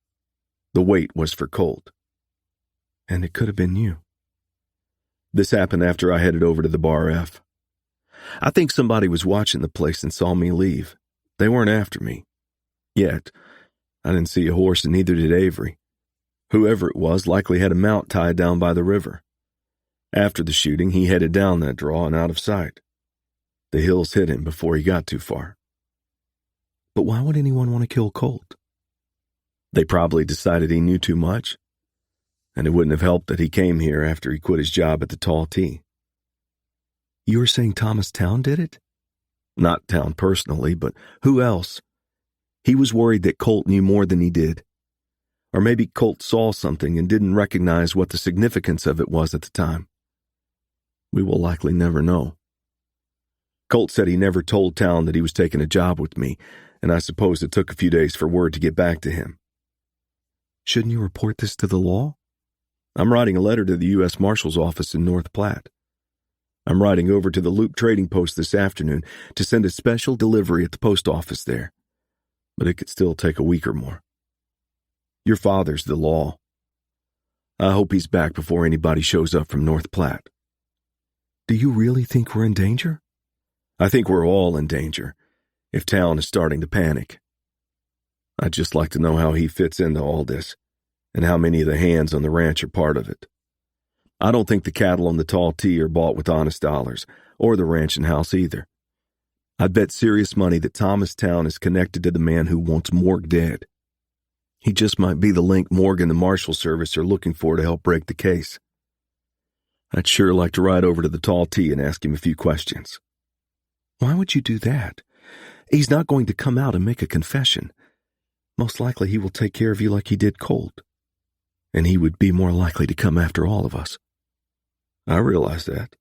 The wait was for Colt. And it could have been you. This happened after I headed over to the Bar F. I think somebody was watching the place and saw me leave. They weren't after me. Yet. I didn't see a horse, and neither did Avery. Whoever it was likely had a mount tied down by the river. After the shooting, he headed down that draw and out of sight. The hills hid him before he got too far. But why would anyone want to kill Colt? They probably decided he knew too much, and it wouldn't have helped that he came here after he quit his job at the Tall T. You were saying Thomas Town did it? Not Town personally, but who else? He was worried that Colt knew more than he did. Or maybe Colt saw something and didn't recognize what the significance of it was at the time. We will likely never know. Colt said he never told Town that he was taking a job with me, and I suppose it took a few days for word to get back to him. Shouldn't you report this to the law? I'm writing a letter to the U.S. Marshal's office in North Platte. I'm riding over to the Loop Trading Post this afternoon to send a special delivery at the post office there, but it could still take a week or more. Your father's the law. I hope he's back before anybody shows up from North Platte. Do you really think we're in danger? I think we're all in danger, if Town is starting to panic. I'd just like to know how he fits into all this, and how many of the hands on the ranch are part of it. I don't think the cattle on the Tall T are bought with honest dollars, or the ranch and house either. I'd bet serious money that Thomas Town is connected to the man who wants Morg dead. He just might be the link Morg and the Marshal Service are looking for to help break the case. I'd sure like to ride over to the Tall T and ask him a few questions. Why would you do that? He's not going to come out and make a confession. Most likely he will take care of you like he did Colt. And he would be more likely to come after all of us. I realize that.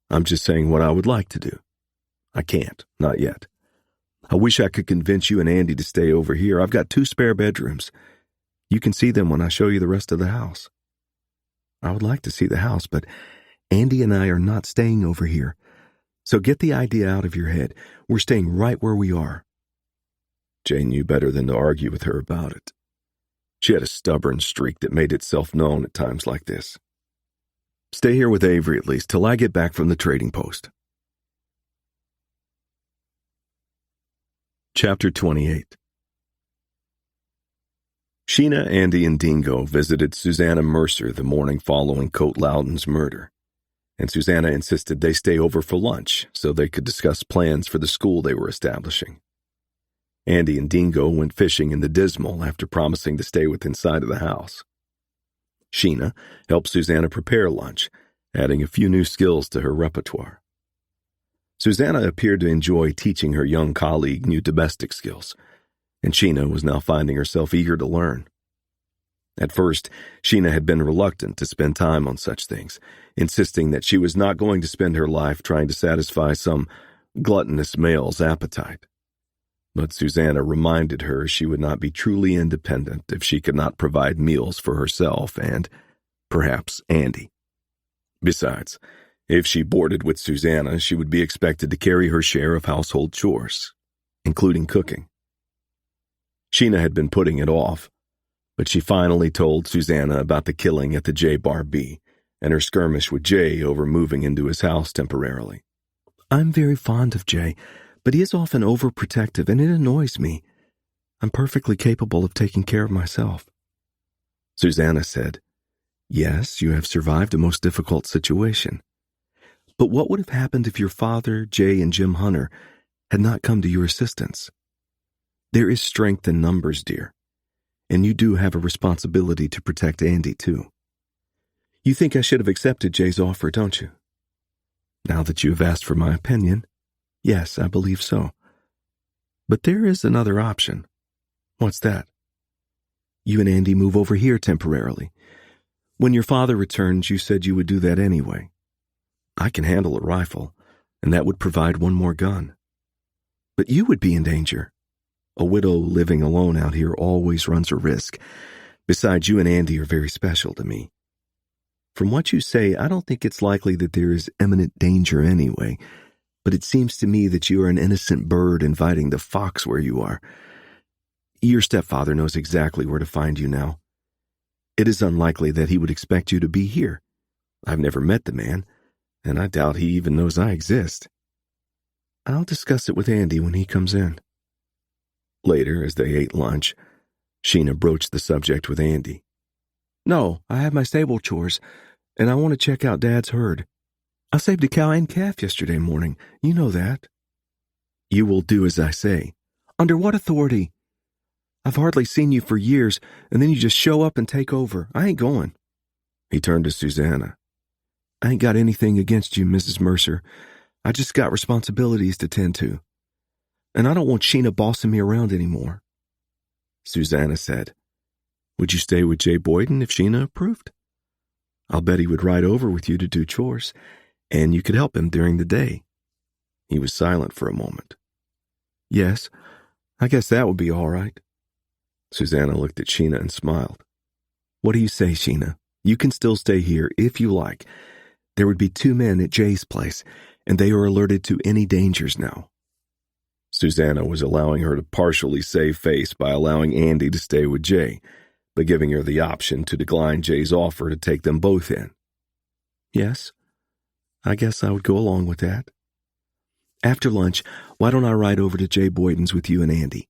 I'm just saying what I would like to do. I can't, not yet. I wish I could convince you and Andy to stay over here. I've got 2 spare bedrooms. You can see them when I show you the rest of the house. I would like to see the house, but Andy and I are not staying over here. So get the idea out of your head. We're staying right where we are. Jane knew better than to argue with her about it. She had a stubborn streak that made itself known at times like this. Stay here with Avery at least till I get back from the trading post. Chapter 28. Sheena, Andy, and Dingo visited Susanna Mercer the morning following Colt Loudon's murder, and Susanna insisted they stay over for lunch so they could discuss plans for the school they were establishing. Andy and Dingo went fishing in the Dismal after promising to stay within sight of the house. Sheena helped Susanna prepare lunch, adding a few new skills to her repertoire. Susanna appeared to enjoy teaching her young colleague new domestic skills, and Sheena was now finding herself eager to learn. At first, Sheena had been reluctant to spend time on such things, insisting that she was not going to spend her life trying to satisfy some gluttonous male's appetite. But Susanna reminded her she would not be truly independent if she could not provide meals for herself and, perhaps, Andy. Besides, if she boarded with Susanna, she would be expected to carry her share of household chores, including cooking. Sheena had been putting it off, but she finally told Susanna about the killing at the J-Bar B and her skirmish with Jay over moving into his house temporarily. I'm very fond of Jay, but he is often overprotective and it annoys me. I'm perfectly capable of taking care of myself. Susanna said, Yes, you have survived a most difficult situation. But what would have happened if your father, Jay, and Jim Hunter had not come to your assistance? There is strength in numbers, dear, and you do have a responsibility to protect Andy, too. You think I should have accepted Jay's offer, don't you? Now that you have asked for my opinion, yes, I believe so. But there is another option. What's that? You and Andy move over here temporarily. When your father returns, you said you would do that anyway. I can handle a rifle, and that would provide one more gun. But you would be in danger. A widow living alone out here always runs a risk. Besides, you and Andy are very special to me. From what you say, I don't think it's likely that there is imminent danger anyway, but it seems to me that you are an innocent bird inviting the fox where you are. Your stepfather knows exactly where to find you now. It is unlikely that he would expect you to be here. I've never met the man, and I doubt he even knows I exist. I'll discuss it with Andy when he comes in. Later, as they ate lunch, Sheena broached the subject with Andy. No, I have my stable chores, and I want to check out Dad's herd. I saved a cow and calf yesterday morning. You know that. You will do as I say. Under what authority? I've hardly seen you for years, and then you just show up and take over. I ain't going." He turned to Susanna. "I ain't got anything against you, Mrs. Mercer. I just got responsibilities to tend to. And I don't want Sheena bossing me around anymore." Susanna said, "Would you stay with Jay Boyden if Sheena approved? I'll bet he would ride over with you to do chores, and you could help him during the day." He was silent for a moment. "Yes, I guess that would be all right." Susanna looked at Sheena and smiled. "What do you say, Sheena? You can still stay here if you like. There would be 2 men at Jay's place, and they are alerted to any dangers now." Susanna was allowing her to partially save face by allowing Andy to stay with Jay, but giving her the option to decline Jay's offer to take them both in. "Yes, I guess I would go along with that. After lunch, why don't I ride over to Jay Boyden's with you and Andy?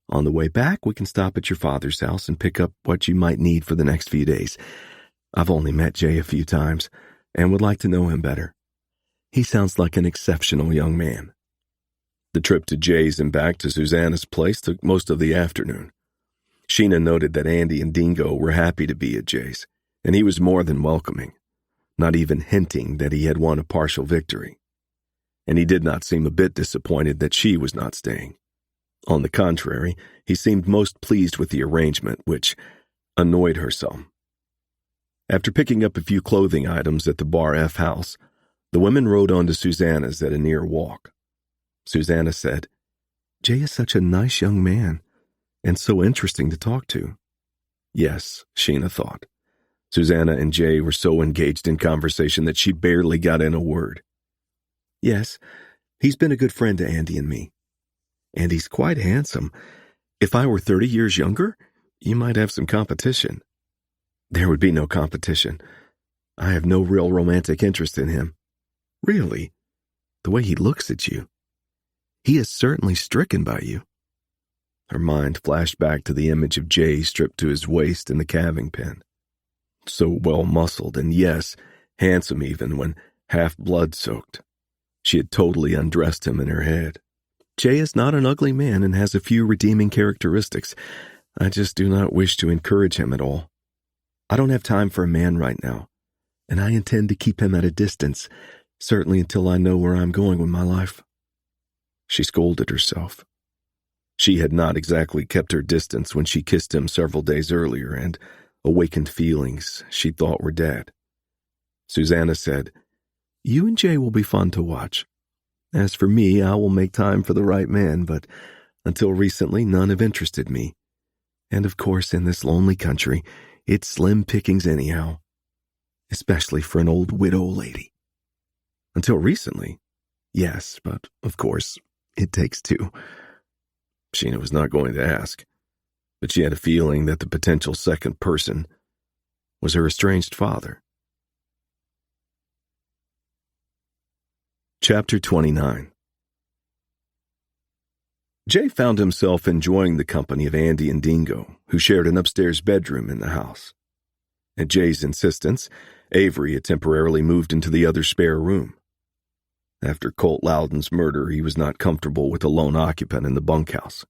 On the way back, we can stop at your father's house and pick up what you might need for the next few days. I've only met Jay a few times and would like to know him better. He sounds like an exceptional young man." The trip to Jay's and back to Susanna's place took most of the afternoon. Sheena noted that Andy and Dingo were happy to be at Jay's, and he was more than welcoming, not even hinting that he had won a partial victory. And he did not seem a bit disappointed that she was not staying. On the contrary, he seemed most pleased with the arrangement, which annoyed her some. After picking up a few clothing items at the Bar F house, the women rode on to Susanna's at a near walk. Susanna said, "Jay is such a nice young man, and so interesting to talk to." Yes, Sheena thought. Susanna and Jay were so engaged in conversation that she barely got in a word. "Yes, he's been a good friend to Andy and me. And he's quite handsome. If I were 30 years younger, you might have some competition." "There would be no competition. I have no real romantic interest in him." "Really? The way he looks at you. He is certainly stricken by you." Her mind flashed back to the image of Jay stripped to his waist in the calving pen. So well-muscled and, yes, handsome even when half blood-soaked. She had totally undressed him in her head. "Jay is not an ugly man and has a few redeeming characteristics. I just do not wish to encourage him at all. I don't have time for a man right now, and I intend to keep him at a distance, certainly until I know where I'm going with my life." She scolded herself. She had not exactly kept her distance when she kissed him several days earlier and awakened feelings she thought were dead. Susanna said, "You and Jay will be fun to watch. As for me, I will make time for the right man, but until recently none have interested me. And of course, in this lonely country, it's slim pickings anyhow, especially for an old widow lady." "Until recently?" "Yes, but of course, it takes 2. Sheena was not going to ask, but she had a feeling that the potential second person was her estranged father. Chapter 29. Jay found himself enjoying the company of Andy and Dingo, who shared an upstairs bedroom in the house. At Jay's insistence, Avery had temporarily moved into the other spare room. After Colt Loudon's murder, he was not comfortable with a lone occupant in the bunkhouse.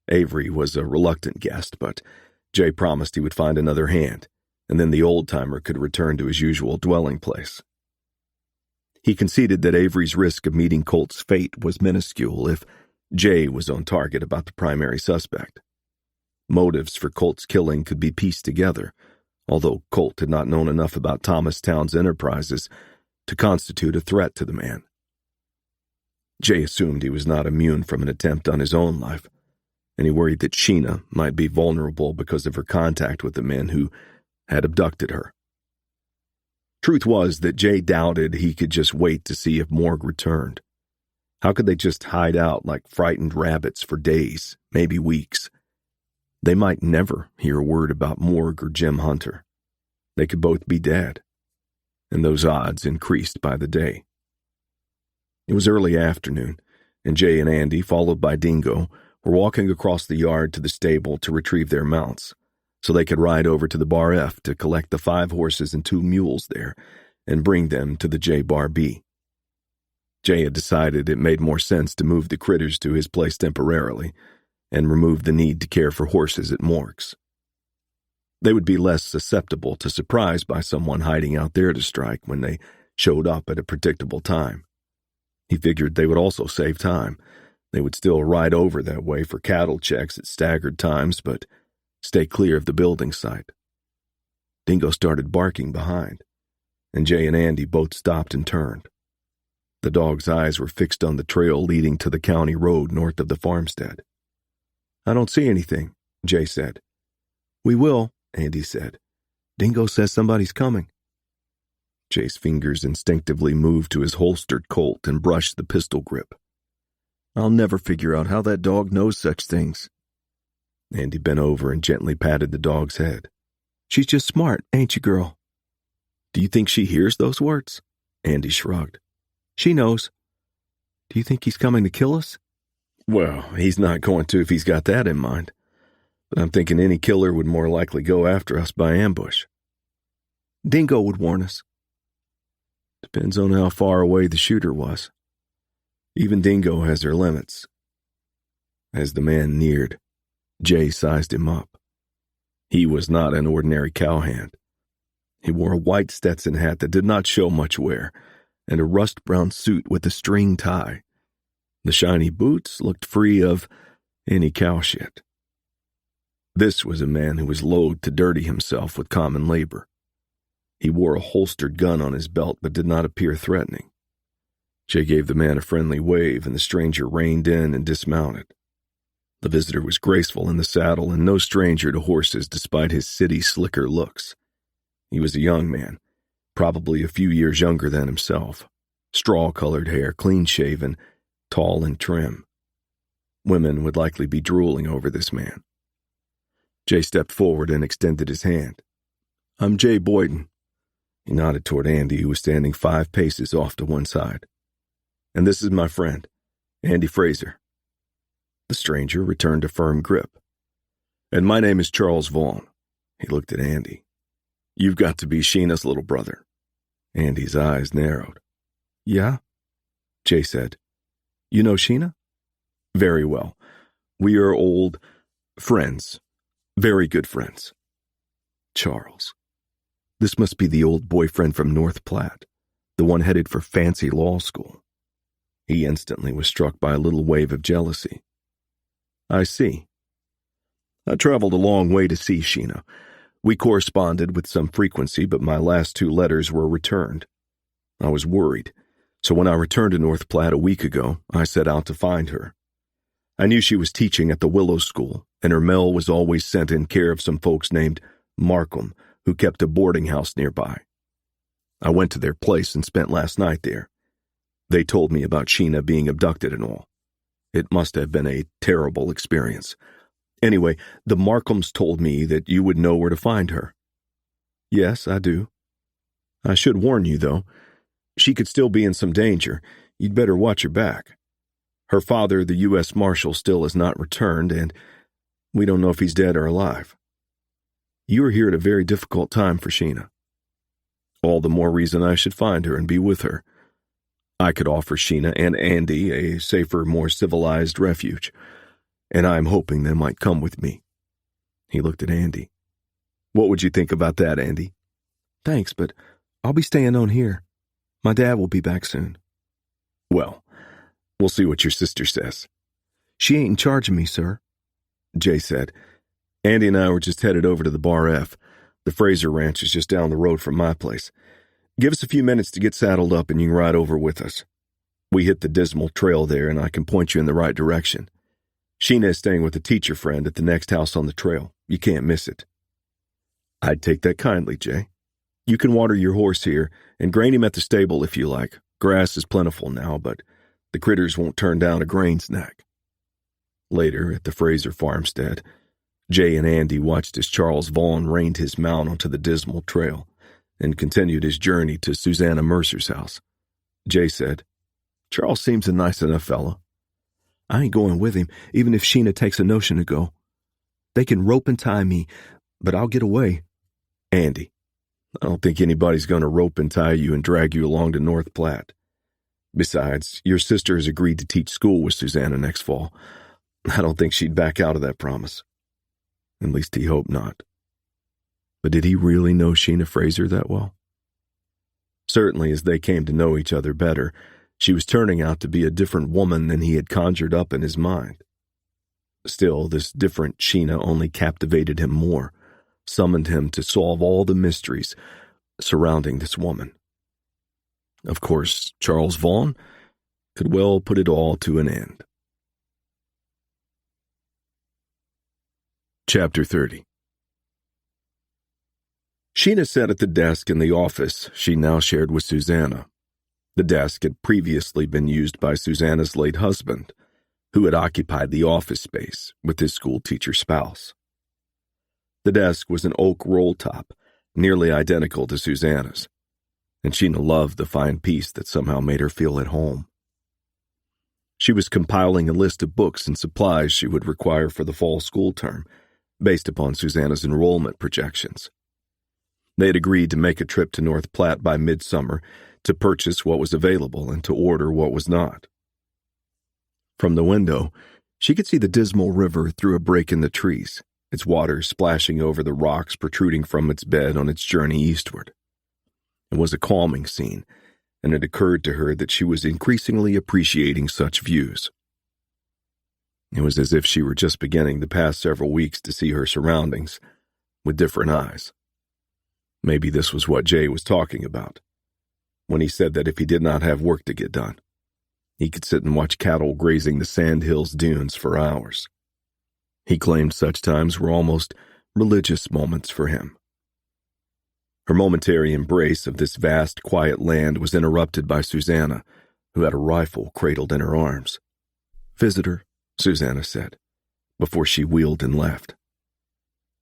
Avery was a reluctant guest, but Jay promised he would find another hand, and then the old-timer could return to his usual dwelling place. He conceded that Avery's risk of meeting Colt's fate was minuscule if Jay was on target about the primary suspect. Motives for Colt's killing could be pieced together, although Colt had not known enough about Thomas Towne's enterprises to constitute a threat to the man. Jay assumed he was not immune from an attempt on his own life, and he worried that Sheena might be vulnerable because of her contact with the men who had abducted her. Truth was that Jay doubted he could just wait to see if Morg returned. How could they just hide out like frightened rabbits for days, maybe weeks? They might never hear a word about Morg or Jim Hunter. They could both be dead, and those odds increased by the day. It was early afternoon, and Jay and Andy, followed by Dingo, were walking across the yard to the stable to retrieve their mounts, so they could ride over to the Bar F to collect the 5 horses and 2 mules there and bring them to the J Bar B. Jay had decided it made more sense to move the critters to his place temporarily and remove the need to care for horses at morgues. They would be less susceptible to surprise by someone hiding out there to strike when they showed up at a predictable time. He figured they would also save time. They would still ride over that way for cattle checks at staggered times, but stay clear of the building site. Dingo started barking behind, and Jay and Andy both stopped and turned. The dog's eyes were fixed on the trail leading to the county road north of the farmstead. "I don't see anything," Jay said. "We will," Andy said. "Dingo says somebody's coming." Jay's fingers instinctively moved to his holstered Colt and brushed the pistol grip. "I'll never figure out how that dog knows such things." Andy bent over and gently patted the dog's head. "She's just smart, ain't you, girl?" "Do you think she hears those words?" Andy shrugged. "She knows. Do you think he's coming to kill us?" "Well, he's not going to if he's got that in mind. But I'm thinking any killer would more likely go after us by ambush." "Dingo would warn us." "Depends on how far away the shooter was. Even Dingo has her limits." As the man neared, Jay sized him up. He was not an ordinary cowhand. He wore a white Stetson hat that did not show much wear, and a rust-brown suit with a string tie. The shiny boots looked free of any cow shit. This was a man who was loath to dirty himself with common labor. He wore a holstered gun on his belt but did not appear threatening. Jay gave the man a friendly wave, and the stranger reined in and dismounted. The visitor was graceful in the saddle and no stranger to horses despite his city slicker looks. He was a young man, probably a few years younger than himself, straw-colored hair, clean-shaven, tall and trim. Women would likely be drooling over this man. Jay stepped forward and extended his hand. "I'm Jay Boyden." He nodded toward Andy, who was standing 5 paces off to one side. "And this is my friend, Andy Fraser." The stranger returned a firm grip. "And my name is Charles Vaughn." He looked at Andy. "You've got to be Sheena's little brother." Andy's eyes narrowed. "Yeah?" Jay said. "You know Sheena?" "Very well. We are old friends. Very good friends." Charles. This must be the old boyfriend from North Platte, the one headed for fancy law school. He instantly was struck by a little wave of jealousy. "I see. I traveled a long way to see Sheena. We corresponded with some frequency, but my last 2 letters were returned. I was worried, so when I returned to North Platte a week ago, I set out to find her. I knew she was teaching at the Willow School, and her mail was always sent in care of some folks named Markham, who kept a boarding house nearby. I went to their place and spent last night there. They told me about Sheena being abducted and all. It must have been a terrible experience. Anyway, the Markhams told me that you would know where to find her." "Yes, I do. I should warn you, though. She could still be in some danger. You'd better watch her back. Her father, the U.S. Marshal, still has not returned, and we don't know if he's dead or alive. You are here at a very difficult time for Sheena. All the more reason I should find her and be with her. I could offer Sheena and Andy a safer, more civilized refuge, and I'm hoping they might come with me." He looked at Andy. "What would you think about that, Andy?" "Thanks, but I'll be staying on here. My dad will be back soon." "Well, we'll see what your sister says." "She ain't in charge of me, sir," Jay said. "Andy and I were just headed over to the Bar F. The Fraser Ranch is just down the road from my place. Give us a few minutes to get saddled up and you can ride over with us. We hit the Dismal trail there and I can point you in the right direction. Sheena is staying with a teacher friend at the next house on the trail. You can't miss it." "I'd take that kindly, Jay. You can water your horse here and grain him at the stable if you like. Grass is plentiful now, but the critters won't turn down a grain snack." Later, at the Fraser farmstead, Jay and Andy watched as Charles Vaughn reined his mount onto the Dismal trail and continued his journey to Susanna Mercer's house. Jay said, "Charles seems a nice enough fellow. I ain't going with him, even if Sheena takes a notion to go. They can rope and tie me, but I'll get away." "Andy, I don't think anybody's going to rope and tie you and drag you along to North Platte. Besides, your sister has agreed to teach school with Susanna next fall. I don't think she'd back out of that promise. At least he hoped not. But did he really know Sheena Fraser that well? Certainly, as they came to know each other better, she was turning out to be a different woman than he had conjured up in his mind. Still, this different Sheena only captivated him more, summoned him to solve all the mysteries surrounding this woman. Of course, Charles Vaughan could well put it all to an end. Chapter 30. Sheena sat at the desk in the office she now shared with Susanna. The desk had previously been used by Susanna's late husband, who had occupied the office space with his schoolteacher spouse. The desk was an oak roll top, nearly identical to Susanna's, and Sheena loved the fine piece that somehow made her feel at home. She was compiling a list of books and supplies she would require for the fall school term, based upon Susanna's enrollment projections. They had agreed to make a trip to North Platte by midsummer to purchase what was available and to order what was not. From the window, she could see the Dismal River through a break in the trees, its water splashing over the rocks protruding from its bed on its journey eastward. It was a calming scene, and it occurred to her that she was increasingly appreciating such views. It was as if she were just beginning the past several weeks to see her surroundings with different eyes. Maybe this was what Jay was talking about, when he said that if he did not have work to get done, he could sit and watch cattle grazing the sandhills dunes for hours. He claimed such times were almost religious moments for him. Her momentary embrace of this vast, quiet land was interrupted by Susanna, who had a rifle cradled in her arms. "Visitor," Susanna said, before she wheeled and left.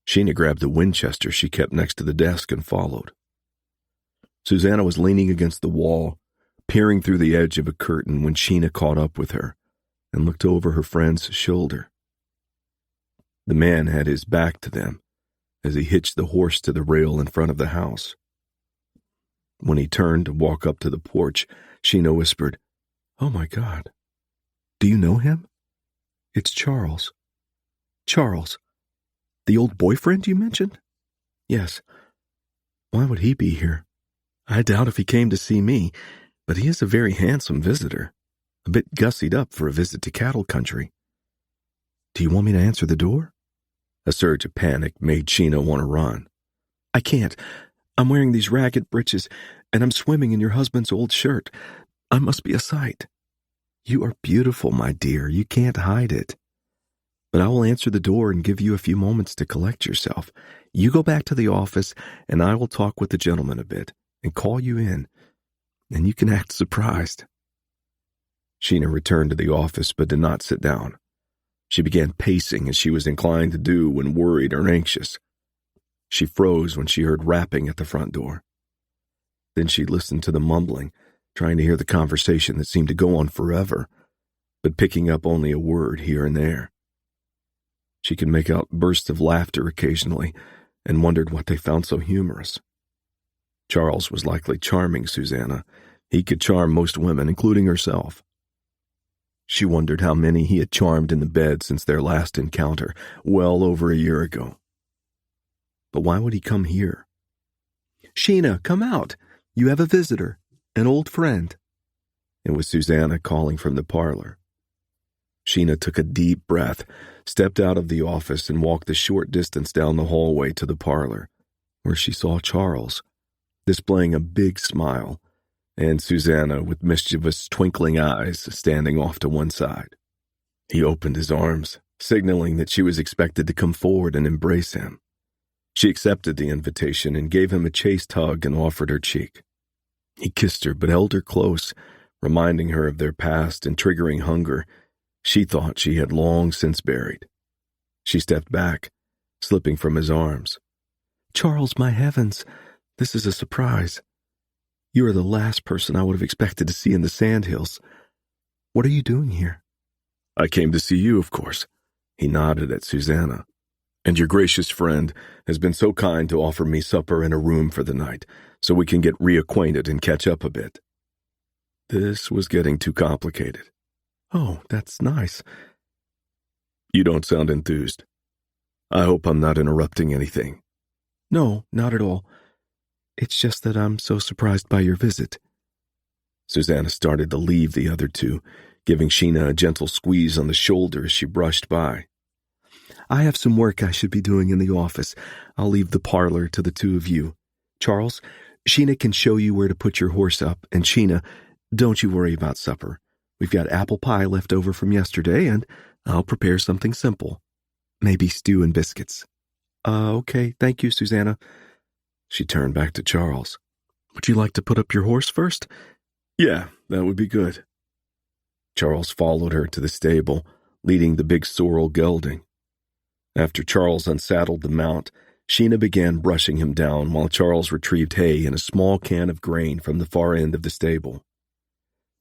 Sheena grabbed the Winchester she kept next to the desk and followed. Susanna was leaning against the wall, peering through the edge of a curtain when Sheena caught up with her and looked over her friend's shoulder. The man had his back to them as he hitched the horse to the rail in front of the house. When he turned to walk up to the porch, Sheena whispered, "Oh my God. Do you know him? It's Charles." "Charles? The old boyfriend you mentioned?" "Yes. Why would he be here? I doubt if he came to see me, but he is a very handsome visitor, a bit gussied up for a visit to cattle country. Do you want me to answer the door?" A surge of panic made Sheena want to run. "I can't. I'm wearing these ragged breeches, and I'm swimming in your husband's old shirt. I must be a sight." "You are beautiful, my dear. You can't hide it. But I will answer the door and give you a few moments to collect yourself. You go back to the office, and I will talk with the gentleman a bit and call you in, and you can act surprised." Sheena returned to the office but did not sit down. She began pacing as she was inclined to do when worried or anxious. She froze when she heard rapping at the front door. Then she listened to the mumbling, trying to hear the conversation that seemed to go on forever, but picking up only a word here and there. She could make out bursts of laughter occasionally and wondered what they found so humorous. Charles was likely charming Susanna. He could charm most women, including herself. She wondered how many he had charmed in the bed since their last encounter, well over a year ago. But why would he come here? "Sheena, come out. You have a visitor, an old friend." It was Susanna calling from the parlor. Sheena took a deep breath, stepped out of the office, and walked the short distance down the hallway to the parlor, where she saw Charles, displaying a big smile, and Susanna with mischievous, twinkling eyes standing off to one side. He opened his arms, signaling that she was expected to come forward and embrace him. She accepted the invitation and gave him a chaste hug and offered her cheek. He kissed her but held her close, reminding her of their past and triggering hunger she thought she had long since buried. She stepped back, slipping from his arms. "Charles, my heavens, this is a surprise. You are the last person I would have expected to see in the sandhills. What are you doing here?" "I came to see you, of course." He nodded at Susanna. "And your gracious friend has been so kind to offer me supper and a room for the night, so we can get reacquainted and catch up a bit." This was getting too complicated. Oh, that's nice. You don't sound enthused. I hope I'm not interrupting anything. No, not at all. It's just that I'm so surprised by your visit. Susanna started to leave the other two, giving Sheena a gentle squeeze on the shoulder as she brushed by. I have some work I should be doing in the office. I'll leave the parlor to the two of you. Charles, Sheena can show you where to put your horse up, and Sheena, don't you worry about supper. We've got apple pie left over from yesterday, and I'll prepare something simple. Maybe stew and biscuits. Okay, thank you, Susanna. She turned back to Charles. Would you like to put up your horse first? Yeah, that would be good. Charles followed her to the stable, leading the big sorrel gelding. After Charles unsaddled the mount, Sheena began brushing him down while Charles retrieved hay and a small can of grain from the far end of the stable.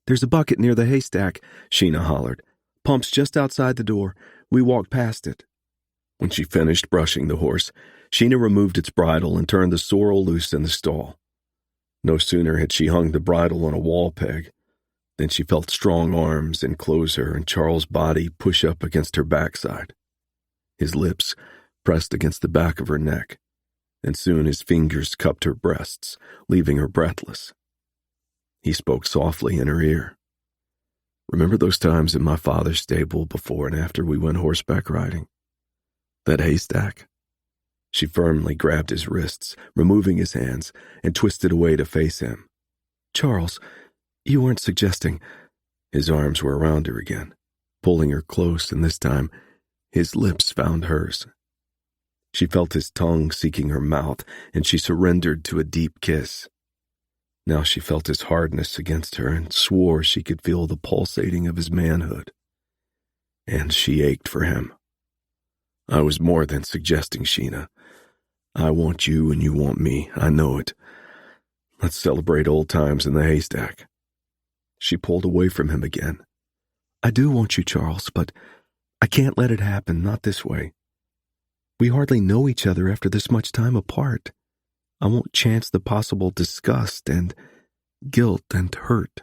There's a bucket near the haystack, Sheena hollered. Pump's just outside the door. We walked past it. When she finished brushing the horse, Sheena removed its bridle and turned the sorrel loose in the stall. No sooner had she hung the bridle on a wall peg than she felt strong arms enclose her and Charles' body push up against her backside. His lips pressed against the back of her neck, and soon his fingers cupped her breasts, leaving her breathless. He spoke softly in her ear. Remember those times in my father's stable before and after we went horseback riding? That haystack? She firmly grabbed his wrists, removing his hands, and twisted away to face him. Charles, you weren't suggesting... His arms were around her again, pulling her close, and this time his lips found hers. She felt his tongue seeking her mouth, and she surrendered to a deep kiss. Now she felt his hardness against her and swore she could feel the pulsating of his manhood. And she ached for him. I was more than suggesting, Sheena. I want you and you want me, I know it. Let's celebrate old times in the haystack. She pulled away from him again. I do want you, Charles, but I can't let it happen, not this way. We hardly know each other after this much time apart. I won't chance the possible disgust and guilt and hurt.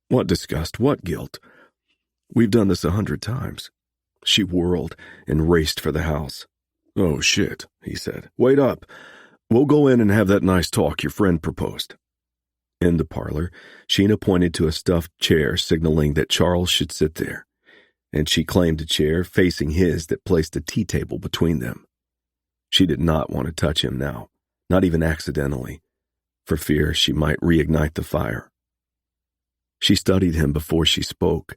What disgust? What guilt? We've done this 100 times. She whirled and raced for the house. Oh, shit, he said. Wait up. We'll go in and have that nice talk your friend proposed. In the parlor, Sheena pointed to a stuffed chair, signaling that Charles should sit there, and she claimed a chair facing his that placed a tea table between them. She did not want to touch him now, not even accidentally, for fear she might reignite the fire. She studied him before she spoke,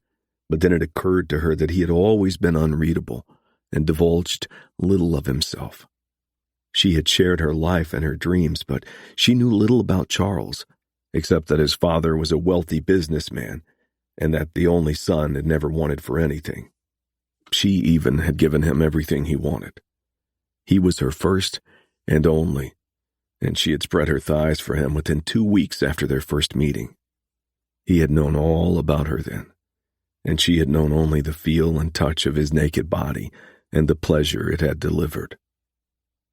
but then it occurred to her that he had always been unreadable and divulged little of himself. She had shared her life and her dreams, but she knew little about Charles, except that his father was a wealthy businessman and that the only son had never wanted for anything. She even had given him everything he wanted. He was her first and only, and she had spread her thighs for him within 2 weeks after their first meeting. He had known all about her then, and she had known only the feel and touch of his naked body and the pleasure it had delivered.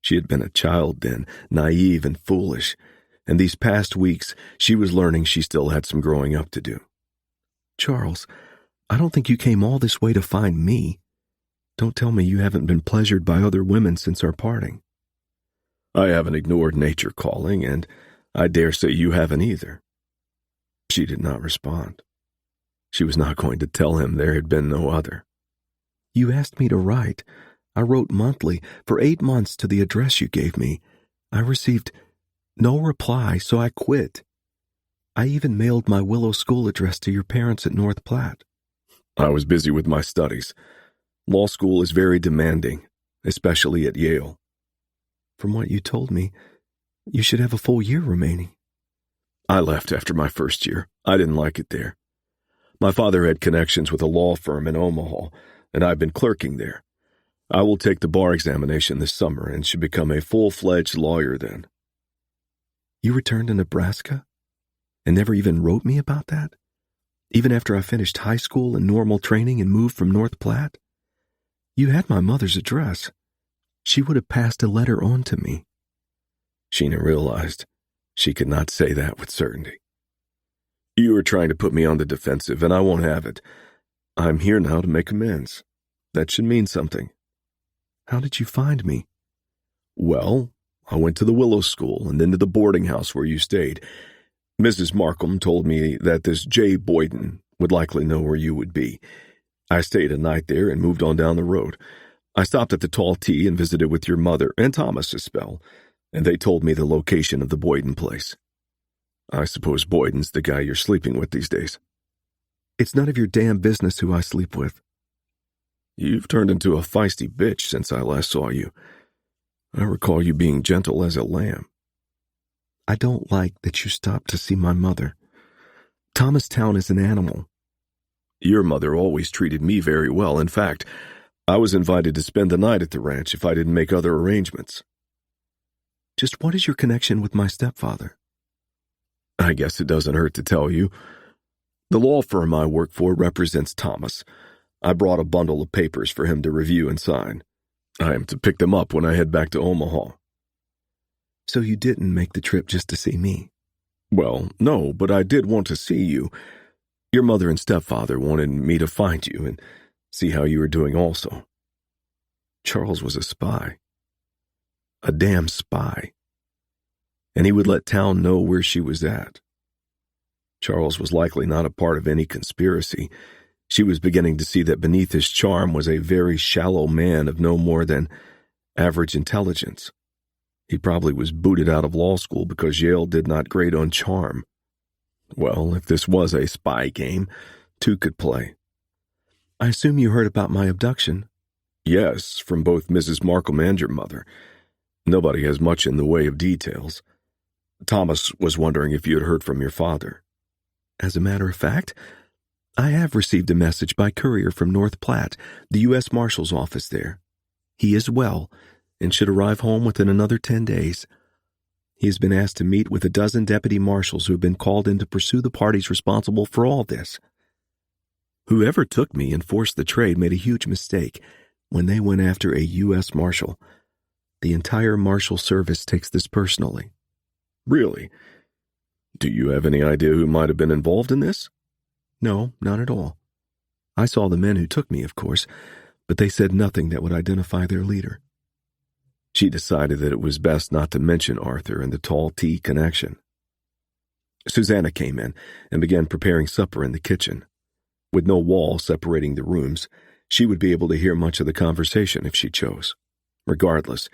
She had been a child then, naive and foolish, and these past weeks she was learning she still had some growing up to do. Charles, I don't think you came all this way to find me. Don't tell me you haven't been pleasured by other women since our parting. I haven't ignored nature calling, and I dare say you haven't either. She did not respond. She was not going to tell him there had been no other. You asked me to write. I wrote monthly for 8 months to the address you gave me. I received no reply, so I quit. I even mailed my Willow School address to your parents at North Platte. I was busy with my studies. Law school is very demanding, especially at Yale. From what you told me, you should have a full year remaining. I left after my first year. I didn't like it there. My father had connections with a law firm in Omaha, and I've been clerking there. I will take the bar examination this summer and should become a full-fledged lawyer then. You returned to Nebraska and never even wrote me about that? Even after I finished high school and normal training and moved from North Platte? You had my mother's address. She would have passed a letter on to me. Sheena realized she could not say that with certainty. You were trying to put me on the defensive, and I won't have it. I'm here now to make amends. That should mean something. How did you find me? Well, I went to the Willow School and then to the boarding house where you stayed. Mrs. Markham told me that this J. Boyden would likely know where you would be. I stayed a night there and moved on down the road. I stopped at the Tall Tea and visited with your mother and Thomas a spell, and they told me the location of the Boyden place. I suppose Boyden's the guy you're sleeping with these days. It's none of your damn business who I sleep with. You've turned into a feisty bitch since I last saw you. I recall you being gentle as a lamb. I don't like that you stopped to see my mother. Thomastown is an animal. Your mother always treated me very well. In fact, I was invited to spend the night at the ranch if I didn't make other arrangements. Just what is your connection with my stepfather? I guess it doesn't hurt to tell you. The law firm I work for represents Thomas. I brought a bundle of papers for him to review and sign. I am to pick them up when I head back to Omaha. So you didn't make the trip just to see me? Well, no, but I did want to see you. Your mother and stepfather wanted me to find you and see how you were doing also. Charles was a spy. A damn spy. And he would let town know where she was at. Charles was likely not a part of any conspiracy. She was beginning to see that beneath his charm was a very shallow man of no more than average intelligence. He probably was booted out of law school because Yale did not grade on charm. Well, if this was a spy game, two could play. I assume you heard about my abduction? Yes, from both Mrs. Markham and your mother. Nobody has much in the way of details. Thomas was wondering if you had heard from your father. As a matter of fact, I have received a message by courier from North Platte, the U.S. Marshal's office there. He is well and should arrive home within another 10 days. He has been asked to meet with a dozen deputy marshals who have been called in to pursue the parties responsible for all this. Whoever took me and forced the trade made a huge mistake when they went after a U.S. Marshal. The entire Marshal Service takes this personally. Really? Do you have any idea who might have been involved in this? No, not at all. I saw the men who took me, of course, but they said nothing that would identify their leader. She decided that it was best not to mention Arthur and the Tall Tea connection. Susanna came in and began preparing supper in the kitchen. With no wall separating the rooms, she would be able to hear much of the conversation if she chose. Regardless,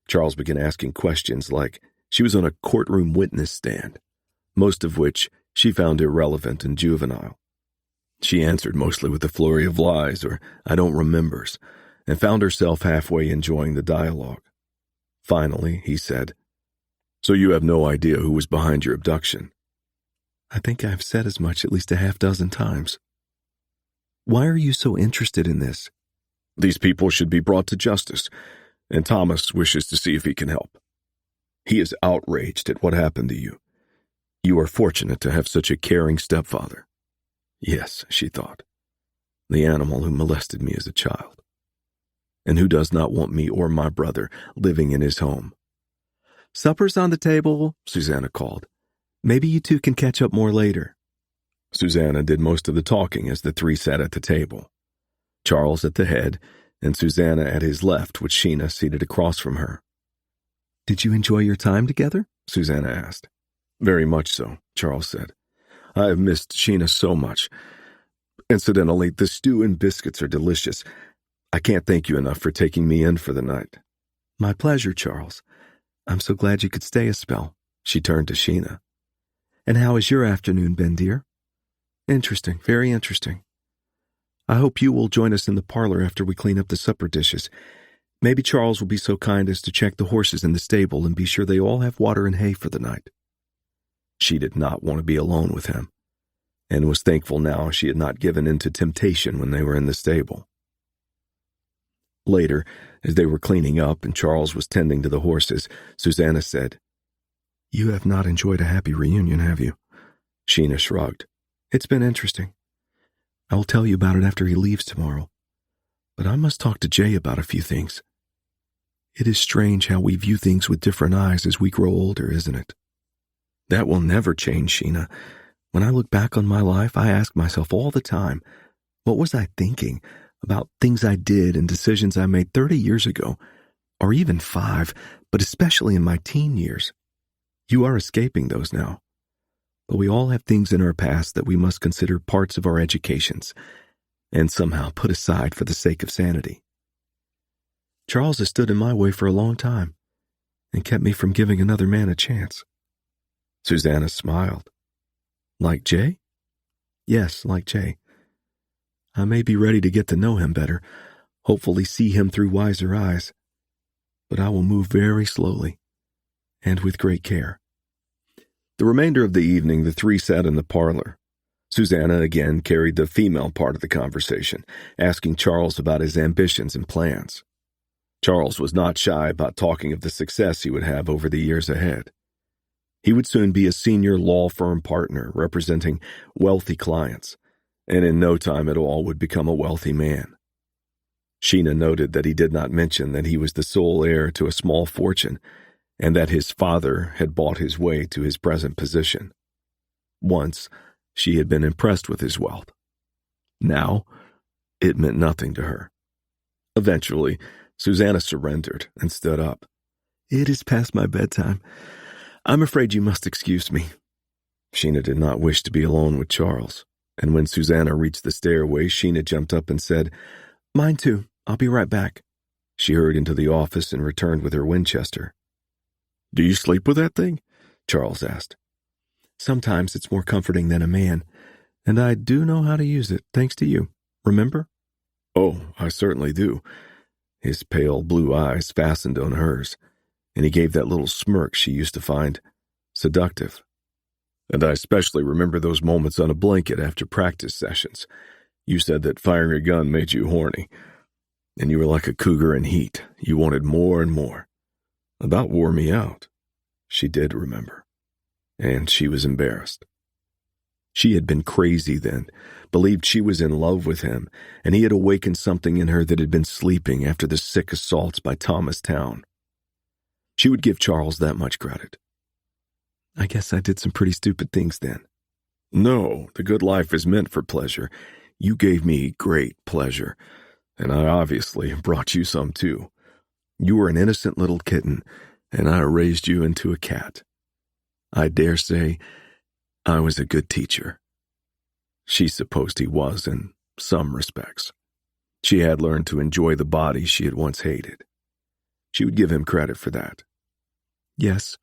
Charles began asking questions like she was on a courtroom witness stand, most of which she found irrelevant and juvenile. She answered mostly with a flurry of lies or I don't remembers, and found herself halfway enjoying the dialogue. Finally, he said, "So you have no idea who was behind your abduction?" I think I've said as much at least a half dozen times. Why are you so interested in this? These people should be brought to justice, and Thomas wishes to see if he can help. He is outraged at what happened to you. You are fortunate to have such a caring stepfather. Yes, she thought, the animal who molested me as a child, and who does not want me or my brother living in his home. Supper's on the table, Susanna called. Maybe you two can catch up more later. Susanna did most of the talking as the three sat at the table. Charles at the head, and Susanna at his left with Sheena seated across from her. Did you enjoy your time together? Susanna asked. Very much so, Charles said. I have missed Sheena so much. Incidentally, the stew and biscuits are delicious. I can't thank you enough for taking me in for the night. My pleasure, Charles. I'm so glad you could stay a spell. She turned to Sheena. And how has your afternoon been, dear? Interesting, very interesting. I hope you will join us in the parlor after we clean up the supper dishes. Maybe Charles will be so kind as to check the horses in the stable and be sure they all have water and hay for the night. She did not want to be alone with him, and was thankful now she had not given in to temptation when they were in the stable. Later, as they were cleaning up and Charles was tending to the horses, Susanna said, You have not enjoyed a happy reunion, have you? Sheena shrugged. It's been interesting. I will tell you about it after he leaves tomorrow. But I must talk to Jay about a few things. It is strange how we view things with different eyes as we grow older, isn't it? That will never change, Sheena. When I look back on my life, I ask myself all the time, what was I thinking about things I did and decisions I made 30 years ago, or even 5, but especially in my teen years? You are escaping those now. But we all have things in our past that we must consider parts of our educations and somehow put aside for the sake of sanity. Charles has stood in my way for a long time and kept me from giving another man a chance. Susanna smiled. Like Jay? Yes, like Jay. I may be ready to get to know him better, hopefully see him through wiser eyes, but I will move very slowly and with great care. The remainder of the evening, the three sat in the parlor. Susanna again carried the female part of the conversation, asking Charles about his ambitions and plans. Charles was not shy about talking of the success he would have over the years ahead. He would soon be a senior law firm partner representing wealthy clients, and in no time at all would become a wealthy man. Sheena noted that he did not mention that he was the sole heir to a small fortune and that his father had bought his way to his present position. Once, she had been impressed with his wealth. Now, it meant nothing to her. Eventually, Susanna surrendered and stood up. It is past my bedtime. I'm afraid you must excuse me. Sheena did not wish to be alone with Charles, and when Susanna reached the stairway, Sheena jumped up and said, Mine too. I'll be right back. She hurried into the office and returned with her Winchester. Do you sleep with that thing? Charles asked. Sometimes it's more comforting than a man, and I do know how to use it, thanks to you. Remember? Oh, I certainly do. His pale blue eyes fastened on hers, and he gave that little smirk she used to find seductive. And I especially remember those moments on a blanket after practice sessions. You said that firing a gun made you horny, and you were like a cougar in heat. You wanted more and more. About wore me out. She did remember, and she was embarrassed. She had been crazy then, believed she was in love with him, and he had awakened something in her that had been sleeping after the sick assaults by Thomas Town. She would give Charles that much credit. I guess I did some pretty stupid things then. No, the good life is meant for pleasure. You gave me great pleasure, and I obviously brought you some too. You were an innocent little kitten, and I raised you into a cat. I dare say I was a good teacher. She supposed he was in some respects. She had learned to enjoy the body she had once hated. She would give him credit for that. Yes,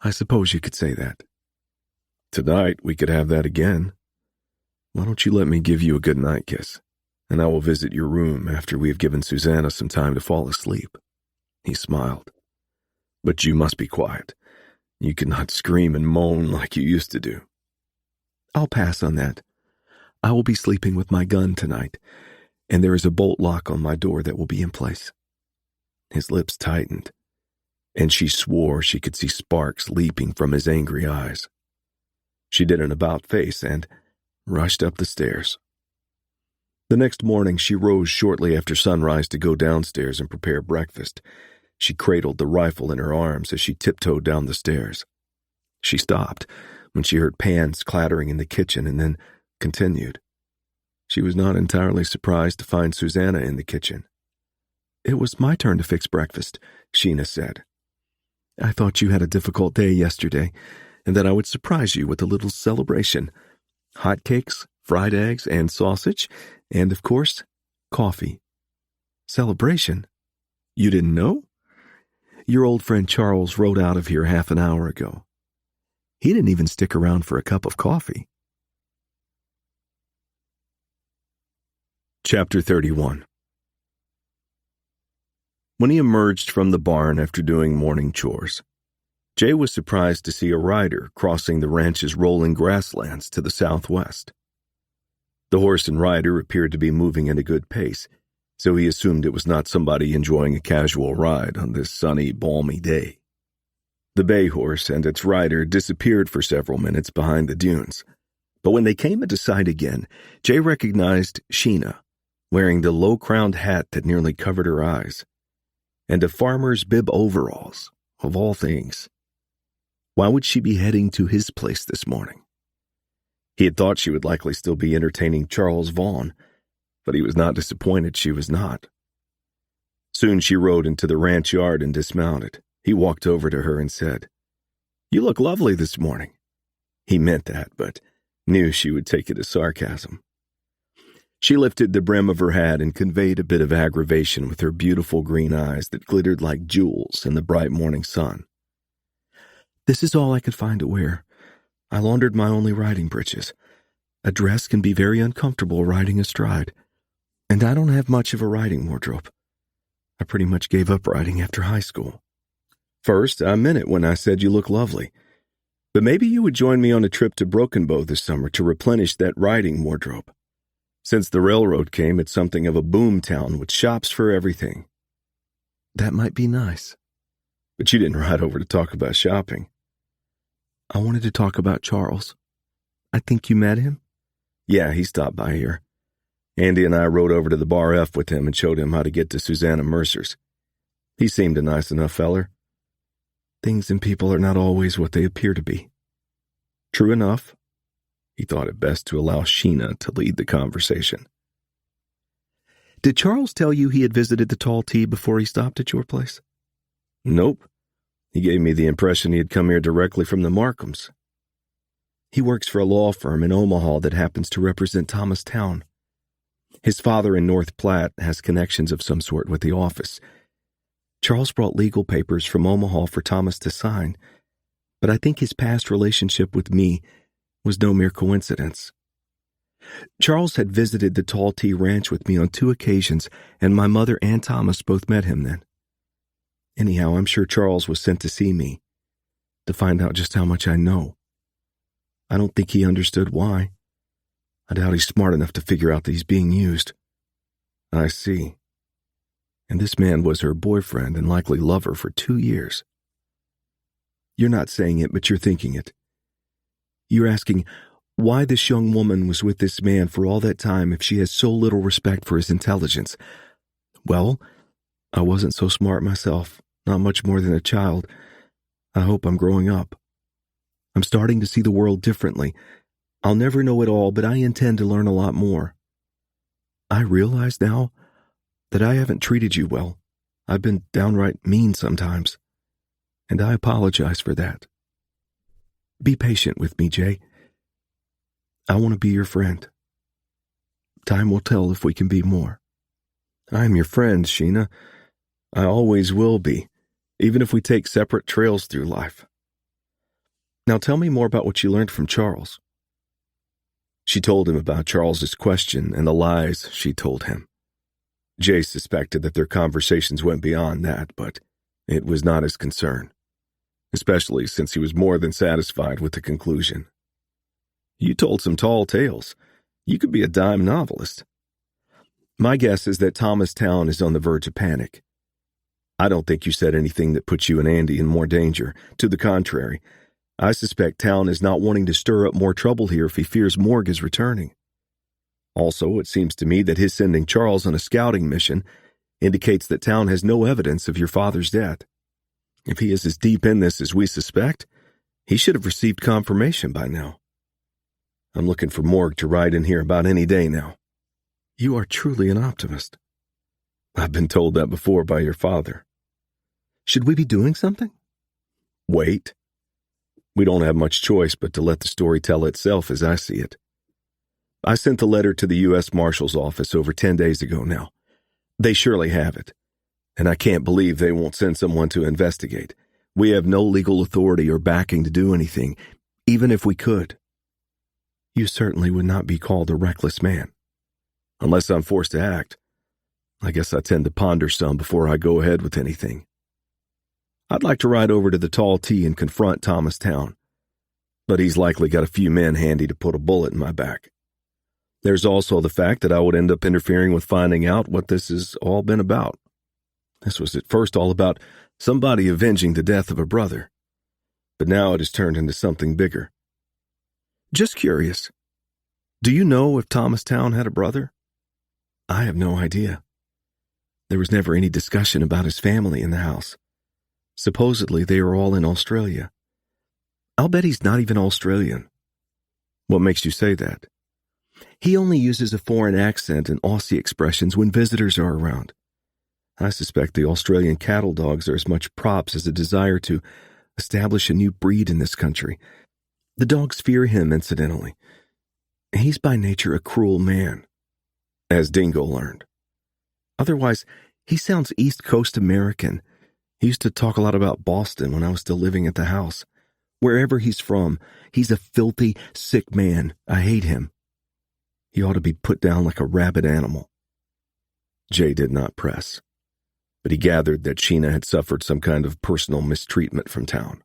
I suppose you could say that. Tonight we could have that again. Why don't you let me give you a good night kiss, and I will visit your room after we have given Susanna some time to fall asleep. He smiled. But you must be quiet. You cannot scream and moan like you used to do. I'll pass on that. I will be sleeping with my gun tonight, and there is a bolt lock on my door that will be in place. His lips tightened, and she swore she could see sparks leaping from his angry eyes. She did an about-face and rushed up the stairs. The next morning, she rose shortly after sunrise to go downstairs and prepare breakfast. She cradled the rifle in her arms as she tiptoed down the stairs. She stopped when she heard pans clattering in the kitchen and then continued. She was not entirely surprised to find Susanna in the kitchen. It was my turn to fix breakfast, Sheena said. I thought you had a difficult day yesterday, and that I would surprise you with a little celebration. Hot cakes, fried eggs, and sausage, and, of course, coffee. Celebration? You didn't know? Your old friend Charles rode out of here half an hour ago. He didn't even stick around for a cup of coffee. Chapter 31. When he emerged from the barn after doing morning chores, Jay was surprised to see a rider crossing the ranch's rolling grasslands to the southwest. The horse and rider appeared to be moving at a good pace, so he assumed it was not somebody enjoying a casual ride on this sunny, balmy day. The bay horse and its rider disappeared for several minutes behind the dunes, but when they came into sight again, Jay recognized Sheena, wearing the low-crowned hat that nearly covered her eyes, and a farmer's bib overalls, of all things. Why would she be heading to his place this morning? He had thought she would likely still be entertaining Charles Vaughan, but he was not disappointed she was not. Soon she rode into the ranch yard and dismounted. He walked over to her and said, "You look lovely this morning." He meant that, but knew she would take it as sarcasm. She lifted the brim of her hat and conveyed a bit of aggravation with her beautiful green eyes that glittered like jewels in the bright morning sun. "This is all I could find to wear. I laundered my only riding breeches. A dress can be very uncomfortable riding astride, and I don't have much of a riding wardrobe. I pretty much gave up riding after high school." "First, I meant it when I said you look lovely. But maybe you would join me on a trip to Broken Bow this summer to replenish that riding wardrobe. Since the railroad came, it's something of a boom town with shops for everything." "That might be nice." "But you didn't ride over to talk about shopping." "I wanted to talk about Charles. I think you met him?" "Yeah, he stopped by here. Andy and I rode over to the Bar F with him and showed him how to get to Susanna Mercer's. He seemed a nice enough feller." "Things and people are not always what they appear to be." "True enough." He thought it best to allow Sheena to lead the conversation. "Did Charles tell you he had visited the Tall T before he stopped at your place?" "Nope. He gave me the impression he had come here directly from the Markhams." "He works for a law firm in Omaha that happens to represent Thomas Town. His father in North Platte has connections of some sort with the office. Charles brought legal papers from Omaha for Thomas to sign, but I think his past relationship with me was no mere coincidence. Charles had visited the Tall T Ranch with me on 2 occasions, and my mother and Thomas both met him then. Anyhow, I'm sure Charles was sent to see me, to find out just how much I know. I don't think he understood why. I doubt he's smart enough to figure out that he's being used." "I see." "And this man was her boyfriend and likely lover for 2 years. You're not saying it, but you're thinking it. You're asking why this young woman was with this man for all that time if she has so little respect for his intelligence. Well, I wasn't so smart myself, not much more than a child. I hope I'm growing up. I'm starting to see the world differently. I'll never know it all, but I intend to learn a lot more. I realize now that I haven't treated you well. I've been downright mean sometimes, and I apologize for that. Be patient with me, Jay. I want to be your friend. Time will tell if we can be more." "I'm your friend, Sheena. I always will be, even if we take separate trails through life." "Now tell me more about what you learned from Charles." She told him about Charles's question and the lies she told him. Jay suspected that their conversations went beyond that, but it was not his concern, especially since he was more than satisfied with the conclusion. "You told some tall tales. You could be a dime novelist." "My guess is that Thomas Town is on the verge of panic. I don't think you said anything that puts you and Andy in more danger. To the contrary, I suspect Town is not wanting to stir up more trouble here if he fears Morg is returning. Also, it seems to me that his sending Charles on a scouting mission indicates that Town has no evidence of your father's death. If he is as deep in this as we suspect, he should have received confirmation by now. I'm looking for Morg to ride in here about any day now." "You are truly an optimist." "I've been told that before by your father." "Should we be doing something?" "Wait. We don't have much choice but to let the story tell itself as I see it. I sent the letter to the U.S. Marshal's office over 10 days ago now. They surely have it, and I can't believe they won't send someone to investigate. We have no legal authority or backing to do anything, even if we could." "You certainly would not be called a reckless man." "Unless I'm forced to act. I guess I tend to ponder some before I go ahead with anything. I'd like to ride over to the Tall T and confront Thomas Town, but he's likely got a few men handy to put a bullet in my back. There's also the fact that I would end up interfering with finding out what this has all been about. This was at first all about somebody avenging the death of a brother, but now it has turned into something bigger." "Just curious. Do you know if Thomas Town had a brother?" "I have no idea. There was never any discussion about his family in the house. Supposedly they are all in Australia. I'll bet he's not even Australian. What makes you say that? He only uses a foreign accent and Aussie expressions when visitors are around. I suspect the Australian cattle dogs are as much props as a desire to establish a new breed in this country. The dogs fear him, incidentally. He's by nature a cruel man, as Dingo learned. Otherwise, he sounds East Coast American. He used to talk a lot about Boston when I was still living at the house. Wherever he's from, he's a filthy, sick man. I hate him. He ought to be put down like a rabid animal. Jay did not press, but he gathered that Sheena had suffered some kind of personal mistreatment from town.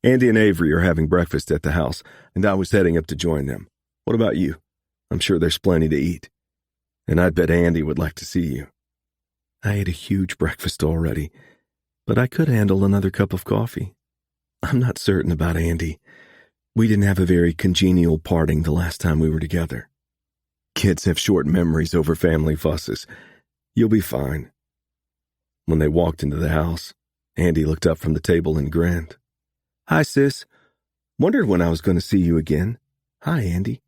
Andy and Avery are having breakfast at the house, and I was heading up to join them. What about you? I'm sure there's plenty to eat. And I bet Andy would like to see you. I ate a huge breakfast already, but I could handle another cup of coffee. I'm not certain about Andy. We didn't have a very congenial parting the last time we were together. Kids have short memories over family fusses. You'll be fine. When they walked into the house, Andy looked up from the table and grinned. Hi, sis. Wondered when I was going to see you again. Hi, Andy.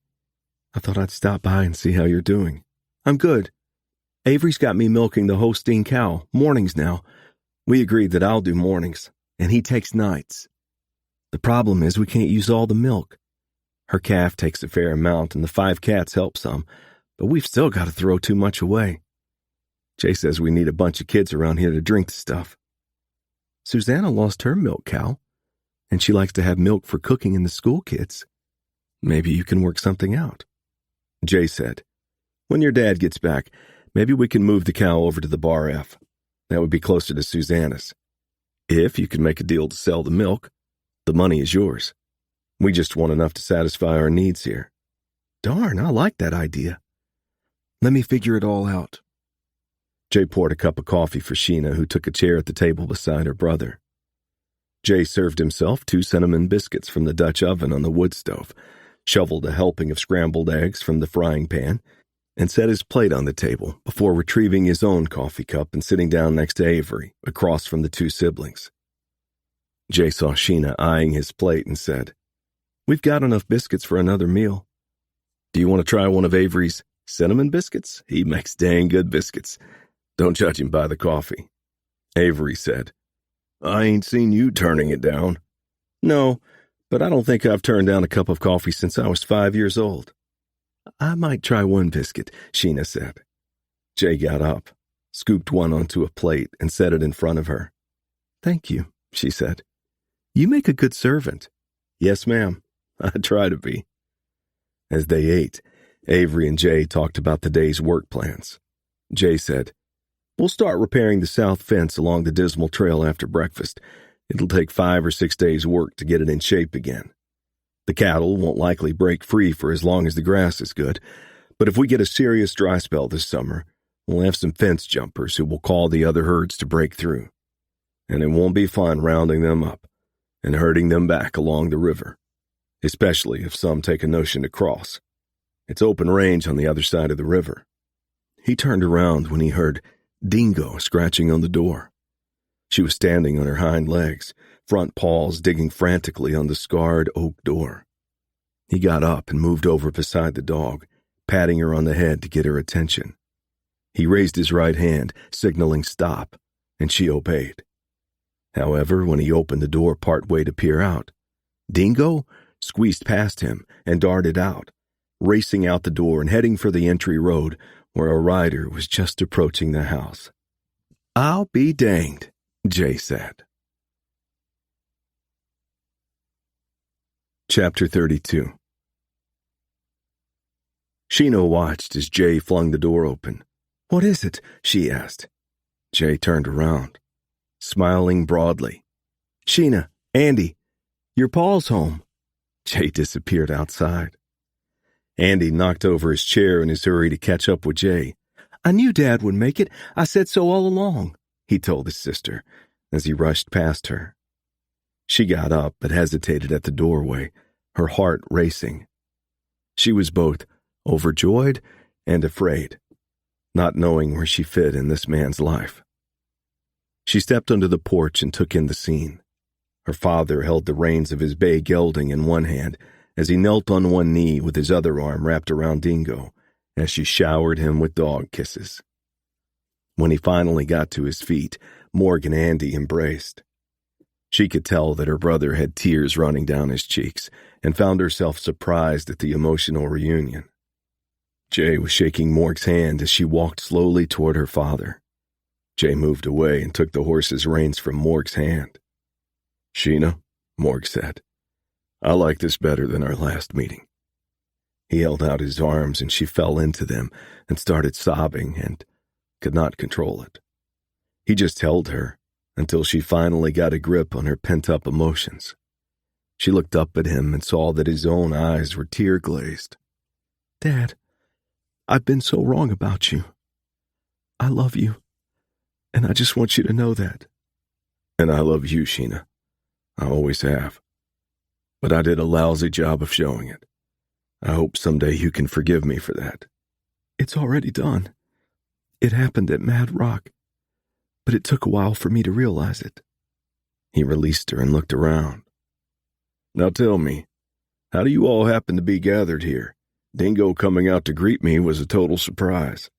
I thought I'd stop by and see how you're doing. I'm good. Avery's got me milking the Holstein cow, mornings now. We agreed that I'll do mornings, and he takes nights. The problem is we can't use all the milk. Her calf takes a fair amount, and the 5 cats help some, but we've still got to throw too much away. Jay says we need a bunch of kids around here to drink the stuff. Susanna lost her milk cow, and she likes to have milk for cooking in the school kids. Maybe you can work something out. Jay said, when your dad gets back, maybe we can move the cow over to the Bar F. That would be closer to Susanna's. If you can make a deal to sell the milk, the money is yours. We just want enough to satisfy our needs here. Darn, I like that idea. Let me figure it all out. Jay poured a cup of coffee for Sheena, who took a chair at the table beside her brother. Jay served himself 2 cinnamon biscuits from the Dutch oven on the wood stove, shoveled a helping of scrambled eggs from the frying pan, and set his plate on the table before retrieving his own coffee cup and sitting down next to Avery, across from the 2 siblings. Jay saw Sheena eyeing his plate and said, We've got enough biscuits for another meal. Do you want to try one of Avery's cinnamon biscuits? He makes dang good biscuits. Don't judge him by the coffee. Avery said, I ain't seen you turning it down. No, but I don't think I've turned down a cup of coffee since I was 5 years old. I might try one biscuit, Sheena said. Jay got up, scooped one onto a plate, and set it in front of her. Thank you, she said. You make a good servant. Yes, ma'am. I try to be. As they ate, Avery and Jay talked about the day's work plans. Jay said, We'll start repairing the south fence along the Dismal Trail after breakfast. It'll take 5 or 6 days' work to get it in shape again. The cattle won't likely break free for as long as the grass is good, but if we get a serious dry spell this summer, we'll have some fence jumpers who will call the other herds to break through. And it won't be fun rounding them up and herding them back along the river, especially if some take a notion to cross. It's open range on the other side of the river. He turned around when he heard Dingo scratching on the door. She was standing on her hind legs, front paws digging frantically on the scarred oak door. He got up and moved over beside the dog, patting her on the head to get her attention. He raised his right hand, signaling stop, and she obeyed. However, when he opened the door partway to peer out, Dingo squeezed past him and darted out, racing out the door and heading for the entry road where a rider was just approaching the house. I'll be danged, Jay said. Chapter 32. Sheena watched as Jay flung the door open. What is it? She asked. Jay turned around, smiling broadly. Sheena, Andy, your Paul's home. Jay disappeared outside. Andy knocked over his chair in his hurry to catch up with Jay. I knew Dad would make it. I said so all along, he told his sister as he rushed past her. She got up but hesitated at the doorway, her heart racing. She was both overjoyed and afraid, not knowing where she fit in this man's life. She stepped onto the porch and took in the scene. Her father held the reins of his bay gelding in one hand as he knelt on one knee with his other arm wrapped around Dingo as she showered him with dog kisses. When he finally got to his feet, Morg and Andy embraced. She could tell that her brother had tears running down his cheeks and found herself surprised at the emotional reunion. Jay was shaking Morg's hand as she walked slowly toward her father. Jay moved away and took the horse's reins from Morg's hand. "Sheena," Morg said, "I like this better than our last meeting." He held out his arms and she fell into them and started sobbing and could not control it. He just held her until she finally got a grip on her pent-up emotions. She looked up at him and saw that his own eyes were tear-glazed. "Dad, I've been so wrong about you. I love you, and I just want you to know that." "And I love you, Sheena. I always have. But I did a lousy job of showing it. I hope someday you can forgive me for that." "It's already done. It happened at Mad Rock, but it took a while for me to realize it." He released her and looked around. "Now tell me, how do you all happen to be gathered here? Dingo coming out to greet me was a total surprise."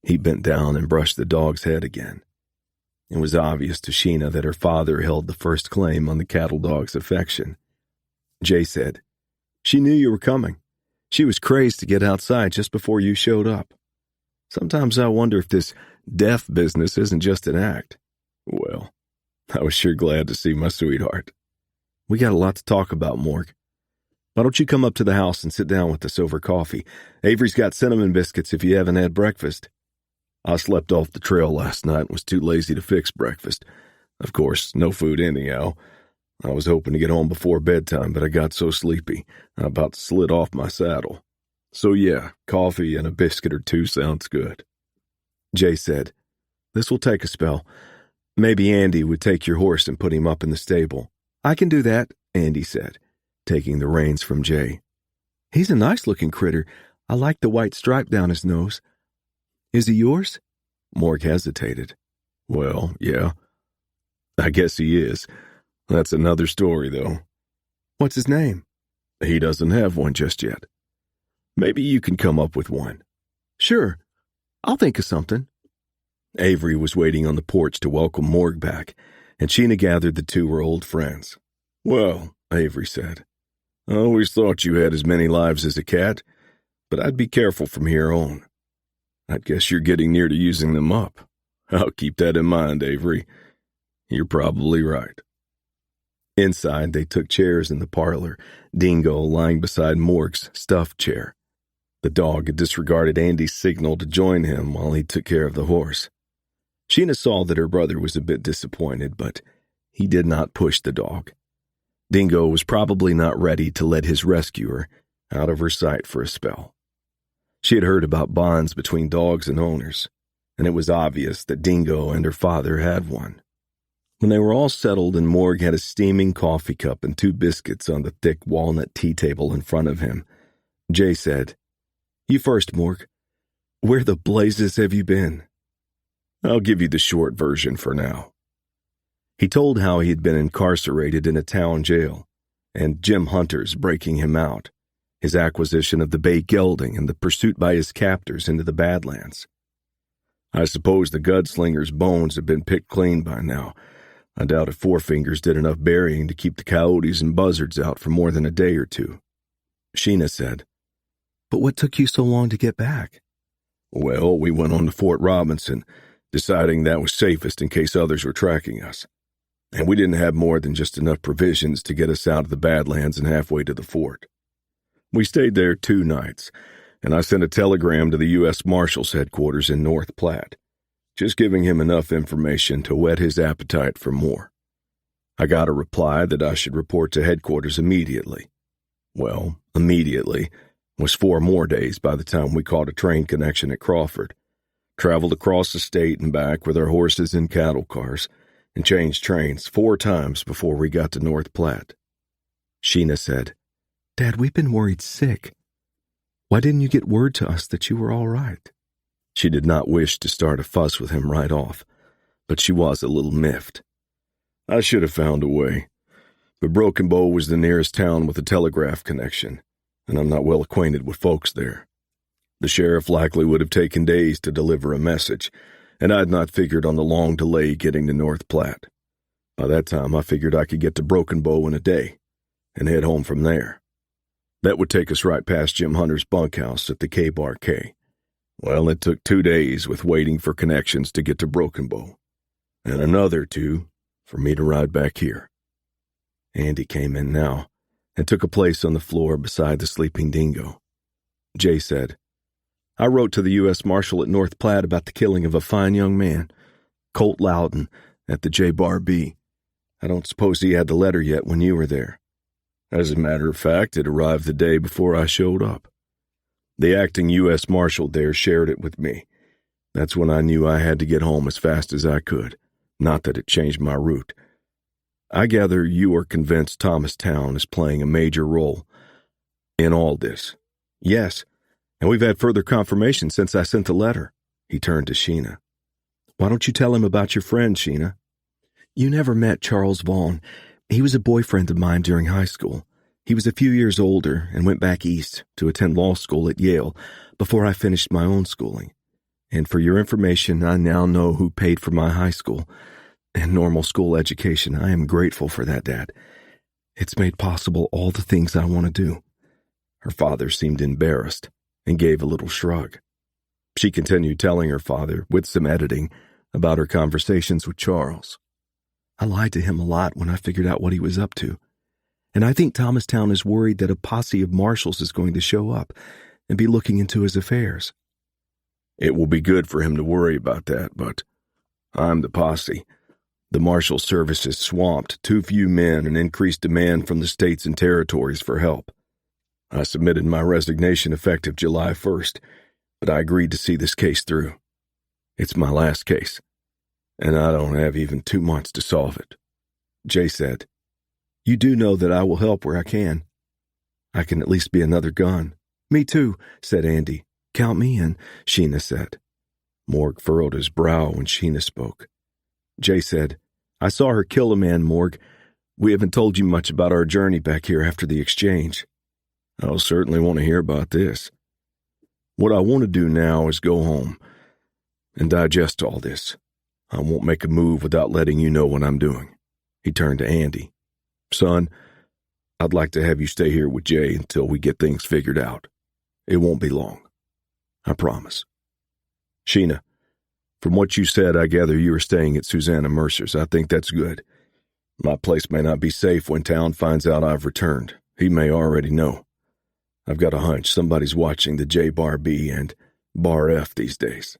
He bent down and brushed the dog's head again. It was obvious to Sheena that her father held the first claim on the cattle dog's affection. Jay said, "She knew you were coming. She was crazed to get outside just before you showed up. Sometimes I wonder if this deaf business isn't just an act." "Well, I was sure glad to see my sweetheart. We got a lot to talk about, Morg. Why don't you come up to the house and sit down with us over coffee? Avery's got cinnamon biscuits if you haven't had breakfast. I slept off the trail last night and was too lazy to fix breakfast. Of course, no food anyhow. I was hoping to get home before bedtime, but I got so sleepy, I about slid off my saddle. So yeah, coffee and a biscuit or two sounds good." Jay said, "This will take a spell. Maybe Andy would take your horse and put him up in the stable." "I can do that," Andy said, taking the reins from Jay. "He's a nice-looking critter. I like the white stripe down his nose. Is he yours?" Morg hesitated. "Well, yeah. I guess he is. That's another story, though." "What's his name?" "He doesn't have one just yet. Maybe you can come up with one." "Sure. I'll think of something." Avery was waiting on the porch to welcome Morg back, and Sheena gathered the two were old friends. "Well," Avery said, "I always thought you had as many lives as a cat, but I'd be careful from here on. I guess you're getting near to using them up. I'll keep that in mind, Avery. You're probably right." Inside, they took chairs in the parlor, Dingo lying beside Morg's stuffed chair. The dog had disregarded Andy's signal to join him while he took care of the horse. Sheena saw that her brother was a bit disappointed, but he did not push the dog. Dingo was probably not ready to let his rescuer out of her sight for a spell. She had heard about bonds between dogs and owners, and it was obvious that Dingo and her father had one. When they were all settled and Morg had a steaming coffee cup and 2 biscuits on the thick walnut tea table in front of him, Jay said, "You first, Morg. Where the blazes have you been?" "I'll give you the short version for now." He told how he had been incarcerated in a town jail, and Jim Hunter's breaking him out, his acquisition of the Bay gelding and the pursuit by his captors into the Badlands. "I suppose the gunslingers' bones have been picked clean by now. I doubt if Four Fingers did enough burying to keep the coyotes and buzzards out for more than a day or two." Sheena said, "But what took you so long to get back?" "Well, we went on to Fort Robinson, deciding that was safest in case others were tracking us. And we didn't have more than just enough provisions to get us out of the Badlands and halfway to the fort. We stayed there 2 nights, and I sent a telegram to the U.S. Marshal's headquarters in North Platte, just giving him enough information to whet his appetite for more. I got a reply that I should report to headquarters immediately. Well, immediately was 4 more days by the time we caught a train connection at Crawford, traveled across the state and back with our horses and cattle cars, and changed trains 4 times before we got to North Platte." Sheena said, "Dad, we've been worried sick. Why didn't you get word to us that you were all right?" She did not wish to start a fuss with him right off, but she was a little miffed. "I should have found a way. But Broken Bow was the nearest town with a telegraph connection, and I'm not well acquainted with folks there. The sheriff likely would have taken days to deliver a message, and I'd not figured on the long delay getting to North Platte. By that time, I figured I could get to Broken Bow in a day and head home from there. That would take us right past Jim Hunter's bunkhouse at the K-Bar K. Well, it took 2 days with waiting for connections to get to Broken Bow, and another 2 for me to ride back here. Andy came in now and took a place on the floor beside the sleeping dingo. Jay said, I wrote to the U.S. Marshal at North Platte about the killing of a fine young man, Colt Loudon, at the J-Bar B. I don't suppose he had the letter yet when you were there. As a matter of fact, it arrived the day before I showed up. The acting U.S. Marshal there shared it with me. That's when I knew I had to get home as fast as I could, not that it changed my route. I gather you are convinced Thomastown is playing a major role in all this. Yes, and we've had further confirmation since I sent the letter. He turned to Sheena. Why don't you tell him about your friend, Sheena? You never met Charles Vaughn. He was a boyfriend of mine during high school. He was a few years older and went back east to attend law school at Yale before I finished my own schooling. And for your information, I now know who paid for my high school and normal school education. I am grateful for that, Dad. It's made possible all the things I want to do. Her father seemed embarrassed and gave a little shrug. She continued telling her father, with some editing, about her conversations with Charles. I lied to him a lot when I figured out what he was up to. And I think Thomastown is worried that a posse of marshals is going to show up and be looking into his affairs. It will be good for him to worry about that, but I'm the posse. The marshal service is swamped, too few men, and increased demand from the states and territories for help. I submitted my resignation effective July 1st, but I agreed to see this case through. It's my last case, and I don't have even 2 months to solve it. Jay said, You do know that I will help where I can. I can at least be another gun. Me too, said Andy. Count me in, Sheena said. Morg furrowed his brow when Sheena spoke. Jay said, I saw her kill a man, Morg. We haven't told you much about our journey back here after the exchange. I'll certainly want to hear about this. What I want to do now is go home and digest all this. I won't make a move without letting you know what I'm doing. He turned to Andy. Son, I'd like to have you stay here with Jay until we get things figured out. It won't be long. I promise. Sheena, from what you said, I gather you are staying at Susanna Mercer's. I think that's good. My place may not be safe when town finds out I've returned. He may already know. I've got a hunch somebody's watching the J-Bar B and Bar F these days.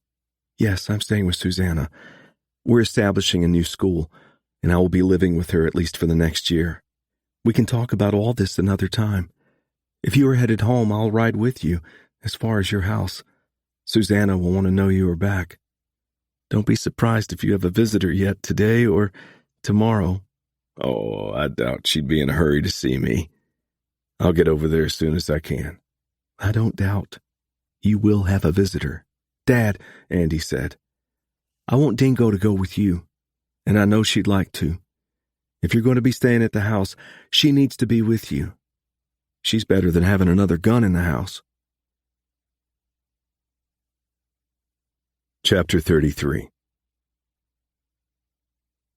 Yes, I'm staying with Susanna. We're establishing a new school, and I will be living with her at least for the next year. We can talk about all this another time. If you are headed home, I'll ride with you as far as your house. Susanna will want to know you are back. Don't be surprised if you have a visitor yet today or tomorrow. Oh, I doubt she'd be in a hurry to see me. I'll get over there as soon as I can. I don't doubt. You will have a visitor. Dad, Andy said. I want Dingo to go with you, and I know she'd like to. If you're going to be staying at the house, she needs to be with you. She's better than having another gun in the house. Chapter 33.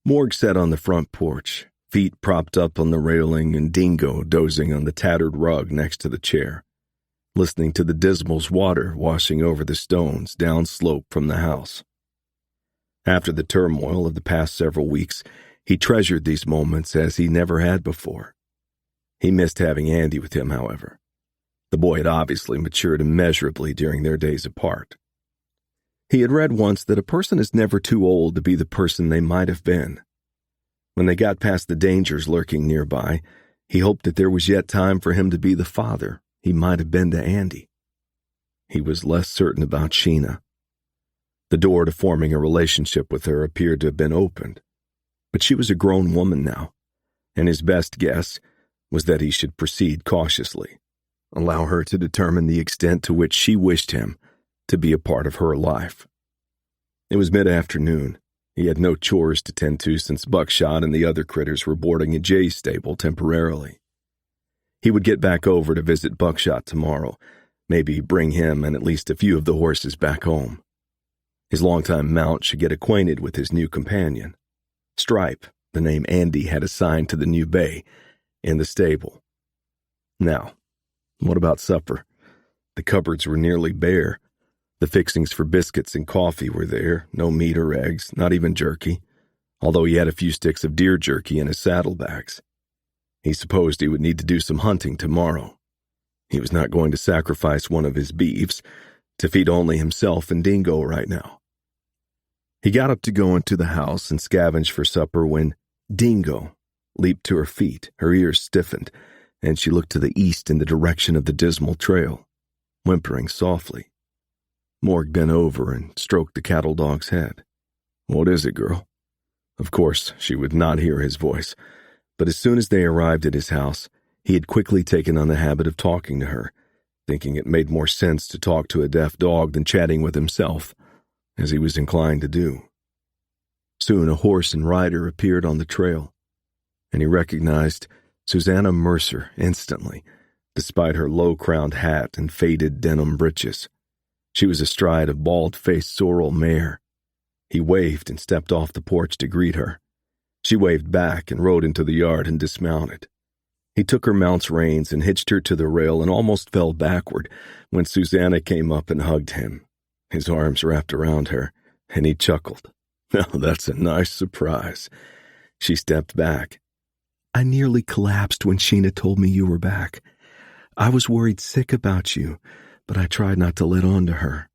Morg sat on the front porch, feet propped up on the railing and Dingo dozing on the tattered rug next to the chair, listening to the Dismal's water washing over the stones downslope from the house. After the turmoil of the past several weeks, he treasured these moments as he never had before. He missed having Andy with him, however. The boy had obviously matured immeasurably during their days apart. He had read once that a person is never too old to be the person they might have been. When they got past the dangers lurking nearby, he hoped that there was yet time for him to be the father he might have been to Andy. He was less certain about Sheena. The door to forming a relationship with her appeared to have been opened, but she was a grown woman now, and his best guess was that he should proceed cautiously, allow her to determine the extent to which she wished him to be a part of her life. It was mid-afternoon, He had no chores to tend to since Buckshot and the other critters were boarding at Jay's stable temporarily. He would get back over to visit Buckshot tomorrow, maybe bring him and at least a few of the horses back home. His longtime mount should get acquainted with his new companion. Stripe, the name Andy had assigned to the new bay, in the stable. Now, what about supper? The cupboards were nearly bare. The fixings for biscuits and coffee were there, no meat or eggs, not even jerky, although he had a few sticks of deer jerky in his saddlebags. He supposed he would need to do some hunting tomorrow. He was not going to sacrifice one of his beeves to feed only himself and Dingo right now. He got up to go into the house and scavenge for supper when Dingo leaped to her feet, her ears stiffened, and she looked to the east in the direction of the Dismal trail, whimpering softly. Morg bent over and stroked the cattle dog's head. "What is it, girl?" Of course, she would not hear his voice, but as soon as they arrived at his house, he had quickly taken on the habit of talking to her, thinking it made more sense to talk to a deaf dog than chatting with himself, as he was inclined to do. Soon a horse and rider appeared on the trail, and he recognized Susanna Mercer instantly, despite her low-crowned hat and faded denim breeches. She was astride a bald-faced sorrel mare. He waved and stepped off the porch to greet her. She waved back and rode into the yard and dismounted. He took her mount's reins and hitched her to the rail and almost fell backward when Susanna came up and hugged him, his arms wrapped around her, and he chuckled. "Now that's a nice surprise." She stepped back. "I nearly collapsed when Sheena told me you were back. I was worried sick about you, but I tried not to let on to her."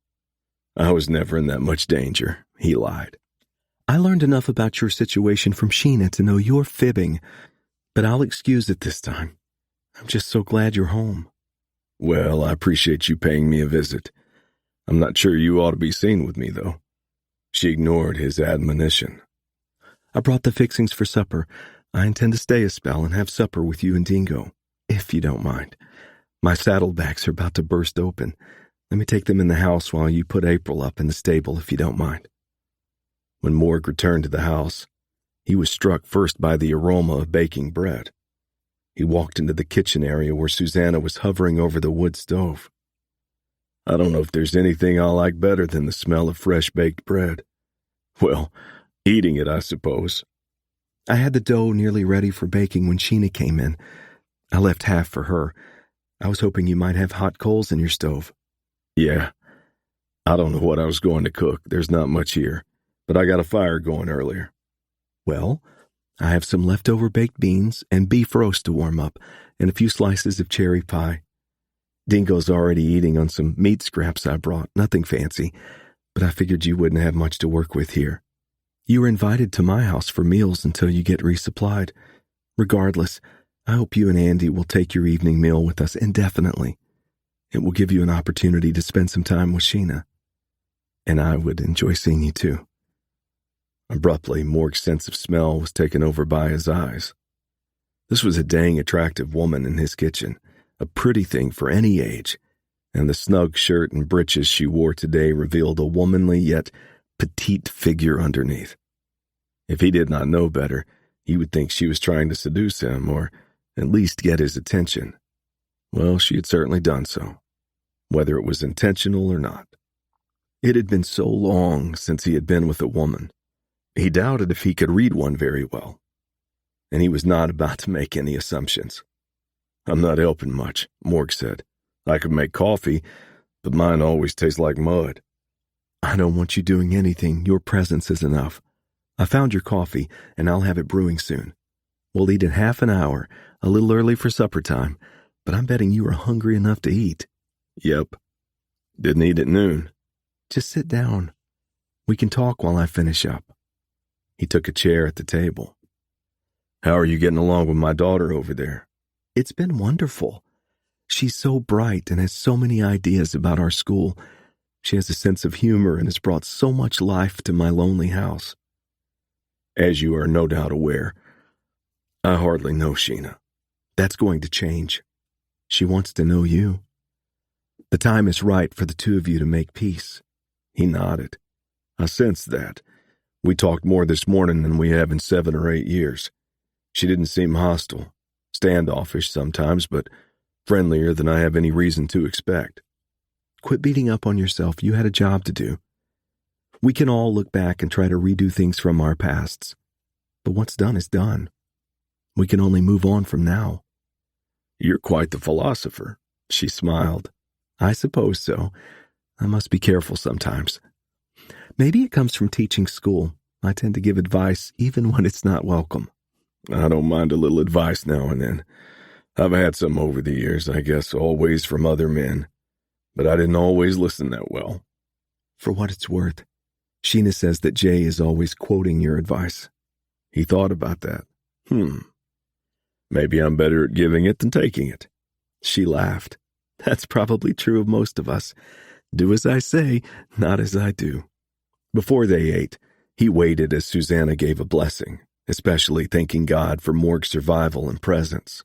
"I was never in that much danger," he lied. "I learned enough about your situation from Sheena to know you're fibbing, but I'll excuse it this time. I'm just so glad you're home." "Well, I appreciate you paying me a visit. I'm not sure you ought to be seen with me, though." She ignored his admonition. "I brought the fixings for supper. I intend to stay a spell and have supper with you and Dingo, if you don't mind. My saddlebags are about to burst open. Let me take them in the house while you put April up in the stable, if you don't mind." When Morg returned to the house, he was struck first by the aroma of baking bread. He walked into the kitchen area where Susanna was hovering over the wood stove. "I don't know if there's anything I like better than the smell of fresh baked bread. Well, eating it, I suppose." "I had the dough nearly ready for baking when Sheena came in. I left half for her. I was hoping you might have hot coals in your stove." "Yeah. I don't know what I was going to cook. There's not much here, but I got a fire going earlier." "Well, I have some leftover baked beans and beef roast to warm up, and a few slices of cherry pie. Dingo's already eating on some meat scraps I brought, nothing fancy, but I figured you wouldn't have much to work with here. You are invited to my house for meals until you get resupplied. Regardless, I hope you and Andy will take your evening meal with us indefinitely. It will give you an opportunity to spend some time with Sheena. And I would enjoy seeing you too." Abruptly, Morg's sense of smell was taken over by his eyes. This was a dang attractive woman in his kitchen, a pretty thing for any age, and the snug shirt and breeches she wore today revealed a womanly yet petite figure underneath. If he did not know better, he would think she was trying to seduce him, or at least get his attention. Well, she had certainly done so, whether it was intentional or not. It had been so long since he had been with a woman. He doubted if he could read one very well, and he was not about to make any assumptions. "I'm not helping much," Morg said. "I could make coffee, but mine always tastes like mud." "I don't want you doing anything. Your presence is enough. I found your coffee, and I'll have it brewing soon. We'll eat in half an hour, a little early for supper time, but I'm betting you are hungry enough to eat." "Yep. Didn't eat at noon." "Just sit down. We can talk while I finish up." He took a chair at the table. "How are you getting along with my daughter over there?" "It's been wonderful. She's so bright and has so many ideas about our school. She has a sense of humor and has brought so much life to my lonely house." "As you are no doubt aware, I hardly know Sheena." "That's going to change. She wants to know you. The time is right for the two of you to make peace." He nodded. I sensed that. We talked more this morning than we have in 7 or 8 years. She didn't seem hostile, standoffish sometimes, but friendlier than I have any reason to expect. Quit beating up on yourself. You had a job to do. We can all look back and try to redo things from our pasts. But what's done is done. We can only move on from now. You're quite the philosopher, she smiled. I suppose so. I must be careful sometimes. Maybe it comes from teaching school. I tend to give advice even when it's not welcome. I don't mind a little advice now and then. I've had some over the years, I guess, always from other men. But I didn't always listen that well. For what it's worth, Sheena says that Jay is always quoting your advice. He thought about that. Maybe I'm better at giving it than taking it. She laughed. That's probably true of most of us. Do as I say, not as I do. Before they ate, he waited as Susanna gave a blessing, especially thanking God for Morg's survival and presence.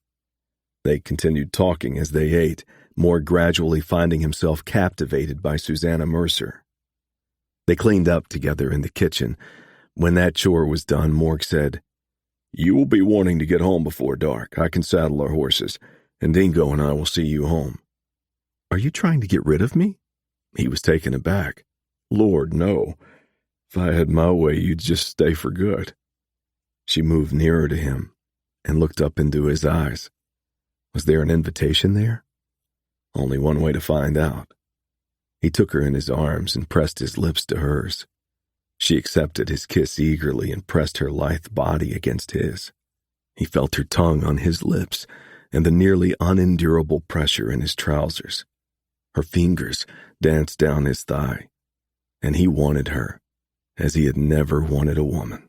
They continued talking as they ate, Morg gradually finding himself captivated by Susanna Mercer. They cleaned up together in the kitchen. When that chore was done, Morg said, "You will be wanting to get home before dark. I can saddle our horses, and Dingo and I will see you home." Are you trying to get rid of me? He was taken aback. Lord, no. If I had my way, you'd just stay for good. She moved nearer to him and looked up into his eyes. Was there an invitation there? Only one way to find out. He took her in his arms and pressed his lips to hers. She accepted his kiss eagerly and pressed her lithe body against his. He felt her tongue on his lips and the nearly unendurable pressure in his trousers. Her fingers danced down his thigh, and he wanted her as he had never wanted a woman.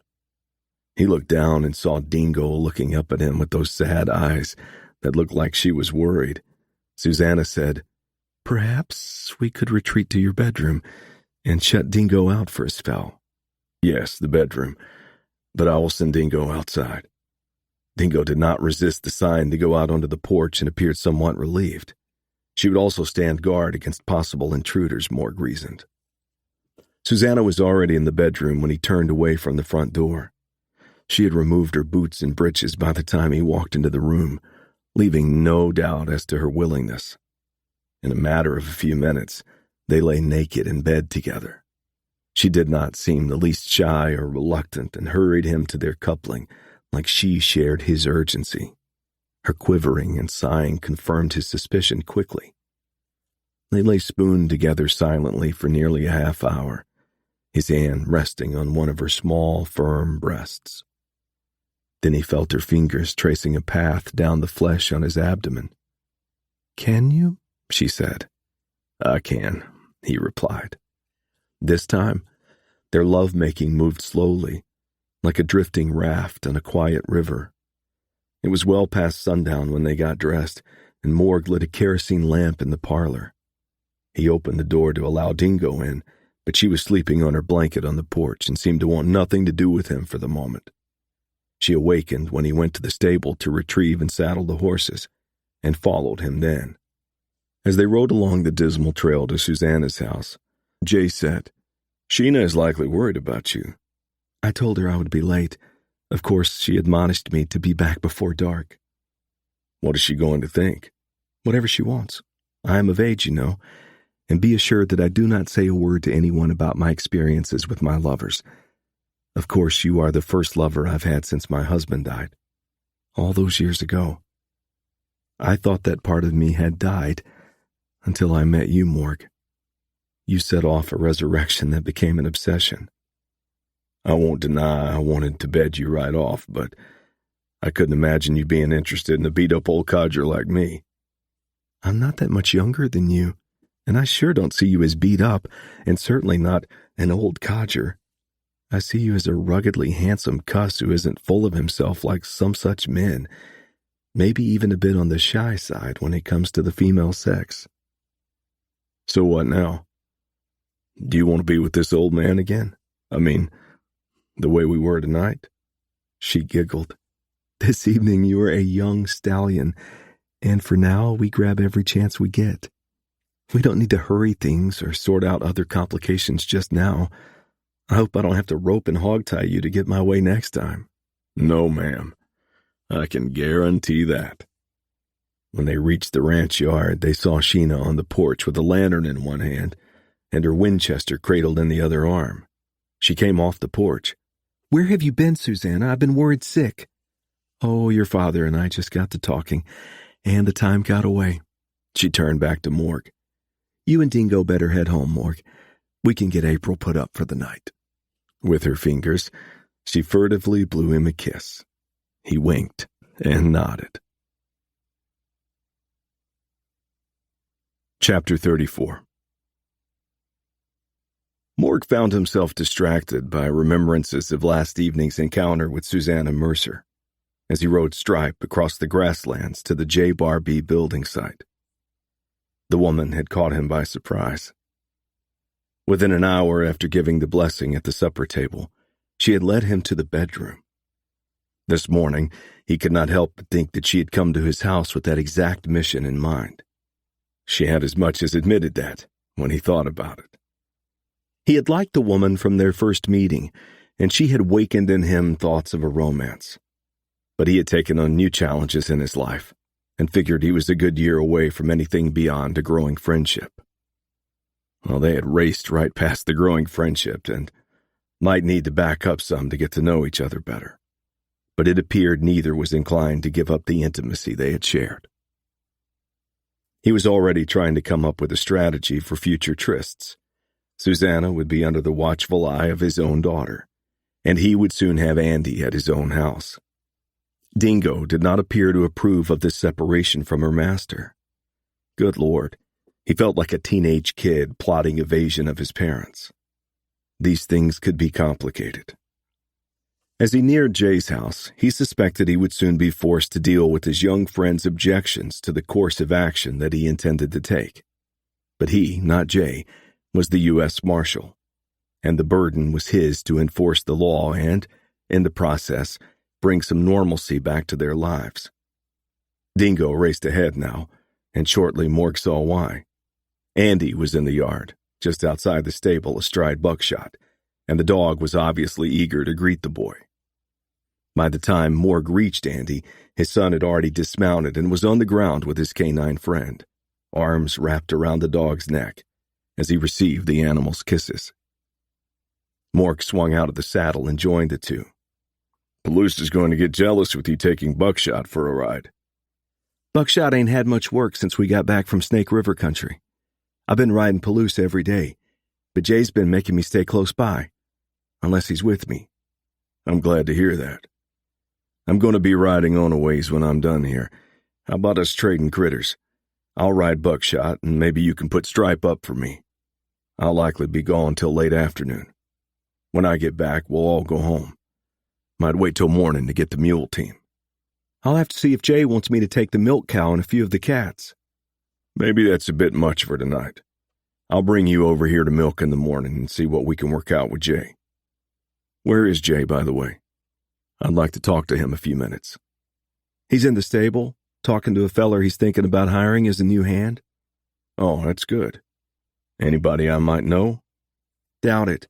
He looked down and saw Dingo looking up at him with those sad eyes that looked like she was worried. Susanna said, "Perhaps we could retreat to your bedroom and shut Dingo out for a spell." "Yes, the bedroom, but I will send Dingo outside." Dingo did not resist the sign to go out onto the porch and appeared somewhat relieved. She would also stand guard against possible intruders, Morg reasoned. Susanna was already in the bedroom when he turned away from the front door. She had removed her boots and breeches by the time he walked into the room, leaving no doubt as to her willingness. In a matter of a few minutes, they lay naked in bed together. She did not seem the least shy or reluctant and hurried him to their coupling like she shared his urgency. Her quivering and sighing confirmed his suspicion quickly. They lay spooned together silently for nearly a half hour, his hand resting on one of her small, firm breasts. Then he felt her fingers tracing a path down the flesh on his abdomen. "Can you?" she said. "I can," he replied. This time, their lovemaking moved slowly, like a drifting raft on a quiet river. It was well past sundown when they got dressed, and Morg lit a kerosene lamp in the parlor. He opened the door to allow Dingo in, but she was sleeping on her blanket on the porch and seemed to want nothing to do with him for the moment. She awakened when he went to the stable to retrieve and saddle the horses, and followed him then. As they rode along the dismal trail to Susanna's house, Jay said, "Sheena is likely worried about you." I told her I would be late. Of course, she admonished me to be back before dark. "What is she going to think?" "Whatever she wants. I am of age, you know, and be assured that I do not say a word to anyone about my experiences with my lovers. Of course, you are the first lover I've had since my husband died, all those years ago. I thought that part of me had died until I met you, Morg. You set off a resurrection that became an obsession. I won't deny I wanted to bed you right off, but I couldn't imagine you being interested in a beat-up old codger like me." "I'm not that much younger than you, and I sure don't see you as beat up, and certainly not an old codger. I see you as a ruggedly handsome cuss who isn't full of himself like some such men, maybe even a bit on the shy side when it comes to the female sex." "So what now? Do you want to be with this old man again? I mean, the way we were tonight?" She giggled. "This evening you are a young stallion, and for now we grab every chance we get. We don't need to hurry things or sort out other complications just now. I hope I don't have to rope and hogtie you to get my way next time. No, ma'am. I can guarantee that. When they reached the ranch yard, they saw Sheena on the porch with a lantern in one hand and her Winchester cradled in the other arm. She came off the porch. "Where have you been, Susanna? I've been worried sick." "Oh, your father and I just got to talking, and the time got away." She turned back to Morg. "You and Dingo better head home, Morg. We can get April put up for the night." With her fingers, she furtively blew him a kiss. He winked and nodded. Chapter 34. Morg found himself distracted by remembrances of last evening's encounter with Susanna Mercer as he rode Stripe across the grasslands to the J. Barbie building site. The woman had caught him by surprise. Within an hour after giving the blessing at the supper table, she had led him to the bedroom. This morning, he could not help but think that she had come to his house with that exact mission in mind. She had as much as admitted that when he thought about it. He had liked the woman from their first meeting, and she had wakened in him thoughts of a romance. But he had taken on new challenges in his life and figured he was a good year away from anything beyond a growing friendship. Well, they had raced right past the growing friendship and might need to back up some to get to know each other better. But it appeared neither was inclined to give up the intimacy they had shared. He was already trying to come up with a strategy for future trysts. Susanna would be under the watchful eye of his own daughter, and he would soon have Andy at his own house. Dingo did not appear to approve of this separation from her master. Good Lord, he felt like a teenage kid plotting evasion of his parents. These things could be complicated. As he neared Jay's house, he suspected he would soon be forced to deal with his young friend's objections to the course of action that he intended to take. But he, not Jay, was the U.S. Marshal, and the burden was his to enforce the law and, in the process, bring some normalcy back to their lives. Dingo raced ahead now, and shortly Morg saw why. Andy was in the yard, just outside the stable astride Buckshot, and the dog was obviously eager to greet the boy. By the time Morg reached Andy, his son had already dismounted and was on the ground with his canine friend, arms wrapped around the dog's neck, as he received the animal's kisses. Morg swung out of the saddle and joined the two. "Palouse is going to get jealous with you taking Buckshot for a ride." "Buckshot ain't had much work since we got back from Snake River country. I've been riding Palouse every day, but Jay's been making me stay close by, unless he's with me." "I'm glad to hear that. I'm going to be riding on a ways when I'm done here. How about us trading critters? I'll ride Buckshot, and maybe you can put Stripe up for me. I'll likely be gone till late afternoon. When I get back, we'll all go home. Might wait till morning to get the mule team." "I'll have to see if Jay wants me to take the milk cow and a few of the cats." "Maybe that's a bit much for tonight. I'll bring you over here to milk in the morning and see what we can work out with Jay. Where is Jay, by the way? I'd like to talk to him a few minutes." "He's in the stable, talking to a feller he's thinking about hiring as a new hand." "Oh, that's good. Anybody I might know?" "Doubt it.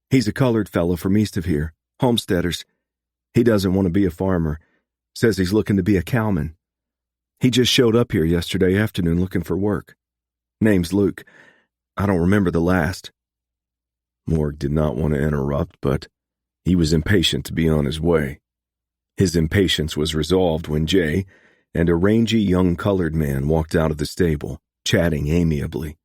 He's a colored fellow from east of here, homesteaders. He doesn't want to be a farmer. Says he's looking to be a cowman. He just showed up here yesterday afternoon looking for work. Name's Luke. I don't remember the last." Morg did not want to interrupt, but he was impatient to be on his way. His impatience was resolved when Jay and a rangy young colored man walked out of the stable, chatting amiably.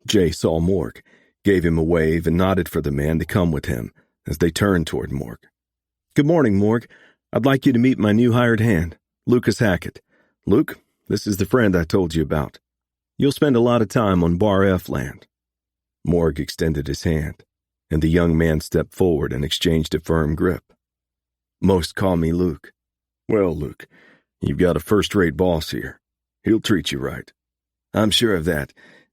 Jay saw Morg, gave him a wave, and nodded for the man to come with him as they turned toward Morg. "Good morning, Morg. I'd like you to meet my new hired hand, Lucas Hackett. Luke, this is the friend I told you about. You'll spend a lot of time on Bar F land." Morg extended his hand, and the young man stepped forward and exchanged a firm grip. "Most call me Luke." "Well, Luke, you've got a first-rate boss here. He'll treat you right." "I'm sure of that.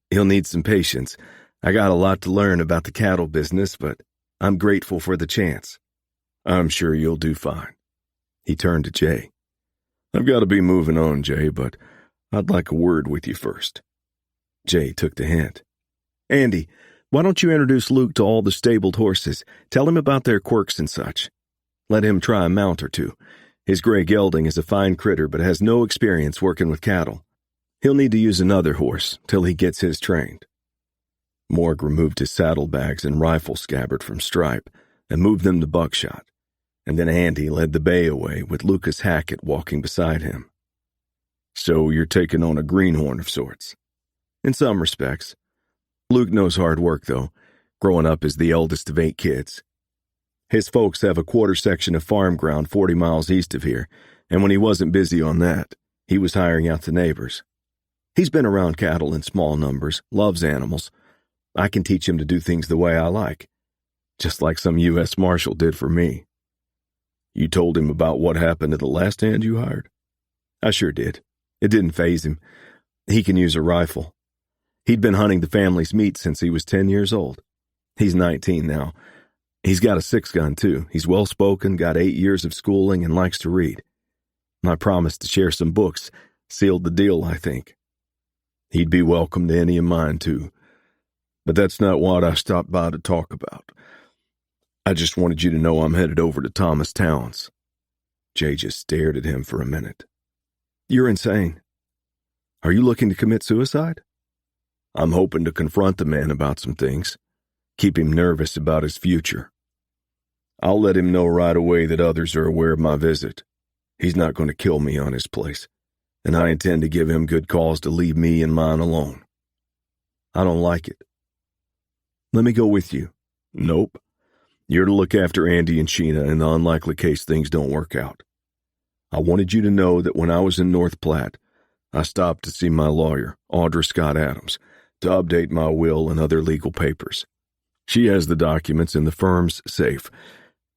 He'll need some patience. I got a lot to learn about the cattle business, but I'm grateful for the chance." "I'm sure you'll do fine." He turned to Jay. "I've got to be moving on, Jay, but I'd like a word with you first." Jay took the hint. "Andy, Why don't you introduce Luke to all the stabled horses? Tell him about their quirks and such. Let him try a mount or two. His gray gelding is a fine critter but has no experience working with cattle. He'll need to use another horse till he gets his trained." Morg removed his saddlebags and rifle scabbard from Stripe and moved them to Buckshot, and then Andy led the bay away with Lucas Hackett walking beside him. "So you're taking on a greenhorn of sorts." "In some respects. Luke knows hard work, though, growing up as the eldest of 8 kids. His folks have a quarter section of farm ground 40 miles east of here, and when he wasn't busy on that, he was hiring out to neighbors. He's been around cattle in small numbers, loves animals. I can teach him to do things the way I like, just like some U.S. Marshal did for me." "You told him about what happened to the last hand you hired?" "I sure did. It didn't faze him. He can use a rifle. He'd been hunting the family's meat since he was 10 years old. He's 19 now. He's got a 6-gun, too. He's well-spoken, got 8 years of schooling, and likes to read. My promise to share some books sealed the deal, I think. He'd be welcome to any of mine, too. But that's not what I stopped by to talk about. I just wanted you to know I'm headed over to Thomas Towns." Jay just stared at him for a minute. "You're insane. Are you looking to commit suicide?" "I'm hoping to confront the man about some things, keep him nervous about his future. I'll let him know right away that others are aware of my visit. He's not going to kill me on his place, and I intend to give him good cause to leave me and mine alone." "I don't like it." "Let me go with you." "Nope. You're to look after Andy and Sheena in the unlikely case things don't work out. I wanted you to know that when I was in North Platte, I stopped to see my lawyer, Audra Scott Adams, to update my will and other legal papers. She has the documents in the firm's safe.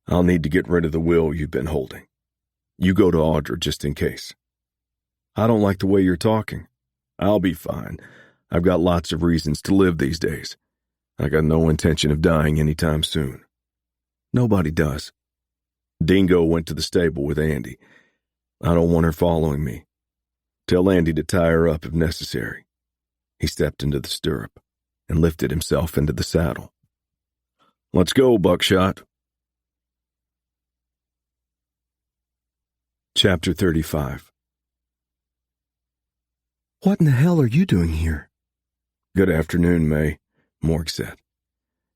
I'll need to get rid of the will you've been holding. You go to Audra just in case." "I don't like the way you're talking." "I'll be fine. I've got lots of reasons to live these days. I got no intention of dying anytime soon." "Nobody does." "Dingo went to the stable with Andy. I don't want her following me. Tell Andy to tie her up if necessary." He stepped into the stirrup and lifted himself into the saddle. "Let's go, Buckshot." Chapter 35. "What in the hell are you doing here?" "Good afternoon, May," Morg said.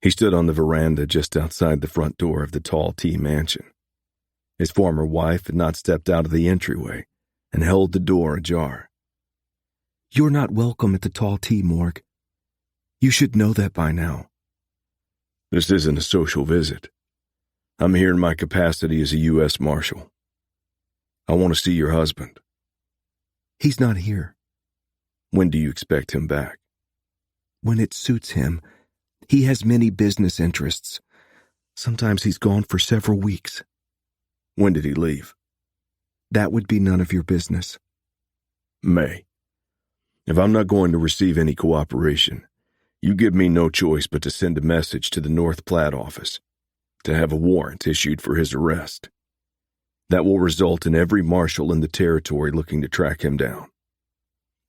He stood on the veranda just outside the front door of the Tall T mansion. His former wife had not stepped out of the entryway and held the door ajar. "You're not welcome at the Tall T, Morg. You should know that by now." "This isn't a social visit. I'm here in my capacity as a U.S. Marshal. I want to see your husband." "He's not here." "When do you expect him back?" "When it suits him. He has many business interests. Sometimes he's gone for several weeks." "When did he leave?" "That would be none of your business." "May, if I'm not going to receive any cooperation, you give me no choice but to send a message to the North Platte office to have a warrant issued for his arrest. That will result in every marshal in the territory looking to track him down.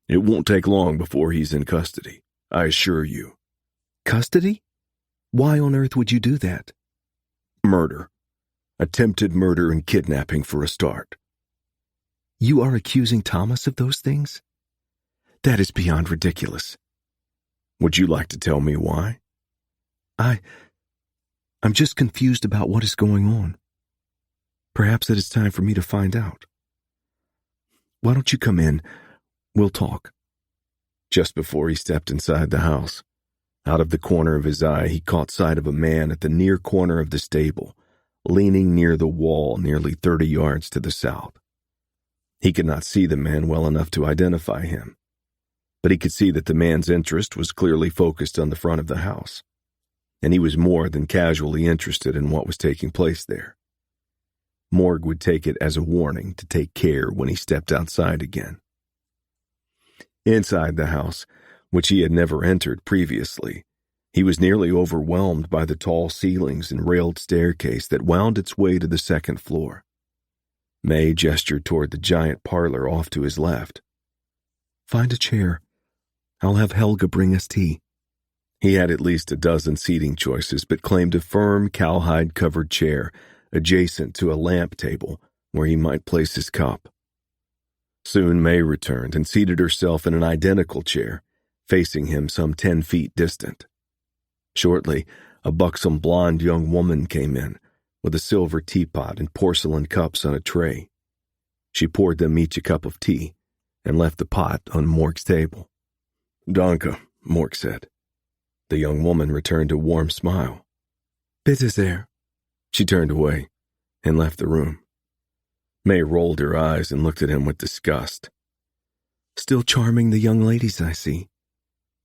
It won't take long before he's in custody, I assure you." "Custody? Why on earth would you do that?" "Murder. Attempted murder and kidnapping for a start." "You are accusing Thomas of those things? That is beyond ridiculous." "Would you like to tell me why?" I'm just confused about what is going on. Perhaps it is time for me to find out. Why don't you come in? We'll talk." Just before he stepped inside the house, out of the corner of his eye, he caught sight of a man at the near corner of the stable, leaning near the wall nearly 30 yards to the south. He could not see the man well enough to identify him, but he could see that the man's interest was clearly focused on the front of the house, and he was more than casually interested in what was taking place there. Morg would take it as a warning to take care when he stepped outside again. Inside the house, which he had never entered previously, he was nearly overwhelmed by the tall ceilings and railed staircase that wound its way to the second floor. May gestured toward the giant parlor off to his left. "Find a chair. I'll have Helga bring us tea." He had at least a dozen seating choices, but claimed a firm cowhide-covered chair adjacent to a lamp table where he might place his cup. Soon May returned and seated herself in an identical chair, facing him some 10 feet distant. Shortly, a buxom blonde young woman came in, with a silver teapot and porcelain cups on a tray. She poured them each a cup of tea and left the pot on Morg's table. "Danke," Morg said. The young woman returned a warm smile. "Bitte sehr." She turned away and left the room. May rolled her eyes and looked at him with disgust. "Still charming the young ladies, I see.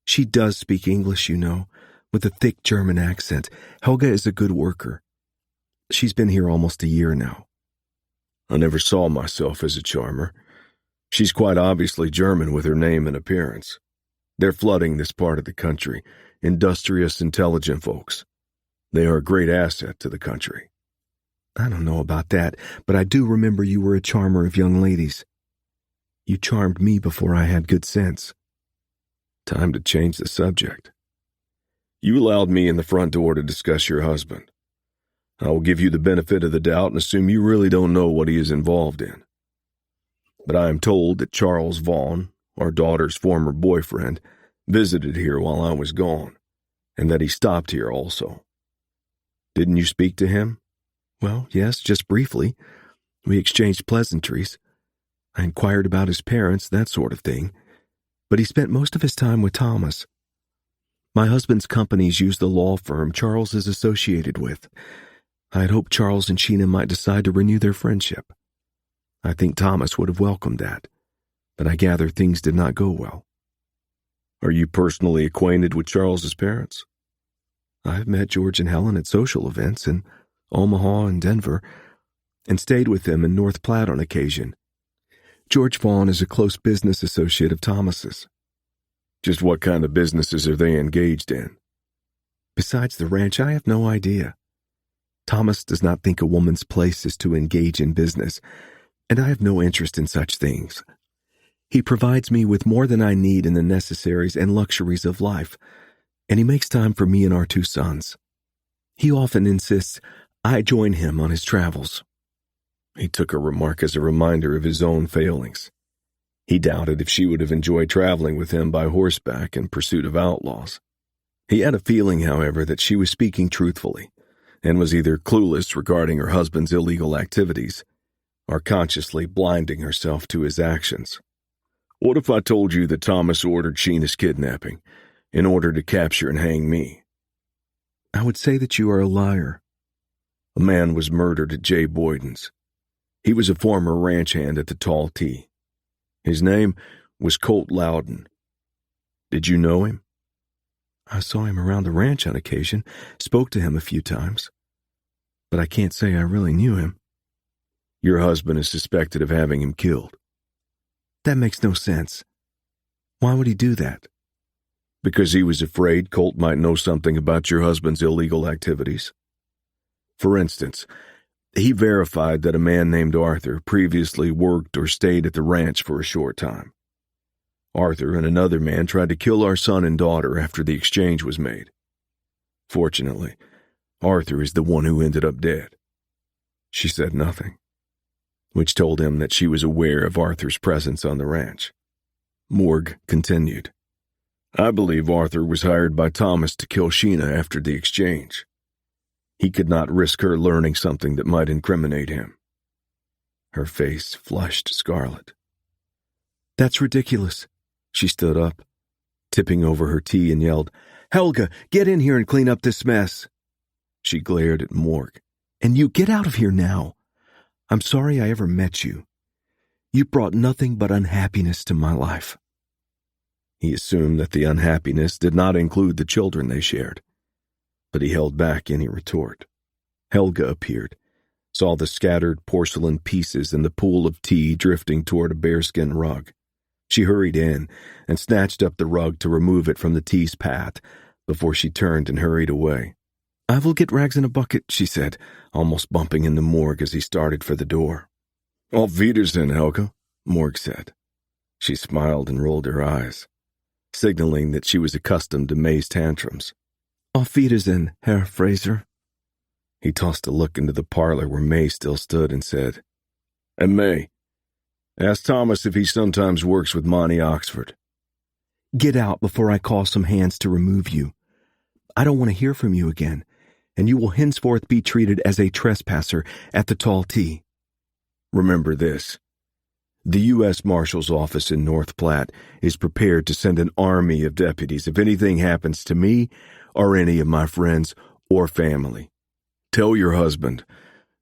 She does speak English, you know, with a thick German accent. Helga is a good worker. She's been here almost a year now." "I never saw myself as a charmer. She's quite obviously German with her name and appearance. They're flooding this part of the country, industrious, intelligent folks. They are a great asset to the country." "I don't know about that, but I do remember you were a charmer of young ladies. You charmed me before I had good sense." Time to change the subject. "You allowed me in the front door to discuss your husband. I will give you the benefit of the doubt and assume you really don't know what he is involved in. But I am told that Charles Vaughn, our daughter's former boyfriend, visited here while I was gone, and that he stopped here also. Didn't you speak to him?" "Well, yes, just briefly. We exchanged pleasantries. I inquired about his parents, that sort of thing. But he spent most of his time with Thomas. My husband's companies use the law firm Charles is associated with. I had hoped Charles and Sheena might decide to renew their friendship. I think Thomas would have welcomed that, but I gather things did not go well." "Are you personally acquainted with Charles's parents?" "I have met George and Helen at social events in Omaha and Denver, and stayed with them in North Platte on occasion. George Vaughn is a close business associate of Thomas's." "Just what kind of businesses are they engaged in?" "Besides the ranch, I have no idea. Thomas does not think a woman's place is to engage in business, and I have no interest in such things. He provides me with more than I need in the necessaries and luxuries of life, and he makes time for me and our 2 sons. He often insists I join him on his travels." He took her remark as a reminder of his own failings. He doubted if she would have enjoyed traveling with him by horseback in pursuit of outlaws. He had a feeling, however, that she was speaking truthfully, and was either clueless regarding her husband's illegal activities, or consciously blinding herself to his actions. "What if I told you that Thomas ordered Sheena's kidnapping in order to capture and hang me?" "I would say that you are a liar." "A man was murdered at Jay Boyden's. He was a former ranch hand at the Tall T. His name was Colt Loudon. Did you know him?" "I saw him around the ranch on occasion, spoke to him a few times, but I can't say I really knew him." "Your husband is suspected of having him killed." "That makes no sense. Why would he do that?" "Because he was afraid Colt might know something about your husband's illegal activities. For instance, he verified that a man named Arthur previously worked or stayed at the ranch for a short time. Arthur and another man tried to kill our son and daughter after the exchange was made. Fortunately, Arthur is the one who ended up dead." She said nothing, which told him that she was aware of Arthur's presence on the ranch. Morg continued, "I believe Arthur was hired by Thomas to kill Sheena after the exchange. He could not risk her learning something that might incriminate him." Her face flushed scarlet. "That's ridiculous." She stood up, tipping over her tea, and yelled, "Helga, get in here and clean up this mess." She glared at Morg. "And you get out of here now. I'm sorry I ever met you. You brought nothing but unhappiness to my life." He assumed that the unhappiness did not include the children they shared, but he held back any retort. Helga appeared, saw the scattered porcelain pieces in the pool of tea drifting toward a bearskin rug. She hurried in and snatched up the rug to remove it from the tea's path before she turned and hurried away. "I will get rags in a bucket," she said, almost bumping into Morg as he started for the door. "Auf Wiedersehen, Helga," Morg said. She smiled and rolled her eyes. signaling that she was accustomed to May's tantrums. Auf Wiedersehen, Herr Fraser. He tossed a look into the parlor where May still stood and said, "And May, ask Thomas if he sometimes works with Monty Oxford." Get out before I call some hands to remove you. I don't want to hear from you again, and you will henceforth be treated as a trespasser at the Tall T. Remember this. The U.S. Marshal's office in North Platte is prepared to send an army of deputies if anything happens to me or any of my friends or family. Tell your husband,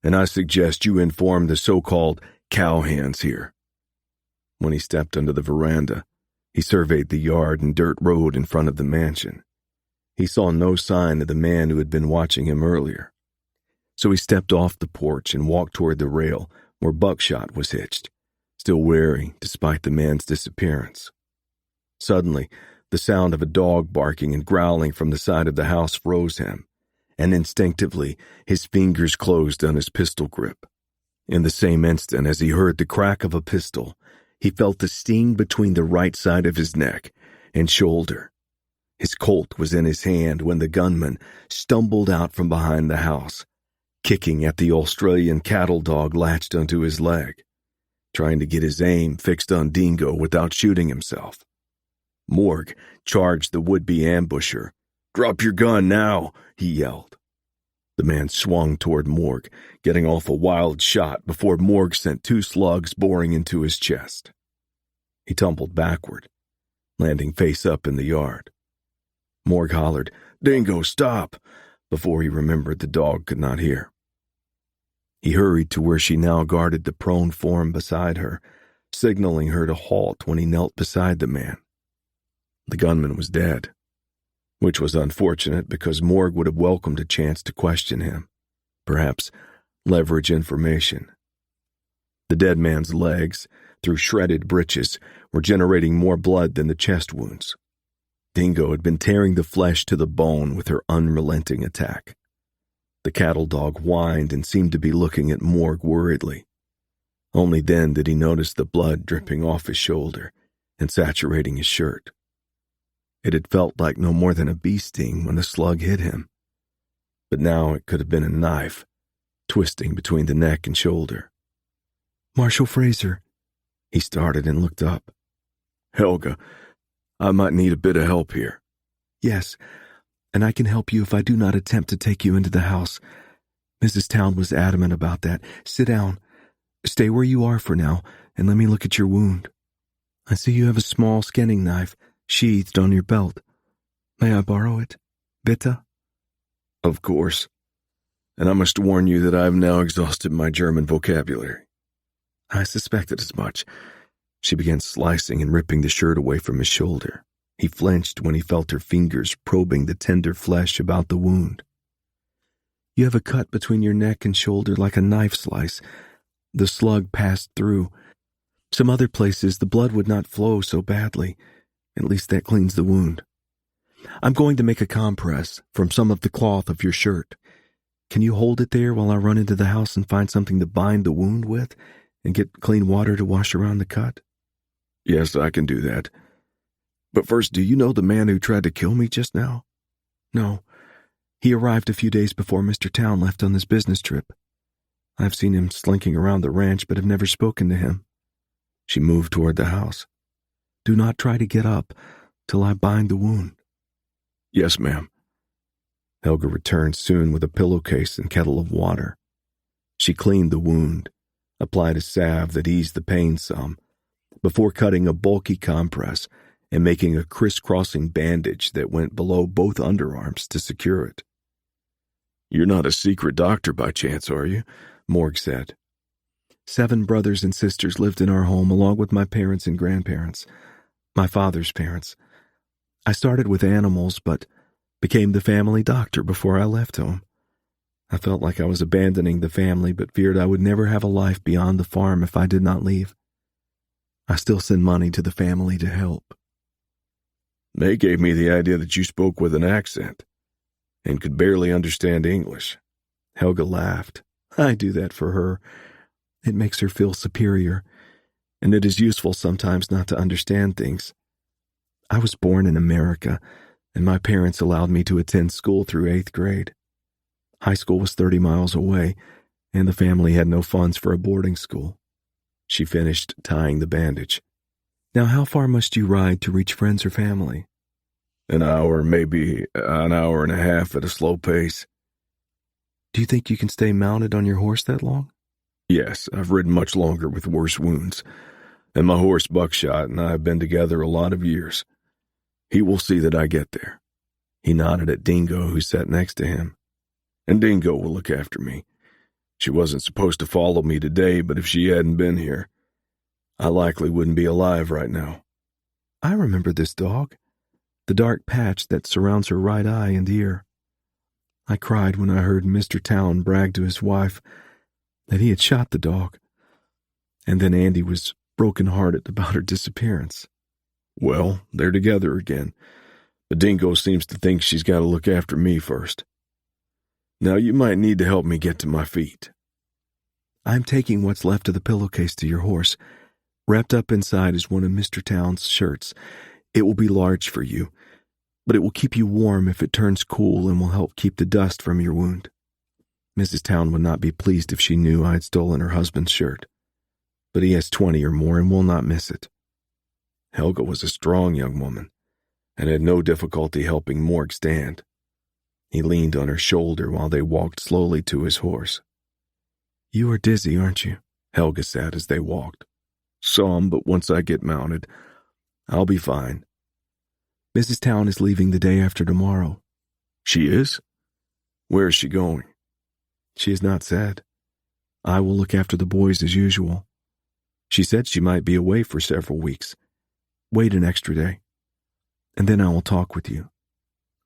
and I suggest you inform the so-called cowhands here. When he stepped under the veranda, he surveyed the yard and dirt road in front of the mansion. He saw no sign of the man who had been watching him earlier. So he stepped off the porch and walked toward the rail where Buckshot was hitched, still wary despite the man's disappearance. Suddenly, the sound of a dog barking and growling from the side of the house froze him, and instinctively his fingers closed on his pistol grip. In the same instant as he heard the crack of a pistol, he felt the sting between the right side of his neck and shoulder. His Colt was in his hand when the gunman stumbled out from behind the house, kicking at the Australian cattle dog latched onto his leg, trying to get his aim fixed on Dingo without shooting himself. Morg charged the would-be ambusher. "Drop your gun now," he yelled. The man swung toward Morg, getting off a wild shot before Morg sent 2 slugs boring into his chest. He tumbled backward, landing face up in the yard. Morg hollered, "Dingo, stop!" before he remembered the dog could not hear. He hurried to where she now guarded the prone form beside her, signaling her to halt when he knelt beside the man. The gunman was dead, which was unfortunate because Morg would have welcomed a chance to question him, perhaps leverage information. The dead man's legs, through shredded breeches, were generating more blood than the chest wounds. Dingo had been tearing the flesh to the bone with her unrelenting attack. The cattle dog whined and seemed to be looking at Morg worriedly. Only then did he notice the blood dripping off his shoulder and saturating his shirt. It had felt like no more than a bee sting when the slug hit him, but now it could have been a knife, twisting between the neck and shoulder. "Marshal Fraser," he started and looked up. "Helga, I might need a bit of help here." "Yes, and I can help you if I do not attempt to take you into the house. Mrs. Town was adamant about that. Sit down. Stay where you are for now, and let me look at your wound. I see you have a small skinning knife sheathed on your belt. May I borrow it? Bitte?" "Of course. And I must warn you that I have now exhausted my German vocabulary." "I suspected as much." She began slicing and ripping the shirt away from his shoulder. He flinched when he felt her fingers probing the tender flesh about the wound. "You have a cut between your neck and shoulder like a knife slice. The slug passed through. Some other places the blood would not flow so badly. At least that cleans the wound. I'm going to make a compress from some of the cloth of your shirt. Can you hold it there while I run into the house and find something to bind the wound with and get clean water to wash around the cut?" "Yes, I can do that. But first, do you know the man who tried to kill me just now?" "No. He arrived a few days before Mr. Town left on this business trip. I've seen him slinking around the ranch but have never spoken to him." She moved toward the house. "Do not try to get up till I bind the wound." "Yes, ma'am." Helga returned soon with a pillowcase and kettle of water. She cleaned the wound, applied a salve that eased the pain some, before cutting a bulky compress and making a crisscrossing bandage that went below both underarms to secure it. "You're not a secret doctor by chance, are you?" Morg said. 7 brothers and sisters lived in our home along with my parents and grandparents, my father's parents. I started with animals, but became the family doctor before I left home. I felt like I was abandoning the family, but feared I would never have a life beyond the farm if I did not leave. I still send money to the family to help." "They gave me the idea that you spoke with an accent and could barely understand English." Helga laughed. "I do that for her. It makes her feel superior, and it is useful sometimes not to understand things. I was born in America, and my parents allowed me to attend school through 8th grade. High school was 30 miles away, and the family had no funds for a boarding school. She finished tying the bandage. Now, how far must you ride to reach friends or family? An hour, maybe an hour and a half at a slow pace. Do you think you can stay mounted on your horse that long? Yes, I've ridden much longer with worse wounds, and my horse Buckshot and I have been together a lot of years. He will see that I get there. He nodded at Dingo, who sat next to him. And Dingo will look after me. She wasn't supposed to follow me today, but if she hadn't been here, I likely wouldn't be alive right now. I remember this dog, the dark patch that surrounds her right eye and ear. I cried when I heard Mr. Town brag to his wife that he had shot the dog, and then Andy was broken-hearted about her disappearance. Well, they're together again, but Dingo seems to think she's got to look after me first. Now you might need to help me get to my feet. I'm taking what's left of the pillowcase to your horse. Wrapped up inside is one of Mr. Town's shirts. It will be large for you, but it will keep you warm if it turns cool and will help keep the dust from your wound. Mrs. Town would not be pleased if she knew I had stolen her husband's shirt, but he has 20 or more and will not miss it. Helga was a strong young woman and had no difficulty helping Morg stand. He leaned on her shoulder while they walked slowly to his horse. You are dizzy, aren't you? Helga said as they walked. Some, but once I get mounted, I'll be fine. Mrs. Town is leaving the day after tomorrow. She is? Where is she going? She has not said. I will look after the boys as usual. She said she might be away for several weeks. Wait an extra day, and then I will talk with you.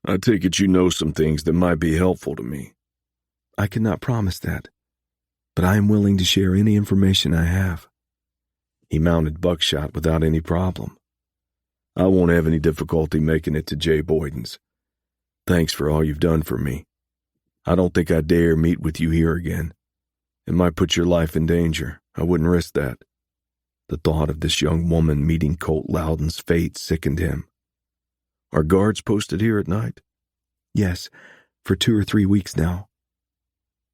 I take it you know some things that might be helpful to me. I cannot promise that, but I am willing to share any information I have. He mounted Buckshot without any problem. I won't have any difficulty making it to Jay Boyden's. Thanks for all you've done for me. I don't think I dare meet with you here again. It might put your life in danger. I wouldn't risk that. The thought of this young woman meeting Colt Loudon's fate sickened him. Are guards posted here at night? Yes, for 2 or 3 weeks now.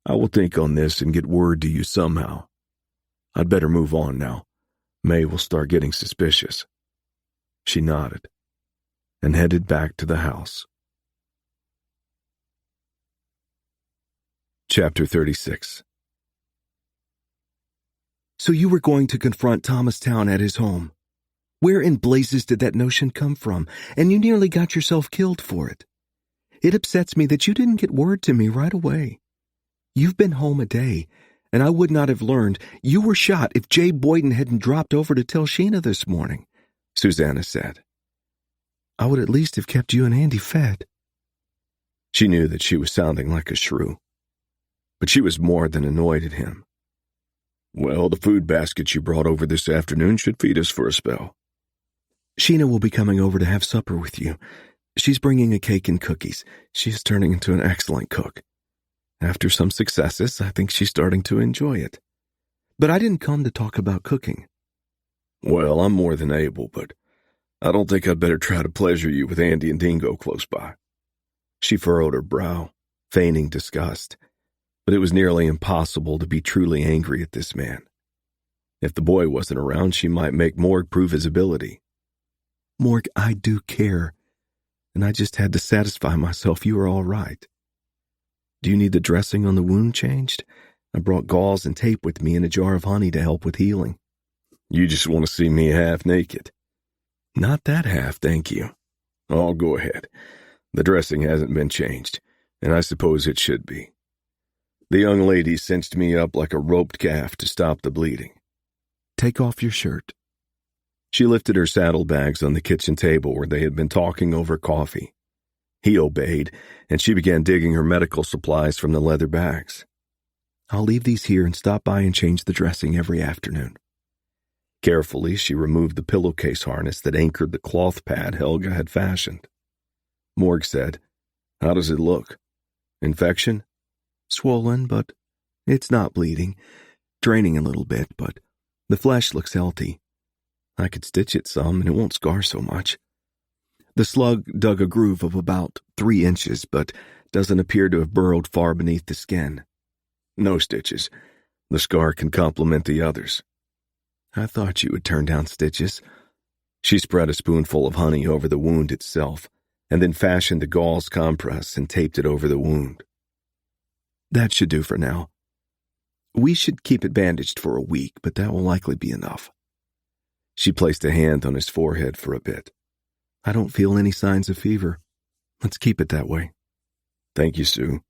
I will think on this and get word to you somehow. I'd better move on now. May will start getting suspicious. She nodded and headed back to the house. Chapter 36. So you were going to confront Thomas Town at his home. Where in blazes did that notion come from? And you nearly got yourself killed for it. It upsets me that you didn't get word to me right away. You've been home a day, and I would not have learned you were shot if Jay Boyden hadn't dropped over to tell Sheena this morning, Susanna said. I would at least have kept you and Andy fed. She knew that she was sounding like a shrew, but she was more than annoyed at him. Well, the food basket you brought over this afternoon should feed us for a spell. Sheena will be coming over to have supper with you. She's bringing a cake and cookies. She's turning into an excellent cook. After some successes, I think she's starting to enjoy it. But I didn't come to talk about cooking. Well, I'm more than able, but I don't think I'd better try to pleasure you with Andy and Dingo close by. She furrowed her brow, feigning disgust, but it was nearly impossible to be truly angry at this man. If the boy wasn't around, she might make Morg prove his ability. Morg, I do care, and I just had to satisfy myself you were all right. Do you need the dressing on the wound changed? I brought gauze and tape with me and a jar of honey to help with healing. You just want to see me half naked. Not that half, thank you. Oh, go ahead. The dressing hasn't been changed, and I suppose it should be. The young lady cinched me up like a roped calf to stop the bleeding. Take off your shirt. She lifted her saddlebags on the kitchen table where they had been talking over coffee. He obeyed, and she began digging her medical supplies from the leather bags. I'll leave these here and stop by and change the dressing every afternoon. Carefully, she removed the pillowcase harness that anchored the cloth pad Helga had fashioned. Morg said, "How does it look? Infection?" Swollen, but it's not bleeding. Draining a little bit, but the flesh looks healthy. I could stitch it some and it won't scar so much. The slug dug a groove of about 3 inches, but doesn't appear to have burrowed far beneath the skin. No stitches. The scar can complement the others. I thought you would turn down stitches. She spread a spoonful of honey over the wound itself, and then fashioned a gauze compress and taped it over the wound. That should do for now. We should keep it bandaged for a week, but that will likely be enough. She placed a hand on his forehead for a bit. I don't feel any signs of fever. Let's keep it that way. Thank you, Sue.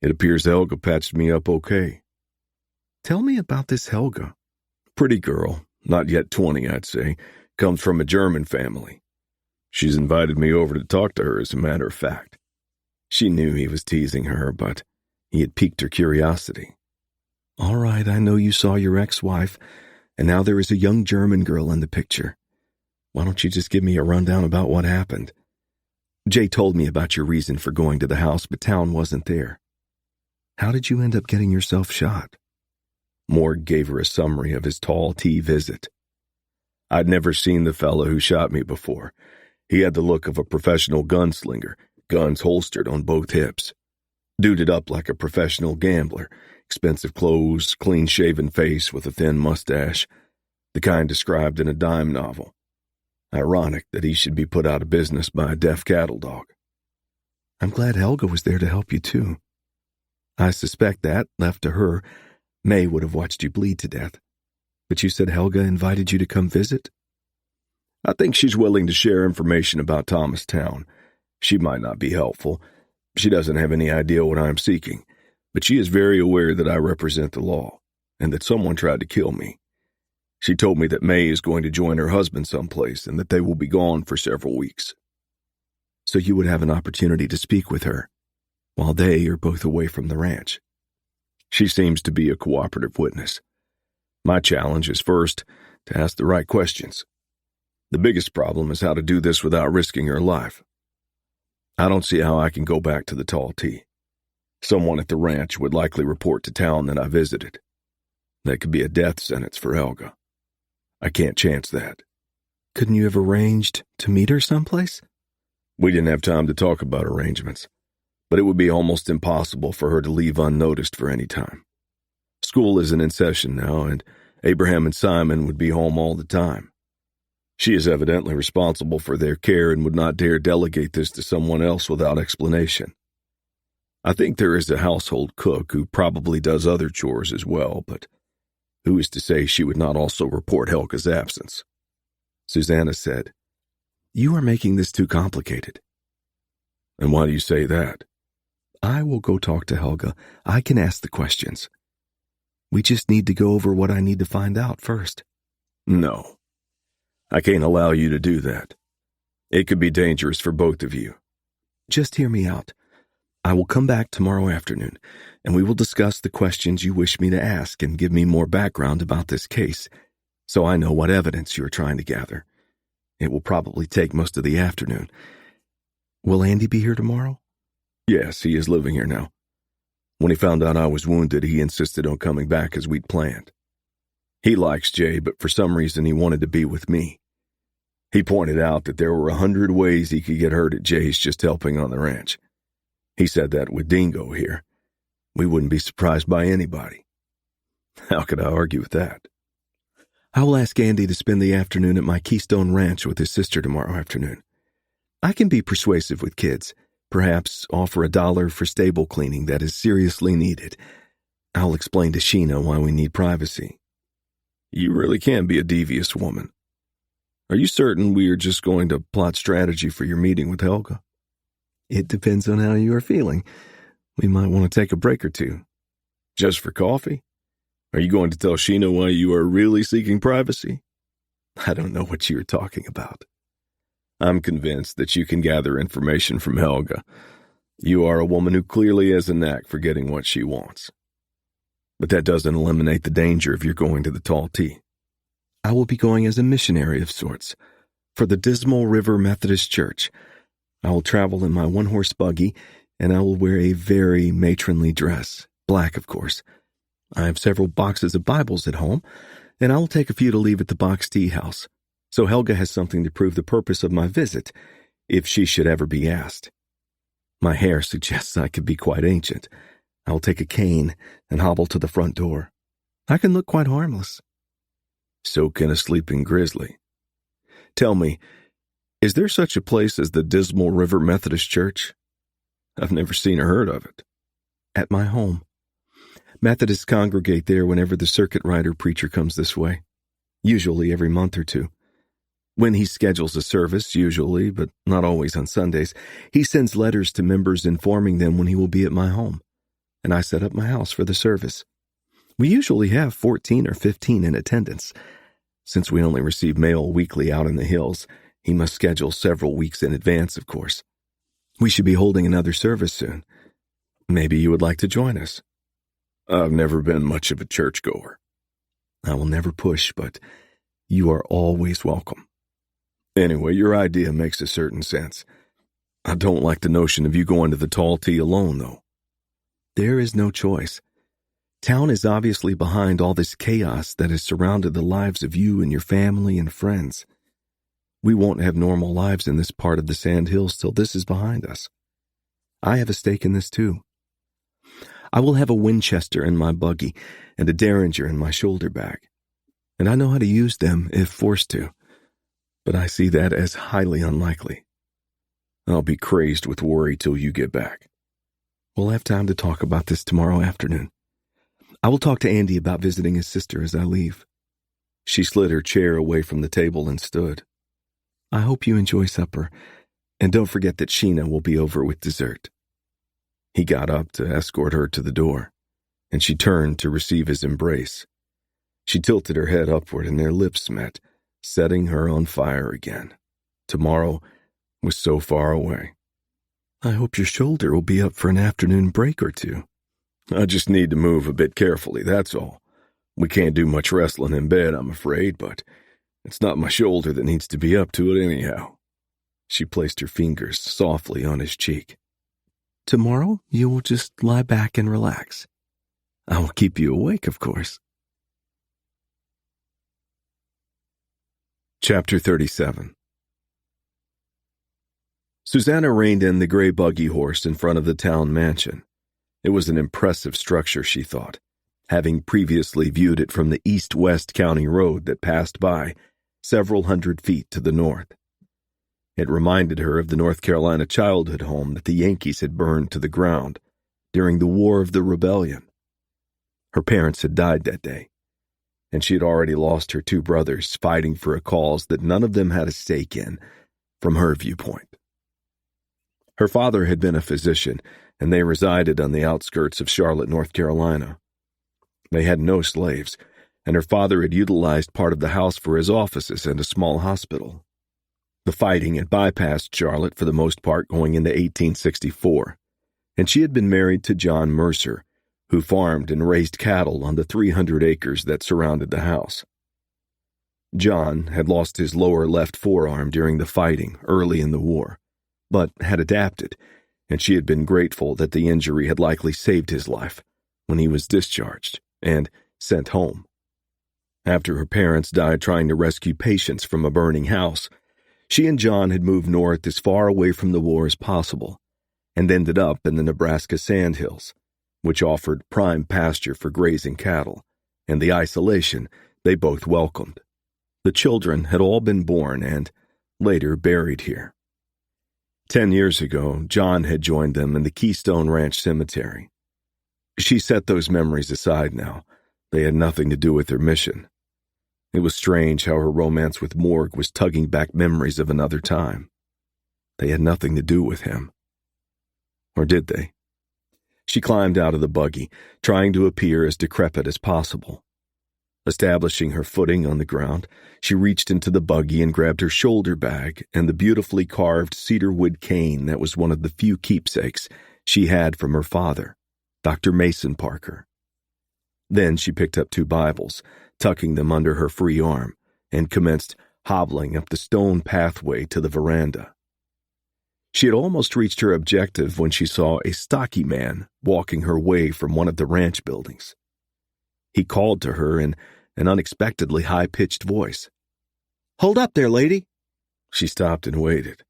It appears Helga patched me up okay. Tell me about this Helga. Pretty girl, not yet 20, I'd say, comes from a German family. She's invited me over to talk to her, as a matter of fact. She knew he was teasing her, but he had piqued her curiosity. All right, I know you saw your ex-wife, and now there is a young German girl in the picture. Why don't you just give me a rundown about what happened? Jay told me about your reason for going to the house, but Town wasn't there. How did you end up getting yourself shot? Morg gave her a summary of his tall T visit. I'd never seen the fellow who shot me before. He had the look of a professional gunslinger, guns holstered on both hips. Duded up like a professional gambler, expensive clothes, clean-shaven face with a thin mustache, the kind described in a dime novel. Ironic that he should be put out of business by a deaf cattle dog. I'm glad Helga was there to help you, too. I suspect that, left to her, May would have watched you bleed to death. But you said Helga invited you to come visit? I think she's willing to share information about Thomas Town. She might not be helpful. She doesn't have any idea what I am seeking, but she is very aware that I represent the law, and that someone tried to kill me. She told me that May is going to join her husband someplace, and that they will be gone for several weeks. So you would have an opportunity to speak with her, while they are both away from the ranch. She seems to be a cooperative witness. My challenge is first to ask the right questions. The biggest problem is how to do this without risking her life. I don't see how I can go back to the Tall T. Someone at the ranch would likely report to Town that I visited. That could be a death sentence for Helga. I can't chance that. Couldn't you have arranged to meet her someplace? We didn't have time to talk about arrangements, but it would be almost impossible for her to leave unnoticed for any time. School isn't in session now, and Abraham and Simon would be home all the time. She is evidently responsible for their care and would not dare delegate this to someone else without explanation. I think there is a household cook who probably does other chores as well, but who is to say she would not also report Helga's absence? Susanna said, You are making this too complicated. And why do you say that? I will go talk to Helga. I can ask the questions. We just need to go over what I need to find out first. No. I can't allow you to do that. It could be dangerous for both of you. Just hear me out. I will come back tomorrow afternoon, and we will discuss the questions you wish me to ask and give me more background about this case, so I know what evidence you are trying to gather. It will probably take most of the afternoon. Will Andy be here tomorrow? Yes, he is living here now. When he found out I was wounded, he insisted on coming back as we'd planned. He likes Jay, but for some reason he wanted to be with me. He pointed out that there were 100 ways he could get hurt at Jay's just helping on the ranch. He said that with Dingo here, we wouldn't be surprised by anybody. How could I argue with that? I will ask Andy to spend the afternoon at my Keystone Ranch with his sister tomorrow afternoon. I can be persuasive with kids, perhaps offer $1 for stable cleaning that is seriously needed. I'll explain to Sheena why we need privacy. You really can be a devious woman. Are you certain we are just going to plot strategy for your meeting with Helga? It depends on how you are feeling. We might want to take a break or two. Just for coffee? Are you going to tell Sheena why you are really seeking privacy? I don't know what you are talking about. I'm convinced that you can gather information from Helga. You are a woman who clearly has a knack for getting what she wants. But that doesn't eliminate the danger of your going to the Tall T. I will be going as a missionary of sorts, for the Dismal River Methodist Church. I will travel in my one-horse buggy, and I will wear a very matronly dress, black, of course. I have several boxes of Bibles at home, and I will take a few to leave at the Box Tea House, so Helga has something to prove the purpose of my visit, if she should ever be asked. My hair suggests I could be quite ancient. I'll take a cane and hobble to the front door. I can look quite harmless. So can a sleeping grizzly. Tell me, is there such a place as the Dismal River Methodist Church? I've never seen or heard of it. At my home. Methodists congregate there whenever the circuit rider preacher comes this way, usually every month or two. When he schedules a service, usually, but not always on Sundays, he sends letters to members informing them when he will be at my home, and I set up my house for the service. We usually have 14 or 15 in attendance. Since we only receive mail weekly out in the hills, he must schedule several weeks in advance, of course. We should be holding another service soon. Maybe you would like to join us. I've never been much of a churchgoer. I will never push, but you are always welcome. Anyway, your idea makes a certain sense. I don't like the notion of you going to the tall tea alone, though. There is no choice. Town is obviously behind all this chaos that has surrounded the lives of you and your family and friends. We won't have normal lives in this part of the Sand Hills till this is behind us. I have a stake in this, too. I will have a Winchester in my buggy and a Derringer in my shoulder bag, and I know how to use them if forced to, but I see that as highly unlikely. I'll be crazed with worry till you get back. We'll have time to talk about this tomorrow afternoon. I will talk to Andy about visiting his sister as I leave. She slid her chair away from the table and stood. I hope you enjoy supper, and don't forget that Sheena will be over with dessert. He got up to escort her to the door, and she turned to receive his embrace. She tilted her head upward, and their lips met, setting her on fire again. Tomorrow was so far away. I hope your shoulder will be up for an afternoon break or two. I just need to move a bit carefully, that's all. We can't do much wrestling in bed, I'm afraid, but it's not my shoulder that needs to be up to it anyhow. She placed her fingers softly on his cheek. Tomorrow, you will just lie back and relax. I will keep you awake, of course. Chapter 37. Susanna reined in the gray buggy horse in front of the town mansion. It was an impressive structure, she thought, having previously viewed it from the east-west county road that passed by several hundred feet to the north. It reminded her of the North Carolina childhood home that the Yankees had burned to the ground during the War of the Rebellion. Her parents had died that day, and she had already lost her two brothers fighting for a cause that none of them had a stake in, from her viewpoint. Her father had been a physician, and they resided on the outskirts of Charlotte, North Carolina. They had no slaves, and her father had utilized part of the house for his offices and a small hospital. The fighting had bypassed Charlotte for the most part going into 1864, and she had been married to John Mercer, who farmed and raised cattle on the 300 acres that surrounded the house. John had lost his lower left forearm during the fighting early in the war, but had adapted, and she had been grateful that the injury had likely saved his life when he was discharged and sent home. After her parents died trying to rescue patients from a burning house, she and John had moved north as far away from the war as possible and ended up in the Nebraska Sandhills, which offered prime pasture for grazing cattle and the isolation they both welcomed. The children had all been born and later buried here. 10 years ago, John had joined them in the Keystone Ranch Cemetery. She set those memories aside now. They had nothing to do with their mission. It was strange how her romance with Morg was tugging back memories of another time. They had nothing to do with him. Or did they? She climbed out of the buggy, trying to appear as decrepit as possible. Establishing her footing on the ground, she reached into the buggy and grabbed her shoulder bag and the beautifully carved cedar wood cane that was one of the few keepsakes she had from her father, Dr. Mason Parker. Then she picked up two Bibles, tucking them under her free arm, and commenced hobbling up the stone pathway to the veranda. She had almost reached her objective when she saw a stocky man walking her way from one of the ranch buildings. He called to her in an unexpectedly high-pitched voice. "Hold up there, lady." She stopped and waited.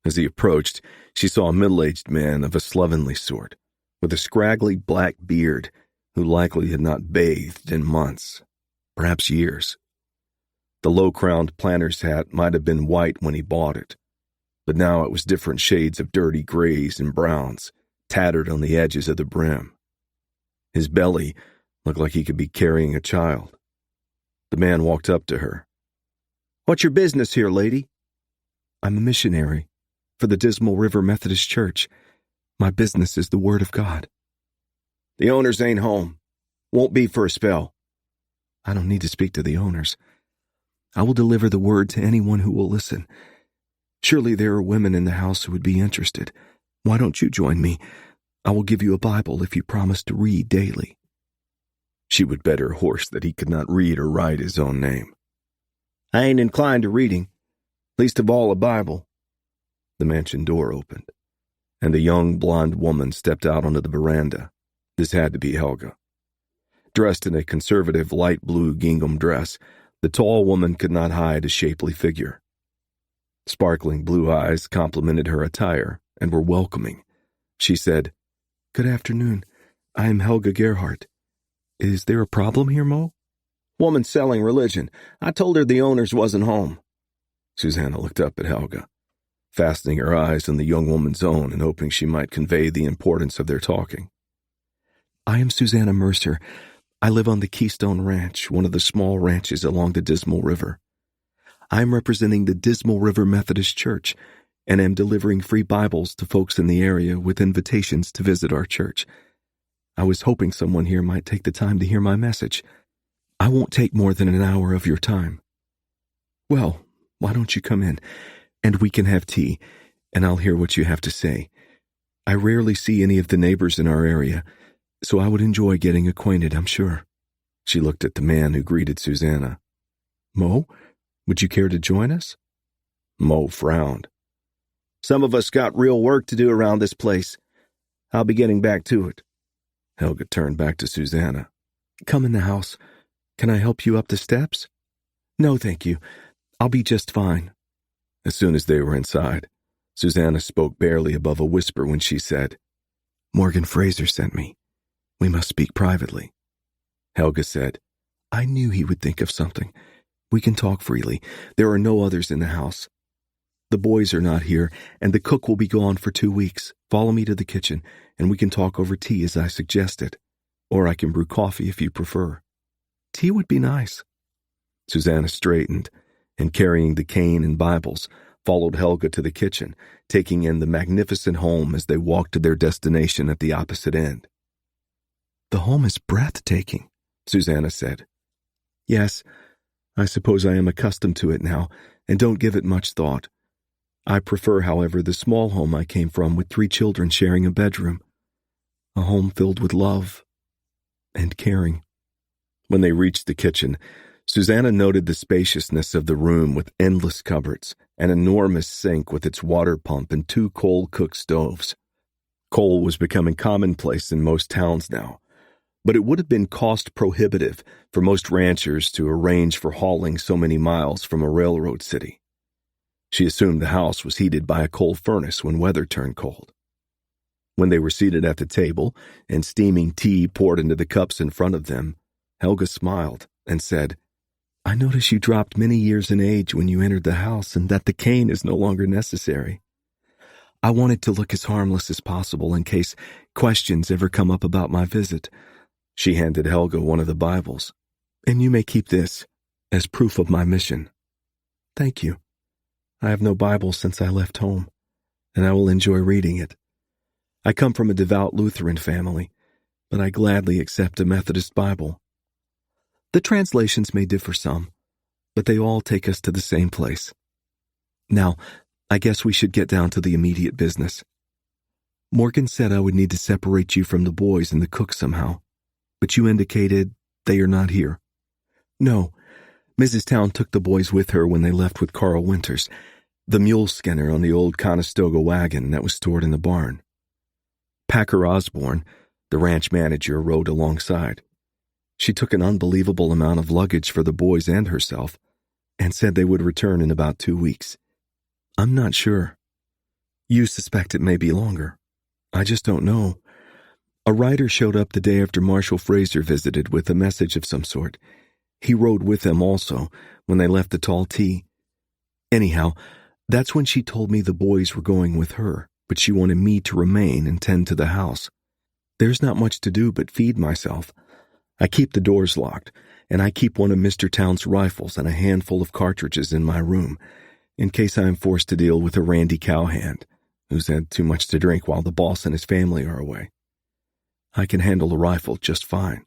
As he approached, she saw a middle-aged man of a slovenly sort, with a scraggly black beard, who likely had not bathed in months, perhaps years. The low-crowned planter's hat might have been white when he bought it, but now it was different shades of dirty grays and browns, tattered on the edges of the brim. His belly looked like he could be carrying a child. The man walked up to her. "What's your business here, lady?" "I'm a missionary for the Dismal River Methodist Church. My business is the Word of God." "The owners ain't home. Won't be for a spell." "I don't need to speak to the owners. I will deliver the word to anyone who will listen. Surely there are women in the house who would be interested. Why don't you join me? I will give you a Bible if you promise to read daily." She would bet her horse that he could not read or write his own name. "I ain't inclined to reading, least of all a Bible." The mansion door opened, and the young blonde woman stepped out onto the veranda. This had to be Helga. Dressed in a conservative light blue gingham dress, the tall woman could not hide a shapely figure. Sparkling blue eyes complemented her attire and were welcoming. She said, "Good afternoon. I am Helga Gerhardt. Is there a problem here, Mo?" "Woman selling religion. I told her the owners wasn't home." Susanna looked up at Helga, fastening her eyes on the young woman's own and hoping she might convey the importance of their talking. "I am Susanna Mercer. I live on the Keystone Ranch, one of the small ranches along the Dismal River. I am representing the Dismal River Methodist Church and am delivering free Bibles to folks in the area with invitations to visit our church. I was hoping someone here might take the time to hear my message. I won't take more than an hour of your time." "Well, why don't you come in, and we can have tea, and I'll hear what you have to say. I rarely see any of the neighbors in our area, so I would enjoy getting acquainted, I'm sure." She looked at the man who greeted Susanna. "Mo, would you care to join us?" Mo frowned. "Some of us got real work to do around this place. I'll be getting back to it." Helga turned back to Susanna. "Come in the house. Can I help you up the steps?" "No, thank you. I'll be just fine." As soon as they were inside, Susanna spoke barely above a whisper when she said, "Morgan Fraser sent me. We must speak privately." Helga said, "I knew he would think of something. We can talk freely. There are no others in the house. The boys are not here, and the cook will be gone for 2 weeks. Follow me to the kitchen, and we can talk over tea as I suggested. Or I can brew coffee if you prefer. Tea would be nice." Susanna straightened, and carrying the cane and Bibles, followed Helga to the kitchen, taking in the magnificent home as they walked to their destination at the opposite end. "The home is breathtaking," Susanna said. "Yes, I suppose I am accustomed to it now, and don't give it much thought. I prefer, however, the small home I came from with 3 children sharing a bedroom. A home filled with love and caring." When they reached the kitchen, Susanna noted the spaciousness of the room with endless cupboards, an enormous sink with its water pump and 2 coal-cooked stoves. Coal was becoming commonplace in most towns now, but it would have been cost-prohibitive for most ranchers to arrange for hauling so many miles from a railroad city. She assumed the house was heated by a coal furnace when weather turned cold. When they were seated at the table and steaming tea poured into the cups in front of them, Helga smiled and said, "I notice you dropped many years in age when you entered the house and that the cane is no longer necessary. I wanted to look as harmless as possible in case questions ever come up about my visit." She handed Helga one of the Bibles. "And you may keep this as proof of my mission." "Thank you. I have no Bible since I left home, and I will enjoy reading it. I come from a devout Lutheran family, but I gladly accept a Methodist Bible. The translations may differ some, but they all take us to the same place. Now, I guess we should get down to the immediate business. Morgan said I would need to separate you from the boys and the cook somehow, but you indicated they are not here." "No, Mrs. Town took the boys with her when they left with Carl Winters, the mule skinner on the old Conestoga wagon that was stored in the barn. Packer Osborne, the ranch manager, rode alongside. She took an unbelievable amount of luggage for the boys and herself, and said they would return in about 2 weeks. I'm not sure. You suspect it may be longer. I just don't know. A rider showed up the day after Marshal Fraser visited with a message of some sort. He rode with them also when they left the tall T. Anyhow, that's when she told me the boys were going with her, but she wanted me to remain and tend to the house. There's not much to do but feed myself. I keep the doors locked, and I keep one of Mr. Town's rifles and a handful of cartridges in my room, in case I am forced to deal with a randy cowhand who's had too much to drink while the boss and his family are away. I can handle a rifle just fine.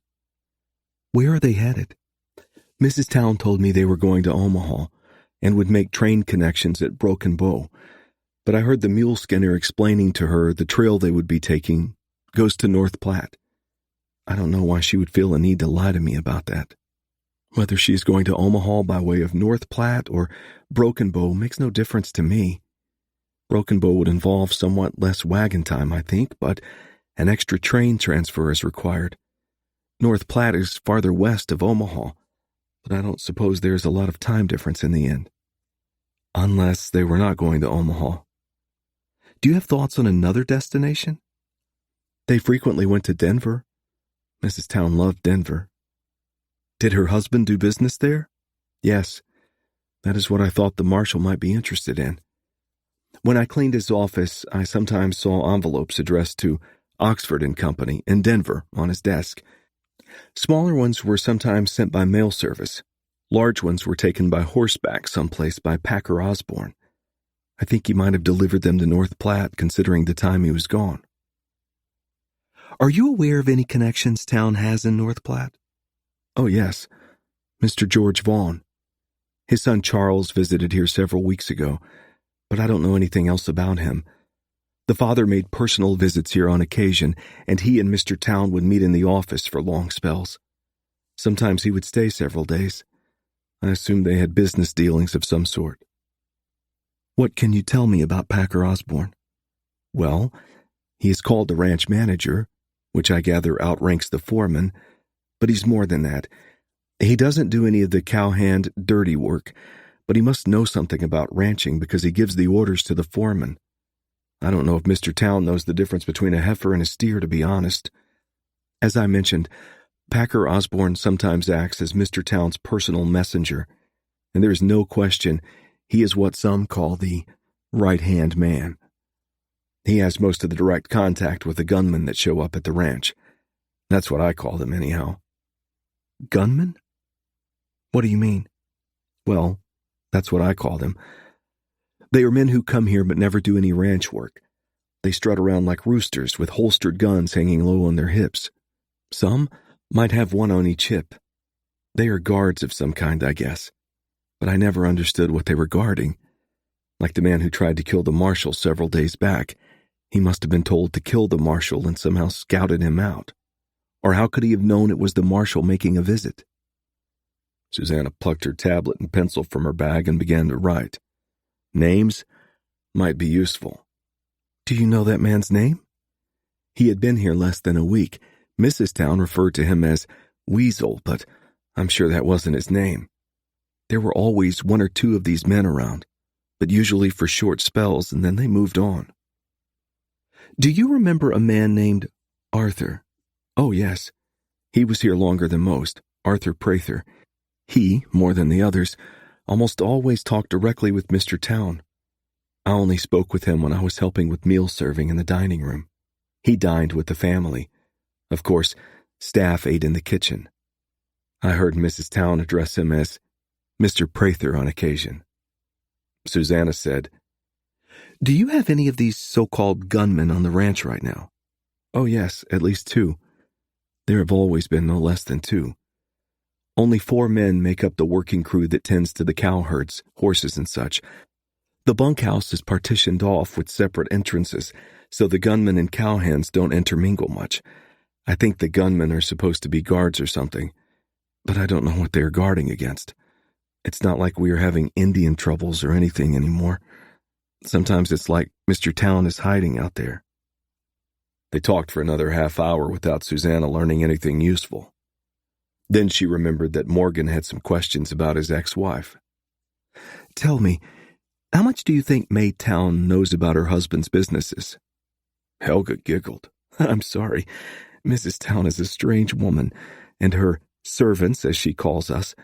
Where are they headed? Mrs. Town told me they were going to Omaha and would make train connections at Broken Bow, but I heard the mule skinner explaining to her the trail they would be taking goes to North Platte. I don't know why she would feel a need to lie to me about that. Whether she is going to Omaha by way of North Platte or Broken Bow makes no difference to me. Broken Bow would involve somewhat less wagon time, I think, but an extra train transfer is required. North Platte is farther west of Omaha, but I don't suppose there's a lot of time difference in the end. Unless they were not going to Omaha. Do you have thoughts on another destination? They frequently went to Denver. Mrs. Town loved Denver. Did her husband do business there? Yes. That is what I thought the marshal might be interested in. When I cleaned his office, I sometimes saw envelopes addressed to Oxford and Company in Denver on his desk. Smaller ones were sometimes sent by mail service. Large ones were taken by horseback someplace by Packer Osborne. I think he might have delivered them to North Platte, considering the time he was gone. Are you aware of any connections Town has in North Platte? Oh, yes. Mr. George Vaughn. His son Charles visited here several weeks ago, but I don't know anything else about him. The father made personal visits here on occasion, and he and Mr. Town would meet in the office for long spells. Sometimes he would stay several days. I assumed they had business dealings of some sort. What can you tell me about Packer Osborne? Well, he is called the ranch manager, which I gather outranks the foreman, but he's more than that. He doesn't do any of the cowhand dirty work, but he must know something about ranching because he gives the orders to the foreman. I don't know if Mr. Town knows the difference between a heifer and a steer, to be honest. As I mentioned, Packer Osborne sometimes acts as Mr. Town's personal messenger, and there is no question he is what some call the right-hand man. He has most of the direct contact with the gunmen that show up at the ranch. That's what I call them, anyhow. Gunmen? What do you mean? Well, that's what I call them. They are men who come here but never do any ranch work. They strut around like roosters with holstered guns hanging low on their hips. Some might have one on each hip. They are guards of some kind, I guess. But I never understood what they were guarding. Like the man who tried to kill the marshal several days back. He must have been told to kill the marshal and somehow scouted him out. Or how could he have known it was the marshal making a visit? Susanna plucked her tablet and pencil from her bag and began to write. Names might be useful. Do you know that man's name? He had been here less than a week. Mrs. Town referred to him as Weasel, but I'm sure that wasn't his name. There were always one or two of these men around, but usually for short spells, and then they moved on. Do you remember a man named Arthur? Oh, yes. He was here longer than most, Arthur Prather. He, more than the others, almost always talked directly with Mr. Town. I only spoke with him when I was helping with meal serving in the dining room. He dined with the family. Of course, staff ate in the kitchen. I heard Mrs. Town address him as Mr. Prather on occasion. Susanna said, Do you have any of these so-called gunmen on the ranch right now? Oh, yes, at least 2. There have always been no less than 2. Only 4 men make up the working crew that tends to the cow herds, horses and such. The bunkhouse is partitioned off with separate entrances, so the gunmen and cowhands don't intermingle much. I think the gunmen are supposed to be guards or something, but I don't know what they're guarding against. It's not like we are having Indian troubles or anything anymore. Sometimes it's like Mr. Town is hiding out there. They talked for another half hour without Susanna learning anything useful. Then she remembered that Morgan had some questions about his ex-wife. Tell me, How much do you think May Town knows about her husband's businesses? Helga giggled. I'm sorry. Mrs. Town is a strange woman, and her servants, as she calls us,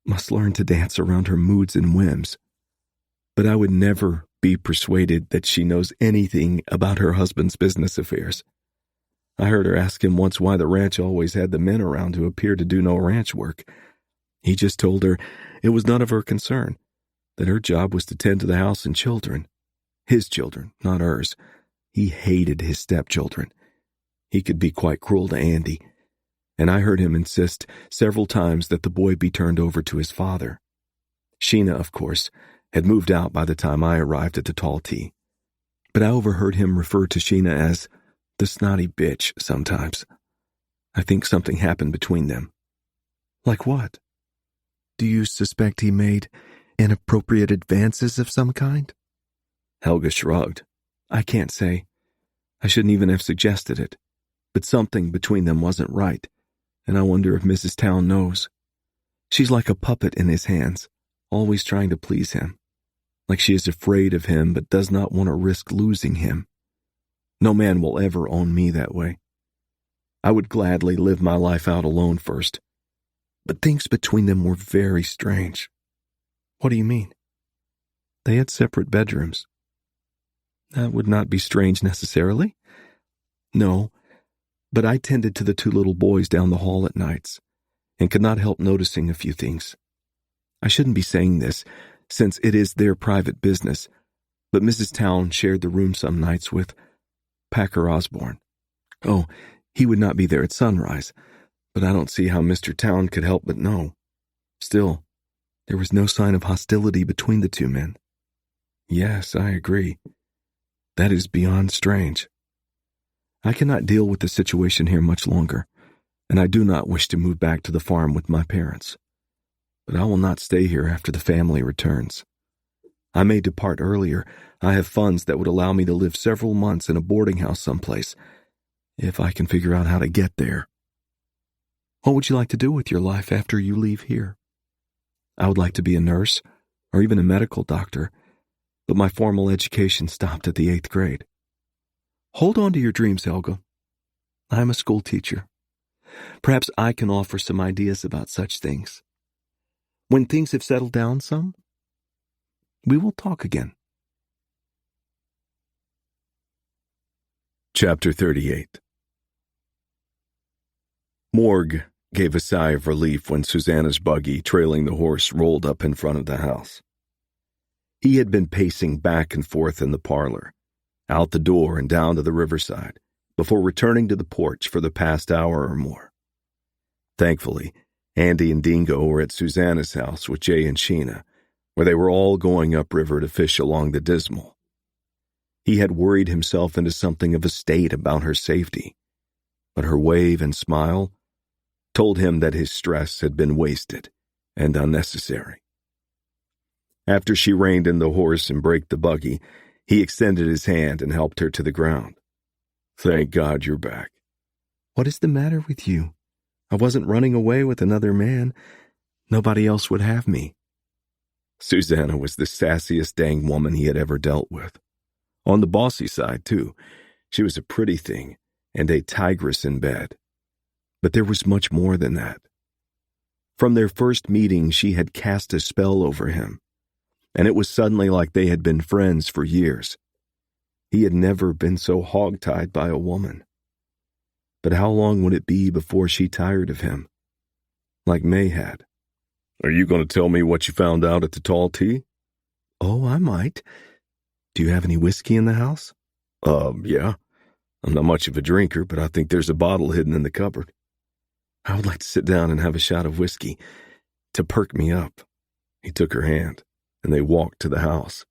must learn to dance around her moods and whims. But I would never be persuaded that she knows anything about her husband's business affairs. I heard her ask him once why the ranch always had the men around who appeared to do no ranch work. He just told her it was none of her concern, that her job was to tend to the house and children. His children, not hers. He hated his stepchildren. He could be quite cruel to Andy, and I heard him insist several times that the boy be turned over to his father. Sheena, of course, had moved out by the time I arrived at the tall tea, but I overheard him refer to Sheena as the snotty bitch sometimes. I think something happened between them. Like what? Do you suspect he made inappropriate advances of some kind? Helga shrugged. I can't say. I shouldn't even have suggested it. But something between them wasn't right, and I wonder if Mrs. Town knows. She's like a puppet in his hands, always trying to please him. Like she is afraid of him but does not want to risk losing him. No man will ever own me that way. I would gladly live my life out alone first. But things between them were very strange. What do you mean? They had separate bedrooms. That would not be strange necessarily. No, but I tended to the two little boys down the hall at nights, and could not help noticing a few things. I shouldn't be saying this, since it is their private business, but Mrs. Town shared the room some nights with Packer Osborne. Oh, he would not be there at sunrise, but I don't see how Mr. Town could help but know. Still, there was no sign of hostility between the two men. Yes, I agree. That is beyond strange. I cannot deal with the situation here much longer, and I do not wish to move back to the farm with my parents. But I will not stay here after the family returns. I may depart earlier. I have funds that would allow me to live several months in a boarding house someplace, if I can figure out how to get there. What would you like to do with your life after you leave here? I would like to be a nurse, or even a medical doctor, but my formal education stopped at the 8th grade. Hold on to your dreams, Helga. I am a school teacher. Perhaps I can offer some ideas about such things. When things have settled down some, we will talk again. Chapter 38. Morg gave a sigh of relief when Susanna's buggy, trailing the horse, rolled up in front of the house. He had been pacing back and forth in the parlor, out the door and down to the riverside, before returning to the porch for the past hour or more. Thankfully, Andy and Dingo were at Susanna's house with Jay and Sheena, where they were all going upriver to fish along the Dismal. He had worried himself into something of a state about her safety, but her wave and smile told him that his stress had been wasted and unnecessary. After she reined in the horse and braked the buggy, he extended his hand and helped her to the ground. Thank God you're back. What is the matter with you? I wasn't running away with another man. Nobody else would have me. Susanna was the sassiest dang woman he had ever dealt with. On the bossy side, too. She was a pretty thing and a tigress in bed. But there was much more than that. From their first meeting, she had cast a spell over him, and it was suddenly like they had been friends for years. He had never been so hog-tied by a woman. But how long would it be before she tired of him? Like May had. Are you going to tell me what you found out at the tall tea? Oh, I might. Do you have any whiskey in the house? Yeah. I'm not much of a drinker, but I think there's a bottle hidden in the cupboard. I would like to sit down and have a shot of whiskey to perk me up. He took her hand, and they walked to the house.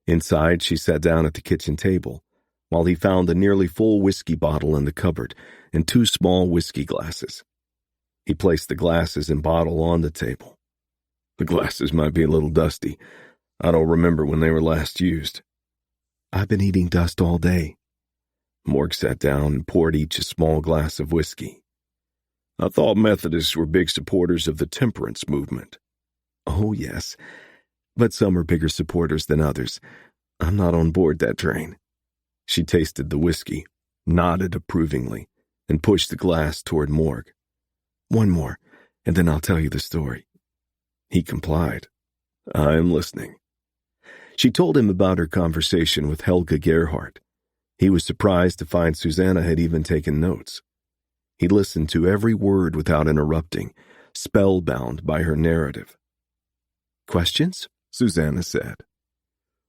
Inside, she sat down at the kitchen table, while he found a nearly full whiskey bottle in the cupboard and 2 small whiskey glasses. He placed the glasses and bottle on the table. The glasses might be a little dusty. I don't remember when they were last used. I've been eating dust all day. Morg sat down and poured each a small glass of whiskey. I thought Methodists were big supporters of the temperance movement. Oh, yes. but some are bigger supporters than others. I'm not on board that train." She tasted the whiskey, nodded approvingly, and pushed the glass toward Morg. "One more, and then I'll tell you the story." He complied. "I'm listening." She told him about her conversation with Helga Gerhardt. He was surprised to find Susanna had even taken notes. He listened to every word without interrupting, spellbound by her narrative. "Questions?" Susanna said.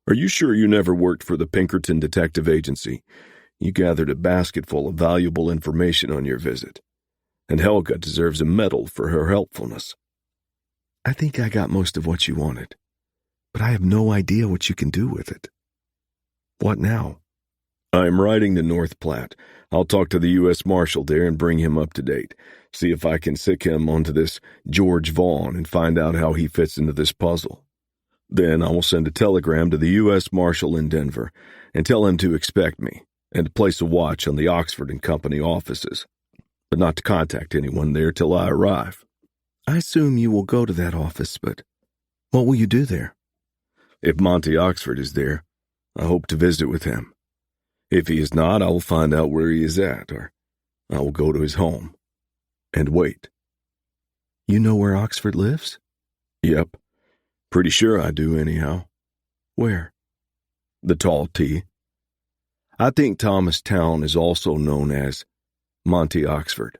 "Are you sure you never worked for the Pinkerton Detective Agency? You gathered a basketful of valuable information on your visit, and Helga deserves a medal for her helpfulness." "I think I got most of what you wanted, but I have no idea what you can do with it." "What now?" "I'm riding to North Platte. I'll talk to the U.S. Marshal there and bring him up to date, see if I can sick him onto this George Vaughn and find out how he fits into this puzzle. Then I will send a telegram to the U.S. Marshal in Denver and tell him to expect me and to place a watch on the Oxford and Company offices, but not to contact anyone there till I arrive." "I assume you will go to that office, but what will you do there?" "If Monty Oxford is there, I hope to visit with him. If he is not, I will find out where he is at, or I will go to his home and wait." "You know where Oxford lives?" "Yep. Pretty sure I do, anyhow." "Where?" "The Tall T. I think Thomas Town is also known as Monty Oxford,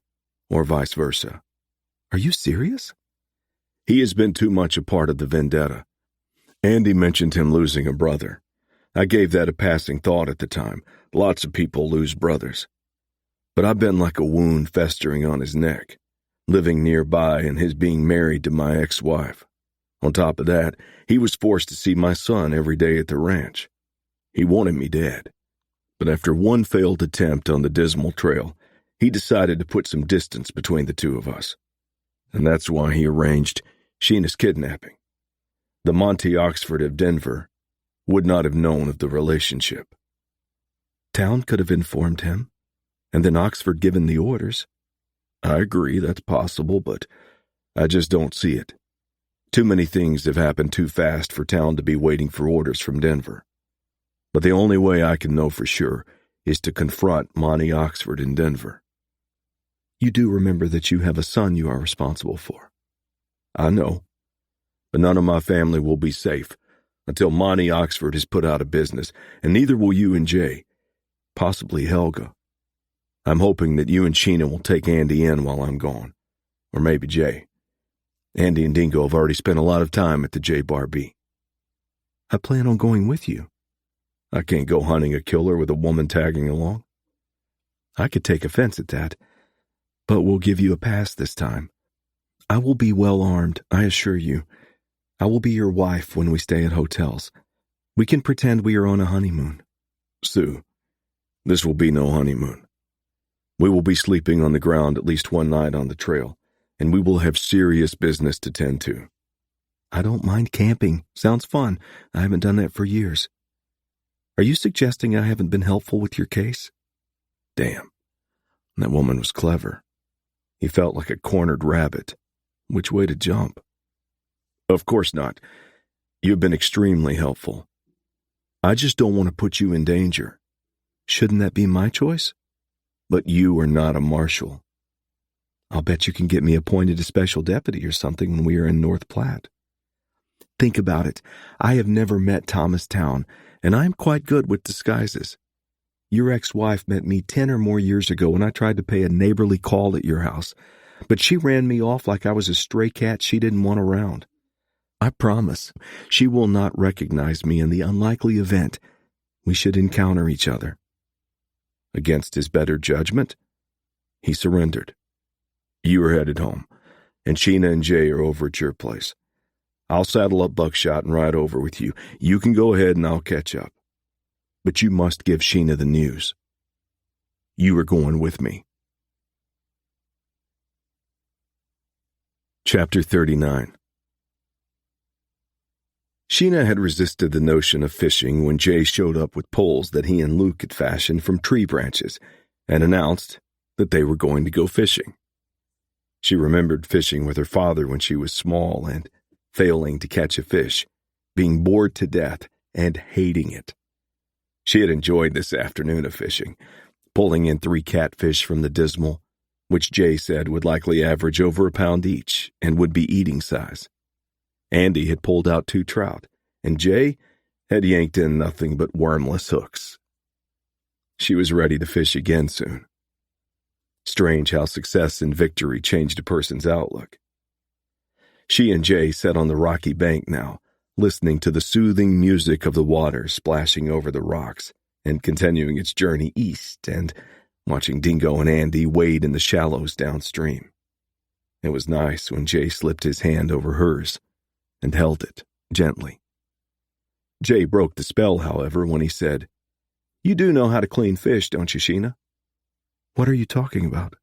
or vice versa." "Are you serious?" "He has been too much a part of the vendetta. Andy mentioned him losing a brother. I gave that a passing thought at the time. Lots of people lose brothers. But I've been like a wound festering on his neck, living nearby and his being married to my ex-wife. On top of that, he was forced to see my son every day at the ranch. He wanted me dead. But after one failed attempt on the Dismal Trail, he decided to put some distance between the two of us. And that's why he arranged Sheena's kidnapping. The Monty Oxford of Denver would not have known of the relationship." "Town could have informed him, and then Oxford given the orders." "I agree, that's possible, but I just don't see it. Too many things have happened too fast for Town to be waiting for orders from Denver. But the only way I can know for sure is to confront Monty Oxford in Denver." "You do remember that you have a son you are responsible for?" "I know. But none of my family will be safe until Monty Oxford is put out of business, and neither will you and Jay. Possibly Helga. I'm hoping that you and Sheena will take Andy in while I'm gone. Or maybe Jay. Andy and Dingo have already spent a lot of time at the J Bar B." "I plan on going with you." "I can't go hunting a killer with a woman tagging along." "I could take offense at that, but we'll give you a pass this time. I will be well armed, I assure you. I will be your wife when we stay at hotels. We can pretend we are on a honeymoon." "Sue, this will be no honeymoon. We will be sleeping on the ground at least one night on the trail, and we will have serious business to tend to." "I don't mind camping. Sounds fun. I haven't done that for years. Are you suggesting I haven't been helpful with your case?" Damn, that woman was clever. He felt like a cornered rabbit. Which way to jump? "Of course not. You've been extremely helpful. I just don't want to put you in danger." "Shouldn't that be my choice?" "But you are not a marshal." "I'll bet you can get me appointed a special deputy or something when we are in North Platte." "Think about it. I have never met Thomas Town, and I am quite good with disguises. Your ex-wife met me 10 or more years ago when I tried to pay a neighborly call at your house, but she ran me off like I was a stray cat she didn't want around. I promise she will not recognize me in the unlikely event we should encounter each other." Against his better judgment, he surrendered. "You are headed home, and Sheena and Jay are over at your place. I'll saddle up Buckshot and ride over with you. You can go ahead and I'll catch up. But you must give Sheena the news. You are going with me." Chapter 39. Sheena had resisted the notion of fishing when Jay showed up with poles that he and Luke had fashioned from tree branches and announced that they were going to go fishing. She remembered fishing with her father when she was small and, failing to catch a fish, being bored to death and hating it. She had enjoyed this afternoon of fishing, pulling in 3 catfish from the Dismal, which Jay said would likely average over a pound each and would be eating size. Andy had pulled out 2 trout, and Jay had yanked in nothing but wormless hooks. She was ready to fish again soon. Strange how success and victory changed a person's outlook. She and Jay sat on the rocky bank now, listening to the soothing music of the water splashing over the rocks and continuing its journey east, and watching Dingo and Andy wade in the shallows downstream. It was nice when Jay slipped his hand over hers and held it gently. Jay broke the spell, however, when he said, "You do know how to clean fish, don't you, Sheena?" What are you talking about?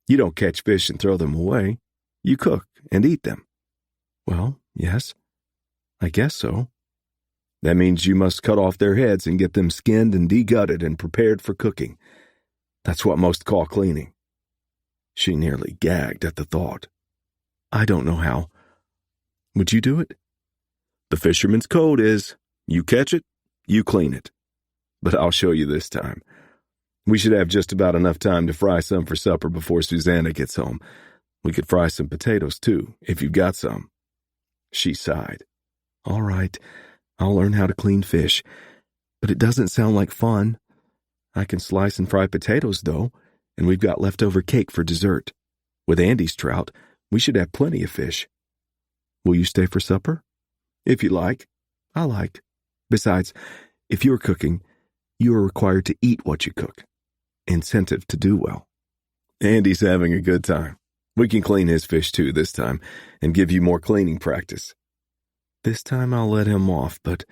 You don't catch fish and throw them away. You cook and eat them. Well, yes, I guess so. That means you must cut off their heads and get them skinned and degutted and prepared for cooking. That's what most call cleaning. She nearly gagged at the thought. I don't know how. Would you do it? The fisherman's code is, you catch it, you clean it. But I'll show you this time. We should have just about enough time to fry some for supper before Susanna gets home. We could fry some potatoes, too, if you've got some. She sighed. All right, I'll learn how to clean fish, but it doesn't sound like fun. I can slice and fry potatoes, though, and we've got leftover cake for dessert. With Andy's trout, we should have plenty of fish. Will you stay for supper? If you like. I like. Besides, if you're cooking, you are required to eat what you cook. Incentive to do well. Andy's having a good time. We can clean his fish, too, this time, and give you more cleaning practice. This time I'll let him off, but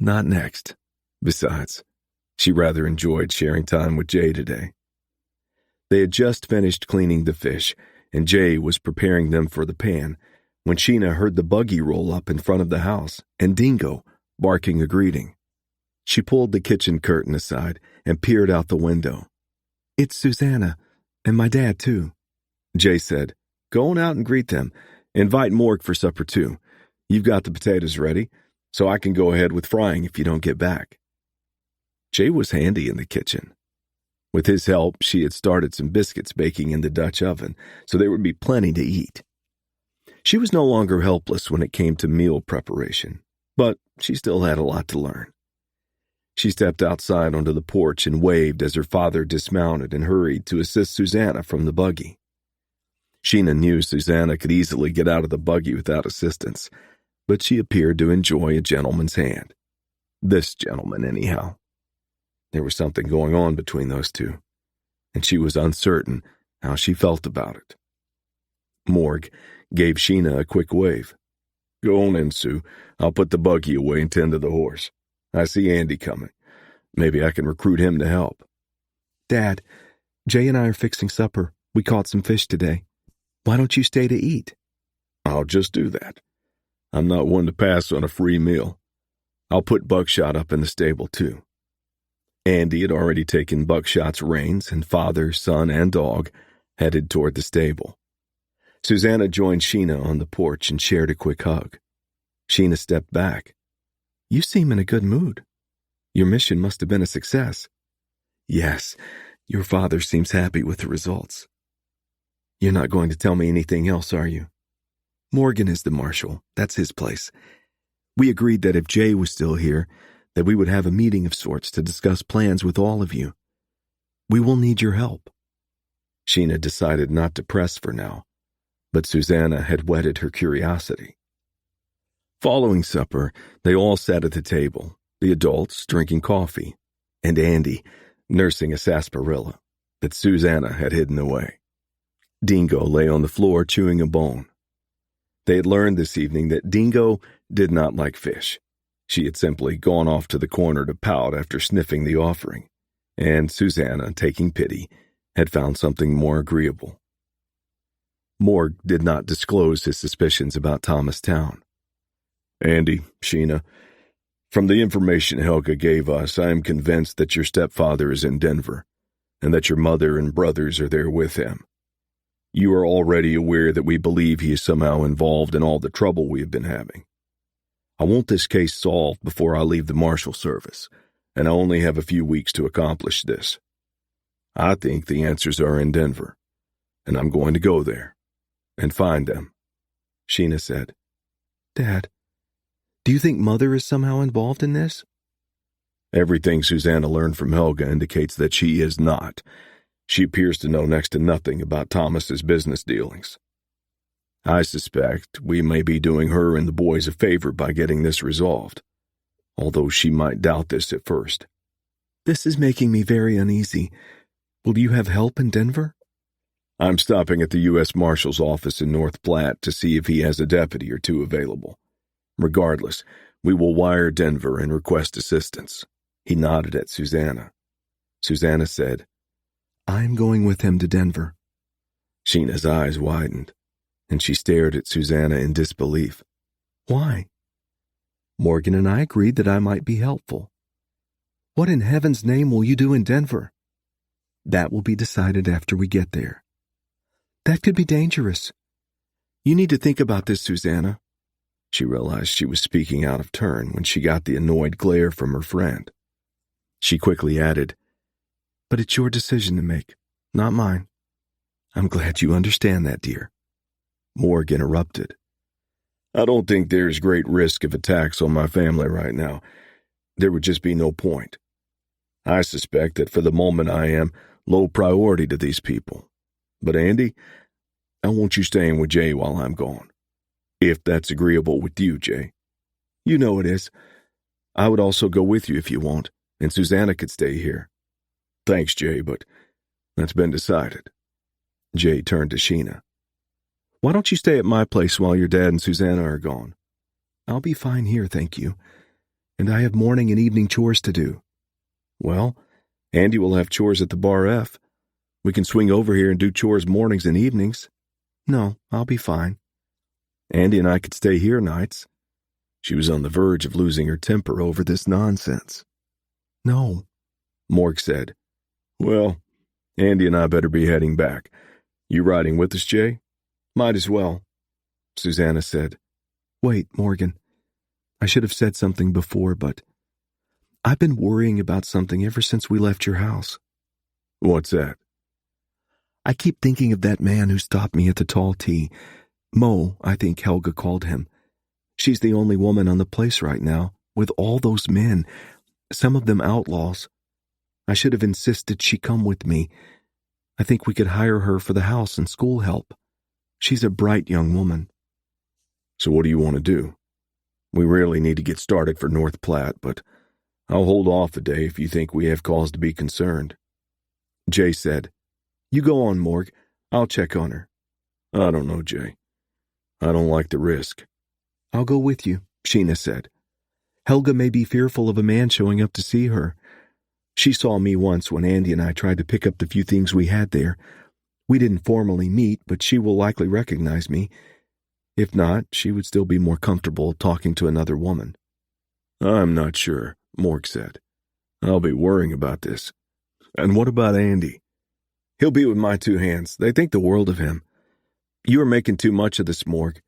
not next. Besides, she rather enjoyed sharing time with Jay today. They had just finished cleaning the fish, and Jay was preparing them for the pan, when Sheena heard the buggy roll up in front of the house and Dingo barking a greeting. She pulled the kitchen curtain aside and peered out the window. It's Susanna, and my dad, too. Jay said, "Go on out and greet them. Invite Morg for supper, too. You've got the potatoes ready, so I can go ahead with frying if you don't get back." Jay was handy in the kitchen. With his help, she had started some biscuits baking in the Dutch oven, so there would be plenty to eat. She was no longer helpless when it came to meal preparation, but she still had a lot to learn. She stepped outside onto the porch and waved as her father dismounted and hurried to assist Susanna from the buggy. Sheena knew Susanna could easily get out of the buggy without assistance, but she appeared to enjoy a gentleman's hand. This gentleman, anyhow. There was something going on between those two, and she was uncertain how she felt about it. Morg gave Sheena a quick wave. "Go on in, Sue. I'll put the buggy away and tend to the horse. I see Andy coming. Maybe I can recruit him to help." Dad, Jay and I are fixing supper. We caught some fish today. Why don't you stay to eat? I'll just do that. I'm not one to pass on a free meal. I'll put Buckshot up in the stable, too. Andy had already taken Buckshot's reins, and father, son, and dog headed toward the stable. Susanna joined Sheena on the porch and shared a quick hug. Sheena stepped back. You seem in a good mood. Your mission must have been a success. Yes, your father seems happy with the results. You're not going to tell me anything else, are you? Morgan is the marshal. That's his place. We agreed that if Jay was still here, that we would have a meeting of sorts to discuss plans with all of you. We will need your help. Sheena decided not to press for now, but Susanna had whetted her curiosity. Following supper, they all sat at the table, the adults drinking coffee, and Andy nursing a sarsaparilla that Susanna had hidden away. Dingo lay on the floor chewing a bone. They had learned this evening that Dingo did not like fish. She had simply gone off to the corner to pout after sniffing the offering, and Susanna, taking pity, had found something more agreeable. Morg did not disclose his suspicions about Thomas Town. "Andy, Sheena, from the information Helga gave us, I am convinced that your stepfather is in Denver, and that your mother and brothers are there with him. You are already aware that we believe he is somehow involved in all the trouble we have been having. I want this case solved before I leave the Marshal Service, and I only have a few weeks to accomplish this. I think the answers are in Denver, and I'm going to go there and find them," Sheena said. "Dad, do you think Mother is somehow involved in this?" Everything Susanna learned from Helga indicates that she is not. She appears to know next to nothing about Thomas's business dealings. I suspect we may be doing her and the boys a favor by getting this resolved, although she might doubt this at first. "This is making me very uneasy. Will you have help in Denver?" I'm stopping at the U.S. Marshal's office in North Platte to see if he has a deputy or two available. Regardless, we will wire Denver and request assistance." He nodded at Susanna. Susanna said, "I'm going with him to Denver." Sheena's eyes widened, and she stared at Susanna in disbelief. "Why?" "Morgan and I agreed that I might be helpful." "What in heaven's name will you do in Denver?" "That will be decided after we get there." "That could be dangerous." "You need to think about this, Susanna." She realized she was speaking out of turn when she got the annoyed glare from her friend. She quickly added, "But it's your decision to make, not mine." "I'm glad you understand that, dear." Morg interrupted. "I don't think there's great risk of attacks on my family right now. There would just be no point. I suspect that for the moment I am low priority to these people. But Andy, I want you staying with Jay while I'm gone. If that's agreeable with you, Jay." "You know it is. I would also go with you if you want, and Susanna could stay here." "Thanks, Jay, but that's been decided." Jay turned to Sheena. "Why don't you stay at my place while your dad and Susanna are gone?" "I'll be fine here, thank you. And I have morning and evening chores to do." "Well, Andy will have chores at the Bar F. We can swing over here and do chores mornings and evenings." "No, I'll be fine." "Andy and I could stay here nights." She was on the verge of losing her temper over this nonsense. "No," Morg said. "Well, Andy and I better be heading back. You riding with us, Jay?" "Might as well," Susanna said. "Wait, Morgan. I should have said something before, but I've been worrying about something ever since we left your house." "What's that?" "I keep thinking of that man who stopped me at the tall tea. Mo, I think Helga called him. She's the only woman on the place right now, with all those men, some of them outlaws. I should have insisted she come with me. I think we could hire her for the house and school help. She's a bright young woman." "So what do you want to do? We really need to get started for North Platte, but I'll hold off a day if you think we have cause to be concerned." Jay said, "You go on, Morg. I'll check on her." "I don't know, Jay. I don't like the risk." "I'll go with you," Sheena said. "Helga may be fearful of a man showing up to see her. She saw me once when Andy and I tried to pick up the few things we had there. We didn't formally meet, but she will likely recognize me. If not, she would still be more comfortable talking to another woman." "I'm not sure," Morg said. "I'll be worrying about this. And what about Andy?" "He'll be with my two hands. They think the world of him. You are making too much of this, Morg.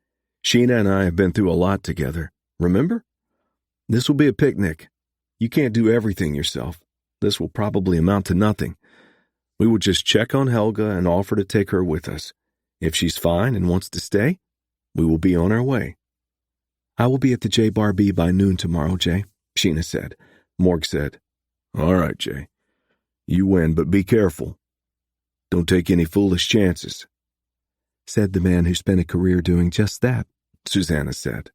Sheena and I have been through a lot together. Remember? This will be a picnic. You can't do everything yourself. This will probably amount to nothing. We will just check on Helga and offer to take her with us. If she's fine and wants to stay, we will be on our way." "I will be at the J Bar B by noon tomorrow, Jay," Sheena said. Morg said, "All right, Jay. You win, but be careful. Don't take any foolish chances." "Said the man who spent a career doing just that," Susanna said.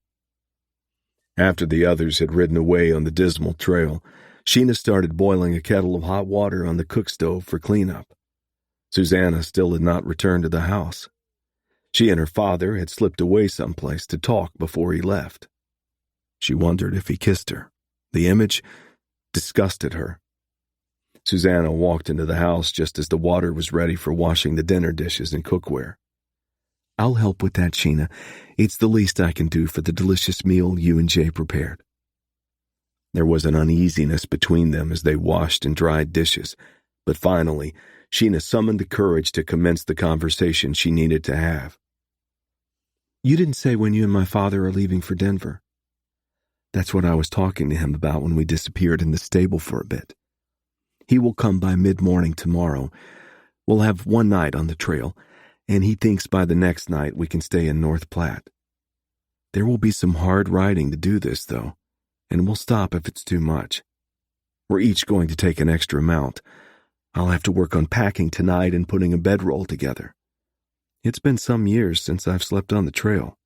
After the others had ridden away on the Dismal trail, Sheena started boiling a kettle of hot water on the cook stove for cleanup. Susanna still had not returned to the house. She and her father had slipped away someplace to talk before he left. She wondered if he kissed her. The image disgusted her. Susanna walked into the house just as the water was ready for washing the dinner dishes and cookware. "I'll help with that, Sheena. It's the least I can do for the delicious meal you and Jay prepared." There was an uneasiness between them as they washed and dried dishes, but finally, Sheena summoned the courage to commence the conversation she needed to have. "You didn't say when you and my father are leaving for Denver." That's what I was talking to him about when we disappeared in the stable for a bit. He will come by mid-morning tomorrow. We'll have one night on the trail, and he thinks by the next night we can stay in North Platte. There will be some hard riding to do this, though, and we'll stop if it's too much. We're each going to take an extra mount. I'll have to work on packing tonight and putting a bedroll together. It's been some years since I've slept on the trail.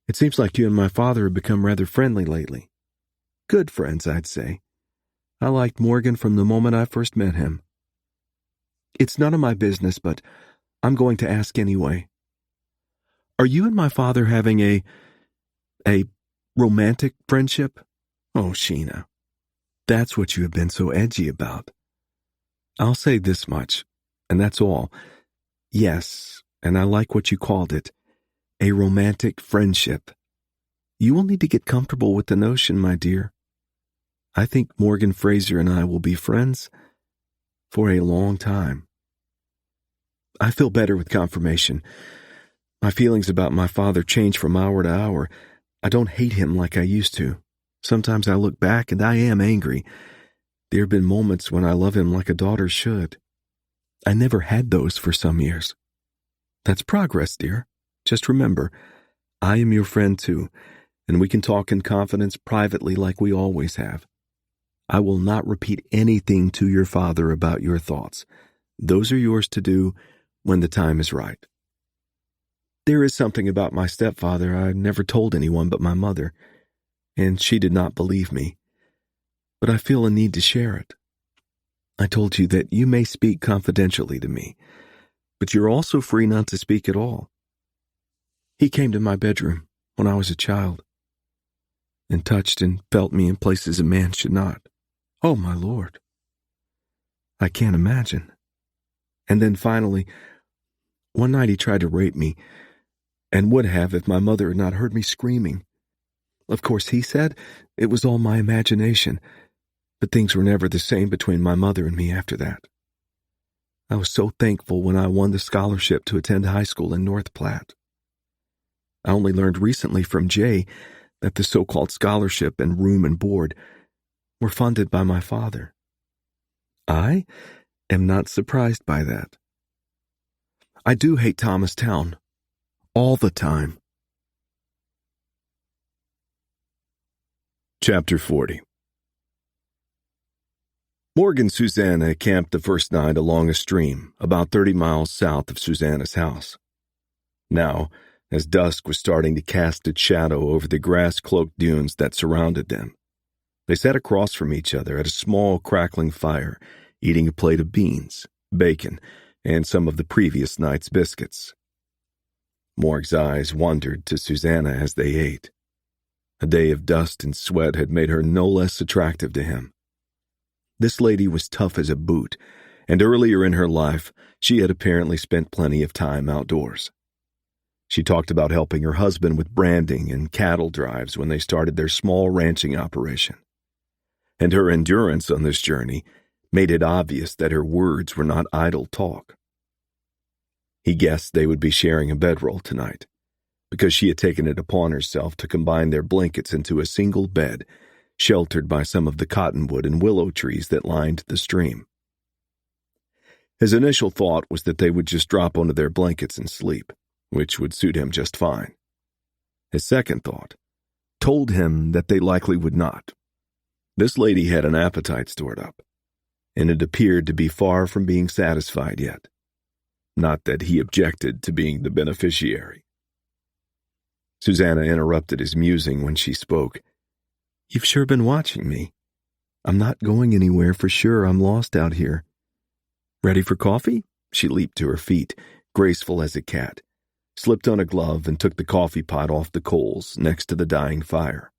It seems like you and my father have become rather friendly lately. Good friends, I'd say. I liked Morgan from the moment I first met him. It's none of my business, but I'm going to ask anyway. Are you and my father having a romantic friendship? Oh, Sheena, that's what you have been so edgy about. I'll say this much, and that's all. Yes, and I like what you called it, a romantic friendship. You will need to get comfortable with the notion, my dear. I think Morgan Fraser and I will be friends for a long time. I feel better with confirmation. My feelings about my father change from hour to hour. I don't hate him like I used to. Sometimes I look back and I am angry. There have been moments when I love him like a daughter should. I never had those for some years. That's progress, dear. Just remember, I am your friend too, and we can talk in confidence privately like we always have. I will not repeat anything to your father about your thoughts. Those are yours to do when the time is right. There is something about my stepfather I never told anyone but my mother, and she did not believe me. But I feel a need to share it. I told you that you may speak confidentially to me, but you're also free not to speak at all. He came to my bedroom when I was a child, and touched and felt me in places a man should not. Oh, my Lord. I can't imagine. And then finally, one night he tried to rape me, and would have if my mother had not heard me screaming. Of course, he said it was all my imagination, but things were never the same between my mother and me after that. I was so thankful when I won the scholarship to attend high school in North Platte. I only learned recently from Jay that the so-called scholarship and room and board were funded by my father. I am not surprised by that. I do hate Thomastown. All the time. Chapter 40. Morgan and Susanna camped the first night along a stream about 30 miles south of Susanna's house. Now, as dusk was starting to cast its shadow over the grass-cloaked dunes that surrounded them, they sat across from each other at a small crackling fire, eating a plate of beans, bacon, and some of the previous night's biscuits. Morg's eyes wandered to Susanna as they ate. A day of dust and sweat had made her no less attractive to him. This lady was tough as a boot, and earlier in her life, she had apparently spent plenty of time outdoors. She talked about helping her husband with branding and cattle drives when they started their small ranching operation. And her endurance on this journey made it obvious that her words were not idle talk. He guessed they would be sharing a bedroll tonight, because she had taken it upon herself to combine their blankets into a single bed, sheltered by some of the cottonwood and willow trees that lined the stream. His initial thought was that they would just drop onto their blankets and sleep, which would suit him just fine. His second thought told him that they likely would not. This lady had an appetite stored up, and it appeared to be far from being satisfied yet. Not that he objected to being the beneficiary. Susanna interrupted his musing when she spoke. You've sure been watching me. I'm not going anywhere for sure. I'm lost out here. Ready for coffee? She leaped to her feet, graceful as a cat, slipped on a glove and took the coffee pot off the coals next to the dying fire.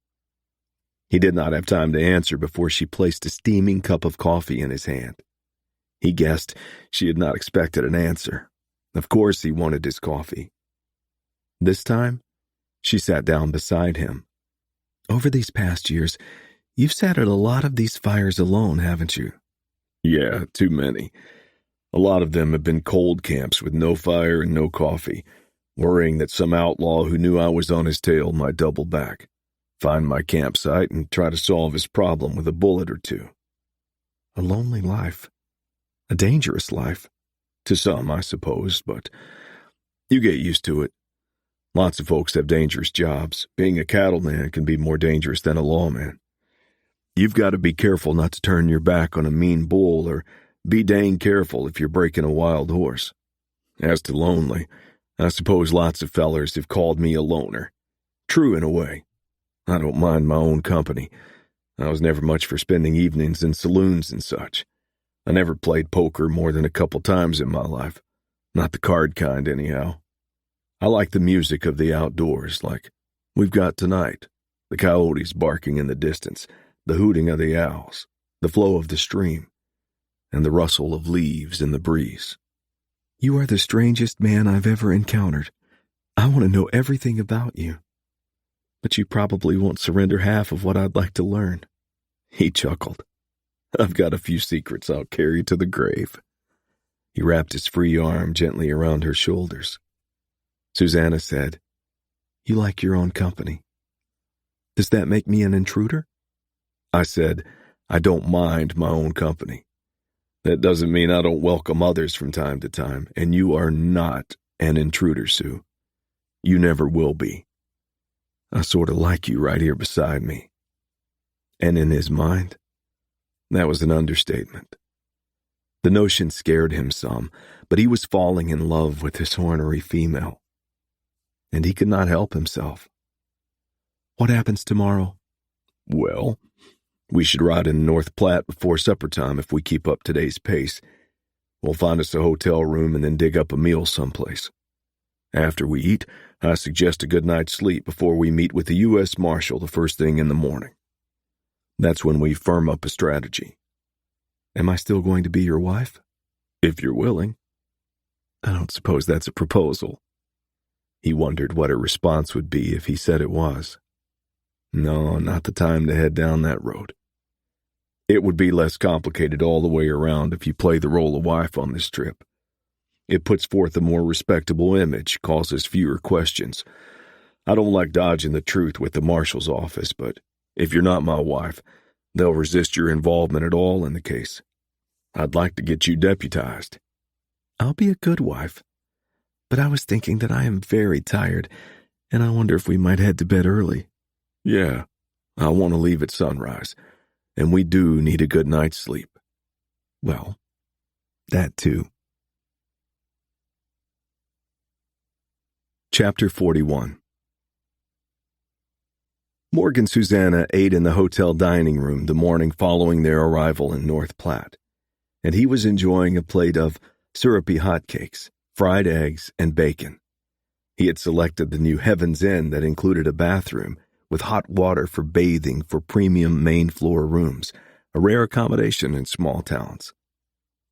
He did not have time to answer before she placed a steaming cup of coffee in his hand. He guessed she had not expected an answer. Of course he wanted his coffee. This time, she sat down beside him. Over these past years, you've sat at a lot of these fires alone, haven't you? Yeah, too many. A lot of them have been cold camps with no fire and no coffee, worrying that some outlaw who knew I was on his tail might double back. find my campsite, and try to solve his problem with a bullet or two. A lonely life. A dangerous life. To some, I suppose, but you get used to it. Lots of folks have dangerous jobs. Being a cattleman can be more dangerous than a lawman. You've got to be careful not to turn your back on a mean bull, or be dang careful if you're breaking a wild horse. As to lonely, I suppose lots of fellers have called me a loner. True in a way. I don't mind my own company. I was never much for spending evenings in saloons and such. I never played poker more than a couple times in my life. Not the card kind, anyhow. I like the music of the outdoors, like we've got tonight. The coyotes barking in the distance, the hooting of the owls, the flow of the stream, and the rustle of leaves in the breeze. You are the strangest man I've ever encountered. I want to know everything about you. But you probably won't surrender half of what I'd like to learn. He chuckled. I've got a few secrets I'll carry to the grave. He wrapped his free arm gently around her shoulders. Susanna said, You like your own company. Does that make me an intruder? I said, I don't mind my own company. That doesn't mean I don't welcome others from time to time, and you are not an intruder, Sue. You never will be. I sort of like you right here beside me. And in his mind, that was an understatement. The notion scared him some, but he was falling in love with this ornery female. And he could not help himself. What happens tomorrow? Well, we should ride in North Platte before supper time if we keep up today's pace. We'll find us a hotel room and then dig up a meal someplace. After we eat, I suggest a good night's sleep before we meet with the U.S. Marshal the first thing in the morning. That's when we firm up a strategy. Am I still going to be your wife? If you're willing. I don't suppose that's a proposal. He wondered what her response would be if he said it was. No, not the time to head down that road. It would be less complicated all the way around if you play the role of wife on this trip. It puts forth a more respectable image, causes fewer questions. I don't like dodging the truth with the marshal's office, but if you're not my wife, they'll resist your involvement at all in the case. I'd like to get you deputized. I'll be a good wife. But I was thinking that I am very tired, and I wonder if we might head to bed early. Yeah, I want to leave at sunrise, and we do need a good night's sleep. Well, that too. Chapter 41. Morgan and Susanna ate in the hotel dining room the morning following their arrival in North Platte, and he was enjoying a plate of syrupy hotcakes, fried eggs, and bacon. He had selected the new Heaven's Inn that included a bathroom with hot water for bathing for premium main-floor rooms, a rare accommodation in small towns.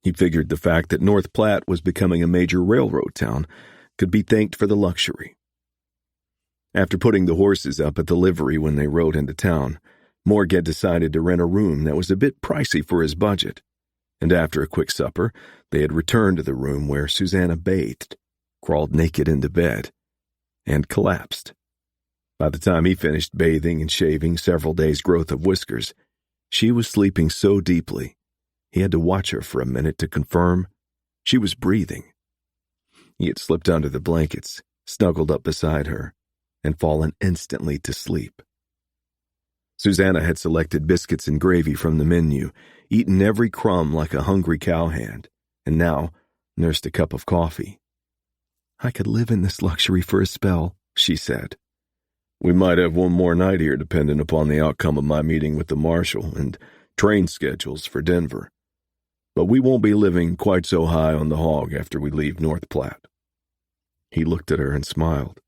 He figured the fact that North Platte was becoming a major railroad town could be thanked for the luxury. After putting the horses up at the livery when they rode into town, Morg had decided to rent a room that was a bit pricey for his budget, and after a quick supper, they had returned to the room where Susanna bathed, crawled naked into bed, and collapsed. By the time he finished bathing and shaving several days' growth of whiskers, she was sleeping so deeply, he had to watch her for a minute to confirm she was breathing. He had slipped under the blankets, snuggled up beside her, and fallen instantly to sleep. Susanna had selected biscuits and gravy from the menu, eaten every crumb like a hungry cowhand, and now nursed a cup of coffee. I could live in this luxury for a spell, she said. We might have one more night here dependent upon the outcome of my meeting with the marshal and train schedules for Denver. But we won't be living quite so high on the hog after we leave North Platte. He looked at her and smiled.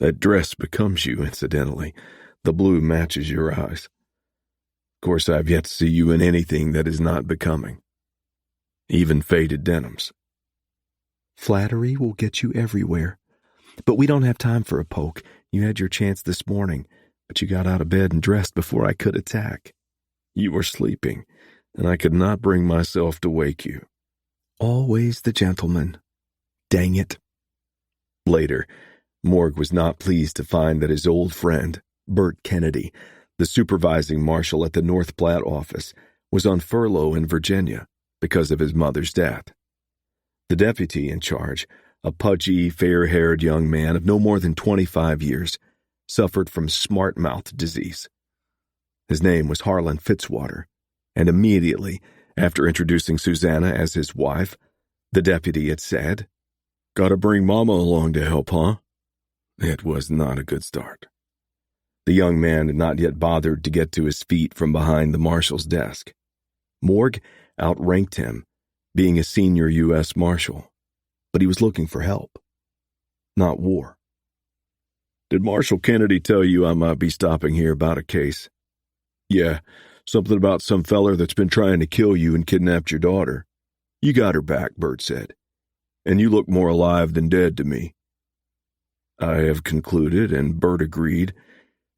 That dress becomes you, incidentally. The blue matches your eyes. Of course, I've yet to see you in anything that is not becoming. Even faded denims. Flattery will get you everywhere. But we don't have time for a poke. You had your chance this morning, but you got out of bed and dressed before I could attack. You were sleeping, and I could not bring myself to wake you. Always the gentleman. Dang it. Later, Morg was not pleased to find that his old friend, Bert Kennedy, the supervising marshal at the North Platte office, was on furlough in Virginia because of his mother's death. The deputy in charge, a pudgy, fair-haired young man of no more than 25 years, suffered from smart-mouth disease. His name was Harlan Fitzwater, and immediately, after introducing Susanna as his wife, the deputy had said, "Gotta bring Mama along to help, huh?" It was not a good start. The young man had not yet bothered to get to his feet from behind the marshal's desk. Morgue outranked him, being a senior U.S. Marshal, but he was looking for help, not war. "Did Marshal Kennedy tell you I might be stopping here about a case?" "Yeah, something about some feller that's been trying to kill you and kidnapped your daughter. You got her back," Bert said, "and you look more alive than dead to me." "I have concluded," and Bert agreed,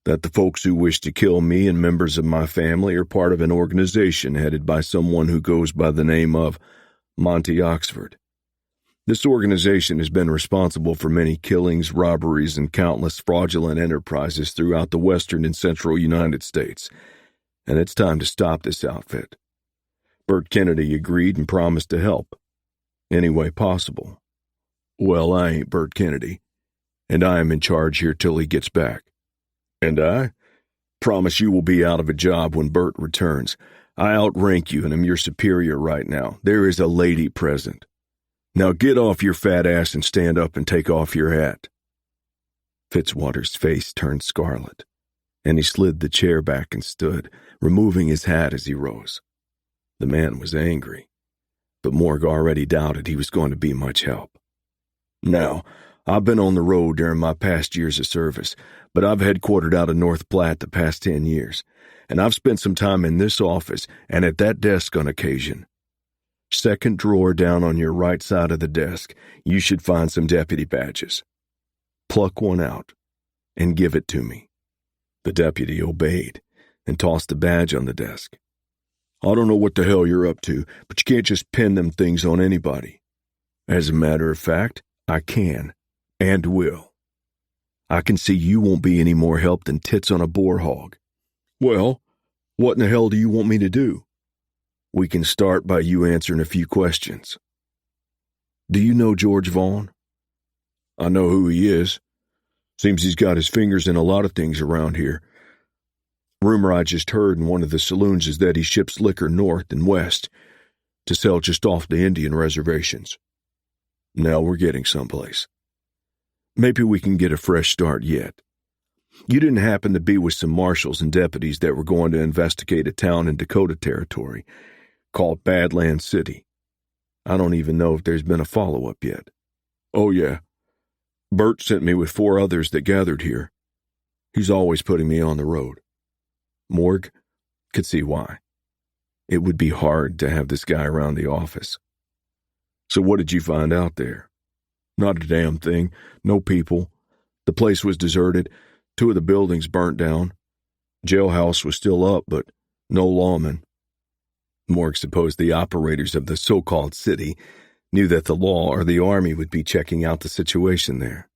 "that the folks who wish to kill me and members of my family are part of an organization headed by someone who goes by the name of Monty Oxford. This organization has been responsible for many killings, robberies, and countless fraudulent enterprises throughout the western and central United States, and it's time to stop this outfit." Bert Kennedy agreed and promised to help, any way possible. "Well, I ain't Bert Kennedy, and I am in charge here till he gets back. And I promise you will be out of a job when Bert returns. I outrank you and am your superior right now. There is a lady present. Now get off your fat ass and stand up and take off your hat." Fitzwater's face turned scarlet, and he slid the chair back and stood, removing his hat as he rose. The man was angry, but Morgue already doubted he was going to be much help. "Now, I've been on the road during my past years of service, but I've headquartered out of North Platte the past 10 years, and I've spent some time in this office and at that desk on occasion. Second drawer down on your right side of the desk, you should find some deputy badges. Pluck one out and give it to me." The deputy obeyed and tossed the badge on the desk. "I don't know what the hell you're up to, but you can't just pin them things on anybody." "As a matter of fact, I can and will. I can see you won't be any more help than tits on a boar hog." "Well, what in the hell do you want me to do?" "We can start by you answering a few questions. Do you know George Vaughn?" "I know who he is. Seems he's got his fingers in a lot of things around here. Rumor I just heard in one of the saloons is that he ships liquor north and west to sell just off the Indian reservations. Now we're getting someplace. Maybe we can get a fresh start yet. You didn't happen to be with some marshals and deputies that were going to investigate a town in Dakota Territory called Badlands City? I don't even know if there's been a follow-up yet." "Oh, yeah. Bert sent me with 4 others that gathered here. He's always putting me on the road." Morgue could see why. It would be hard to have this guy around the office. "So what did you find out there?" "Not a damn thing. No people. The place was deserted. 2 of the buildings burnt down. Jailhouse was still up, but no lawmen." Morgue supposed the operators of the so-called city knew that the law or the army would be checking out the situation there.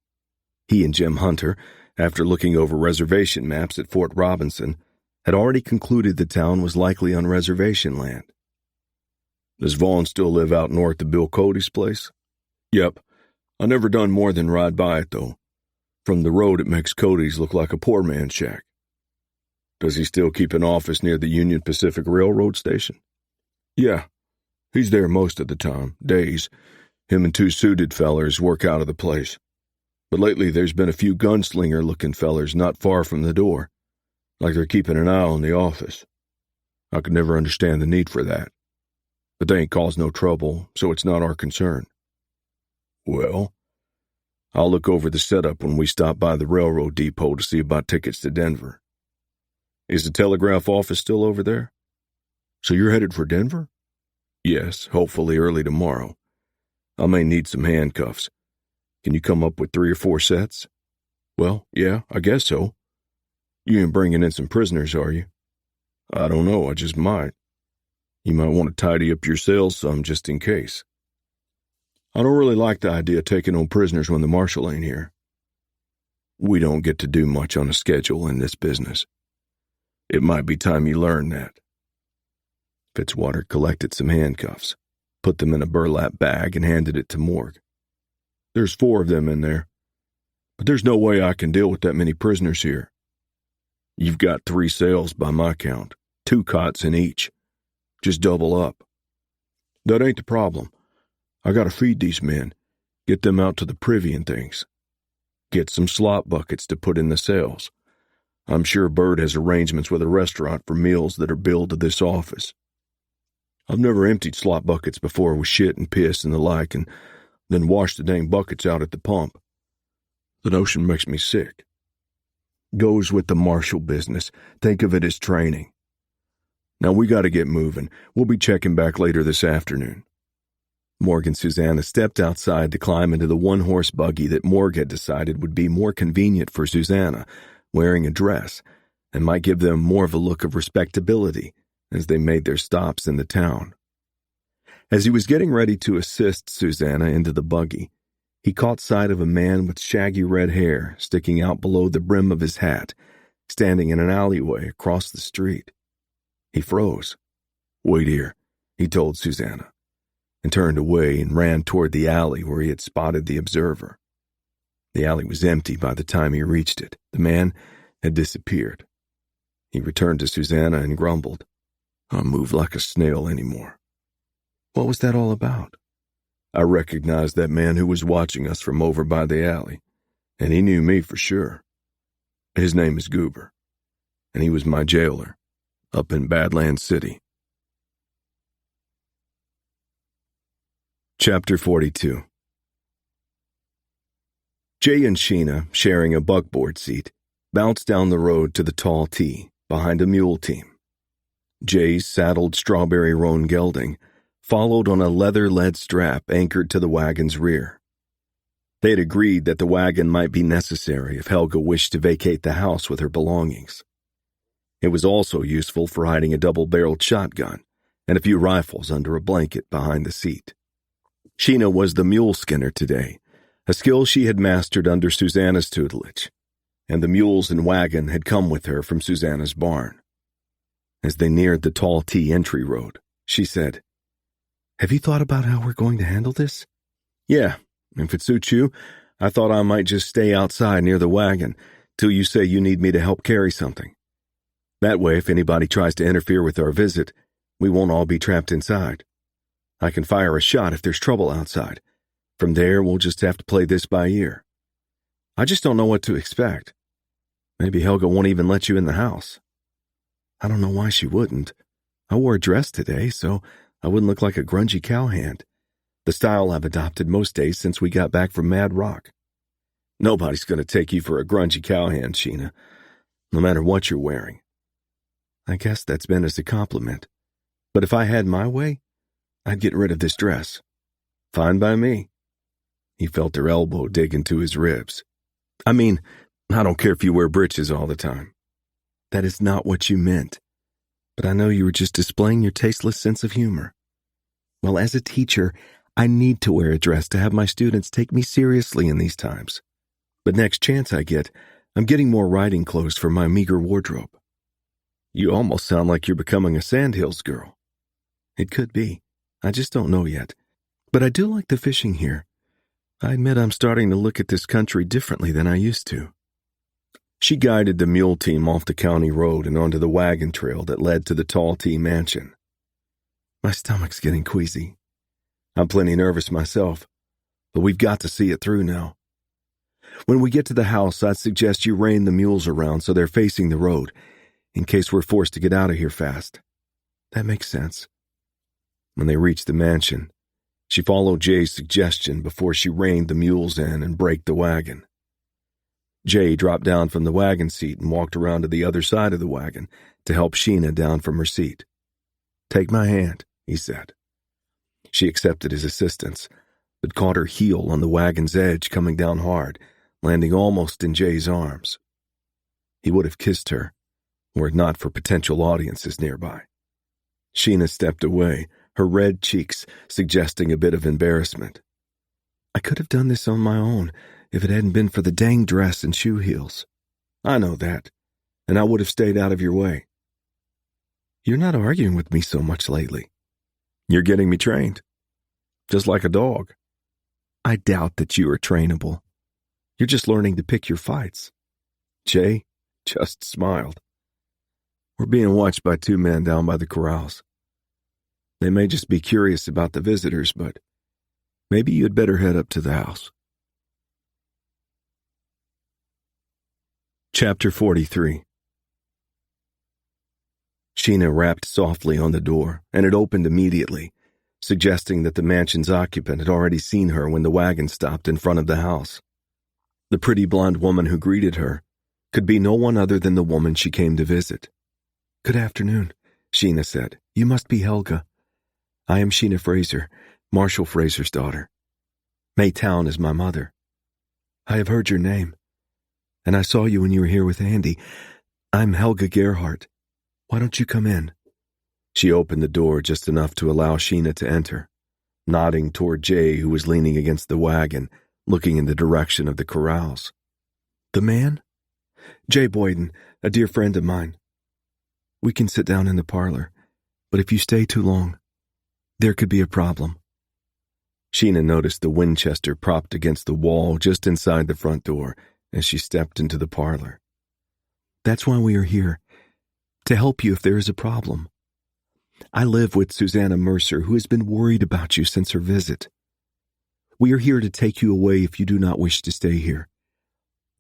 He and Jim Hunter, after looking over reservation maps at Fort Robinson, had already concluded the town was likely on reservation land. "Does Vaughn still live out north of Bill Cody's place?" "Yep. I never done more than ride by it, though. From the road it makes Cody's look like a poor man's shack." "Does he still keep an office near the Union Pacific Railroad station?" "Yeah. He's there most of the time, days. Him and 2 suited fellers work out of the place. But lately there's been a few gunslinger-looking fellers not far from the door, like they're keeping an eye on the office. I could never understand the need for that. But they ain't caused no trouble, so it's not our concern." "Well, I'll look over the setup when we stop by the railroad depot to see about tickets to Denver. Is the telegraph office still over there?" "So you're headed for Denver?" "Yes, hopefully early tomorrow. I may need some handcuffs. Can you come up with 3 or 4 sets?" "Well, yeah, I guess so. You ain't bringing in some prisoners, are you?" "I don't know, I just might. You might want to tidy up your cells some just in case." "I don't really like the idea of taking on prisoners when the marshal ain't here." We don't get to do much on a schedule in this business. It might be time you learn that. Fitzwater collected some handcuffs, put them in a burlap bag, and handed it to Morg. There's 4 of them in there, but there's no way I can deal with that many prisoners here. You've got 3 cells by my count, 2 cots in each. Just double up. That ain't the problem. I gotta feed these men, get them out to the privy and things. Get some slop buckets to put in the cells. I'm sure Bird has arrangements with a restaurant for meals that are billed to this office. I've never emptied slop buckets before with shit and piss and the like, and then washed the dang buckets out at the pump. The notion makes me sick. Goes with the marshal business. Think of it as training. Now we gotta get moving. We'll be checking back later this afternoon. Morg and Susanna stepped outside to climb into the one-horse buggy that Morg had decided would be more convenient for Susanna, wearing a dress, and might give them more of a look of respectability as they made their stops in the town. As he was getting ready to assist Susanna into the buggy, he caught sight of a man with shaggy red hair sticking out below the brim of his hat, standing in an alleyway across the street. He froze. Wait here, he told Susanna, and turned away and ran toward the alley where he had spotted the observer. The alley was empty by the time he reached it. The man had disappeared. He returned to Susanna and grumbled, I move like a snail anymore. What was that all about? I recognized that man who was watching us from over by the alley, and he knew me for sure. His name is Goober, and he was my jailer up in Badlands City. Chapter 42. Jay and Sheena, sharing a buckboard seat, bounced down the road to the tall T behind a mule team. Jay's saddled strawberry roan gelding followed on a leather-led strap anchored to the wagon's rear. They had agreed that the wagon might be necessary if Helga wished to vacate the house with her belongings. It was also useful for hiding a double-barreled shotgun and a few rifles under a blanket behind the seat. Sheena was the mule skinner today, a skill she had mastered under Susanna's tutelage, and the mules and wagon had come with her from Susanna's barn. As they neared the tall T entry road, she said, Have you thought about how we're going to handle this? Yeah, if it suits you, I thought I might just stay outside near the wagon till you say you need me to help carry something. That way, if anybody tries to interfere with our visit, we won't all be trapped inside. I can fire a shot if there's trouble outside. From there, we'll just have to play this by ear. I just don't know what to expect. Maybe Helga won't even let you in the house. I don't know why she wouldn't. I wore a dress today, so I wouldn't look like a grungy cowhand. The style I've adopted most days since we got back from Mad Rock. Nobody's going to take you for a grungy cowhand, Sheena, no matter what you're wearing. I guess that's meant as a compliment. But if I had my way, I'd get rid of this dress. Fine by me. He felt her elbow dig into his ribs. I mean, I don't care if you wear breeches all the time. That is not what you meant. But I know you were just displaying your tasteless sense of humor. Well, as a teacher, I need to wear a dress to have my students take me seriously in these times. But next chance I get, I'm getting more riding clothes for my meager wardrobe. You almost sound like you're becoming a Sandhills girl. It could be. I just don't know yet. But I do like the fishing here. I admit I'm starting to look at this country differently than I used to. She guided the mule team off the county road and onto the wagon trail that led to the Tall T mansion. My stomach's getting queasy. I'm plenty nervous myself, but we've got to see it through now. When we get to the house, I'd suggest you rein the mules around so they're facing the road, in case we're forced to get out of here fast. That makes sense. When they reached the mansion, she followed Jay's suggestion before she reined the mules in and braked the wagon. Jay dropped down from the wagon seat and walked around to the other side of the wagon to help Sheena down from her seat. Take my hand, he said. She accepted his assistance, but caught her heel on the wagon's edge coming down hard, landing almost in Jay's arms. He would have kissed her, were it not for potential audiences nearby. Sheena stepped away, her red cheeks suggesting a bit of embarrassment. I could have done this on my own if it hadn't been for the dang dress and shoe heels. I know that, and I would have stayed out of your way. You're not arguing with me so much lately. You're getting me trained, just like a dog. I doubt that you are trainable. You're just learning to pick your fights. Jay just smiled. We're being watched by 2 men down by the corrals. They may just be curious about the visitors, but maybe you'd better head up to the house. Chapter 43. Sheena rapped softly on the door, and it opened immediately, suggesting that the mansion's occupant had already seen her when the wagon stopped in front of the house. The pretty blonde woman who greeted her could be no one other than the woman she came to visit. "Good afternoon," Sheena said. "You must be Helga. I am Sheena Fraser, Marshall Fraser's daughter. May Town is my mother. I have heard your name, and I saw you when you were here with Andy. I'm Helga Gerhardt. Why don't you come in?" She opened the door just enough to allow Sheena to enter, nodding toward Jay, who was leaning against the wagon, looking in the direction of the corrals. "The man? Jay Boyden, a dear friend of mine. We can sit down in the parlor, but if you stay too long, there could be a problem." Sheena noticed the Winchester propped against the wall just inside the front door as she stepped into the parlor. "That's why we are here, to help you if there is a problem. I live with Susanna Mercer, who has been worried about you since her visit. We are here to take you away if you do not wish to stay here.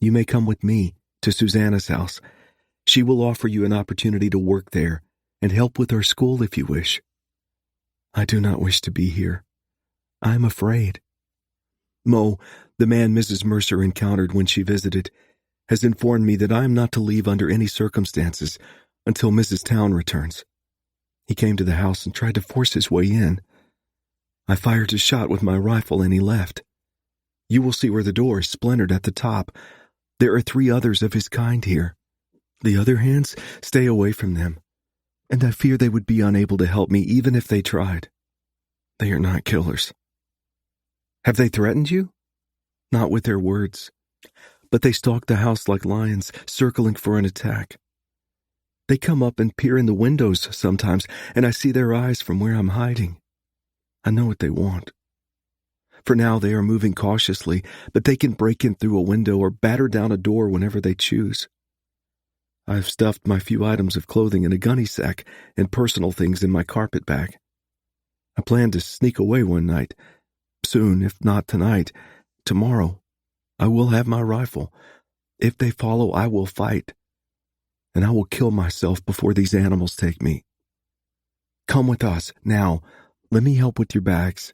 You may come with me to Susanna's house. She will offer you an opportunity to work there and help with our school if you wish. I do not wish to be here. I am afraid. Mo, the man Mrs. Mercer encountered when she visited, has informed me that I am not to leave under any circumstances until Mrs. Town returns. He came to the house and tried to force his way in. I fired a shot with my rifle and he left. You will see where the door is splintered at the top. There are 3 others of his kind here. The other hands, stay away from them, and I fear they would be unable to help me even if they tried. They are not killers." "Have they threatened you?" "Not with their words, but they stalk the house like lions, circling for an attack. They come up and peer in the windows sometimes, and I see their eyes from where I'm hiding. I know what they want. For now, they are moving cautiously, but they can break in through a window or batter down a door whenever they choose. I've stuffed my few items of clothing in a gunny sack and personal things in my carpet bag. I plan to sneak away one night. Soon, if not tonight, tomorrow. I will have my rifle. If they follow, I will fight. And I will kill myself before these animals take me. Come with us. Now, let me help with your bags.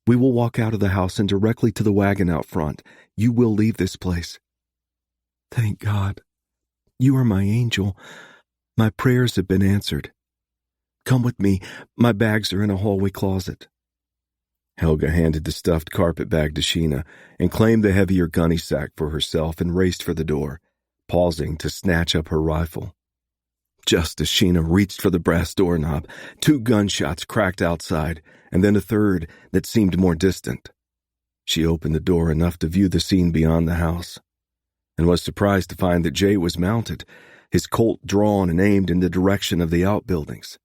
We will walk out of the house and directly to the wagon out front. You will leave this place." "Thank God. You are my angel. My prayers have been answered. Come with me. My bags are in a hallway closet." Helga handed the stuffed carpet bag to Sheena and claimed the heavier gunny sack for herself and raced for the door, pausing to snatch up her rifle. Just as Sheena reached for the brass doorknob, 2 gunshots cracked outside, and then a third that seemed more distant. She opened the door enough to view the scene beyond the house, and was surprised to find that Jay was mounted, his Colt drawn and aimed in the direction of the outbuildings.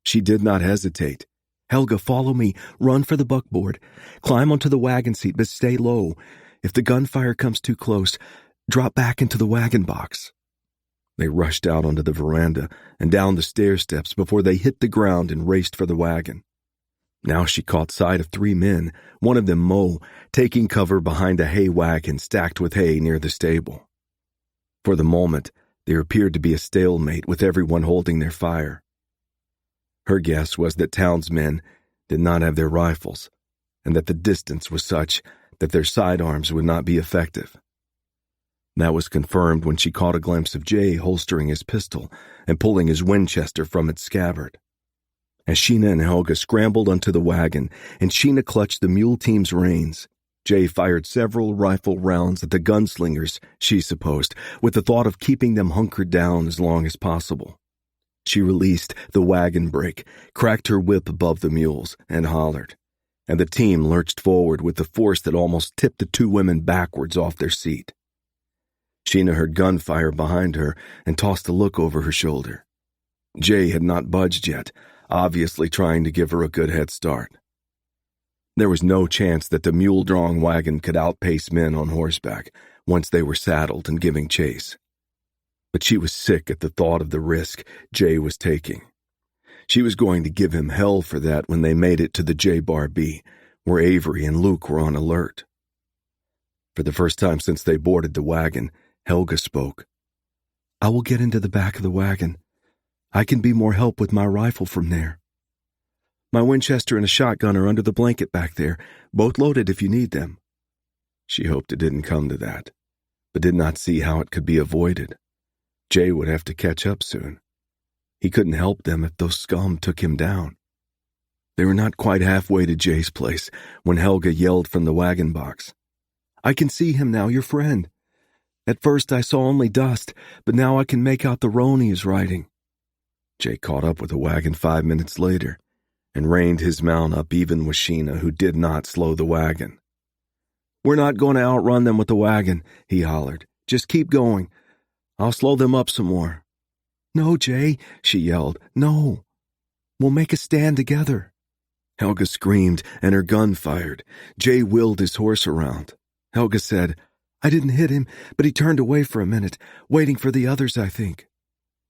She did not hesitate. "Helga, follow me. Run for the buckboard. Climb onto the wagon seat, but stay low. If the gunfire comes too close, drop back into the wagon box." They rushed out onto the veranda and down the stair steps before they hit the ground and raced for the wagon. Now she caught sight of 3 men, one of them Mo, taking cover behind a hay wagon stacked with hay near the stable. For the moment, there appeared to be a stalemate with everyone holding their fire. Her guess was that Town's men did not have their rifles, and that the distance was such that their sidearms would not be effective. That was confirmed when she caught a glimpse of Jay holstering his pistol and pulling his Winchester from its scabbard. As Sheena and Helga scrambled onto the wagon and Sheena clutched the mule team's reins, Jay fired several rifle rounds at the gunslingers, she supposed, with the thought of keeping them hunkered down as long as possible. She released the wagon brake, cracked her whip above the mules, and hollered. and the team lurched forward with the force that almost tipped the two women backwards off their seat. Sheena heard gunfire behind her and tossed a look over her shoulder. Jay had not budged yet, obviously trying to give her a good head start. There was no chance that the mule-drawing wagon could outpace men on horseback once they were saddled and giving chase. But she was sick at the thought of the risk Jay was taking. She was going to give him hell for that when they made it to the J-Bar B, where Avery and Luke were on alert. For the first time since they boarded the wagon, Helga spoke. I will get into the back of the wagon. I can be more help with my rifle from there. My Winchester and a shotgun are under the blanket back there, both loaded if you need them. She hoped it didn't come to that, but did not see how it could be avoided. Jay would have to catch up soon. He couldn't help them if those scum took him down. They were not quite halfway to Jay's place when Helga yelled from the wagon box. I can see him now, your friend. At first I saw only dust, but now I can make out the roan he is riding. Jay caught up with the wagon 5 minutes later and reined his mount up even with Sheena, who did not slow the wagon. We're not going to outrun them with the wagon, he hollered. Just keep going. I'll slow them up some more. No, Jay, she yelled. No. We'll make a stand together. Helga screamed and her gun fired. Jay wheeled his horse around. Helga said, I didn't hit him, but he turned away for a minute, waiting for the others, I think.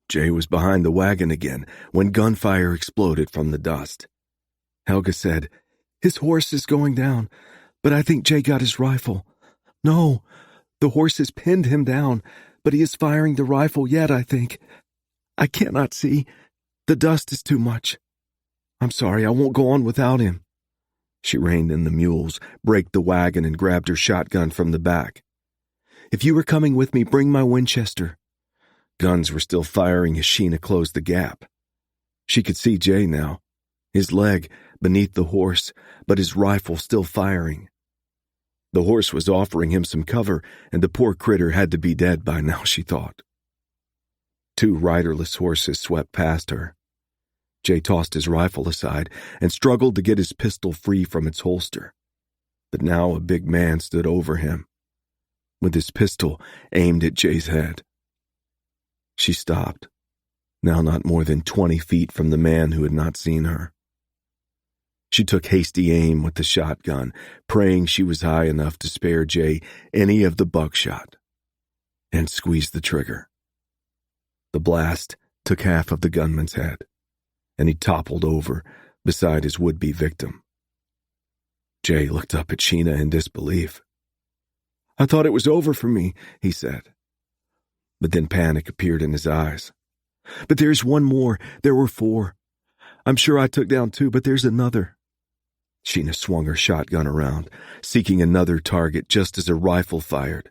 Jay was behind the wagon again when gunfire exploded from the dust. Helga said, his horse is going down, but I think Jay got his rifle. No, the horse has pinned him down, but he is firing the rifle yet, I think. I cannot see. The dust is too much. I'm sorry, I won't go on without him. She reined in the mules, braked the wagon, and grabbed her shotgun from the back. If you were coming with me, bring my Winchester. Guns were still firing as Sheena closed the gap. She could see Jay now, his leg beneath the horse, but his rifle still firing. The horse was offering him some cover, and the poor critter had to be dead by now, she thought. 2 riderless horses swept past her. Jay tossed his rifle aside and struggled to get his pistol free from its holster. But now a big man stood over him, with his pistol aimed at Jay's head. She stopped, now not more than 20 feet from the man who had not seen her. She took hasty aim with the shotgun, praying she was high enough to spare Jay any of the buckshot, and squeezed the trigger. The blast took half of the gunman's head, and he toppled over beside his would-be victim. Jay looked up at Sheena in disbelief. I thought it was over for me, he said. But then panic appeared in his eyes. But there's one more. There were 4. I'm sure I took down 2, but there's another. Sheena swung her shotgun around, seeking another target just as a rifle fired,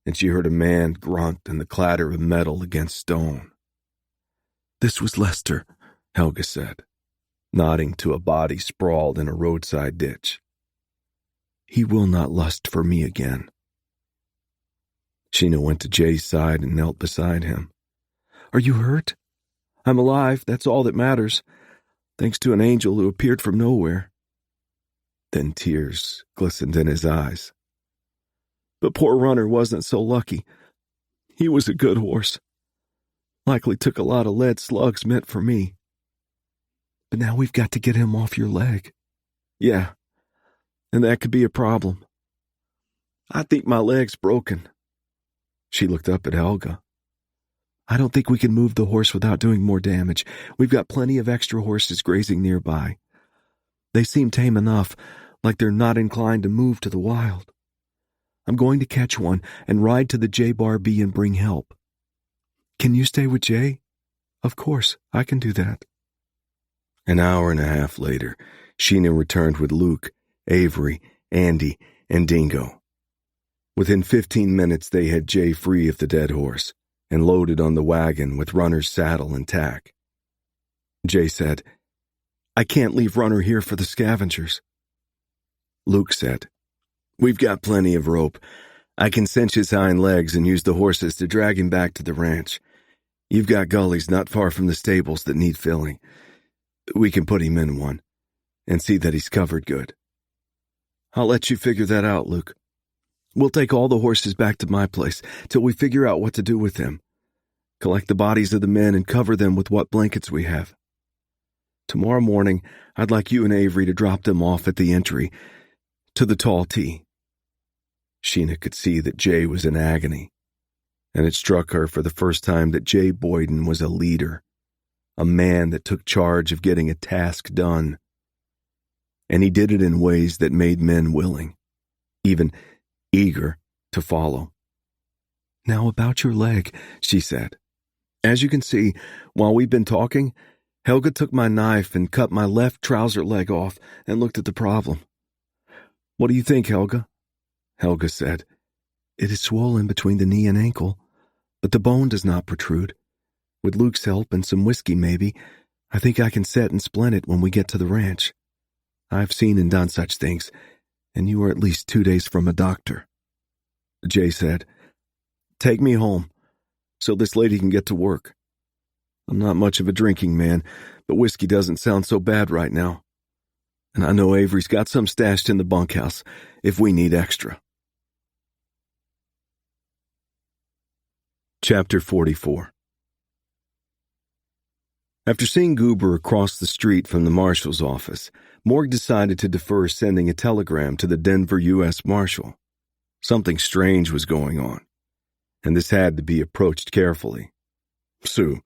and she heard a man grunt and the clatter of metal against stone. This was Lester, Helga said, nodding to a body sprawled in a roadside ditch. He will not lust for me again. Sheena went to Jay's side and knelt beside him. Are you hurt? I'm alive, that's all that matters, thanks to an angel who appeared from nowhere. Then tears glistened in his eyes. But poor Runner wasn't so lucky. He was a good horse. Likely took a lot of lead slugs meant for me. But now we've got to get him off your leg. Yeah, and that could be a problem. I think my leg's broken. She looked up at Helga. I don't think we can move the horse without doing more damage. We've got plenty of extra horses grazing nearby. They seem tame enough, like they're not inclined to move to the wild. I'm going to catch one and ride to the J-Bar B and bring help. Can you stay with Jay? Of course, I can do that. An hour and a half later, Sheena returned with Luke, Avery, Andy, and Dingo. Within 15 minutes, they had Jay free of the dead horse and loaded on the wagon with Runner's saddle and tack. Jay said, I can't leave Runner here for the scavengers. Luke said, We've got plenty of rope. I can cinch his hind legs and use the horses to drag him back to the ranch. You've got gullies not far from the stables that need filling. We can put him in one and see that he's covered good. I'll let you figure that out, Luke. We'll take all the horses back to my place till we figure out what to do with them. Collect the bodies of the men and cover them with what blankets we have. Tomorrow morning, I'd like you and Avery to drop them off at the entry to the tall T. Sheena could see that Jay was in agony, and it struck her for the first time that Jay Boyden was a leader, a man that took charge of getting a task done. And he did it in ways that made men willing, even eager to follow. Now about your leg, she said. As you can see, while we've been talking, Helga took my knife and cut my left trouser leg off and looked at the problem. What do you think, Helga? Helga said, It is swollen between the knee and ankle, but the bone does not protrude. With Luke's help and some whiskey maybe, I think I can set and splint it when we get to the ranch. I've seen and done such things, and you are at least 2 days from a doctor. Jay said, Take me home, so this lady can get to work. I'm not much of a drinking man, but whiskey doesn't sound so bad right now. And I know Avery's got some stashed in the bunkhouse if we need extra. Chapter 44. After seeing Goober across the street from the marshal's office, Morg decided to defer sending a telegram to the Denver U.S. Marshal. Something strange was going on, and this had to be approached carefully. Sue,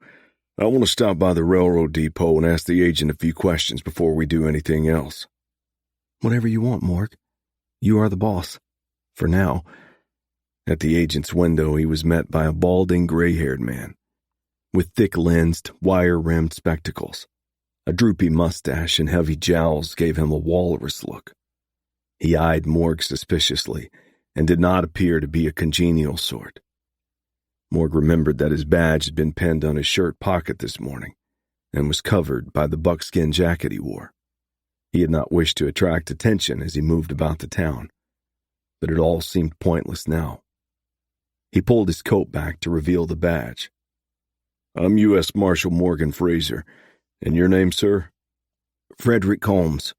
I want to stop by the railroad depot and ask the agent a few questions before we do anything else. Whatever you want, Morg. You are the boss. For now. At the agent's window, he was met by a balding, gray-haired man with thick-lensed, wire-rimmed spectacles. A droopy mustache and heavy jowls gave him a walrus look. He eyed Morg suspiciously and did not appear to be a congenial sort. Morg remembered that his badge had been pinned on his shirt pocket this morning and was covered by the buckskin jacket he wore. He had not wished to attract attention as he moved about the town, but it all seemed pointless now. He pulled his coat back to reveal the badge. I'm U.S. Marshal Morgan Fraser. And your name, sir? Frederick Holmes.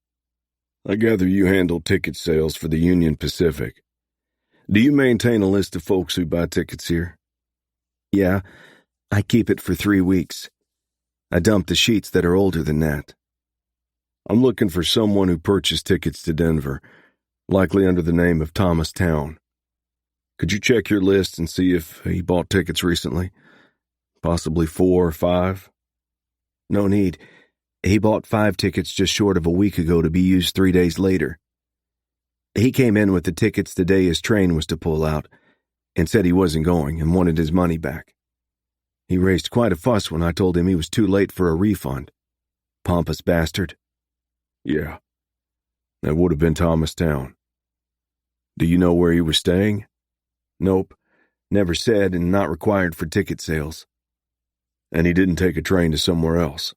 I gather you handle ticket sales for the Union Pacific. Do you maintain a list of folks who buy tickets here? Yeah, I keep it for 3 weeks. I dump the sheets that are older than that. I'm looking for someone who purchased tickets to Denver, likely under the name of Thomas Town. Could you check your list and see if he bought tickets recently? Possibly 4 or 5? No need. He bought 5 tickets just short of a week ago to be used 3 days later. He came in with the tickets the day his train was to pull out and said he wasn't going and wanted his money back. He raised quite a fuss when I told him he was too late for a refund. Pompous bastard. Yeah, that would have been Thomas Town. Do you know where he was staying? Nope. Never said and not required for ticket sales. And he didn't take a train to somewhere else?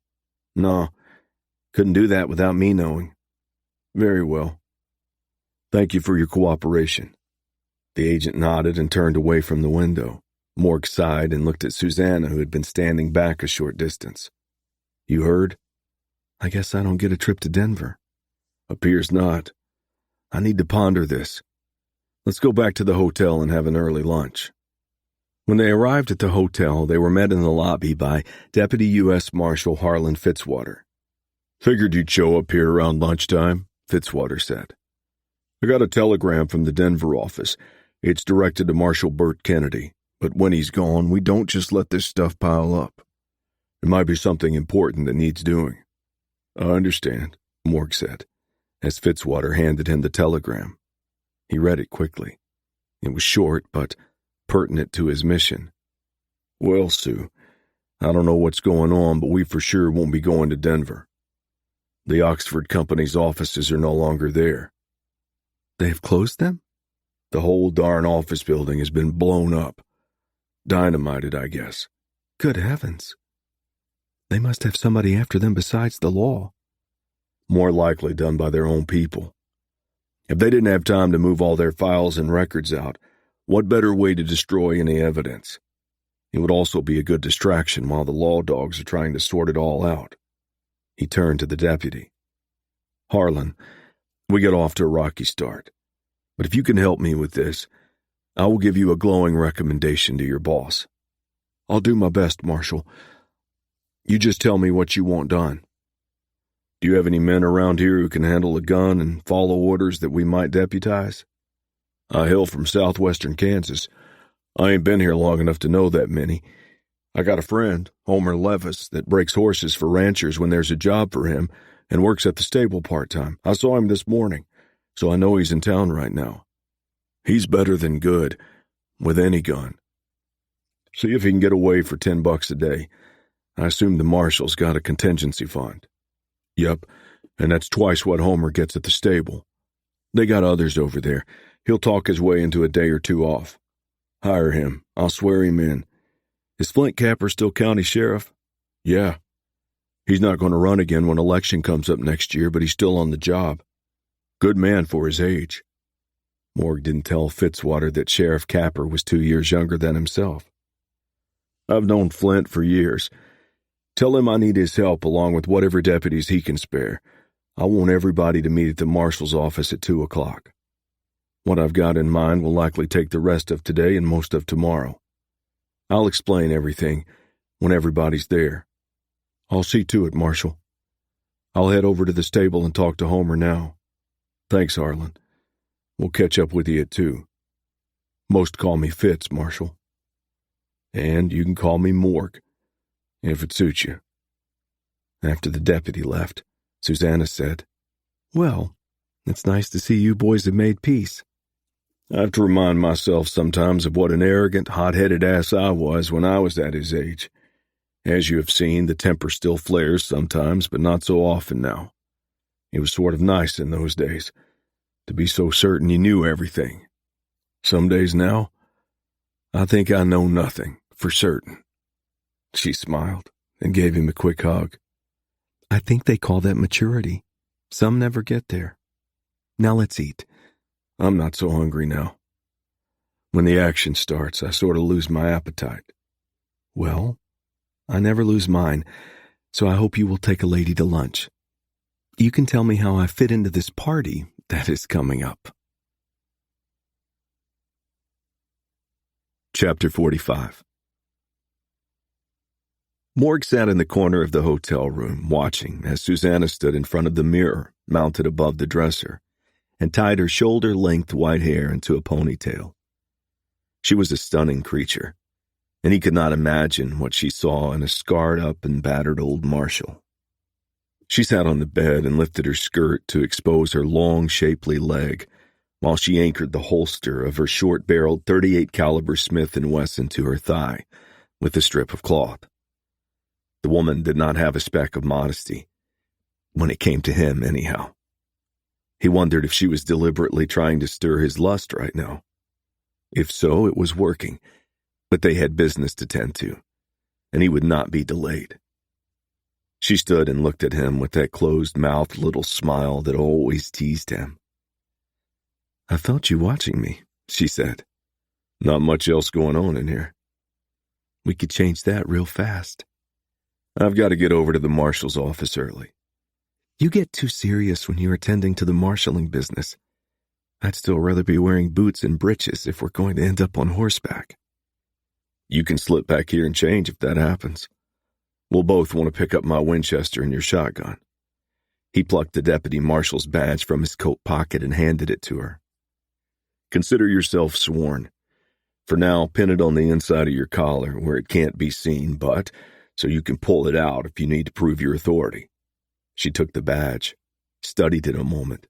No. Couldn't do that without me knowing. Very well. Thank you for your cooperation. The agent nodded and turned away from the window. Morg sighed and looked at Susanna, who had been standing back a short distance. You heard? I guess I don't get a trip to Denver. Appears not. I need to ponder this. Let's go back to the hotel and have an early lunch. When they arrived at the hotel, they were met in the lobby by Deputy U.S. Marshal Harlan Fitzwater. Figured you'd show up here around lunchtime, Fitzwater said. I got a telegram from the Denver office. It's directed to Marshal Burt Kennedy, but when he's gone, we don't just let this stuff pile up. There might be something important that needs doing. I understand, Morg said, as Fitzwater handed him the telegram. He read it quickly. It was short, but pertinent to his mission. Well, Sue, I don't know what's going on, but we for sure won't be going to Denver. The Oxford Company's offices are no longer there. They have closed them? The whole darn office building has been blown up. Dynamited, I guess. Good heavens. They must have somebody after them besides the law. More likely done by their own people. If they didn't have time to move all their files and records out, what better way to destroy any evidence? It would also be a good distraction while the law dogs are trying to sort it all out. He turned to the deputy. Harlan, We got off to a rocky start, but if you can help me with this, I will give you a glowing recommendation to your boss. I'll do my best, Marshal. You just tell me what you want done. Do you have any men around here who can handle a gun and follow orders that we might deputize? I hail from southwestern Kansas. I ain't been here long enough to know that many. I got a friend, Homer Levis, that breaks horses for ranchers when there's a job for him and works at the stable part-time. I saw him this morning, so I know he's in town right now. He's better than good, with any gun. See if he can get away for $10 a day. I assume the marshal's got a contingency fund. Yep, and that's twice what Homer gets at the stable. They got others over there. He'll talk his way into a day or two off. Hire him. I'll swear him in. Is Flint Capper still county sheriff? Yeah. He's not going to run again when election comes up next year, but he's still on the job. Good man for his age. Morg didn't tell Fitzwater that Sheriff Capper was 2 years younger than himself. I've known Flint for years. Tell him I need his help along with whatever deputies he can spare. I want everybody to meet at the marshal's office at 2 o'clock. What I've got in mind will likely take the rest of today and most of tomorrow. I'll explain everything when everybody's there. I'll see to it, Marshal. I'll head over to the stable and talk to Homer now. Thanks, Harlan. We'll catch up with you at 2. Most call me Fitz, Marshal. And you can call me Morg, if it suits you. After the deputy left, Susanna said, Well, it's nice to see you boys have made peace. I have to remind myself sometimes of what an arrogant, hot-headed ass I was when I was at his age. As you have seen, the temper still flares sometimes, but not so often now. It was sort of nice in those days, to be so certain you knew everything. Some days now, I think I know nothing, for certain. She smiled and gave him a quick hug. I think they call that maturity. Some never get there. Now let's eat. I'm not so hungry now. When the action starts, I sort of lose my appetite. Well, I never lose mine, so I hope you will take a lady to lunch. You can tell me how I fit into this party that is coming up. Chapter 45. Morg sat in the corner of the hotel room, watching as Susanna stood in front of the mirror mounted above the dresser and tied her shoulder-length white hair into a ponytail. She was a stunning creature, and he could not imagine what she saw in a scarred-up and battered old marshal. She sat on the bed and lifted her skirt to expose her long, shapely leg, while she anchored the holster of her short-barreled .38 caliber Smith & Wesson to her thigh with a strip of cloth. The woman did not have a speck of modesty, when it came to him anyhow. He wondered if she was deliberately trying to stir his lust right now. If so, it was working, but they had business to tend to, and he would not be delayed. She stood and looked at him with that closed-mouthed little smile that always teased him. I felt you watching me, she said. Not much else going on in here. We could change that real fast. I've got to get over to the marshal's office early. You get too serious when you're attending to the marshaling business. I'd still rather be wearing boots and breeches if we're going to end up on horseback. You can slip back here and change if that happens. We'll both want to pick up my Winchester and your shotgun. He plucked the deputy marshal's badge from his coat pocket and handed it to her. Consider yourself sworn. For now, pin it on the inside of your collar where it can't be seen, but so you can pull it out if you need to prove your authority. She took the badge, studied it a moment,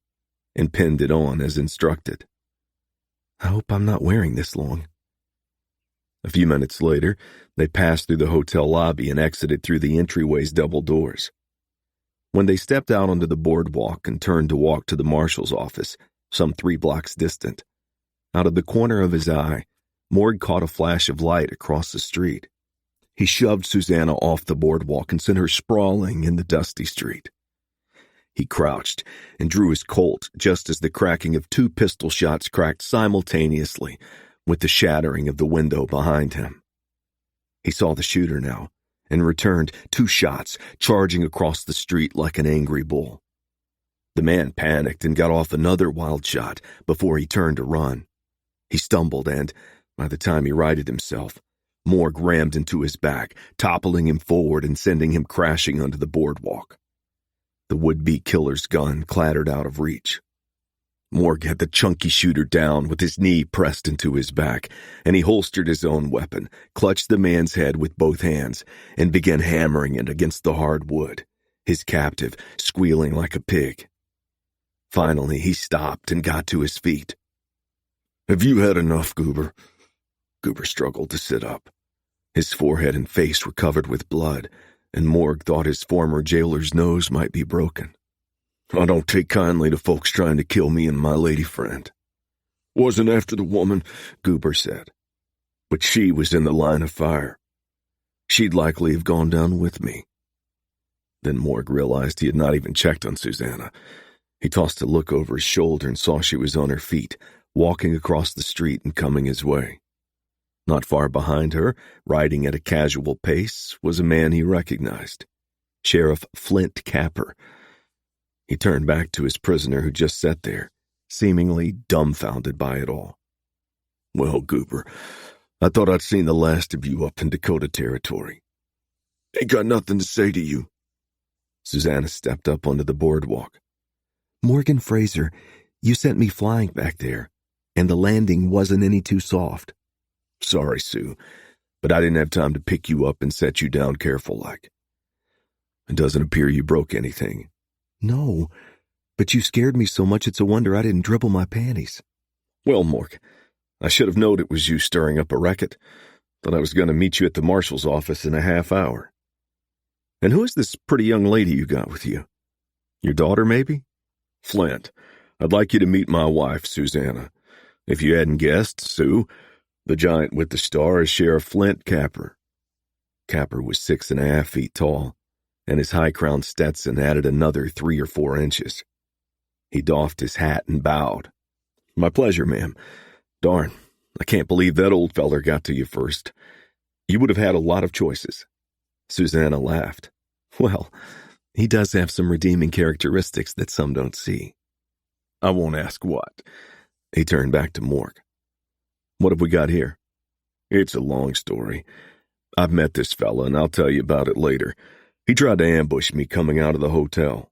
and pinned it on as instructed. I hope I'm not wearing this long. A few minutes later, they passed through the hotel lobby and exited through the entryway's double doors. When they stepped out onto the boardwalk and turned to walk to the marshal's office, some 3 blocks distant, out of the corner of his eye, Morg caught a flash of light across the street. He shoved Susanna off the boardwalk and sent her sprawling in the dusty street. He crouched and drew his Colt just as the cracking of 2 pistol shots cracked simultaneously with the shattering of the window behind him. He saw the shooter now and returned 2 shots, charging across the street like an angry bull. The man panicked and got off another wild shot before he turned to run. He stumbled and, by the time he righted himself, Morg rammed into his back, toppling him forward and sending him crashing onto the boardwalk. The would-be killer's gun clattered out of reach. Morg had the chunky shooter down with his knee pressed into his back, and he holstered his own weapon, clutched the man's head with both hands, and began hammering it against the hard wood, his captive squealing like a pig. Finally, he stopped and got to his feet. "Have you had enough, Goober?" Goober struggled to sit up. His forehead and face were covered with blood, and Morg thought his former jailer's nose might be broken. "I don't take kindly to folks trying to kill me and my lady friend." "Wasn't after the woman," Goober said. "But she was in the line of fire. She'd likely have gone down with me." Then Morg realized he had not even checked on Susanna. He tossed a look over his shoulder and saw she was on her feet, walking across the street and coming his way. Not far behind her, riding at a casual pace, was a man he recognized, Sheriff Flint Capper. He turned back to his prisoner who just sat there, seemingly dumbfounded by it all. "Well, Goober, I thought I'd seen the last of you up in Dakota Territory. Ain't got nothing to say to you." Susanna stepped up onto the boardwalk. "Morgan Fraser, you sent me flying back there, and the landing wasn't any too soft." "Sorry, Sue, but I didn't have time to pick you up and set you down careful-like. It doesn't appear you broke anything." "No, but you scared me so much it's a wonder I didn't dribble my panties." "Well, Mork, I should have known it was you stirring up a racket. Thought I was going to meet you at the marshal's office in a half hour. And who is this pretty young lady you got with you? Your daughter, maybe? Flint, I'd like you to meet my wife, Susanna. If you hadn't guessed, Sue, the giant with the star is Sheriff Flint Capper." Capper was 6.5 feet tall, and his high-crowned Stetson added another 3 or 4 inches. He doffed his hat and bowed. "My pleasure, ma'am. Darn, I can't believe that old feller got to you first. You would have had a lot of choices." Susanna laughed. "Well, he does have some redeeming characteristics that some don't see." "I won't ask what." He turned back to Morg. "What have we got here?" "It's a long story. I've met this fella, and I'll tell you about it later. He tried to ambush me coming out of the hotel.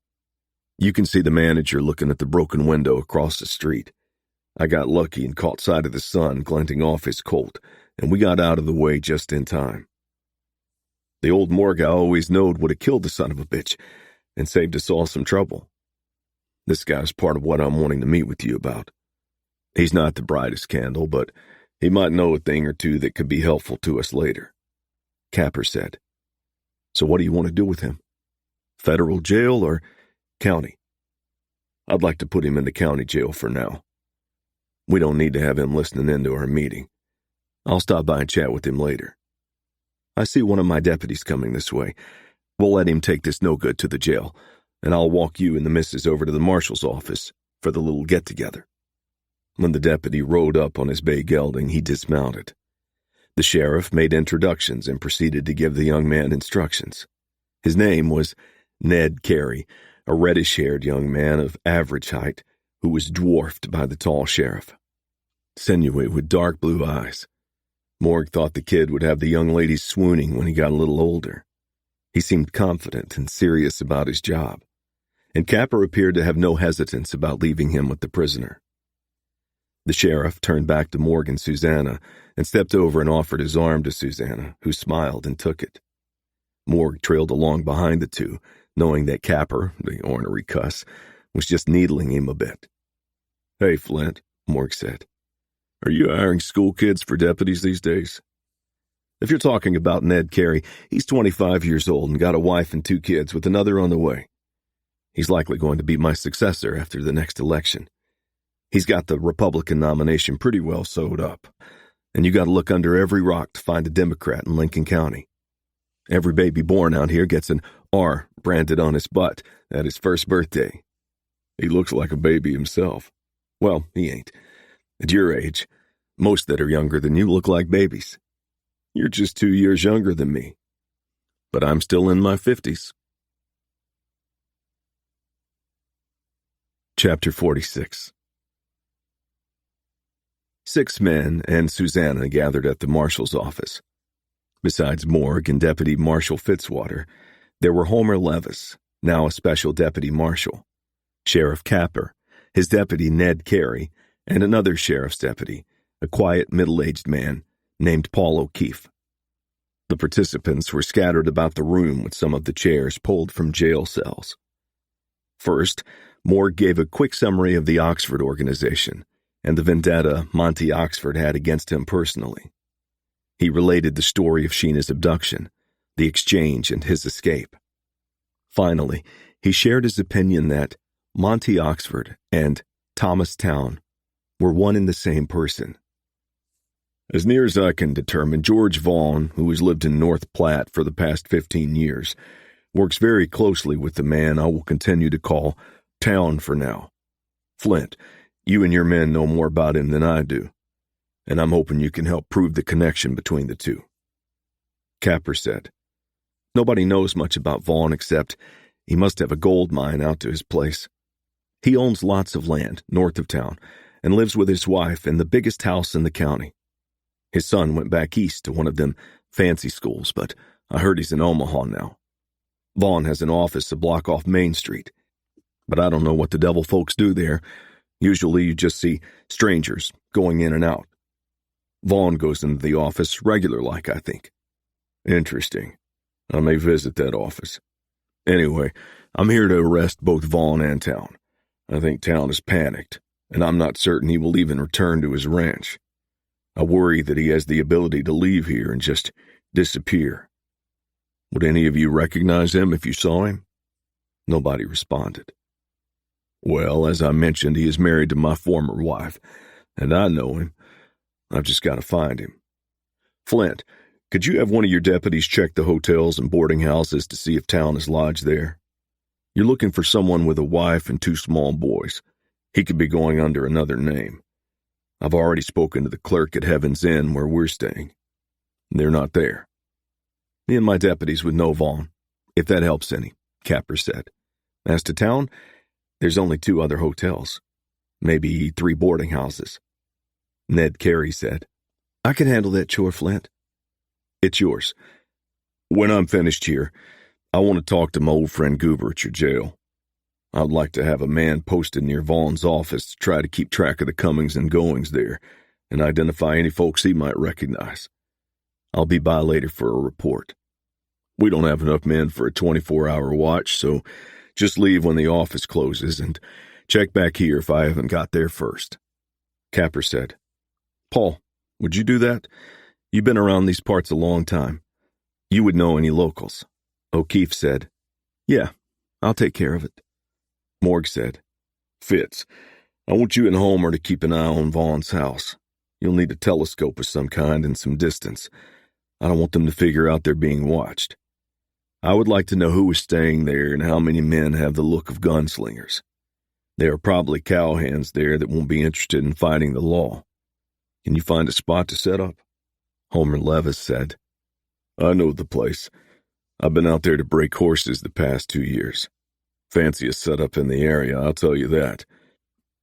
You can see the manager looking at the broken window across the street. I got lucky and caught sight of the sun glinting off his Colt, and we got out of the way just in time. The old Morgue always knowed would have killed the son of a bitch and saved us all some trouble. This guy's part of what I'm wanting to meet with you about. He's not the brightest candle, but he might know a thing or two that could be helpful to us later." Capper said. "So what do you want to do with him? Federal jail or county?" "I'd like to put him into county jail for now. We don't need to have him listening into our meeting. I'll stop by and chat with him later. I see one of my deputies coming this way. We'll let him take this no-good to the jail, and I'll walk you and the missus over to the marshal's office for the little get-together." When the deputy rode up on his bay gelding, he dismounted. The sheriff made introductions and proceeded to give the young man instructions. His name was Ned Carey, a reddish-haired young man of average height who was dwarfed by the tall sheriff. Sinewy with dark blue eyes. Morg thought the kid would have the young ladies swooning when he got a little older. He seemed confident and serious about his job, and Capper appeared to have no hesitance about leaving him with the prisoner. The sheriff turned back to Morg and Susanna and stepped over and offered his arm to Susanna, who smiled and took it. Morg trailed along behind the two, knowing that Capper, the ornery cuss, was just needling him a bit. "Hey, Flint," Morg said. "Are you hiring school kids for deputies these days?" "If you're talking about Ned Carey, he's 25 years old and got a wife and 2 kids with another on the way. He's likely going to be my successor after the next election. He's got the Republican nomination pretty well sewed up, and you got to look under every rock to find a Democrat in Lincoln County. Every baby born out here gets an R branded on his butt at his first birthday. He looks like a baby himself. Well, he ain't. At your age, most that are younger than you look like babies. You're just 2 years younger than me. But I'm still in my 50s. Chapter 46. 6 men and Susanna gathered at the marshal's office. Besides Morg and Deputy Marshal Fitzwater, there were Homer Levis, now a special deputy marshal, Sheriff Capper, his deputy Ned Carey, and another sheriff's deputy, a quiet middle-aged man named Paul O'Keefe. The participants were scattered about the room with some of the chairs pulled from jail cells. First, Morg gave a quick summary of the Oxford organization and the vendetta Monty Oxford had against him personally. He related the story of Sheena's abduction, the exchange, and his escape. Finally, he shared his opinion that Monty Oxford and Thomas Town were one and the same person. As near as I can determine, George Vaughn, who has lived in North Platte for the past 15 years, works very closely with the man I will continue to call Town for now. Flint, you and your men know more about him than I do, and I'm hoping you can help prove the connection between the two. Capper said, Nobody knows much about Vaughn except he must have a gold mine out to his place. He owns lots of land north of town and lives with his wife in the biggest house in the county. His son went back east to one of them fancy schools, but I heard he's in Omaha now. Vaughn has an office a block off Main Street, but I don't know what the devil folks do there. Usually you just see strangers going in and out. Vaughn goes into the office regular-like, I think. Interesting. I may visit that office. Anyway, I'm here to arrest both Vaughn and Town. I think Town is panicked, and I'm not certain he will even return to his ranch. I worry that he has the ability to leave here and just disappear. Would any of you recognize him if you saw him? Nobody responded. Well, as I mentioned, he is married to my former wife, and I know him. I've just got to find him. Flint, could you have one of your deputies check the hotels and boarding houses to see if Town is lodged there? You're looking for someone with a wife and 2 small boys. He could be going under another name. I've already spoken to the clerk at Heaven's Inn where we're staying. They're not there. Me and my deputies would know Vaughn, if that helps any, Capper said. As to Town, there's only 2 other hotels, maybe 3 boarding houses. Ned Carey said, I can handle that chore, Flint. It's yours. When I'm finished here, I want to talk to my old friend Goober at your jail. I'd like to have a man posted near Vaughn's office to try to keep track of the comings and goings there and identify any folks he might recognize. I'll be by later for a report. We don't have enough men for a 24-hour watch, so just leave when the office closes and check back here if I haven't got there first. Capper said, Paul, would you do that? You've been around these parts a long time. You would know any locals. O'Keefe said, Yeah, I'll take care of it. Morg said, Fitz, I want you and Homer to keep an eye on Vaughn's house. You'll need a telescope of some kind and some distance. I don't want them to figure out they're being watched. I would like to know who is staying there and how many men have the look of gunslingers. There are probably cowhands there that won't be interested in fighting the law. Can you find a spot to set up? Homer Levis said, I know the place. I've been out there to break horses the past 2 years. Fanciest setup in the area, I'll tell you that.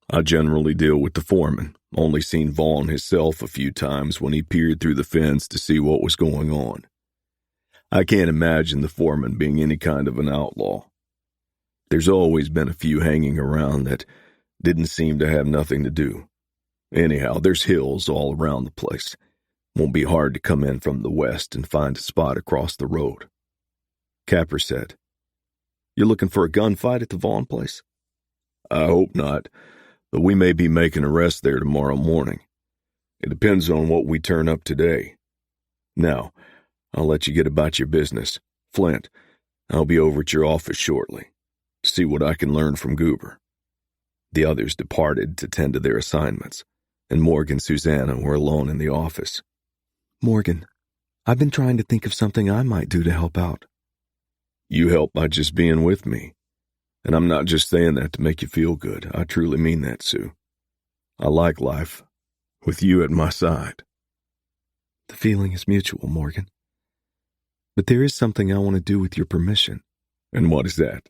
I generally deal with the foreman, only seen Vaughn himself a few times when he peered through the fence to see what was going on. I can't imagine the foreman being any kind of an outlaw. There's always been a few hanging around that didn't seem to have nothing to do. Anyhow, there's hills all around the place. Won't be hard to come in from the west and find a spot across the road. Capper said, You're looking for a gunfight at the Vaughn place? I hope not, but we may be making arrests there tomorrow morning. It depends on what we turn up today. Now, I'll let you get about your business. Flint, I'll be over at your office shortly. See what I can learn from Goober. The others departed to tend to their assignments, and Morgan and Susanna were alone in the office. Morgan, I've been trying to think of something I might do to help out. You help by just being with me. And I'm not just saying that to make you feel good. I truly mean that, Sue. I like life, with you at my side. The feeling is mutual, Morgan. But there is something I want to do with your permission. And what is that?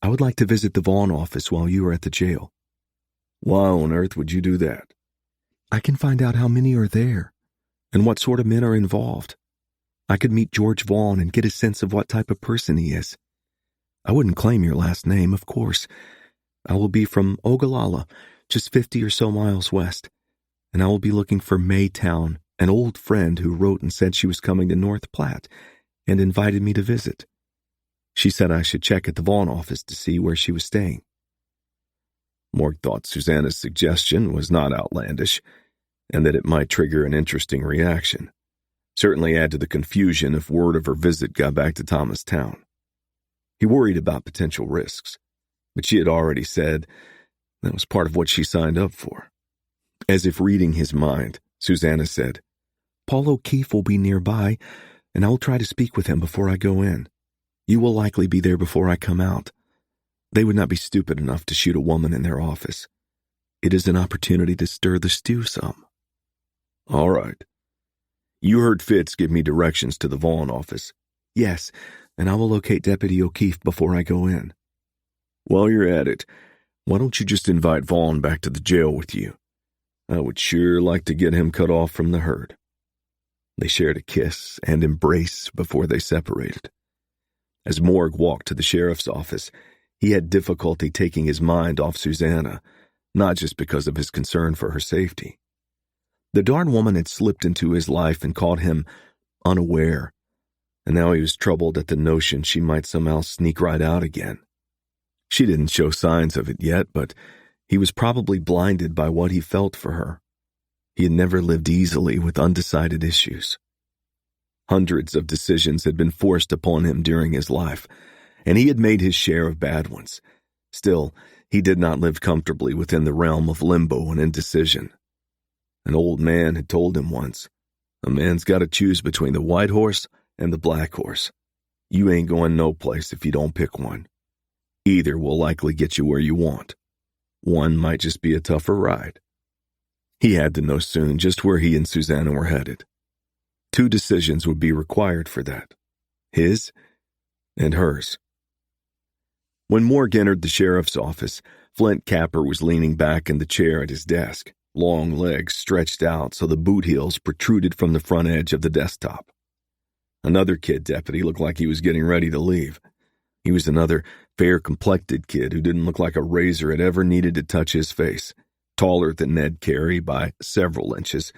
I would like to visit the Vaughn office while you are at the jail. Why on earth would you do that? I can find out how many are there and what sort of men are involved. I could meet George Vaughn and get a sense of what type of person he is. I wouldn't claim your last name, of course. I will be from Ogallala, just 50 or so miles west, and I will be looking for Maytown, an old friend who wrote and said she was coming to North Platte and invited me to visit. She said I should check at the Vaughn office to see where she was staying. Morg thought Susanna's suggestion was not outlandish, and that it might trigger an interesting reaction. Certainly add to the confusion if word of her visit got back to Thomastown. He worried about potential risks, but she had already said that was part of what she signed up for. As if reading his mind, Susanna said, Paul O'Keefe will be nearby, and I will try to speak with him before I go in. You will likely be there before I come out. They would not be stupid enough to shoot a woman in their office. It is an opportunity to stir the stew some. All right. You heard Fitz give me directions to the Vaughn office. Yes, and I will locate Deputy O'Keefe before I go in. While you're at it, why don't you just invite Vaughn back to the jail with you? I would sure like to get him cut off from the herd. They shared a kiss and embrace before they separated. As Morg walked to the sheriff's office, he had difficulty taking his mind off Susanna, not just because of his concern for her safety. The darn woman had slipped into his life and caught him unaware, and now he was troubled at the notion she might somehow sneak right out again. She didn't show signs of it yet, but he was probably blinded by what he felt for her. He had never lived easily with undecided issues. Hundreds of decisions had been forced upon him during his life, and he had made his share of bad ones. Still, he did not live comfortably within the realm of limbo and indecision. An old man had told him once, a man's got to choose between the white horse and the black horse. You ain't going no place if you don't pick one. Either will likely get you where you want. One might just be a tougher ride. He had to know soon just where he and Susanna were headed. 2 decisions would be required for that. His and hers. When Morg entered the sheriff's office, Flint Capper was leaning back in the chair at his desk, long legs stretched out so the boot heels protruded from the front edge of the desktop. Another kid deputy looked like he was getting ready to leave. He was another fair-complected kid who didn't look like a razor had ever needed to touch his face, taller than Ned Carey by several inches,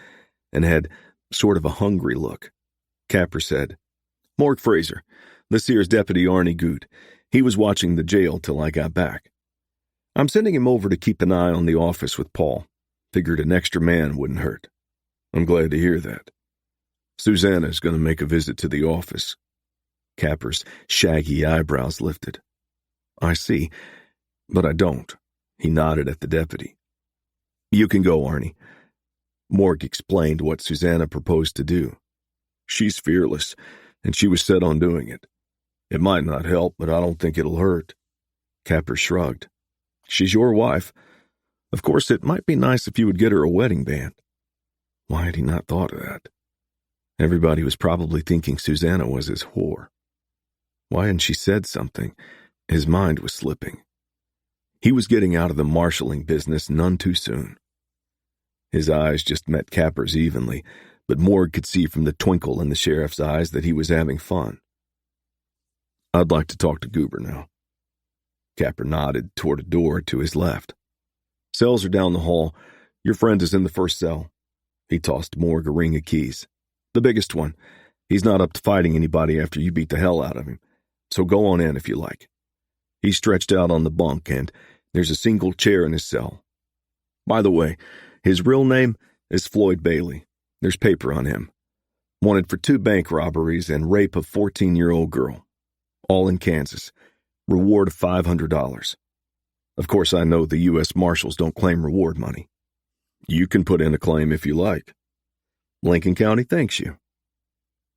and had sort of a hungry look. Capper said, Morg Fraser, this here's Deputy Arnie Good. He was watching the jail till I got back. I'm sending him over to keep an eye on the office with Paul. Figured an extra man wouldn't hurt. I'm glad to hear that. Susanna's going to make a visit to the office. Capper's shaggy eyebrows lifted. I see, but I don't. He nodded at the deputy. You can go, Arnie. Morg explained what Susanna proposed to do. She's fearless, and she was set on doing it. It might not help, but I don't think it'll hurt. Capper shrugged. She's your wife. Of course, it might be nice if you would get her a wedding band. Why had he not thought of that? Everybody was probably thinking Susanna was his whore. Why hadn't she said something? His mind was slipping. He was getting out of the marshalling business none too soon. His eyes just met Capper's evenly, but Morg could see from the twinkle in the sheriff's eyes that he was having fun. I'd like to talk to Goober now. Capper nodded toward a door to his left. Cells are down the hall. Your friend is in the first cell. He tossed Morg a ring of keys. The biggest one. He's not up to fighting anybody after you beat the hell out of him. So go on in if you like. He's stretched out on the bunk, and there's a single chair in his cell. By the way, his real name is Floyd Bailey. There's paper on him. Wanted for 2 bank robberies and rape of 14-year-old girl. All in Kansas. Reward of $500. Of course, I know the U.S. Marshals don't claim reward money. You can put in a claim if you like. Lincoln County thanks you.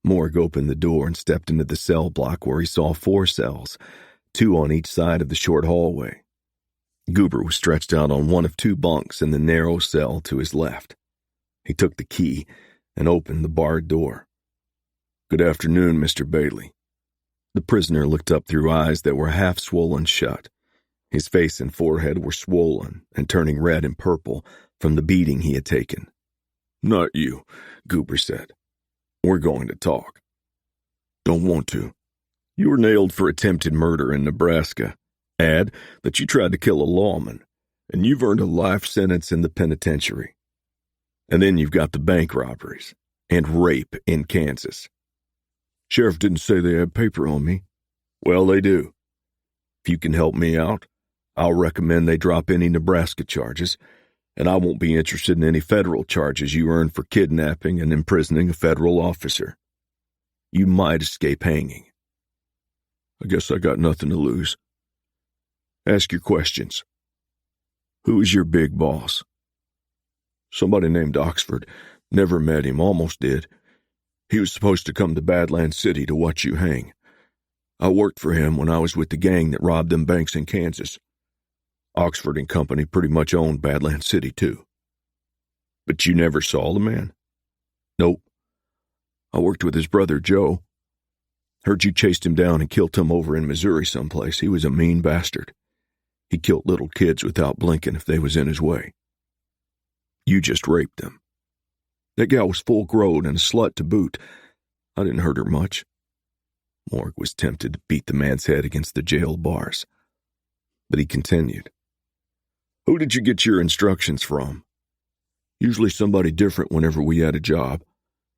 Morg opened the door and stepped into the cell block where he saw 4 cells, 2 on each side of the short hallway. Goober was stretched out on one of 2 bunks in the narrow cell to his left. He took the key and opened the barred door. Good afternoon, Mr. Bailey. The prisoner looked up through eyes that were half swollen shut. His face and forehead were swollen and turning red and purple from the beating he had taken. "Not you," Goober said. "We're going to talk." "Don't want to." "You were nailed for attempted murder in Nebraska. Add that you tried to kill a lawman, and you've earned a life sentence in the penitentiary. And then you've got the bank robberies and rape in Kansas." "Sheriff didn't say they had paper on me." "Well, they do. If you can help me out, I'll recommend they drop any Nebraska charges, and I won't be interested in any federal charges you earned for kidnapping and imprisoning a federal officer. You might escape hanging." "I guess I got nothing to lose." "Ask your questions." "Who is your big boss?" "Somebody named Oxford. Never met him, almost did. He was supposed to come to Badlands City to watch you hang. I worked for him when I was with the gang that robbed them banks in Kansas. Oxford and Company pretty much owned Badlands City, too." "But you never saw the man?" "Nope. I worked with his brother, Joe. Heard you chased him down and killed him over in Missouri someplace. He was a mean bastard. He killed little kids without blinking if they was in his way. You just raped them. That gal was full-grown and a slut to boot. I didn't hurt her much." Morg was tempted to beat the man's head against the jail bars. But he continued. "Who did you get your instructions from?" "Usually somebody different whenever we had a job.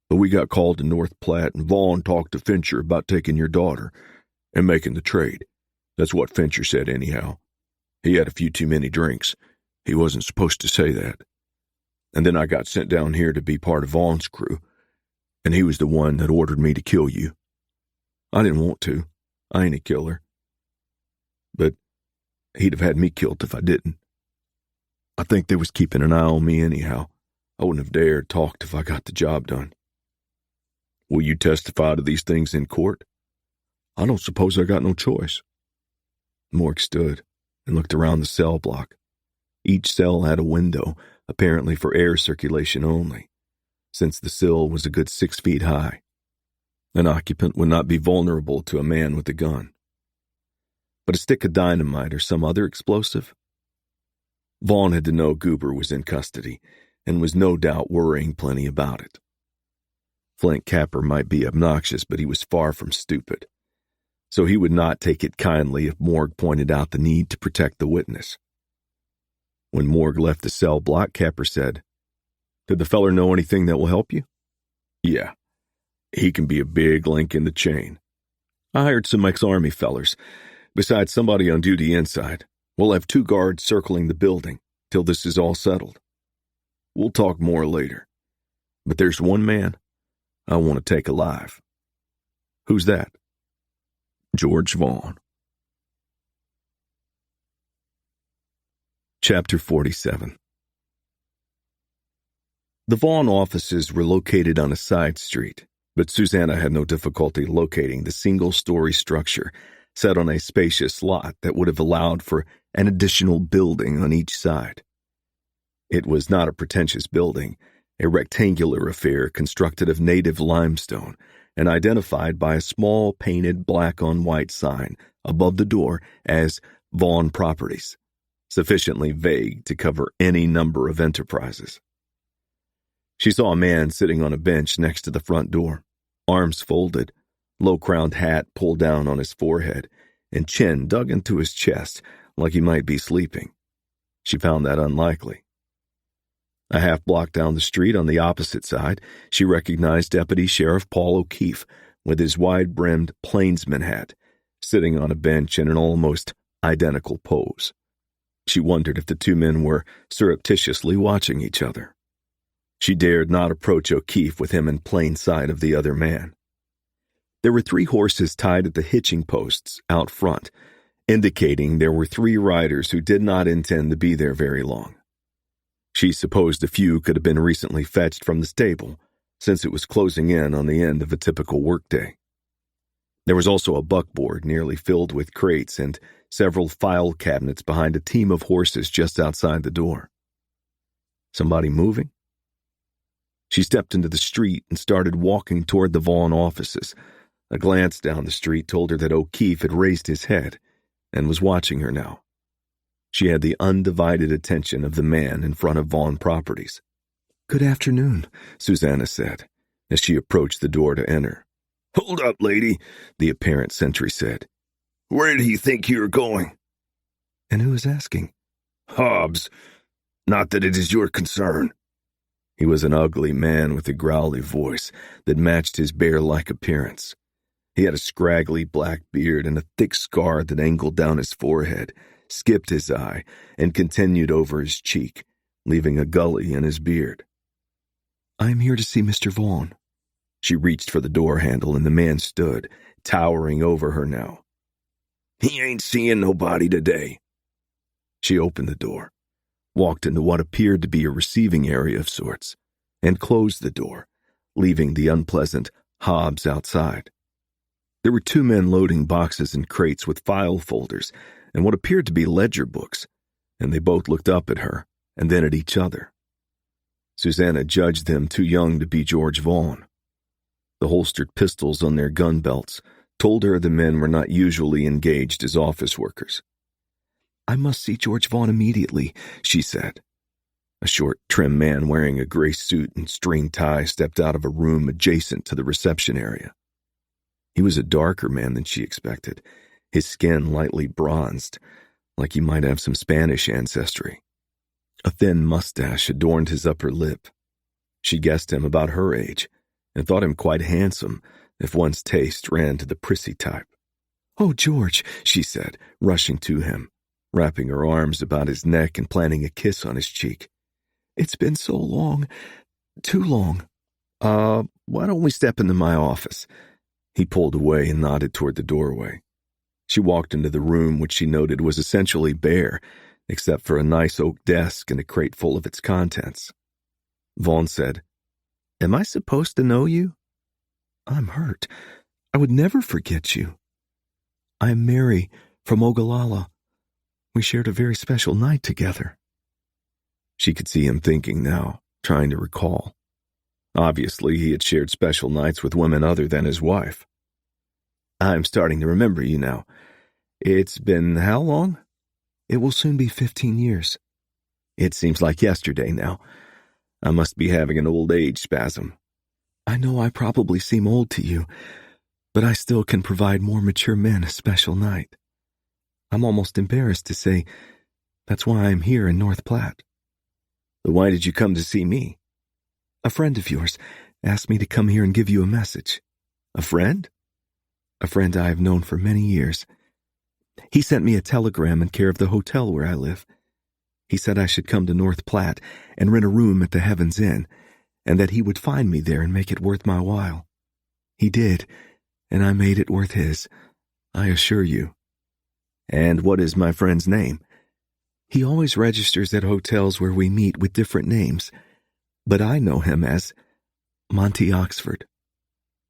But we got called to North Platte, and Vaughn talked to Fincher about taking your daughter and making the trade. That's what Fincher said anyhow. He had a few too many drinks. He wasn't supposed to say that. And then I got sent down here to be part of Vaughn's crew, and he was the one that ordered me to kill you. I didn't want to. I ain't a killer. But he'd have had me killed if I didn't. I think they was keeping an eye on me anyhow. I wouldn't have dared talked if I got the job done." "Will you testify to these things in court?" "I don't suppose I got no choice." Morg stood and looked around the cell block. Each cell had a window, apparently for air circulation only, since the sill was a good 6 feet high. An occupant would not be vulnerable to a man with a gun. But a stick of dynamite or some other explosive? Vaughn had to know Goober was in custody and was no doubt worrying plenty about it. Flint Capper might be obnoxious, but he was far from stupid, so he would not take it kindly if Morg pointed out the need to protect the witness. When Morg left the cell block, Capper said, "Did the feller know anything that will help you?" "Yeah, he can be a big link in the chain. I hired some ex-Army fellers, besides somebody on duty inside. We'll have 2 guards circling the building till this is all settled. We'll talk more later. But there's one man I want to take alive." "Who's that?" "George Vaughn." Chapter 47. The Vaughn offices were located on a side street, but Susanna had no difficulty locating the single-story structure set on a spacious lot that would have allowed for an additional building on each side. It was not a pretentious building, a rectangular affair constructed of native limestone and identified by a small painted black-on-white sign above the door as Vaughn Properties, sufficiently vague to cover any number of enterprises. She saw a man sitting on a bench next to the front door, arms folded, low-crowned hat pulled down on his forehead, and chin dug into his chest like he might be sleeping. She found that unlikely. A half-block down the street on the opposite side, she recognized Deputy Sheriff Paul O'Keefe with his wide-brimmed plainsman hat, sitting on a bench in an almost identical pose. She wondered if the 2 men were surreptitiously watching each other. She dared not approach O'Keefe with him in plain sight of the other man. There were 3 horses tied at the hitching posts out front, indicating there were 3 riders who did not intend to be there very long. She supposed a few could have been recently fetched from the stable, since it was closing in on the end of a typical workday. There was also a buckboard nearly filled with crates and several file cabinets behind a team of horses just outside the door. Somebody moving? She stepped into the street and started walking toward the Vaughn offices, A glance down the street told her that O'Keefe had raised his head and was watching her now. She had the undivided attention of the man in front of Vaughn Properties. "Good afternoon," Susanna said, as she approached the door to enter. "Hold up, lady," the apparent sentry said. "Where do you think you're going?" "And who is asking?" "Hobbs. Not that it is your concern." He was an ugly man with a growly voice that matched his bear-like appearance. He had a scraggly black beard and a thick scar that angled down his forehead, skipped his eye, and continued over his cheek, leaving a gully in his beard. "I am here to see Mr. Vaughn." She reached for the door handle, and the man stood, towering over her now. "He ain't seeing nobody today." She opened the door, walked into what appeared to be a receiving area of sorts, and closed the door, leaving the unpleasant Hobbs outside. There were two men loading boxes and crates with file folders and what appeared to be ledger books, and they both looked up at her and then at each other. Susanna judged them too young to be George Vaughn. The holstered pistols on their gun belts told her the men were not usually engaged as office workers. "I must see George Vaughn immediately," she said. A short, trim man wearing a gray suit and string tie stepped out of a room adjacent to the reception area. He was a darker man than she expected, his skin lightly bronzed, like he might have some Spanish ancestry. A thin mustache adorned his upper lip. She guessed him about her age and thought him quite handsome if one's taste ran to the prissy type. "Oh, George," she said, rushing to him, wrapping her arms about his neck and planting a kiss on his cheek. "It's been so long, too long." Why don't we step into my office?" He pulled away and nodded toward the doorway. She walked into the room, which she noted was essentially bare, except for a nice oak desk and a crate full of its contents. Vaughn said, "Am I supposed to know you?" "I'm hurt. I would never forget you. I am Mary from Ogallala. We shared a very special night together." She could see him thinking now, trying to recall. Obviously, he had shared special nights with women other than his wife. "I'm starting to remember you now. It's been how long?" "It will soon be 15 years. It seems like yesterday now. I must be having an old age spasm." "I know I probably seem old to you, but I still can provide more mature men a special night. I'm almost embarrassed to say that's why I'm here in North Platte." "Why did you come to see me?" "A friend of yours asked me to come here and give you a message." "A friend?" "A friend I have known for many years. He sent me a telegram in care of the hotel where I live. He said I should come to North Platte and rent a room at the Heavens Inn, and that he would find me there and make it worth my while. He did, and I made it worth his, I assure you." "And what is my friend's name?" "He always registers at hotels where we meet with different names, but I know him as Monty Oxford."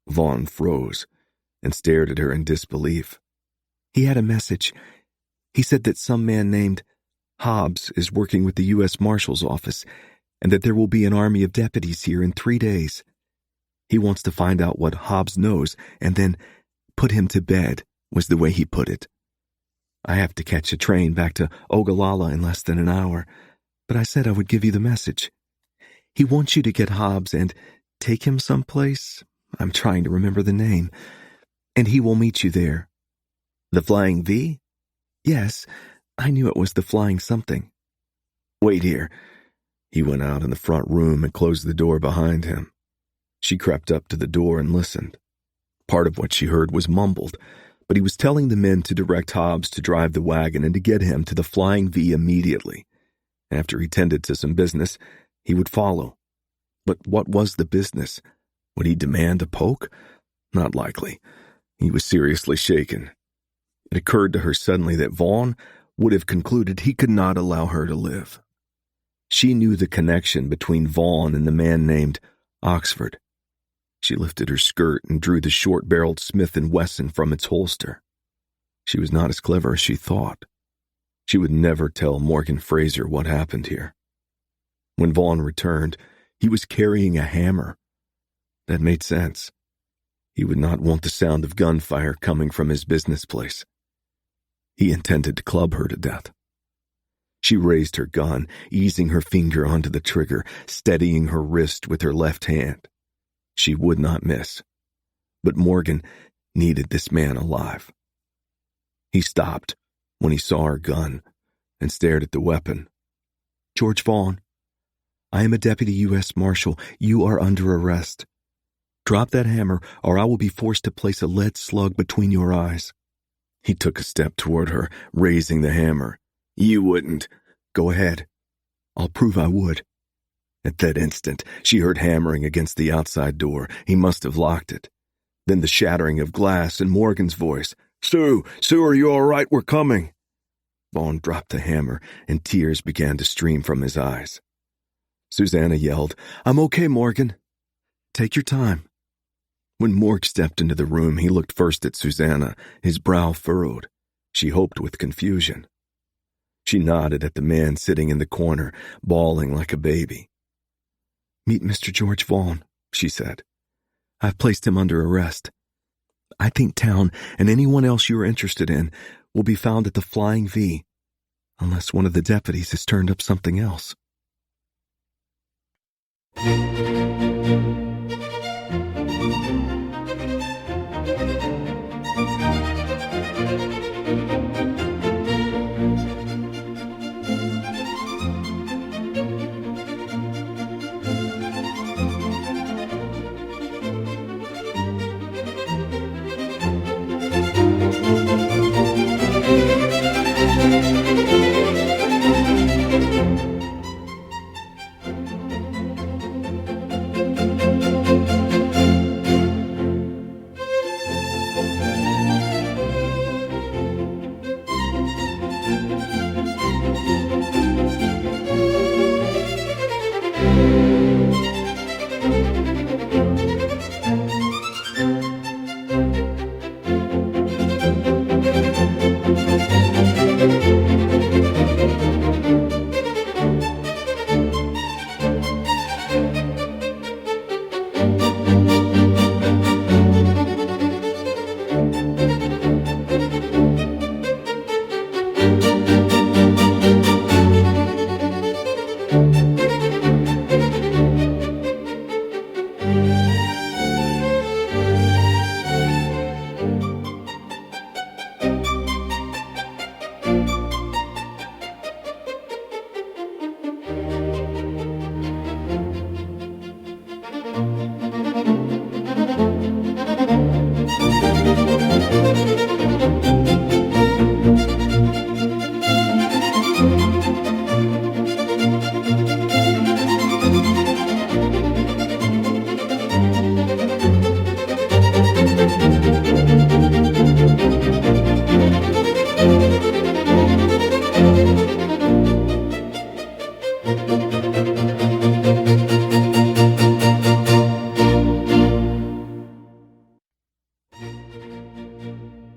Vaughn froze and stared at her in disbelief. "He had a message. He said that some man named Hobbs is working with the U.S. Marshal's office and that there will be an army of deputies here in 3 days. He wants to find out what Hobbs knows and then put him to bed, was the way he put it. I have to catch a train back to Ogallala in less than an hour, but I said I would give you the message. He wants you to get Hobbs and take him someplace. I'm trying to remember the name. And he will meet you there." "The Flying V?" "Yes, I knew it was the Flying something." "Wait here." He went out in the front room and closed the door behind him. She crept up to the door and listened. Part of what she heard was mumbled, but he was telling the men to direct Hobbs to drive the wagon and to get him to the Flying V immediately. After he tended to some business, he would follow. But what was the business? Would he demand a poke? Not likely. He was seriously shaken. It occurred to her suddenly that Vaughn would have concluded he could not allow her to live. She knew the connection between Vaughn and the man named Oxford. She lifted her skirt and drew the short-barreled Smith & Wesson from its holster. She was not as clever as she thought. She would never tell Morgan Fraser what happened here. When Vaughn returned, he was carrying a hammer. That made sense. He would not want the sound of gunfire coming from his business place. He intended to club her to death. She raised her gun, easing her finger onto the trigger, steadying her wrist with her left hand. She would not miss. But Morgan needed this man alive. He stopped when he saw her gun and stared at the weapon. George Vaughn, I am a deputy U.S. Marshal. You are under arrest. Drop that hammer, or I will be forced to place a lead slug between your eyes. He took a step toward her, raising the hammer. You wouldn't. Go ahead. I'll prove I would. At that instant, she heard hammering against the outside door. He must have locked it. Then the shattering of glass and Morgan's voice. Sue, are you all right? We're coming. Vaughn dropped the hammer, and tears began to stream from his eyes. Susanna yelled, I'm okay, Morgan. Take your time. When Morg stepped into the room, he looked first at Susanna, his brow furrowed. She hoped with confusion. She nodded at the man sitting in the corner, bawling like a baby. Meet Mr. George Vaughn, she said. I've placed him under arrest. I think town and anyone else you are interested in will be found at the Flying V, unless one of the deputies has turned up something else.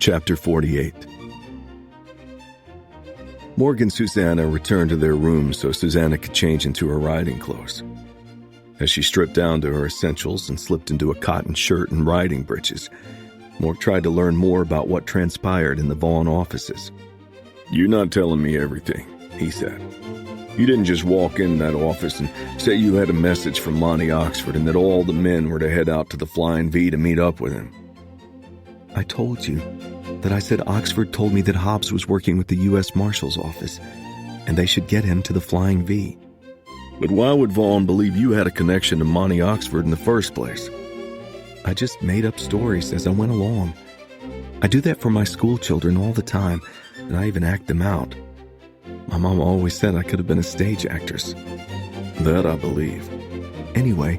Chapter 48. Morgan and Susanna returned to their room so Susanna could change into her riding clothes. As she stripped down to her essentials and slipped into a cotton shirt and riding breeches, Morg tried to learn more about what transpired in the Vaughn offices. You're not telling me everything, he said. You didn't just walk in that office and say you had a message from Monty Oxford and that all the men were to head out to the Flying V to meet up with him. I told you that I said Oxford told me that Hobbs was working with the U.S. Marshal's office, and they should get him to the Flying V. But why would Vaughn believe you had a connection to Monty Oxford in the first place? I just made up stories as I went along. I do that for my school children all the time, and I even act them out. My mom always said I could have been a stage actress. That I believe. Anyway,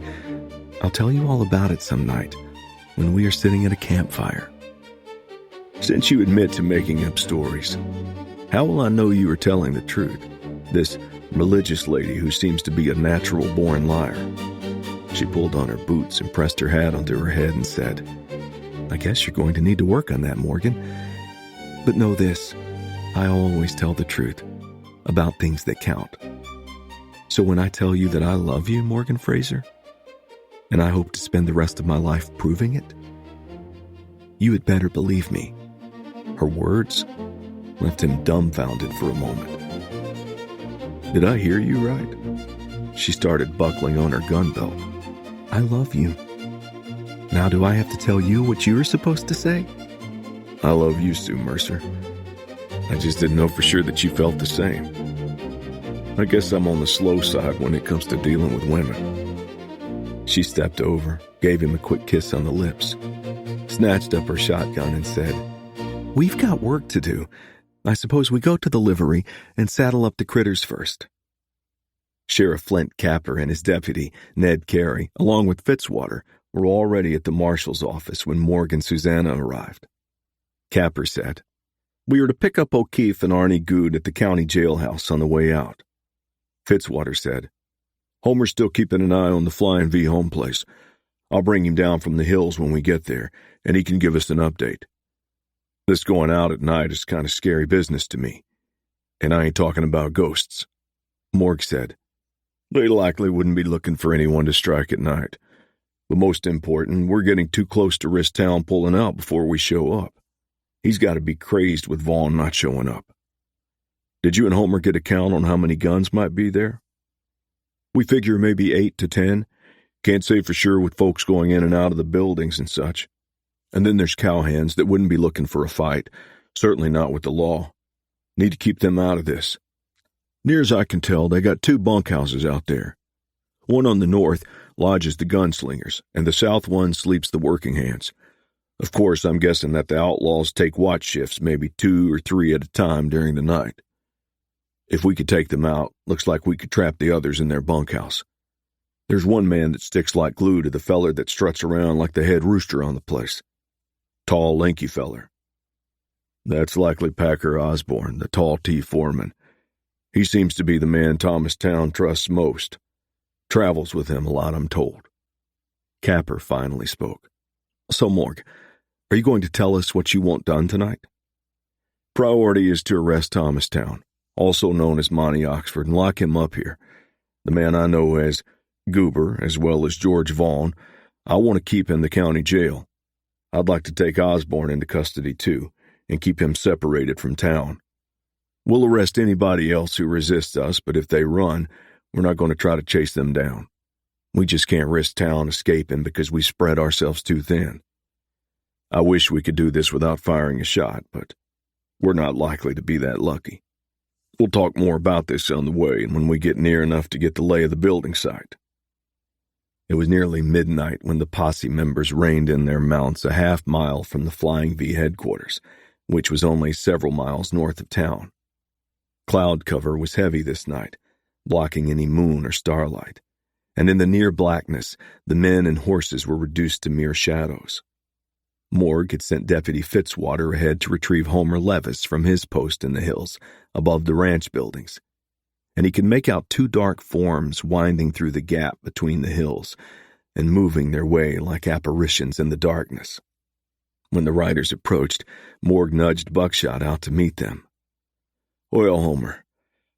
I'll tell you all about it some night, when we are sitting at a campfire. Since you admit to making up stories, how will I know you are telling the truth? This religious lady who seems to be a natural-born liar. She pulled on her boots and pressed her hat onto her head and said, I guess you're going to need to work on that, Morgan. But know this, I always tell the truth about things that count. So when I tell you that I love you, Morgan Fraser, and I hope to spend the rest of my life proving it, You had better believe me." Her words left him dumbfounded for a moment. Did I hear you right? She started buckling on her gun belt. "I love you. Now do I have to tell you what you were supposed to say?" I love you, Sue Mercer. I just didn't know for sure that you felt the same. I guess I'm on the slow side when it comes to dealing with women. She stepped over, gave him a quick kiss on the lips, snatched up her shotgun and said, "We've got work to do. I suppose we go to the livery and saddle up the critters first." Sheriff Flint Capper and his deputy, Ned Carey, along with Fitzwater, were already at the marshal's office when Morg and Susanna arrived. Capper said, "We are to pick up O'Keefe and Arnie Good at the county jailhouse on the way out." Fitzwater said, "Homer's still keeping an eye on the Flying V home place. I'll bring him down from the hills when we get there, and he can give us an update. This going out at night is kind of scary business to me. And I ain't talking about ghosts." Morg said, "They likely wouldn't be looking for anyone to strike at night. But most important, we're getting too close to risk town pulling out before we show up. He's got to be crazed with Vaughn not showing up. Did you and Homer get a count on how many guns might be there?" "We figure maybe 8 to 10. Can't say for sure with folks going in and out of the buildings and such. And then there's cowhands that wouldn't be looking for a fight, certainly not with the law. Need to keep them out of this. Near as I can tell, they got 2 bunkhouses out there. One on the north lodges the gunslingers, and the south one sleeps the working hands. Of course, I'm guessing that the outlaws take watch shifts, maybe 2 or 3 at a time during the night. If we could take them out, looks like we could trap the others in their bunkhouse. There's one man that sticks like glue to the feller that struts around like the head rooster on the place. Tall, lanky feller. That's likely Packer Osborne, the tall T foreman. He seems to be the man Thomas Town trusts most. Travels with him a lot, I'm told." Capper finally spoke. "So, Morg, are you going to tell us what you want done tonight?" "Priority is to arrest Thomas Town, also known as Monty Oxford, and lock him up here. The man I know as Goober, as well as George Vaughn. I want to keep in the county jail. I'd like to take Osborne into custody, too, and keep him separated from town. We'll arrest anybody else who resists us, but if they run, we're not going to try to chase them down. We just can't risk town escaping because we spread ourselves too thin. I wish we could do this without firing a shot, but we're not likely to be that lucky. We'll talk more about this on the way and when we get near enough to get the lay of the building site." It was nearly midnight when the posse members reined in their mounts a half-mile from the Flying V headquarters, which was only several miles north of town. Cloud cover was heavy this night, blocking any moon or starlight, and in the near blackness, the men and horses were reduced to mere shadows. Morg had sent Deputy Fitzwater ahead to retrieve Homer Levis from his post in the hills above the ranch buildings, and he could make out 2 dark forms winding through the gap between the hills and moving their way like apparitions in the darkness. When the riders approached, Morg nudged Buckshot out to meet them. "Well, Homer,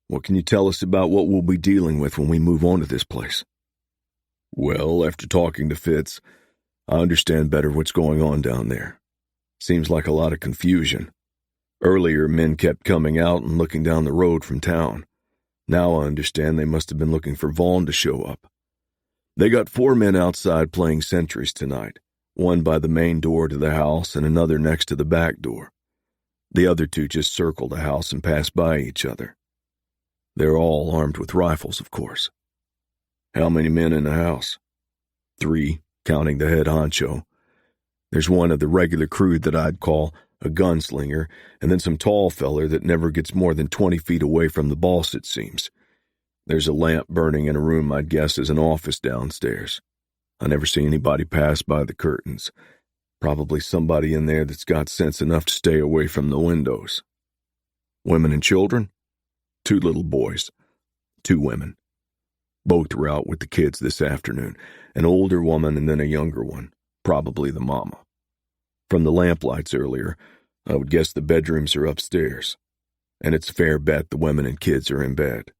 what can you tell us about what we'll be dealing with when we move on to this place?" "Well, after talking to Fitz, I understand better what's going on down there. Seems like a lot of confusion. Earlier, men kept coming out and looking down the road from town. Now I understand they must have been looking for Vaughn to show up. They got 4 men outside playing sentries tonight, one by the main door to the house and another next to the back door. The other 2 just circled the house and passed by each other. They're all armed with rifles, of course." "How many men in the house?" 3, counting the head honcho. There's one of the regular crew that I'd call a gunslinger, and then some tall feller that never gets more than 20 feet away from the boss, it seems. There's a lamp burning in a room I'd guess is an office downstairs. I never see anybody pass by the curtains. Probably somebody in there that's got sense enough to stay away from the windows." "Women and children?" 2 little boys. 2 women. Both were out with the kids this afternoon, an older woman and then a younger one, probably the mama. From the lamplights earlier, I would guess the bedrooms are upstairs, and it's a fair bet the women and kids are in bed."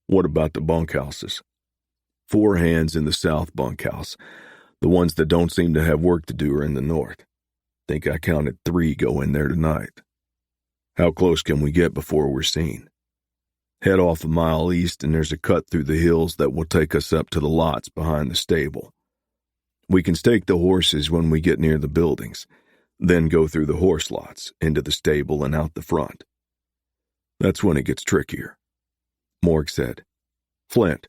"What about the bunkhouses?" 4 hands in the south bunkhouse. The ones that don't seem to have work to do are in the north. Think I counted 3 go in there tonight. How close can we get before we're seen? Head off a mile east and there's a cut through the hills that will take us up to the lots behind the stable. We can stake the horses when we get near the buildings, then go through the horse lots, into the stable and out the front. That's when it gets trickier. Morg said, Flint,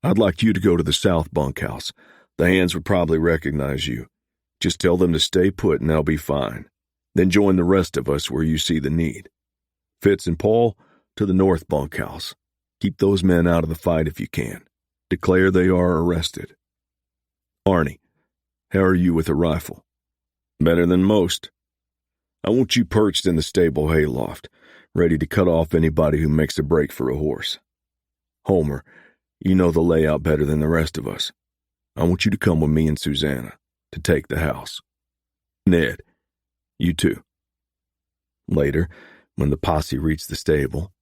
I'd like you to go to the south bunkhouse. The hands would probably recognize you. Just tell them to stay put and they'll be fine. Then join the rest of us where you see the need. Fitz and Paul, to the north bunkhouse. Keep those men out of the fight if you can. Declare they are arrested. Arnie, how are you with a rifle? Better than most. I want you perched in the stable hayloft, ready to cut off anybody who makes a break for a horse. Homer, you know the layout better than the rest of us. I want you to come with me and Susanna to take the house. Ned, you too. Later, when the posse reached the stable,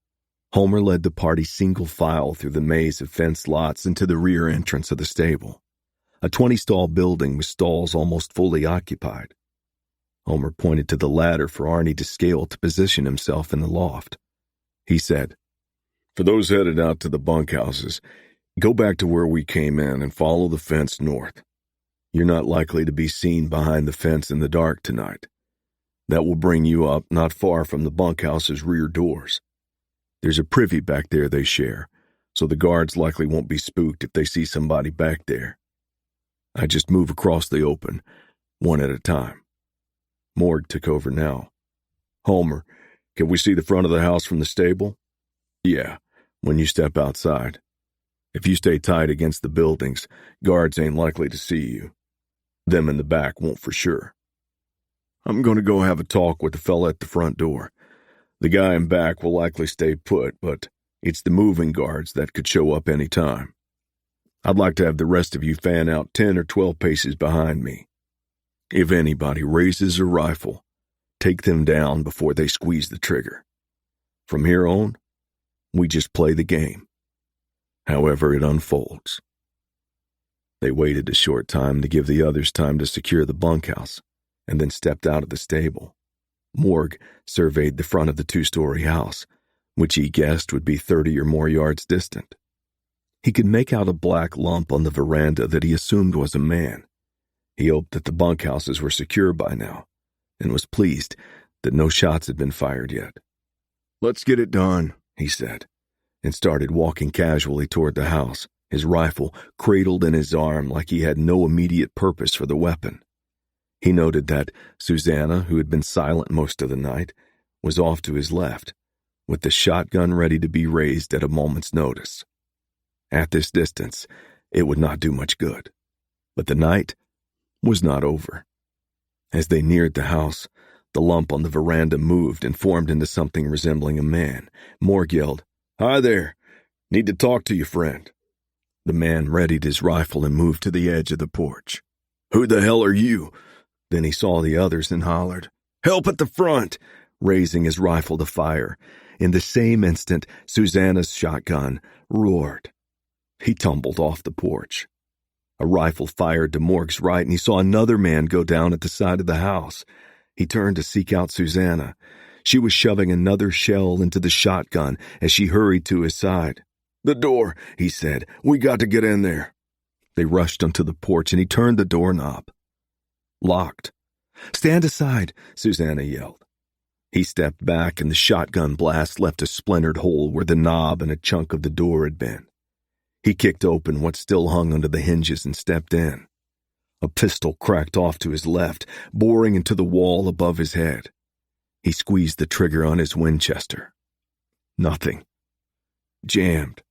Homer led the party single file through the maze of fenced lots into the rear entrance of the stable, a 20-stall building with stalls almost fully occupied. Homer pointed to the ladder for Arnie to scale to position himself in the loft. He said, For those headed out to the bunkhouses, go back to where we came in and follow the fence north. You're not likely to be seen behind the fence in the dark tonight. That will bring you up not far from the bunkhouse's rear doors. There's a privy back there they share, so the guards likely won't be spooked if they see somebody back there. I just move across the open, one at a time. Morg took over now. Homer, can we see the front of the house from the stable? Yeah, when you step outside. If you stay tight against the buildings, guards ain't likely to see you. Them in the back won't for sure. I'm going to go have a talk with the fella at the front door. The guy in back will likely stay put, but it's the moving guards that could show up any time. I'd like to have the rest of you fan out 10 or 12 paces behind me. If anybody raises a rifle, take them down before they squeeze the trigger. From here on, we just play the game, however it unfolds. They waited a short time to give the others time to secure the bunkhouse, and then stepped out of the stable. Morg surveyed the front of the 2-story house, which he guessed would be 30 or more yards distant. He could make out a black lump on the veranda that he assumed was a man. He hoped that the bunkhouses were secure by now, and was pleased that no shots had been fired yet. Let's get it done, he said, and started walking casually toward the house, his rifle cradled in his arm like he had no immediate purpose for the weapon. He noted that Susanna, who had been silent most of the night, was off to his left, with the shotgun ready to be raised at a moment's notice. At this distance, it would not do much good, but the night was not over. As they neared the house, the lump on the veranda moved and formed into something resembling a man. Morg yelled, "Hi there! Need to talk to you, friend." The man readied his rifle and moved to the edge of the porch. "Who the hell are you?" Then he saw the others and hollered, "Help at the front!" raising his rifle to fire. In the same instant, Susanna's shotgun roared. He tumbled off the porch. A rifle fired to Morg's right, and he saw another man go down at the side of the house. He turned to seek out Susanna. She was shoving another shell into the shotgun as she hurried to his side. "The door," he said. "We got to get in there." They rushed onto the porch, and he turned the doorknob. Locked. "Stand aside," Susanna yelled. He stepped back, and the shotgun blast left a splintered hole where the knob and a chunk of the door had been. He kicked open what still hung under the hinges and stepped in. A pistol cracked off to his left, boring into the wall above his head. He squeezed the trigger on his Winchester. Nothing. Jammed.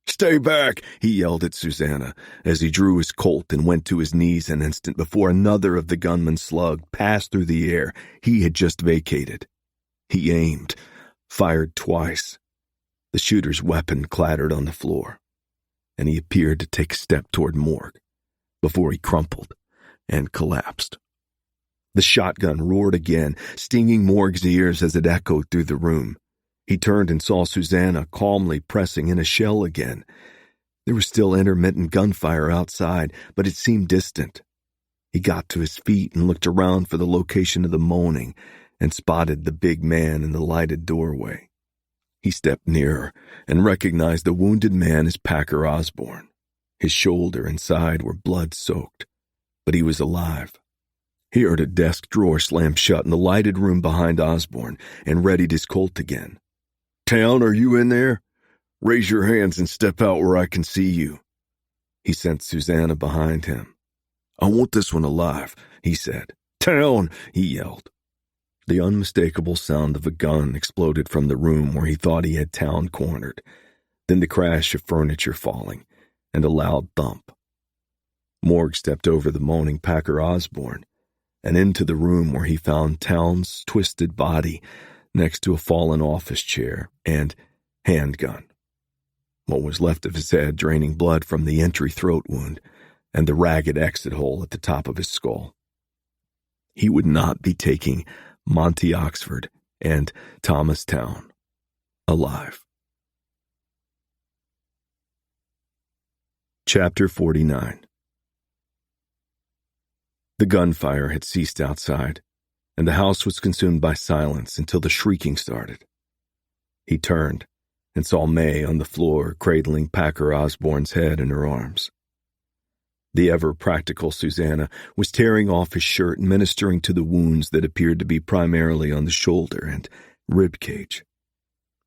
"Stay back," he yelled at Susanna as he drew his Colt and went to his knees an instant before another of the gunman's slug passed through the air he had just vacated. He aimed, fired twice. The shooter's weapon clattered on the floor, and he appeared to take a step toward Morg before he crumpled and collapsed. The shotgun roared again, stinging Morg's ears as it echoed through the room. He turned and saw Susanna calmly pressing in a shell again. There was still intermittent gunfire outside, but it seemed distant. He got to his feet and looked around for the location of the moaning and spotted the big man in the lighted doorway. He stepped nearer and recognized the wounded man as Packer Osborne. His shoulder and side were blood-soaked, but he was alive. He heard a desk drawer slam shut in the lighted room behind Osborne and readied his Colt again. "Town, are you in there? Raise your hands and step out where I can see you." He sensed Susanna behind him. "I want this one alive," he said. "Town!" he yelled. The unmistakable sound of a gun exploded from the room where he thought he had Town cornered, then the crash of furniture falling, and a loud thump. Morg stepped over the moaning Packer Osborne and into the room where he found Town's twisted body next to a fallen office chair and handgun. What was left of his head draining blood from the entry throat wound and the ragged exit hole at the top of his skull. He would not be taking Monty Oxford and Thomas Town alive. Chapter 49. The gunfire had ceased outside, and the house was consumed by silence until the shrieking started. He turned and saw May on the floor cradling Packer Osborne's head in her arms. The ever-practical Susanna was tearing off his shirt and ministering to the wounds that appeared to be primarily on the shoulder and rib cage.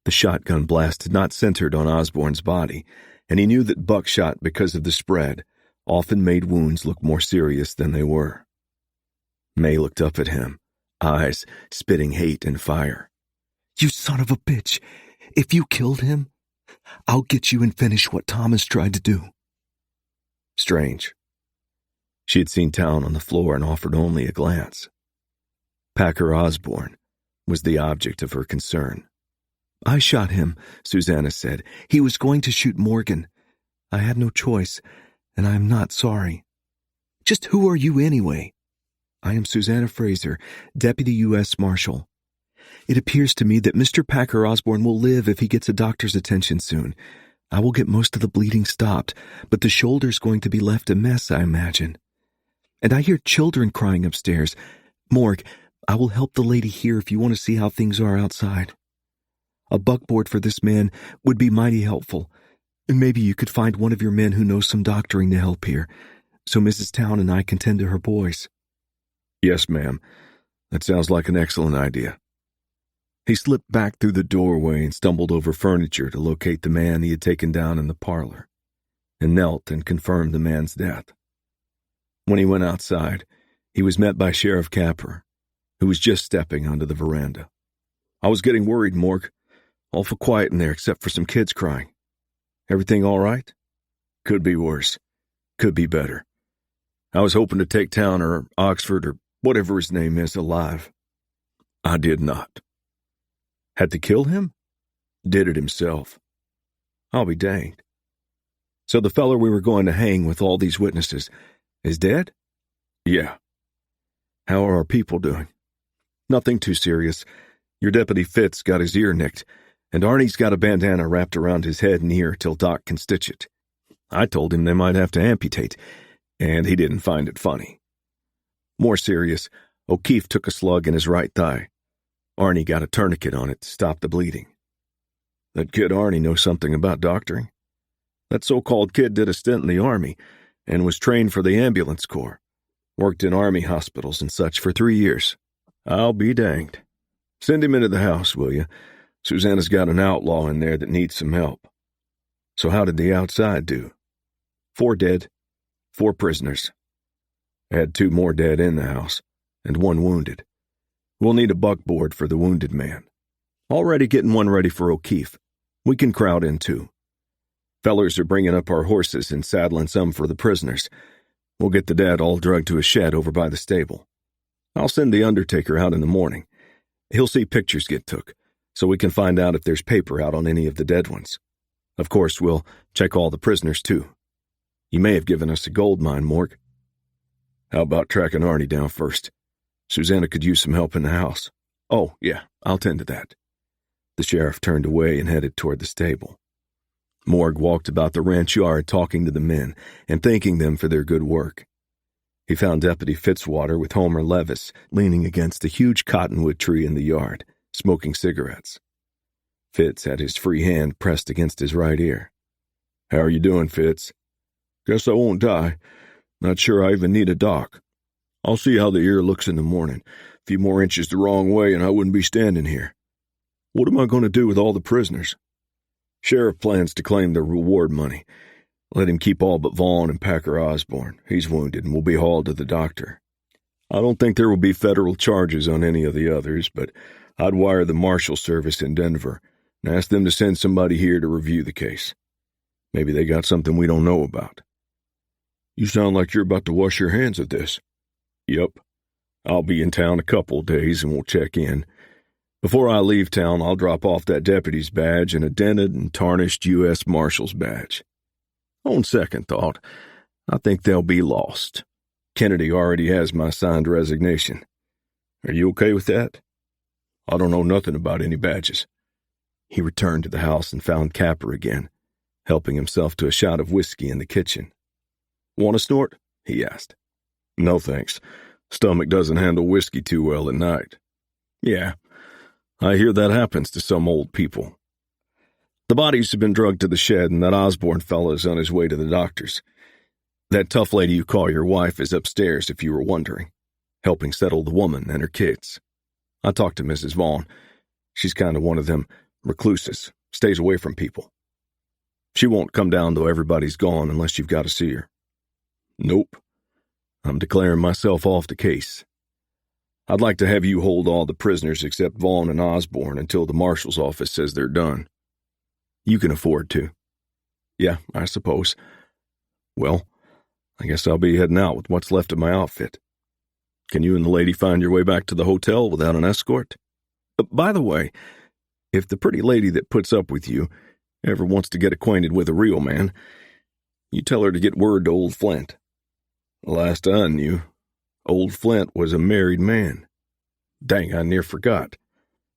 The shotgun blast had not centered on Osborne's body, and he knew that buckshot, because of the spread, often made wounds look more serious than they were. May looked up at him, eyes spitting hate and fire. "You son of a bitch! If you killed him, I'll get you and finish what Thomas tried to do." Strange. She had seen Town on the floor and offered only a glance. Packer Osborne was the object of her concern. "I shot him," Susanna said. "He was going to shoot Morgan. I had no choice, and I am not sorry." "Just who are you anyway?" "I am Susanna Fraser, Deputy U.S. Marshal. It appears to me that Mr. Packer Osborne will live if he gets a doctor's attention soon. I will get most of the bleeding stopped, but the shoulder's going to be left a mess, I imagine. And I hear children crying upstairs. Morg, I will help the lady here if you want to see how things are outside. A buckboard for this man would be mighty helpful, and maybe you could find one of your men who knows some doctoring to help here, so Mrs. Town and I can tend to her boys." "Yes, ma'am. That sounds like an excellent idea." He slipped back through the doorway and stumbled over furniture to locate the man he had taken down in the parlor, and knelt and confirmed the man's death. When he went outside, he was met by Sheriff Capper, who was just stepping onto the veranda. "I was getting worried, Morg. Awful quiet in there except for some kids crying. Everything all right?" "Could be worse. Could be better. I was hoping to take Town or Oxford or whatever his name is alive. I did not." "Had to kill him?" "Did it himself." "I'll be danged. So the feller we were going to hang with all these witnesses is dead?" "Yeah." "How are our people doing?" "Nothing too serious. Your Deputy Fitz got his ear nicked, and Arnie's got a bandana wrapped around his head and ear till Doc can stitch it. I told him they might have to amputate, and he didn't find it funny. More serious, O'Keefe took a slug in his right thigh. Arnie got a tourniquet on it to stop the bleeding. That kid Arnie knows something about doctoring. That so-called kid did a stint in the Army and was trained for the ambulance corps. Worked in Army hospitals and such for 3 years. I'll be danged. Send him into the house, will you? Susanna's got an outlaw in there that needs some help." "So how did the outside do?" 4 dead, 4 prisoners. I had 2 more dead in the house, and 1 wounded. We'll need a buckboard for the wounded man. Already getting one ready for O'Keefe. We can crowd in too. Fellers are bringing up our horses and saddling some for the prisoners. We'll get the dead all drugged to a shed over by the stable. I'll send the undertaker out in the morning. He'll see pictures get took, so we can find out if there's paper out on any of the dead ones. Of course, we'll check all the prisoners too. You may have given us a gold mine, Morg. How about tracking Arnie down first? Susanna could use some help in the house. Oh, yeah, I'll tend to that." The sheriff turned away and headed toward the stable. Morg walked about the ranch yard talking to the men and thanking them for their good work. He found Deputy Fitzwater with Homer Levis leaning against a huge cottonwood tree in the yard, smoking cigarettes. Fitz had his free hand pressed against his right ear. "How are you doing, Fitz?" "Guess I won't die. Not sure I even need a doc. I'll see how the ear looks in the morning. A few more inches the wrong way and I wouldn't be standing here. What am I going to do with all the prisoners?" "Sheriff plans to claim the reward money. Let him keep all but Vaughn and Packer Osborne. He's wounded and will be hauled to the doctor. I don't think there will be federal charges on any of the others, but I'd wire the Marshal Service in Denver and ask them to send somebody here to review the case. Maybe they got something we don't know about." "You sound like you're about to wash your hands of this." "Yep. I'll be in town a couple days and we'll check in. Before I leave town, I'll drop off that deputy's badge and a dented and tarnished U.S. Marshal's badge. On second thought, I think they'll be lost. Kennedy already has my signed resignation. Are you okay with that?" "I don't know nothing about any badges." He returned to the house and found Capper again, helping himself to a shot of whiskey in the kitchen. "Want a snort?" he asked. "No, thanks. Stomach doesn't handle whiskey too well at night." "Yeah, I hear that happens to some old people." "The bodies have been drugged to the shed, and that Osborne fellow is on his way to the doctor's. That tough lady you call your wife is upstairs, if you were wondering, helping settle the woman and her kids. I talked to Mrs. Vaughn. She's kind of one of them recluses, stays away from people. She won't come down till everybody's gone unless you've got to see her." "Nope. I'm declaring myself off the case. I'd like to have you hold all the prisoners except Vaughn and Osborne until the marshal's office says they're done." "You can afford to." "Yeah, I suppose. Well, I guess I'll be heading out with what's left of my outfit. Can you and the lady find your way back to the hotel without an escort? By the way, if the pretty lady that puts up with you ever wants to get acquainted with a real man, you tell her to get word to old Flint. Last I knew, old Flint was a married man. Dang, I near forgot.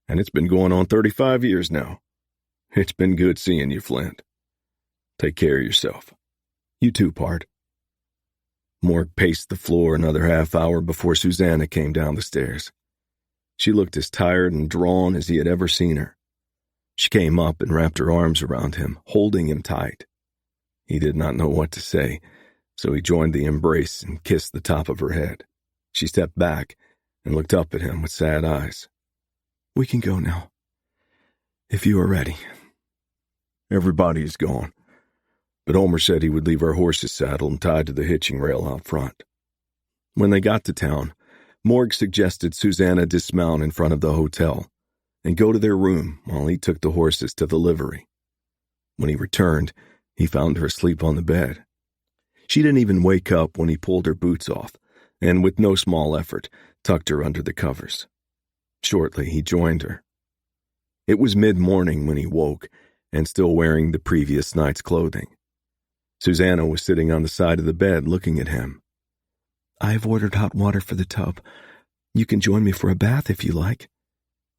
And it's been going on 35 years now. It's been good seeing you, Flint. Take care of yourself." "You too, Pard." Morg paced the floor another half hour before Susanna came down the stairs. She looked as tired and drawn as he had ever seen her. She came up and wrapped her arms around him, holding him tight. He did not know what to say, so he joined the embrace and kissed the top of her head. She stepped back and looked up at him with sad eyes. "We can go now, if you are ready." "Everybody is gone, but Homer said he would leave our horses saddled and tied to the hitching rail out front." When they got to town, Morg suggested Susanna dismount in front of the hotel and go to their room while he took the horses to the livery. When he returned, he found her asleep on the bed. She didn't even wake up when he pulled her boots off, and with no small effort, tucked her under the covers. Shortly, he joined her. It was mid-morning when he woke, and still wearing the previous night's clothing. Susanna was sitting on the side of the bed looking at him. "I've ordered hot water for the tub. You can join me for a bath if you like.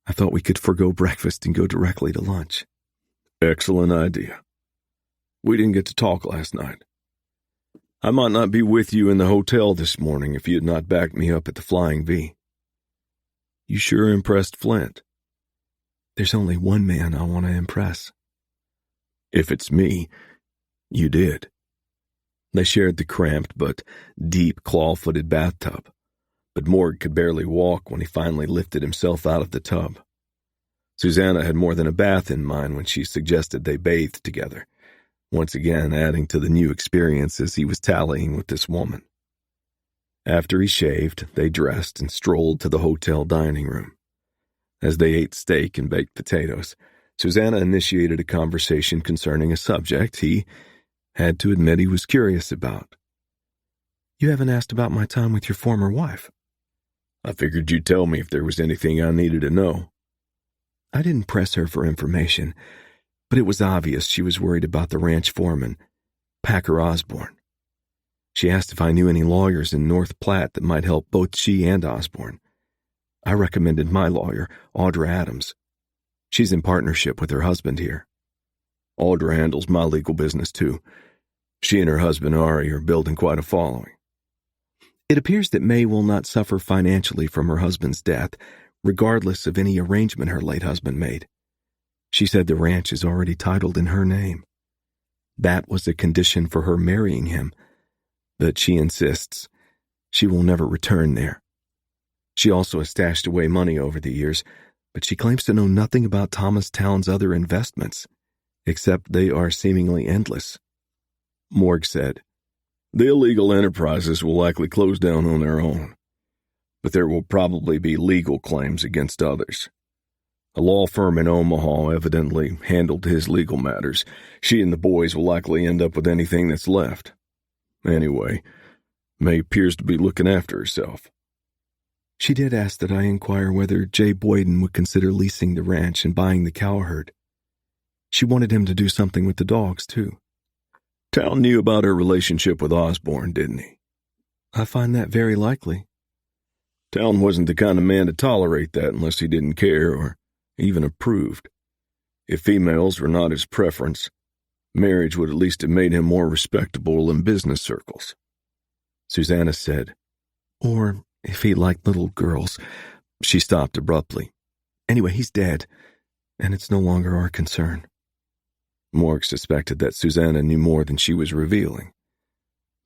I thought we could forgo breakfast and go directly to lunch." "Excellent idea. We didn't get to talk last night. I might not be with you in the hotel this morning if you had not backed me up at the Flying V. You sure impressed Flint." "There's only one man I want to impress." "If it's me, you did." They shared the cramped but deep claw-footed bathtub, but Morg could barely walk when he finally lifted himself out of the tub. Susanna had more than a bath in mind when she suggested they bathe together, once again adding to the new experiences he was tallying with this woman. After he shaved, they dressed and strolled to the hotel dining room. As they ate steak and baked potatoes, Susanna initiated a conversation concerning a subject he had to admit he was curious about. "You haven't asked about my time with your former wife." "I figured you'd tell me if there was anything I needed to know." I didn't press her for information, but it was obvious she was worried about the ranch foreman, Packer Osborne. She asked if I knew any lawyers in North Platte that might help both she and Osborne. I recommended my lawyer, Audra Adams. She's in partnership with her husband here. Audra handles my legal business, too. She and her husband, Ari, are building quite a following. It appears that May will not suffer financially from her husband's death, regardless of any arrangement her late husband made. She said the ranch is already titled in her name. That was a condition for her marrying him, but she insists she will never return there. She also has stashed away money over the years, but she claims to know nothing about Thomas Town's other investments, except they are seemingly endless. Morg said, "The illegal enterprises will likely close down on their own, but there will probably be legal claims against others. A law firm in Omaha evidently handled his legal matters. She and the boys will likely end up with anything that's left. Anyway, May appears to be looking after herself." She did ask that I inquire whether Jay Boyden would consider leasing the ranch and buying the cow herd. She wanted him to do something with the dogs, too. Town knew about her relationship with Osborne, didn't he? I find that very likely. Town wasn't the kind of man to tolerate that unless he didn't care or even approved. If females were not his preference, marriage would at least have made him more respectable in business circles. Susanna said, or if he liked little girls. She stopped abruptly. Anyway, he's dead, and it's no longer our concern. Morg suspected that Susanna knew more than she was revealing,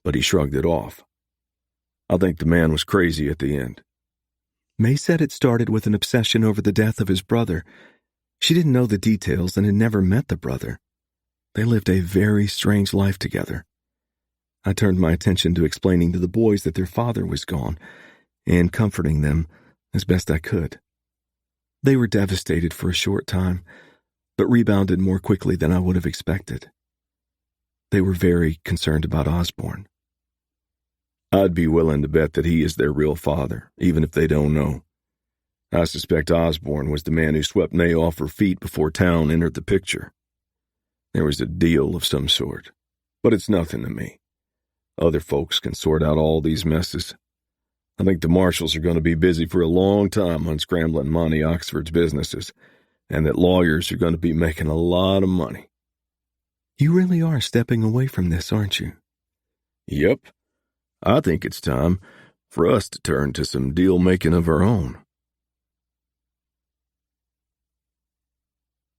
but he shrugged it off. I think the man was crazy at the end. May said it started with an obsession over the death of his brother. She didn't know the details and had never met the brother. They lived a very strange life together. I turned my attention to explaining to the boys that their father was gone and comforting them as best I could. They were devastated for a short time, but rebounded more quickly than I would have expected. They were very concerned about Osborne. I'd be willing to bet that he is their real father, even if they don't know. I suspect Osborne was the man who swept May off her feet before Town entered the picture. There was a deal of some sort, but it's nothing to me. Other folks can sort out all these messes. I think the marshals are going to be busy for a long time unscrambling Monty Oxford's businesses, and that lawyers are going to be making a lot of money. You really are stepping away from this, aren't you? Yep. I think it's time for us to turn to some deal-making of our own.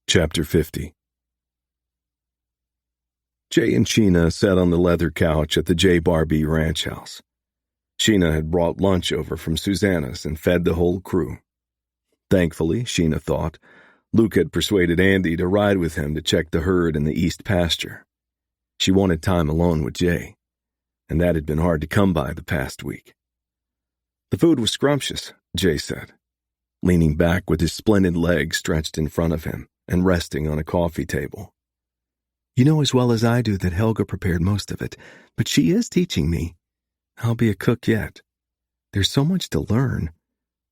Chapter 50. Jay and Sheena sat on the leather couch at the J. Barbie ranch house. Sheena had brought lunch over from Susanna's and fed the whole crew. Thankfully, Sheena thought, Luke had persuaded Andy to ride with him to check the herd in the east pasture. She wanted time alone with Jay, and that had been hard to come by the past week. The food was scrumptious, Jay said, leaning back with his splendid legs stretched in front of him and resting on a coffee table. You know as well as I do that Helga prepared most of it, but she is teaching me. I'll be a cook yet. There's so much to learn,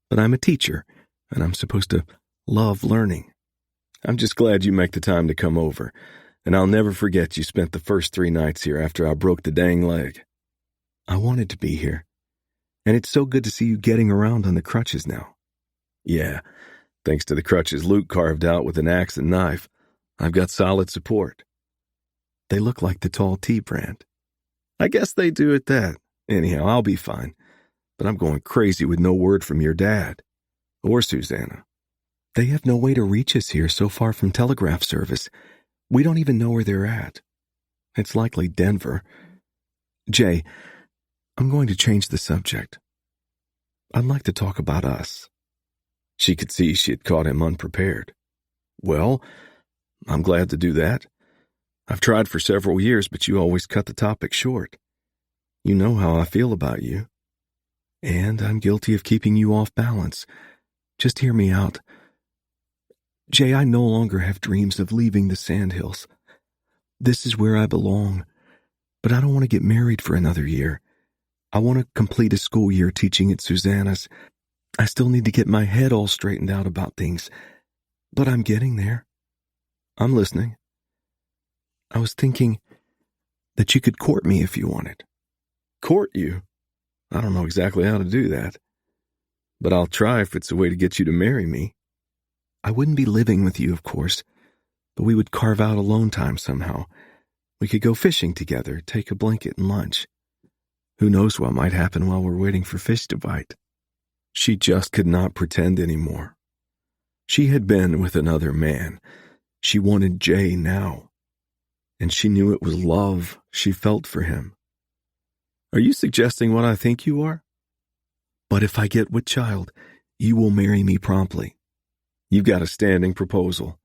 but I'm a teacher, and I'm supposed to love learning. I'm just glad you make the time to come over, and I'll never forget you spent the first 3 nights here after I broke the dang leg. I wanted to be here, and it's so good to see you getting around on the crutches now. Yeah, thanks to the crutches Luke carved out with an axe and knife, I've got solid support. They look like the tall tea brand. I guess they do at that. Anyhow, I'll be fine, but I'm going crazy with no word from your dad or Susanna. They have no way to reach us here so far from telegraph service. We don't even know where they're at. It's likely Denver. Jay, I'm going to change the subject. I'd like to talk about us. She could see she had caught him unprepared. Well, I'm glad to do that. I've tried for several years, but you always cut the topic short. You know how I feel about you. And I'm guilty of keeping you off balance. Just hear me out. Jay, I no longer have dreams of leaving the Sandhills. This is where I belong, but I don't want to get married for another year. I want to complete a school year teaching at Susanna's. I still need to get my head all straightened out about things, but I'm getting there. I'm listening. I was thinking that you could court me if you wanted. Court you? I don't know exactly how to do that, but I'll try if it's a way to get you to marry me. I wouldn't be living with you, of course, but we would carve out alone time somehow. We could go fishing together, take a blanket and lunch. Who knows what might happen while we're waiting for fish to bite? She just could not pretend anymore. She had been with another man. She wanted Jay now. And she knew it was love she felt for him. Are you suggesting what I think you are? But if I get with child, you will marry me promptly. You've got a standing proposal,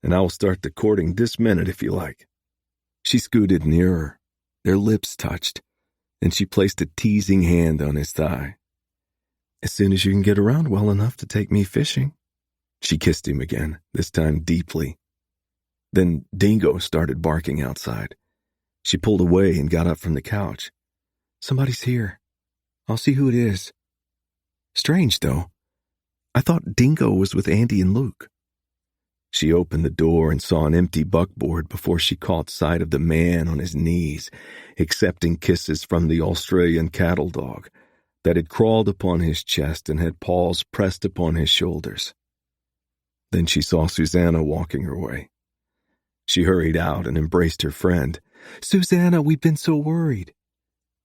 and I will start the courting this minute if you like. She scooted nearer. Their lips touched, and she placed a teasing hand on his thigh. As soon as you can get around well enough to take me fishing. She kissed him again, this time deeply. Then Dingo started barking outside. She pulled away and got up from the couch. Somebody's here. I'll see who it is. Strange, though. I thought Dingo was with Andy and Luke. She opened the door and saw an empty buckboard before she caught sight of the man on his knees, accepting kisses from the Australian cattle dog that had crawled upon his chest and had paws pressed upon his shoulders. Then she saw Susanna walking her way. She hurried out and embraced her friend. Susanna, we've been so worried.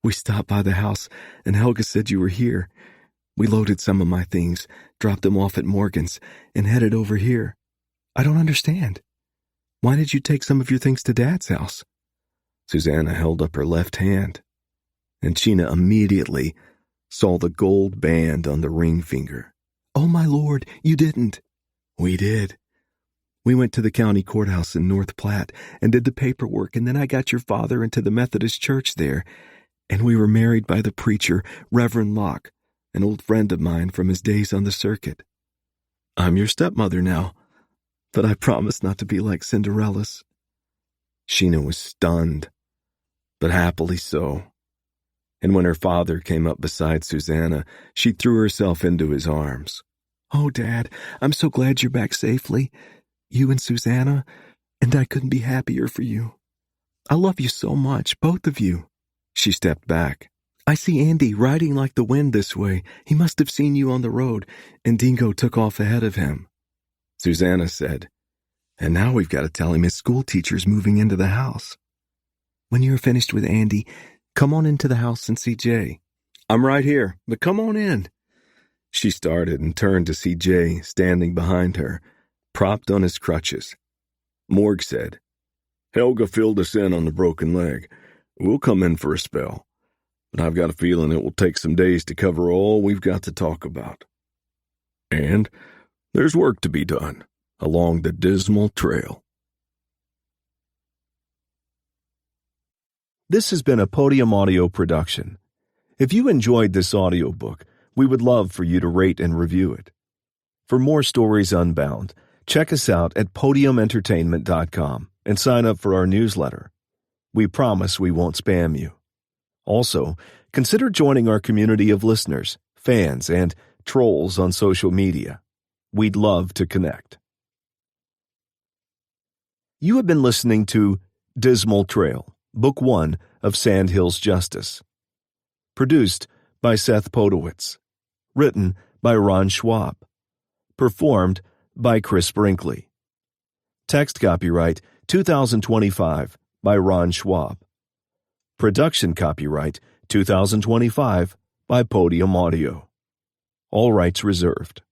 We stopped by the house, and Helga said you were here. We loaded some of my things, dropped them off at Morgan's, and headed over here. I don't understand. Why did you take some of your things to Dad's house? Susanna held up her left hand, and Sheena immediately saw the gold band on the ring finger. Oh, my Lord, you didn't. We did. We went to the county courthouse in North Platte and did the paperwork, and then I got your father into the Methodist church there, and we were married by the preacher, Reverend Locke, an old friend of mine from his days on the circuit. I'm your stepmother now, but I promise not to be like Cinderella's. Sheena was stunned, but happily so. And when her father came up beside Susanna, she threw herself into his arms. Oh, Dad, I'm so glad you're back safely. You and Susanna, and I couldn't be happier for you. I love you so much, both of you. She stepped back. I see Andy riding like the wind this way. He must have seen you on the road, and Dingo took off ahead of him. Susanna said, and now we've got to tell him his school teacher's moving into the house. When you're finished with Andy, come on into the house and see Jay. I'm right here, but come on in. She started and turned to see Jay standing behind her, propped on his crutches. Morg said, Helga filled us in on the broken leg. We'll come in for a spell, but I've got a feeling it will take some days to cover all we've got to talk about. And there's work to be done along the Dismal Trail. This has been a Podium Audio production. If you enjoyed this audiobook, we would love for you to rate and review it. For more stories unbound, check us out at podiumentertainment.com and sign up for our newsletter. We promise we won't spam you. Also, consider joining our community of listeners, fans, and trolls on social media. We'd love to connect. You have been listening to Dismal Trail, Book 1 of Sandhills Justice. Produced by Seth Podowitz. Written by Ron Schwab. Performed by Chris Brinkley. Text copyright 2025 by Ron Schwab. Production copyright 2025 by Podium Audio. All rights reserved.